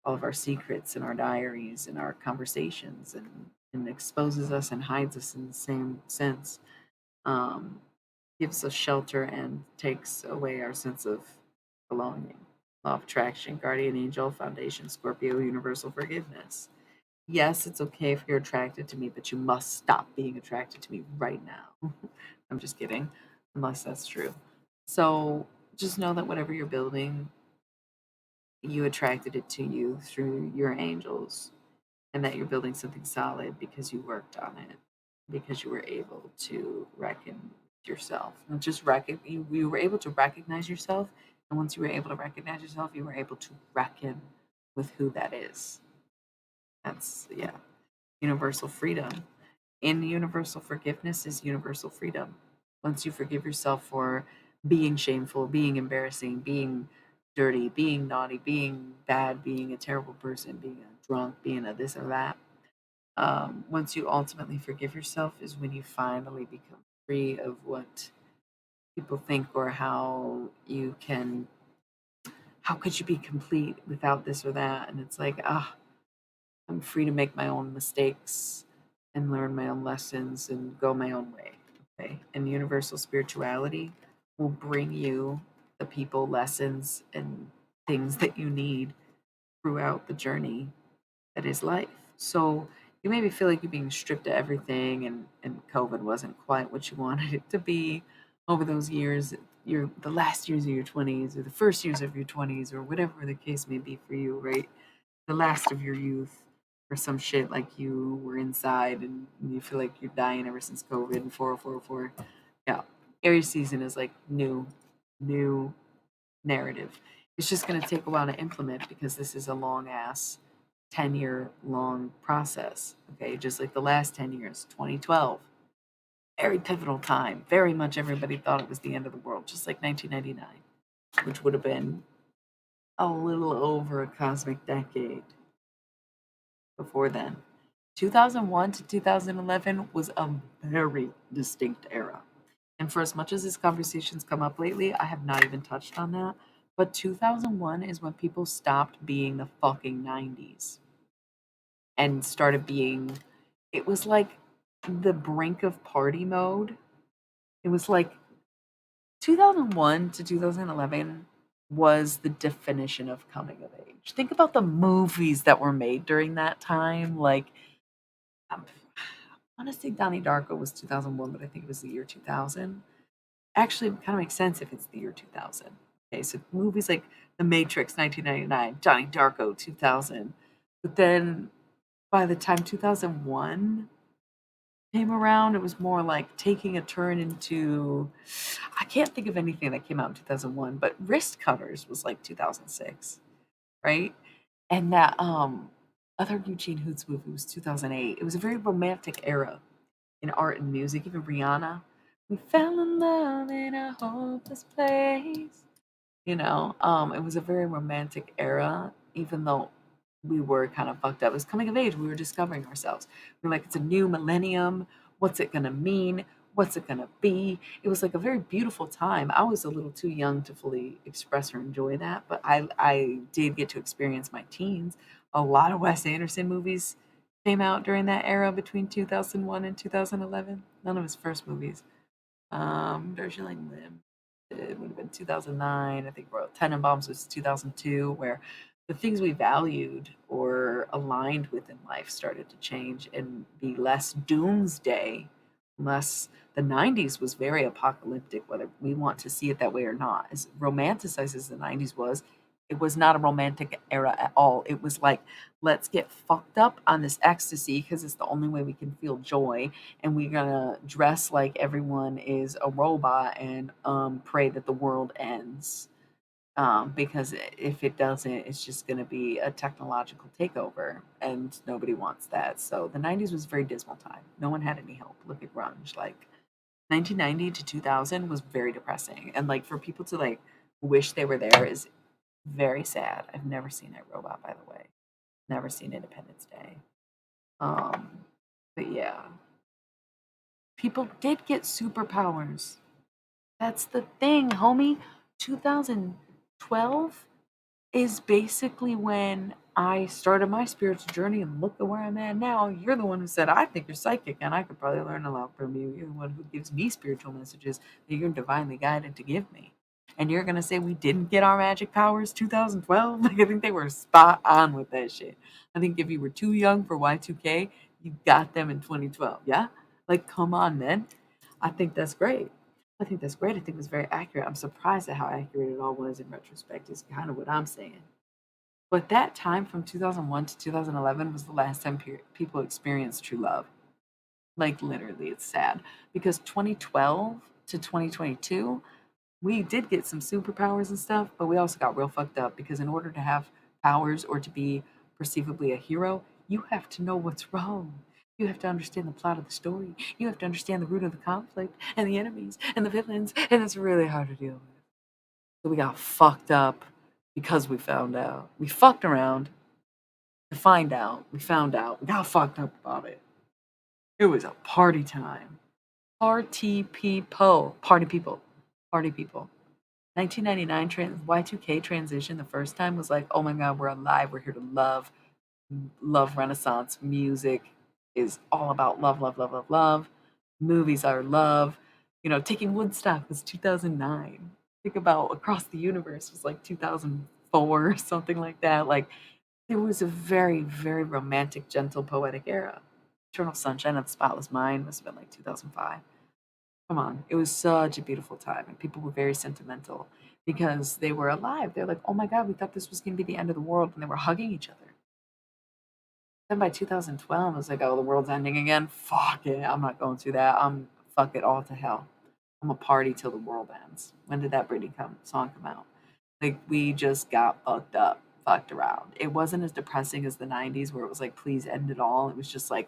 all of our secrets and our diaries and our conversations, and exposes us and hides us in the same sense. Um, Gives us shelter and takes away our sense of belonging. Law of attraction, guardian angel, foundation, Scorpio, universal forgiveness. Yes, it's okay if you're attracted to me, but you must stop being attracted to me right now. I'm just kidding, unless that's true. So just know that whatever you're building, you attracted it to you through your angels, and that you're building something solid because you worked on it, because you were able to reckon with yourself. Not just you were able to recognize yourself, and once you were able to recognize yourself, you were able to reckon with who that is. That's, yeah, universal freedom. In universal forgiveness is universal freedom. Once you forgive yourself for being shameful, being embarrassing, being dirty, being naughty, being bad, being a terrible person, being a drunk, being a this or that, once you ultimately forgive yourself is when you finally become free of what people think, or how could you be complete without this or that. And it's like, I'm free to make my own mistakes and learn my own lessons and go my own way. Okay. And universal spirituality will bring you the people, lessons, and things that you need throughout the journey that is life. So you maybe feel like you're being stripped of everything, and COVID wasn't quite what you wanted it to be. over those years, the last years of your 20s or the first years of your 20s or whatever the case may be for you, right? The last of your youth or some shit like you were inside and you feel like you're dying ever since COVID and 40404. Yeah. Aries season is like new narrative. It's just going to take a while to implement because this is a long ass 10-year long process. Okay. Just like the last 10 years, 2012, very pivotal time. Very much everybody thought it was the end of the world, just like 1999, which would have been a little over a cosmic decade before then. 2001 to 2011 was a very distinct era. And for as much as this conversation's come up lately, I have not even touched on that. But 2001 is when people stopped being the fucking 90s and started being, it was like the brink of party mode. It was like 2001 to 2011 was the definition of coming of age. Think about the movies that were made during that time. Like, I'm, I want to say Donnie Darko was 2001, but I think it was the year 2000. Actually, it kind of makes sense if it's the year 2000. Okay, so movies like The Matrix 1999, Donnie Darko 2000. But then by the time 2001 came around, it was more like taking a turn into, I can't think of anything that came out in 2001, but Wrist Cutters was like 2006, right? And that other Eugene Hoots movie was 2008. It was a very romantic era in art and music. Even Rihanna, we fell in love in a hopeless place. It was a very romantic era, even though we were kind of fucked up. It was coming of age. We were discovering ourselves. We were like, it's a new millennium. What's it gonna mean? What's it gonna be? It was like a very beautiful time. I was a little too young to fully express or enjoy that, but I did get to experience my teens. A lot of Wes Anderson movies came out during that era between 2001 and 2011. None of his first movies. Darjeeling Lim, it would have been 2009. I think Royal Tenenbaums was 2002, where the things we valued or aligned with in life started to change and be less doomsday, less. The 90s was very apocalyptic, whether we want to see it that way or not. As romanticized as the 90s was, it was not a romantic era at all. It was like, let's get fucked up on this ecstasy because it's the only way we can feel joy, and we're gonna dress like everyone is a robot and pray that the world ends. Because if it doesn't, it's just gonna be a technological takeover, and nobody wants that. So the 90s was a very dismal time. No one had any hope. Look at grunge. Like 1990 to 2000 was very depressing, and like for people to like wish they were there is very sad. I've never seen a robot, by the way. Never seen Independence Day. Um, but yeah, people did get superpowers. That's the thing, homie. 2012 is basically when I started my spiritual journey, and look at where I'm at now. You're the one who said, I think you're psychic, and I could probably learn a lot from you. You're the one who gives me spiritual messages that you're divinely guided to give me. And you're going to say we didn't get our magic powers 2012? Like, I think they were spot on with that shit. I think if you were too young for Y2K, you got them in 2012. Yeah? Like, come on, man. I think that's great. I think that's great. I think it's very accurate. I'm surprised at how accurate it all was in retrospect, is kind of what I'm saying. But that time from 2001 to 2011 was the last time people experienced true love. Like, literally, it's sad. Because 2012 to 2022, we did get some superpowers and stuff, but we also got real fucked up because in order to have powers or to be perceivably a hero, you have to know what's wrong. You have to understand the plot of the story. You have to understand the root of the conflict and the enemies and the villains, and it's really hard to deal with. So we got fucked up because we found out. We fucked around to find out. We found out. We got fucked up about it. It was a party time. Party people. Party people. Party people. 1999 Y2K transition the first time was like, oh my god, we're alive. We're here to love. Love Renaissance music is all about love, love, love, love, love. Movies are love. Taking Woodstock was 2009. Think about Across the Universe was like 2004 or something like that. Like, it was a very, very romantic, gentle, poetic era. Eternal Sunshine of the Spotless Mind must have been like 2005. Come on. It was such a beautiful time, and people were very sentimental because they were alive. They're like, "Oh my god, we thought this was gonna be the end of the world," and they were hugging each other. Then by 2012, it was like, "Oh, the world's ending again? Fuck it, I'm not going through that. Fuck it all to hell. Imma party till the world ends." When did that song come out? Like, we just got fucked up, fucked around. It wasn't as depressing as the '90s where it was like, "Please end it all." It was just like,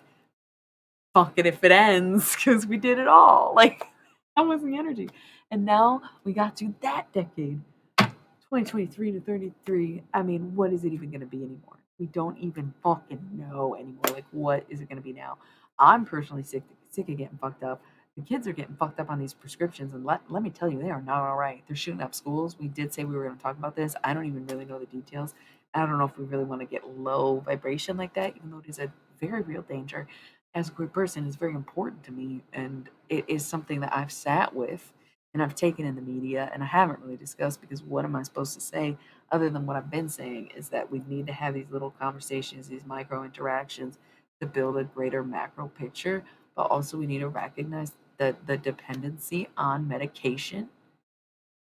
"Fuck it if it ends, because we did it all." Like, that was the energy. And now we got to that decade, 2023 to 33. I mean, what is it even gonna be anymore? We don't even fucking know anymore. Like, what is it gonna be now? I'm personally sick of getting fucked up. The kids are getting fucked up on these prescriptions, and let me tell you, they are not all right. They're shooting up schools. We did say we were gonna talk about this. I don't even really know the details. I don't know if we really want to get low vibration like that, even though it is a very real danger. As a queer person, it's very important to me, and it is something that I've sat with and I've taken in the media and I haven't really discussed because what am I supposed to say other than what I've been saying is that we need to have these little conversations, these micro interactions to build a greater macro picture, but also we need to recognize that the dependency on medication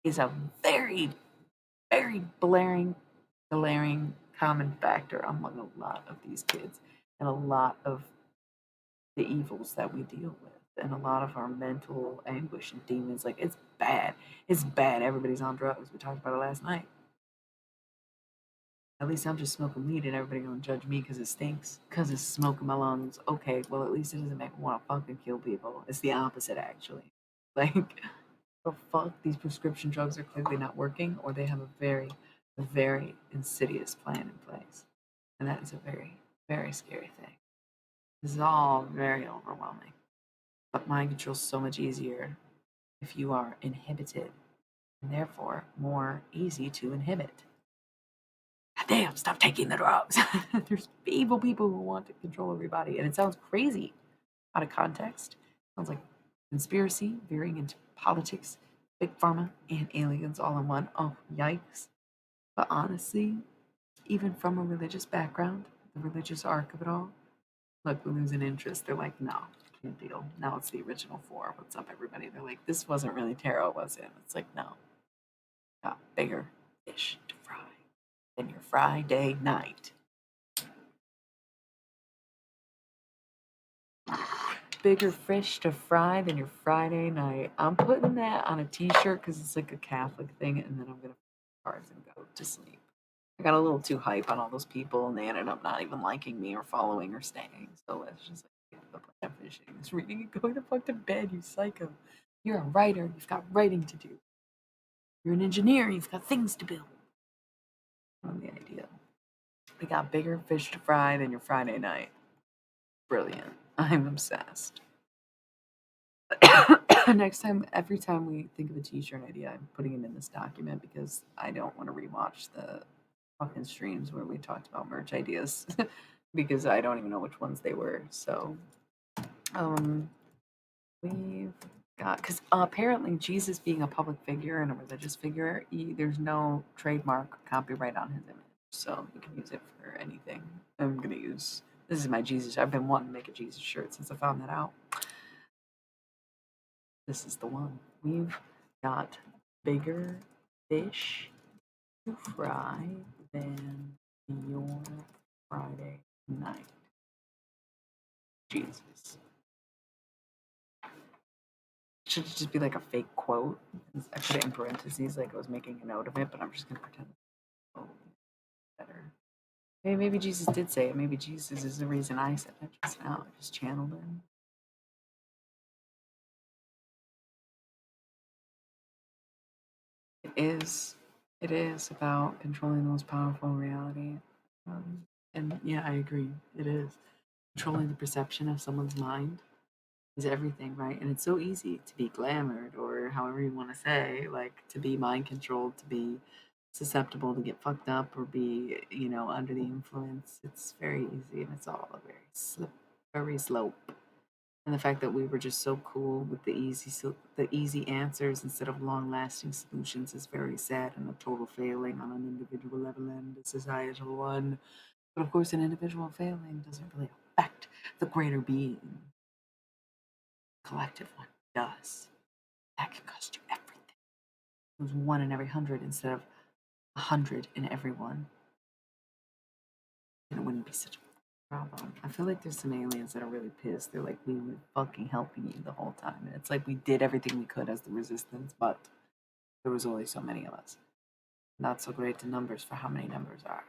is a very, very glaring common factor among a lot of these kids and a lot of the evils that we deal with and a lot of our mental anguish and demons. Like, it's bad. It's bad. Everybody's on drugs. We talked about it last night. At least I'm just smoking weed and everybody gonna judge me because it stinks. Because it's smoking my lungs. Okay, well, at least it doesn't make me want to fucking kill people. It's the opposite, actually. Like, the fuck? These prescription drugs are clearly not working, or they have a very insidious plan in place. And that is a very, very scary thing. This is all very overwhelming. But mind control is so much easier if you are inhibited, and therefore more easy to inhibit. God damn, stop taking the drugs. There's evil people who want to control everybody, and it sounds crazy out of context. It sounds like conspiracy veering into politics, big pharma, and aliens all in one. Oh, yikes. But honestly, even from a religious background, the religious arc of it all, look, we lose an interest. They're like, no, can't deal. Now it's the original four. What's up, everybody? They're like, this wasn't really tarot, was it? It's like, no, got bigger fish to fry than your Friday night. Bigger fish to fry than your Friday night. I'm putting that on a t-shirt because it's like a Catholic thing, and then I'm going to put cards and go to sleep. I got a little too hype on all those people, and they ended up not even liking me or following or staying. So let's just like the point of finishing this reading and going the fuck to bed, you psycho. You're a writer, you've got writing to do. You're an engineer, you've got things to build. On the idea. We got bigger fish to fry than your Friday night. Brilliant. I'm obsessed. Next time, every time we think of a t-shirt idea, I'm putting it in this document because I don't want to rewatch the fucking streams where we talked about merch ideas because I don't even know which ones they were. So, we've got because apparently Jesus being a public figure and a religious figure, there's no trademark copyright on his image, so you can use it for anything. I'm gonna use this is my Jesus. I've been wanting to make a Jesus shirt since I found that out. This is the one. We've got bigger fish to fry than your Friday night. Jesus. Should it just be like a fake quote? I put it in parentheses like I was making a note of it, but I'm just gonna pretend oh better. Maybe Jesus did say it. Maybe Jesus is the reason I said it just now. I just channeled him. It is. It is about controlling the most powerful reality. And yeah, I agree. It is. Controlling the perception of someone's mind is everything, right? And it's so easy to be glamored or however you want to say, like to be mind controlled, to be susceptible to get fucked up or be, under the influence. It's very easy and it's all a very slippery slope. And the fact that we were just so cool with the easy answers instead of long lasting solutions is very sad and a total failing on an individual level and a societal one. But of course, an individual failing doesn't really affect the greater being. Collective one does. that can cost you everything. It was 1 in every 100 instead of 100 in every one. And it wouldn't be such a problem. I feel like there's some aliens that are really pissed. They're like, we were fucking helping you the whole time. And it's like we did everything we could as the resistance, but there was only so many of us. Not so great to numbers for how many numbers are.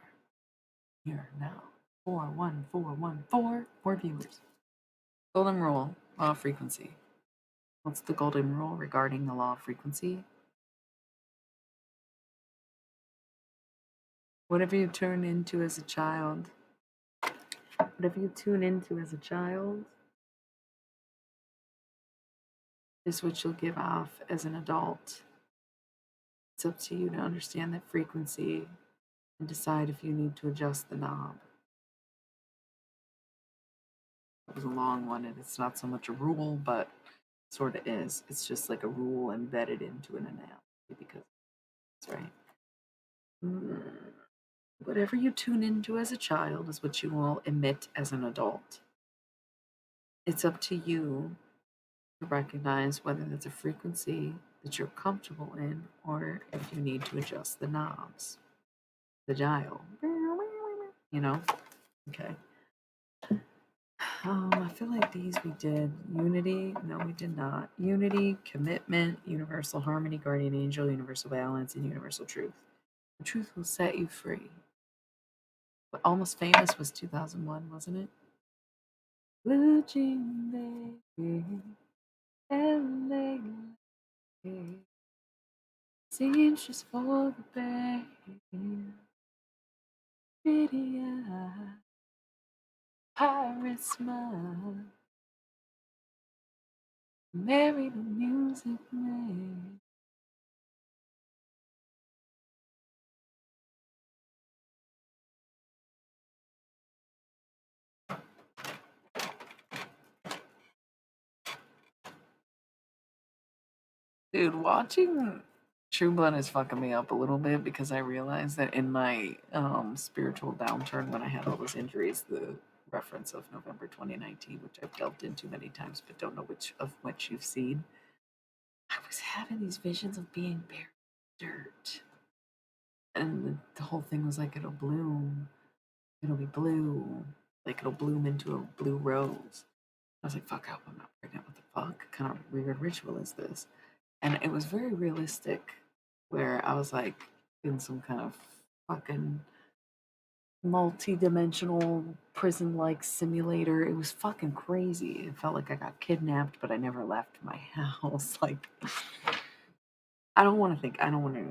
Here now. 41414. More viewers. Golden rule, law of frequency. What's the golden rule regarding the law of frequency? Whatever you turn into as a child, whatever you tune into as a child, is what you'll give off as an adult. It's up to you to understand that frequency and decide if you need to adjust the knob. It was a long one, and it's not so much a rule, but sort of is. It's just like a rule embedded into an analogy because that's right. Whatever you tune into as a child is what you will emit as an adult. It's up to you to recognize whether that's a frequency that you're comfortable in or if you need to adjust the knobs, the dial. You know? Okay. I feel like these we did. Unity, no, we did not. Unity, commitment, universal harmony, guardian angel, universal balance, and universal truth. The truth will set you free. But Almost Famous was 2001, wasn't it? Blue jean baby, LA, seems just for the baby, pretty eye, pirate smile, marry the music man. Dude, watching True Blood is fucking me up a little bit because I realized that in my spiritual downturn when I had all those injuries, the reference of November 2019, which I've delved into many times but don't know which of which you've seen, I was having these visions of being buried in dirt. And the whole thing was like, it'll bloom, it'll be blue, like it'll bloom into a blue rose. I was like, fuck, I hope I'm not pregnant. What the fuck? Kind of weird ritual is this? And it was very realistic, where I was like in some kind of fucking multi-dimensional prison-like simulator. It was fucking crazy. It felt like I got kidnapped, but I never left my house. Like, I don't want to think. I don't really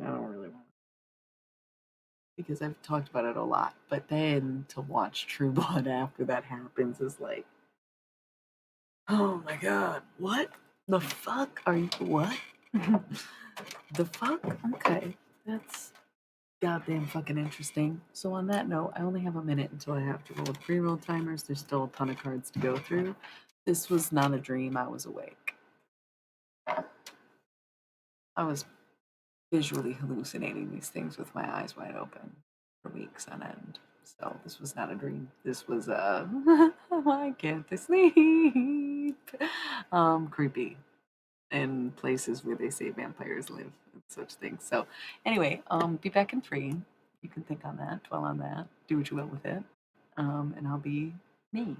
want to, because I've talked about it a lot. But then to watch True Blood after that happens is like, oh my god, what the fuck are you? What the fuck? Okay, that's goddamn fucking interesting. So on that note, I only have a minute until I have to roll the pre-roll timers. There's still a ton of cards to go through. This was not a dream. I was awake. I was visually hallucinating these things with my eyes wide open for weeks on end. So this was not a dream. This was why can't they sleep? Creepy. In places where they say vampires live and such things. So anyway, be back in 3. You can think on that, dwell on that, do what you will with it. And I'll be me.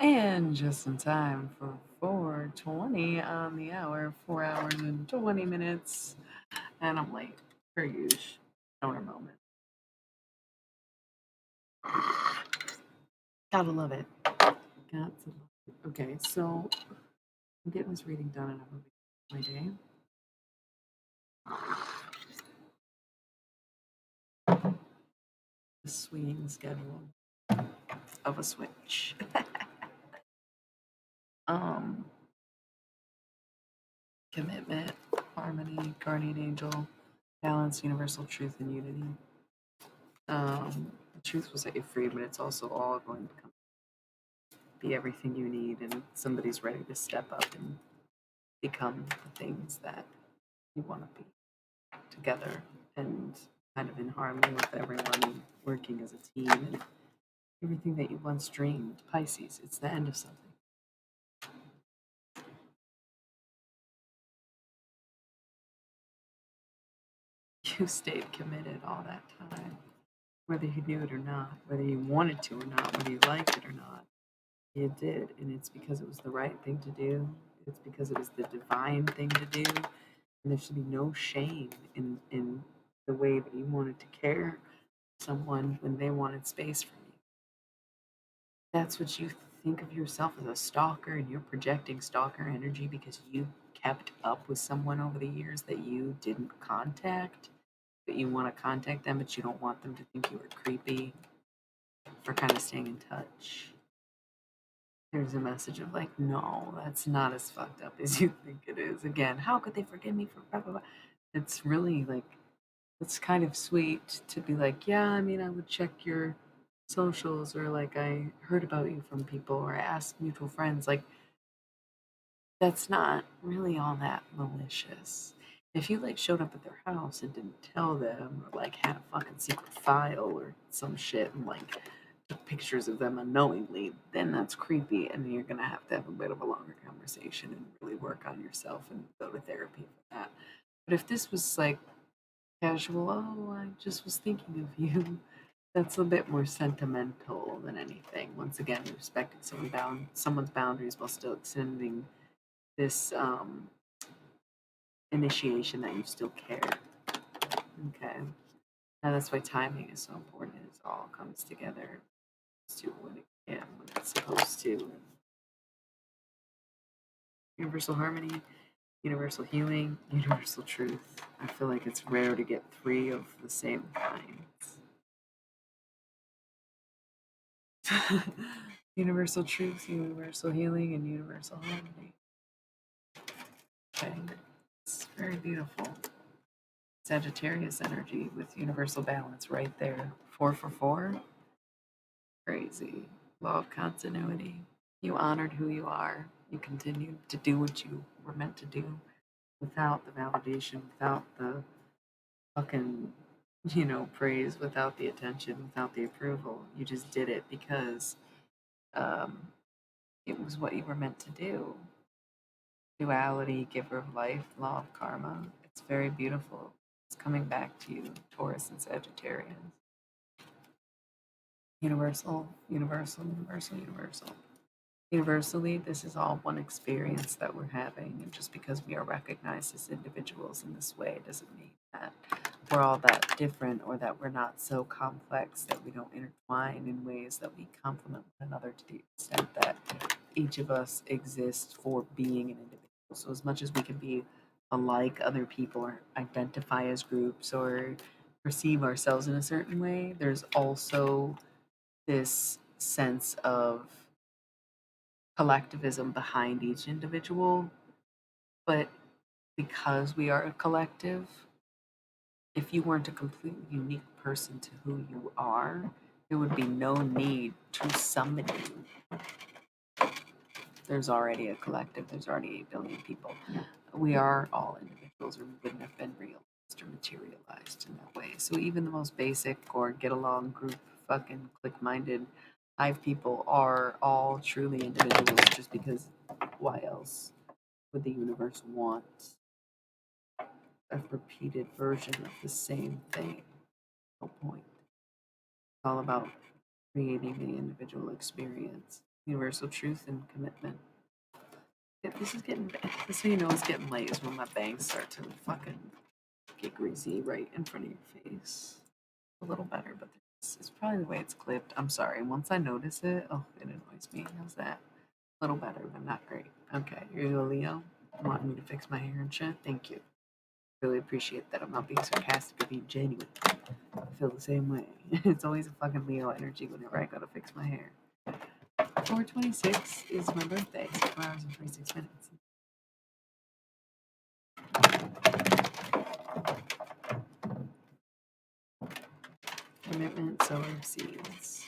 And just in time for 4:20 on the hour, 4 hours and 20 minutes. And I'm late, per usual. Stoner moment. Gotta love it. Got to love it. Okay, so I'm getting this reading done and I'm moving my day. The swinging schedule of a switch. um, Commitment, harmony, guardian angel, balance, universal truth, and unity. The truth will set you free, but it's also all going to be everything you need, and somebody's ready to step up and become the things that you want to be together and kind of in harmony with everyone, working as a team, and everything that you once dreamed. Pisces, it's the end of something. You stayed committed all that time, whether you knew it or not, whether you wanted to or not, whether you liked it or not. You did, and it's because it was the right thing to do. It's because it was the divine thing to do, and there should be no shame in the way that you wanted to care for someone when they wanted space from you. That's what you think of yourself as, a stalker, and you're projecting stalker energy because you kept up with someone over the years that you didn't contact, but you want to contact them, but you don't want them to think you were creepy for kind of staying in touch. There's a message of like, no, that's not as fucked up as you think it is. Again, how could they forgive me for blah blah blah? It's really like, it's kind of sweet to be like, yeah, I mean, I would check your socials, or like I heard about you from people, or I asked mutual friends. Like, that's not really all that malicious. If you like showed up at their house and didn't tell them, or like had a fucking secret file or some shit and like took pictures of them unknowingly, then that's creepy, and you're gonna have to have a bit of a longer conversation and really work on yourself and go to therapy for that. But if this was like casual, oh, I just was thinking of you, that's a bit more sentimental than anything. Once again, respecting someone's boundaries while still extending this initiation that you still care. Okay. And that's why timing is so important. It all comes together to when it can, when it's supposed to. Universal harmony, universal healing, universal truth. I feel like it's rare to get three of the same kinds. Universal truth, universal healing, and universal harmony. Okay. It's very beautiful. Sagittarius energy with universal balance right there. 4 for 4. Crazy. Law of continuity. You honored who you are. You continued to do what you were meant to do without the validation, without the fucking, praise, without the attention, without the approval. You just did it because um, it was what you were meant to do. Duality, giver of life, law of karma. It's very beautiful. It's coming back to you, Taurus and Sagittarius. Universal, universal, universal, universal. Universally, this is all one experience that we're having, and just because we are recognized as individuals in this way doesn't mean that we're all that different, or that we're not so complex that we don't intertwine in ways that we complement one another, to the extent that each of us exists for being an individual. So, as much as we can be unlike other people, or identify as groups, or perceive ourselves in a certain way, there's also this sense of collectivism behind each individual. But because we are a collective, if you weren't a completely unique person to who you are, there would be no need to summon you. There's already a collective, there's already 8 billion people. We are all individuals, or we wouldn't have been realized or materialized in that way. So even the most basic or get along group, fucking click minded hive people are all truly individuals, just because why else would the universe want a repeated version of the same thing? No point. It's all about creating the individual experience. Universal truth and commitment. Yeah, this is getting bad. This is how you know it's getting late is when my bangs start to fucking get greasy right in front of your face. A little better, but it's probably the way it's clipped. I'm sorry. Once I notice it, oh, it annoys me. How's that? A little better, but not great. Okay, here you go, Leo. Wanting me to fix my hair and shit. Thank you. Really appreciate that. I'm not being sarcastic or being genuine. I feel the same way. It's always a fucking Leo energy whenever I gotta fix my hair. 4:26 is my birthday. 4 hours and 26 minutes. Commitment, sower seeds.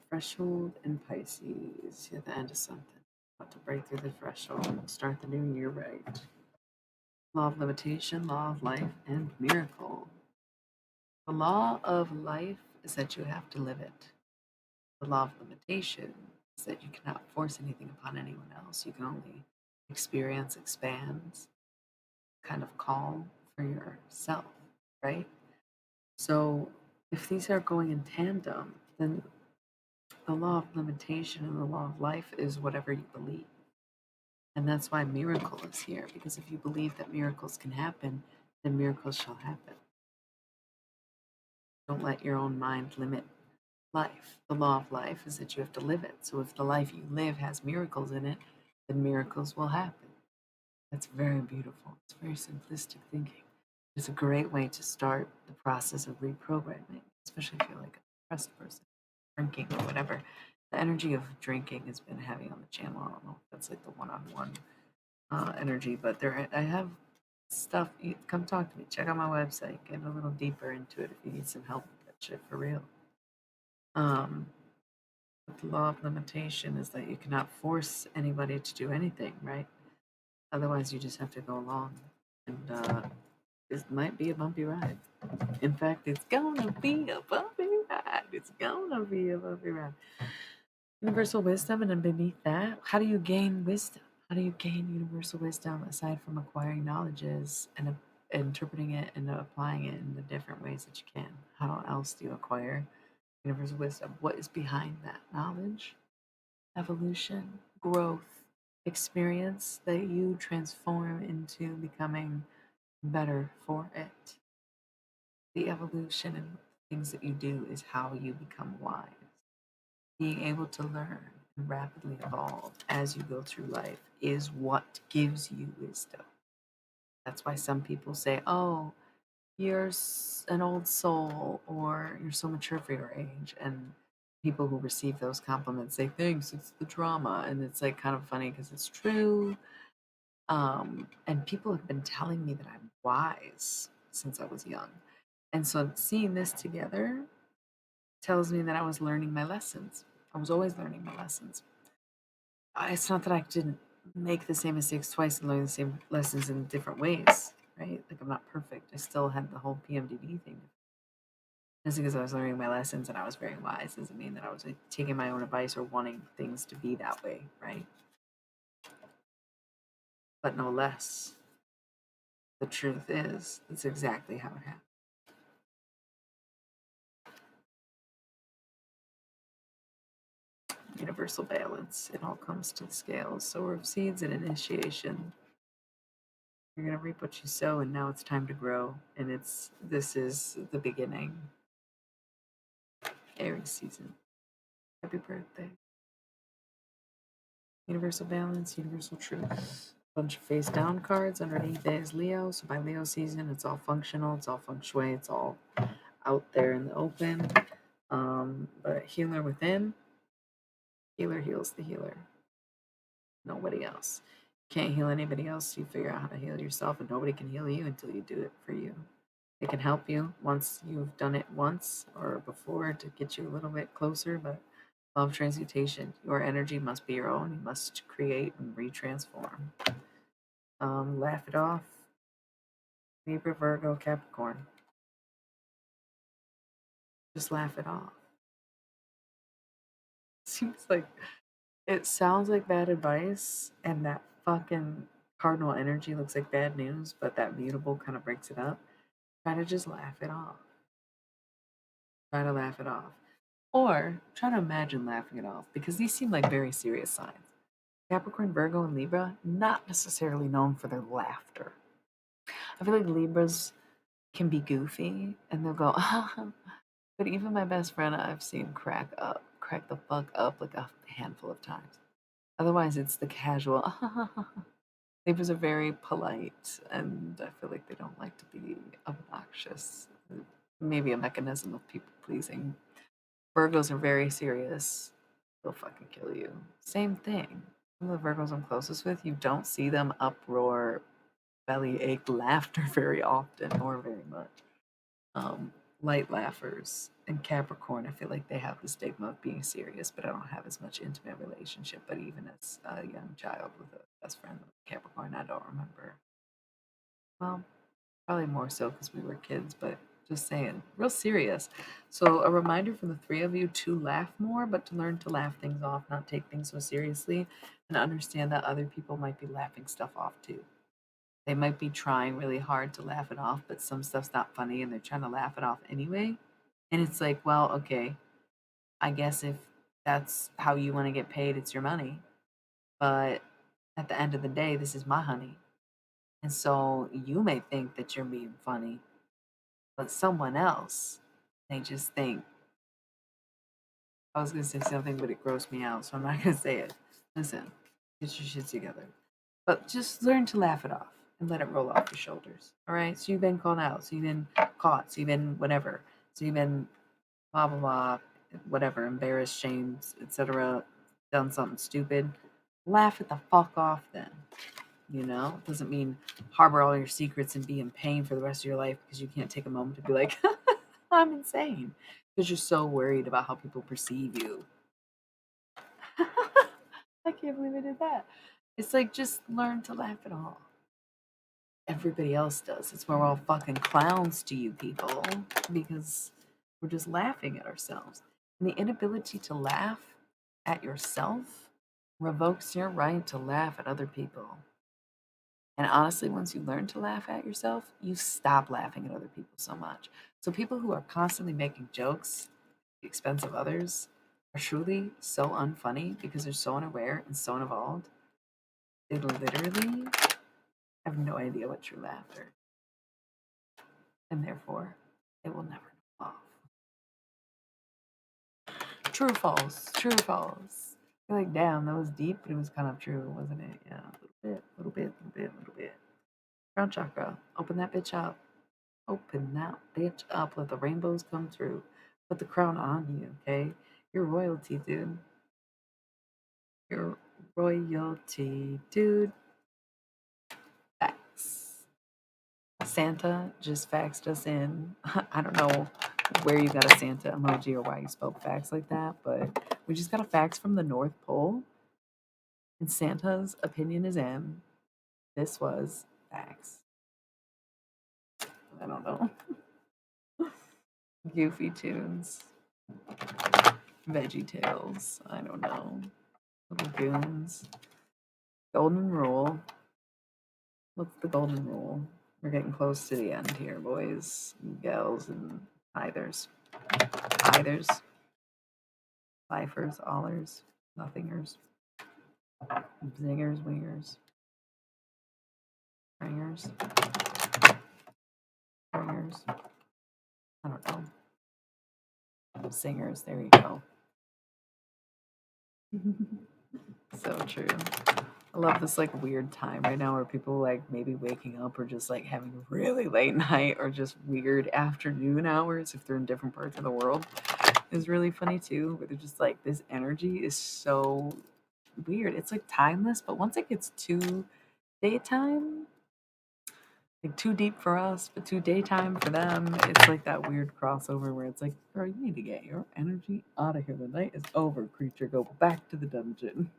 Threshold and Pisces. You're at the end of something. About to break through the threshold. Start the new year right. Law of limitation, law of life, and miracle. The law of life is that you have to live it. The law of limitation is that you cannot force anything upon anyone else. You can only experience, expand, kind of call for yourself, right? So if these are going in tandem, then the law of limitation and the law of life is whatever you believe. And that's why miracle is here, because if you believe that miracles can happen, then miracles shall happen. Don't let your own mind limit life. The law of life is that you have to live it. So if the life you live has miracles in it, then miracles will happen. That's very beautiful. It's very simplistic thinking. It's a great way to start the process of reprogramming, especially if you're like a depressed person, drinking or whatever. The energy of drinking has been heavy on the channel. I don't know if that's like the one-on-one energy, but I have stuff. Come talk to me. Check out my website. Get a little deeper into it if you need some help with that shit for real. But the law of limitation is that you cannot force anybody to do anything, right? Otherwise, you just have to go along, and this might be a bumpy ride. In fact, it's gonna be a bumpy ride. It's gonna be a bumpy ride. Universal wisdom, and then beneath that, how do you gain wisdom? How do you gain universal wisdom aside from acquiring knowledges and interpreting it and applying it in the different ways that you can? How else do you acquire universal wisdom? What is behind that knowledge? Evolution, growth, experience that you transform into becoming better for it. The evolution and things that you do is how you become wise. Being able to learn and rapidly evolve as you go through life is what gives you wisdom. That's why some people say, oh, you're an old soul, or you're so mature for your age. And people who receive those compliments say, thanks, it's the drama. And it's like kind of funny because it's true. And people have been telling me that I'm wise since I was young. And so seeing this together tells me that I was learning my lessons. I was always learning my lessons. It's not that I didn't make the same mistakes twice and learn the same lessons in different ways, right? Like I'm not perfect. I still had the whole PMDD thing. Just because I was learning my lessons and I was very wise doesn't mean that I was like, taking my own advice or wanting things to be that way, right? But no less, the truth is, it's exactly how it happened. Universal balance. It all comes to the scales. Sower of seeds and initiation. You're gonna reap what you sow, and now it's time to grow. And this is the beginning. Aries season. Happy birthday. Universal balance, universal truth. Bunch of face down cards. Underneath it is Leo. So by Leo season, it's all functional, it's all feng shui, it's all out there in the open. But healer within. Healer heals the healer. Nobody else. Can't heal anybody else. You figure out how to heal yourself, and nobody can heal you until you do it for you. It can help you once you've done it once or before to get you a little bit closer, but love transmutation. Your energy must be your own. You must create and retransform. Laugh it off. Libra, Virgo, Capricorn. Just laugh it off. Seems like it sounds like bad advice, and that fucking cardinal energy looks like bad news, but that mutable kind of breaks it up. Try to just laugh it off. Try to laugh it off. Or try to imagine laughing it off, because these seem like very serious signs. Capricorn, Virgo, and Libra, not necessarily known for their laughter. I feel like Libras can be goofy and they'll go, but even my best friend I've seen crack the fuck up like a handful of times. Otherwise, it's the casual. Libras are very polite, and I feel like they don't like to be obnoxious. Maybe a mechanism of people pleasing. Virgos are very serious. They'll fucking kill you. Same thing. Some of the Virgos I'm closest with, you don't see them uproar, belly ache laughter very often or very much. Um, Light laughers. And Capricorn, I feel like they have the stigma of being serious, but I don't have as much intimate relationship. But even as a young child with a best friend with Capricorn, I don't remember. Well, probably more so because we were kids, but just saying, real serious. So, a reminder from the three of you to laugh more, but to learn to laugh things off, not take things so seriously, and understand that other people might be laughing stuff off too. They might be trying really hard to laugh it off, but some stuff's not funny and they're trying to laugh it off anyway. And it's like, well, okay, I guess if that's how you want to get paid, it's your money. But at the end of the day, this is my honey. And so you may think that you're being funny, but someone else may just think, I was going to say something, but it grossed me out, so I'm not going to say it. Listen, get your shit together. But just learn to laugh it off and let it roll off your shoulders. All right? So you've been called out. So you've been caught. So you've been whatever. So you've been blah, blah, blah, whatever, embarrassed, shamed, etc., done something stupid. Laugh it the fuck off then. You know? It doesn't mean harbor all your secrets and be in pain for the rest of your life because you can't take a moment to be like, I'm insane. Because you're so worried about how people perceive you. I can't believe I did that. It's like, just learn to laugh it off. Everybody else does. It's where we're all fucking clowns to you people because we're just laughing at ourselves. And the inability to laugh at yourself revokes your right to laugh at other people. And honestly, once you learn to laugh at yourself, you stop laughing at other people so much. So people who are constantly making jokes at the expense of others are truly so unfunny because they're so unaware and so unevolved. They literally have no idea what true laughter, and therefore they will never know off. True or false? True or false? I feel like, damn, that was deep, but it was kind of true, wasn't it? Yeah, a little bit, little bit, little bit, little bit. Crown chakra, open that bitch up. Open that bitch up. Let the rainbows come through. Put the crown on you, okay? You're royalty, dude. You're royalty, dude. Facts. Santa just faxed us in. I don't know where you got a Santa emoji or why you spelled facts like that, but we just got a fax from the North Pole, and Santa's opinion is in. This was facts. I don't know. Goofy tunes. Veggie Tales. I don't know. Little goons. Golden rule. What's the golden rule? We're getting close to the end here, boys, and gals, and eithers. Eithers. Lifers, allers, nothingers. Zingers, wingers. Ringers. Ringers. I don't know. Singers, there you go. So true. I love this like weird time right now where people like maybe waking up or just like having a really late night or just weird afternoon hours if they're in different parts of the world is really funny too. Where they're just like this energy is so weird. It's like timeless, but once it gets too daytime, like too deep for us, but too daytime for them, it's like that weird crossover where it's like, girl, you need to get your energy out of here. The night is over, creature. Go back to the dungeon.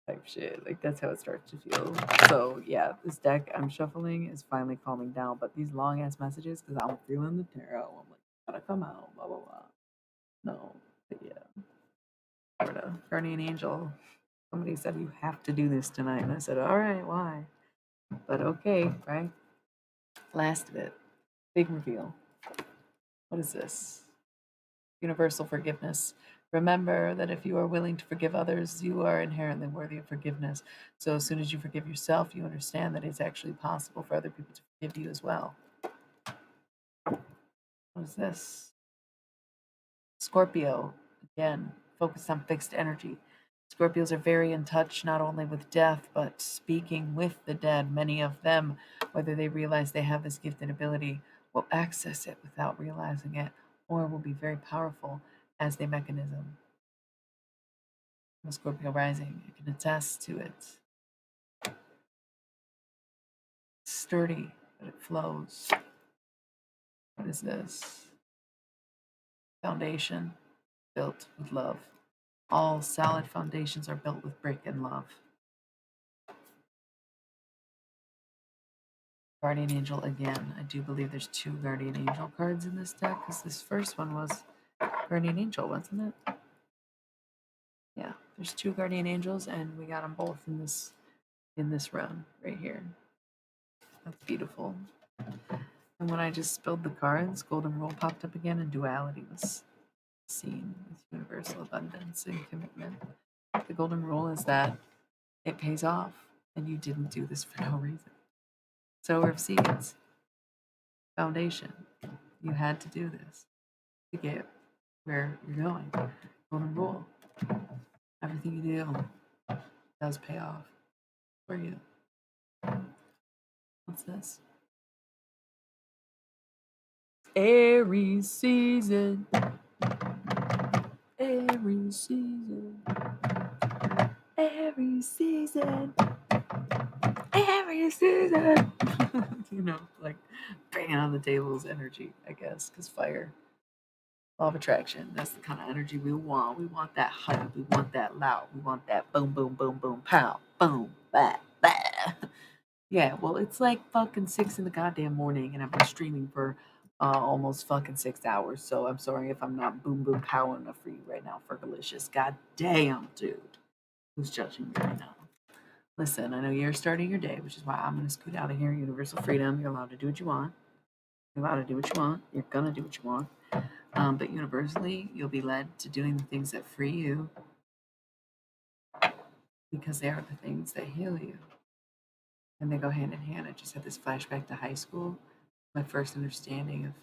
Type shit. Like that's how it starts to feel. So yeah, this deck I'm shuffling is finally calming down. But these long ass messages, because I'm feeling the tarot. I'm like, gotta come out, blah blah blah. No, but yeah. Florida, guardian angel. Somebody said you have to do this tonight, and I said, all right, why? But okay, right? Last of it. Big reveal. What is this? Universal forgiveness. Remember that if you are willing to forgive others, you are inherently worthy of forgiveness. So as soon as you forgive yourself, you understand that it's actually possible for other people to forgive you as well. What is this? Scorpio, again, focused on fixed energy. Scorpios are very in touch not only with death, but speaking with the dead. Many of them, whether they realize they have this gifted ability, will access it without realizing it, or will be very powerful as a mechanism. The Scorpio rising, I can attest to it. It's sturdy, but it flows. What is this? Foundation built with love. All solid foundations are built with brick and love. Guardian Angel again. I do believe there's 2 Guardian Angel cards in this deck because this first one was Guardian Angel, wasn't it? Yeah, there's 2 Guardian Angels, and we got them both in this run right here. That's beautiful. And when I just spilled the cards, Golden Rule popped up again, and duality was seen with universal abundance and commitment. The Golden Rule is that it pays off, and you didn't do this for no reason. Sower of seeds, foundation. You had to do this to get where you're going. Golden Rule. Everything you do does pay off for you. What's this? Aries season. Aries season. Aries season. Aries season. You know, like banging on the tables energy, I guess, because fire. Law of attraction. That's the kind of energy we want. We want that hype. We want that loud. We want that boom, boom, boom, boom, pow, boom, bah, bah. Yeah, well, it's like fucking 6 in the goddamn morning, and I've been streaming for almost fucking 6 hours. So I'm sorry if I'm not boom, boom, pow enough for you right now, Fergalicious. God damn, dude. Who's judging me right now? Listen, I know you're starting your day, which is why I'm going to scoot out of here. Universal freedom. You're allowed to do what you want. You're allowed to do what you want. You're going to do what you want. But universally, you'll be led to doing the things that free you because they are the things that heal you. And they go hand in hand. I just had this flashback to high school, my first understanding of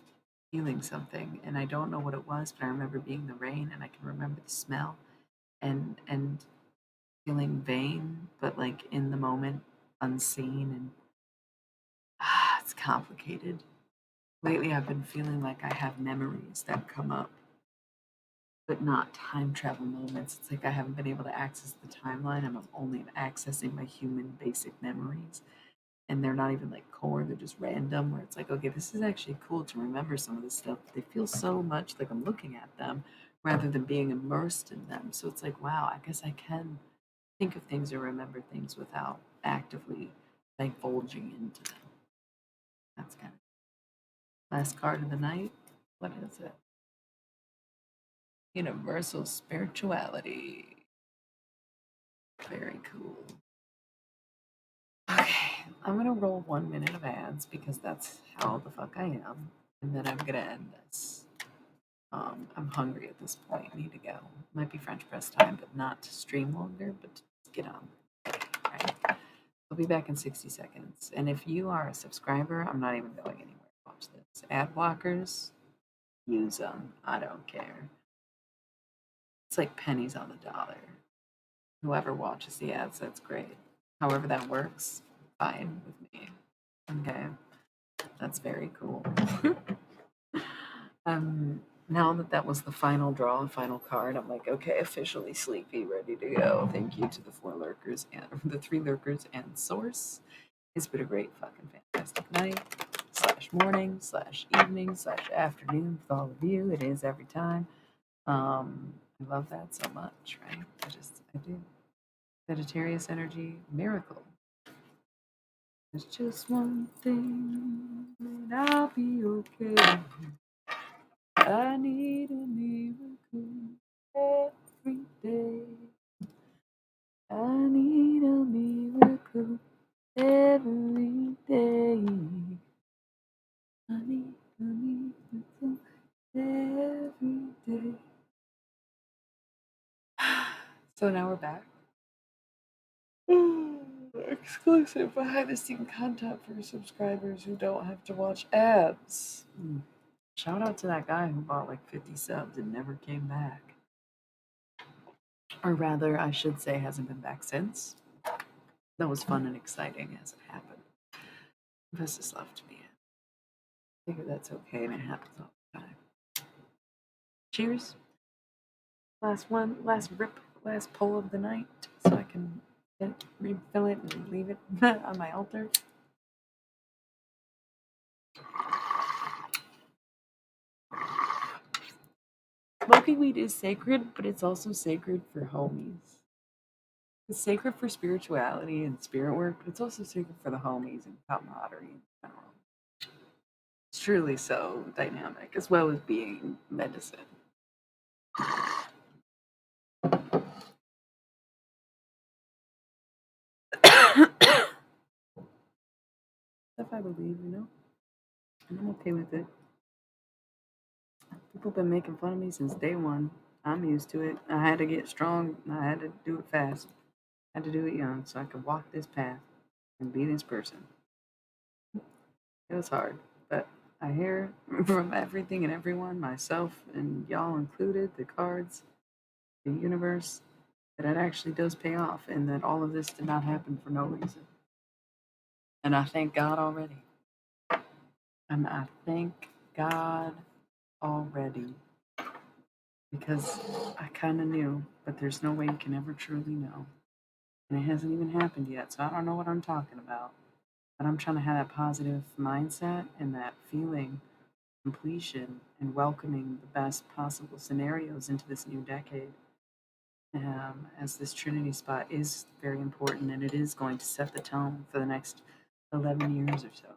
feeling something. And I don't know what it was, but I remember being in the rain and I can remember the smell and feeling vain, but like in the moment, unseen. And it's complicated. Lately, I've been feeling like I have memories that come up, but not time travel moments. It's like I haven't been able to access the timeline. I'm only accessing my human basic memories. And they're not even like core, they're just random, where it's like, okay, this is actually cool to remember some of this stuff. They feel so much like I'm looking at them rather than being immersed in them. So it's like, wow, I guess I can think of things or remember things without actively divulging into them. That's kind of last card of the night. What is it? Universal spirituality. Very cool. Okay, I'm gonna roll 1 minute of ads because that's how the fuck I am, and then I'm gonna end this. I'm hungry at this point. Need to go. Might be French press time, but not to stream longer, but to get on. Right? I'll be back in 60 seconds. And if you are a subscriber, I'm not even going anywhere. Watch this. Ad blockers, use them. I don't care. It's like pennies on the dollar. Whoever watches the ads, that's great. However that works, fine with me. Okay, that's very cool. Now that was the final draw, final card, I'm like, okay, officially sleepy, ready to go. Thank you to the 4 lurkers and the 3 lurkers and source. It's been a great fucking fantastic night / morning / evening / afternoon with all of you. It is every time. I love that so much, right? I do. Sagittarius energy, miracle. There's just one thing, and I'll be okay. I need a miracle every day. I need a miracle every day. I need a miracle every day. So now we're back. Exclusive behind the scene content for subscribers who don't have to watch ads. Shout out to that guy who bought like 50 subs and never came back. Or rather, I should say, hasn't been back since. That was fun and exciting as it happened. Best is left to me. I figure that's okay and it happens all the time. Cheers. Last one, last rip, last pull of the night, so I can refill it and leave it on my altar. Smoking weed is sacred, but it's also sacred for homies. It's sacred for spirituality and spirit work, but it's also sacred for the homies and camaraderie in general. It's truly so dynamic, as well as being medicine. Stuff I believe, and I'm okay with it. People have been making fun of me since day one. I'm used to it. I had to get strong. I had to do it fast. I had to do it young so I could walk this path and be this person. It was hard, but I hear from everything and everyone, myself and y'all included, the cards, the universe, that it actually does pay off and that all of this did not happen for no reason. And I thank God already. And I thank God already because I kind of knew, but there's no way you can ever truly know. And it hasn't even happened yet, so I don't know what I'm talking about. But I'm trying to have that positive mindset and that feeling completion and welcoming the best possible scenarios into this new decade. As this Trinity spot is very important and it is going to set the tone for the next 11 years or so,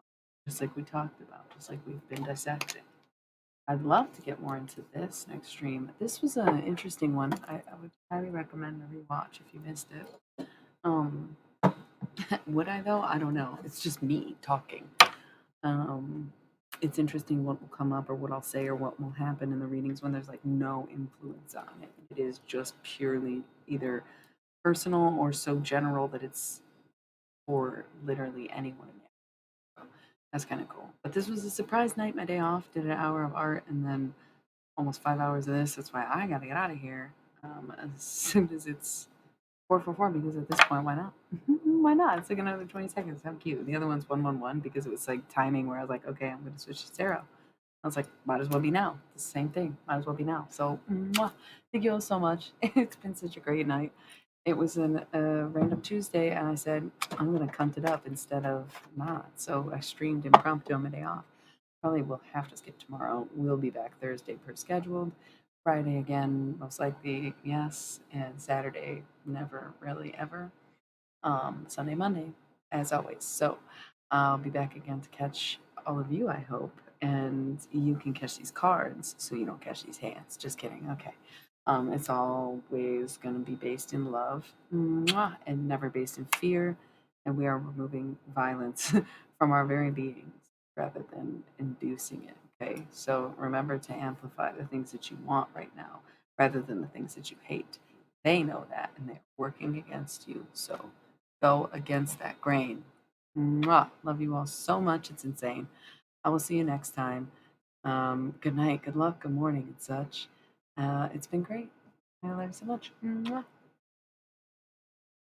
just like we talked about, just like we've been dissecting. I'd love to get more into this next stream. This was an interesting one. I would highly recommend a rewatch if you missed it. Would I though? I don't know. It's just me talking. It's interesting what will come up or what I'll say or what will happen in the readings when there's like no influence on it. It is just purely either personal or so general that it's for literally anyone in there. So that's kind of cool. But this was a surprise night, my day off, did an hour of art and then almost 5 hours of this. That's why I gotta get out of here as soon as it's 444 because at this point, why not? Why not? It's like another 20 seconds. How cute. The other one's 111 because it was like timing where I was like, okay, I'm going to switch to Sarah. I was like, might as well be now. It's the same thing. Might as well be now. So, thank you all so much. It's been such a great night. It was a random Tuesday, and I said, I'm going to cunt it up instead of not. So, I streamed impromptu on my day off. Probably will have to skip tomorrow. We'll be back Thursday per scheduled. Friday again, most likely, yes. And Saturday, never really ever. Sunday, Monday, as always. So I'll be back again to catch all of you, I hope. And you can catch these cards so you don't catch these hands. Just kidding. Okay. It's always going to be based in love and never based in fear. And we are removing violence from our very beings rather than inducing it. Okay. So remember to amplify the things that you want right now rather than the things that you hate. They know that and they're working against you. So go against that grain. Mwah. Love you all so much. It's insane. I will see you next time. Good night, good luck, good morning, and such. It's been great. I love you so much. Mwah.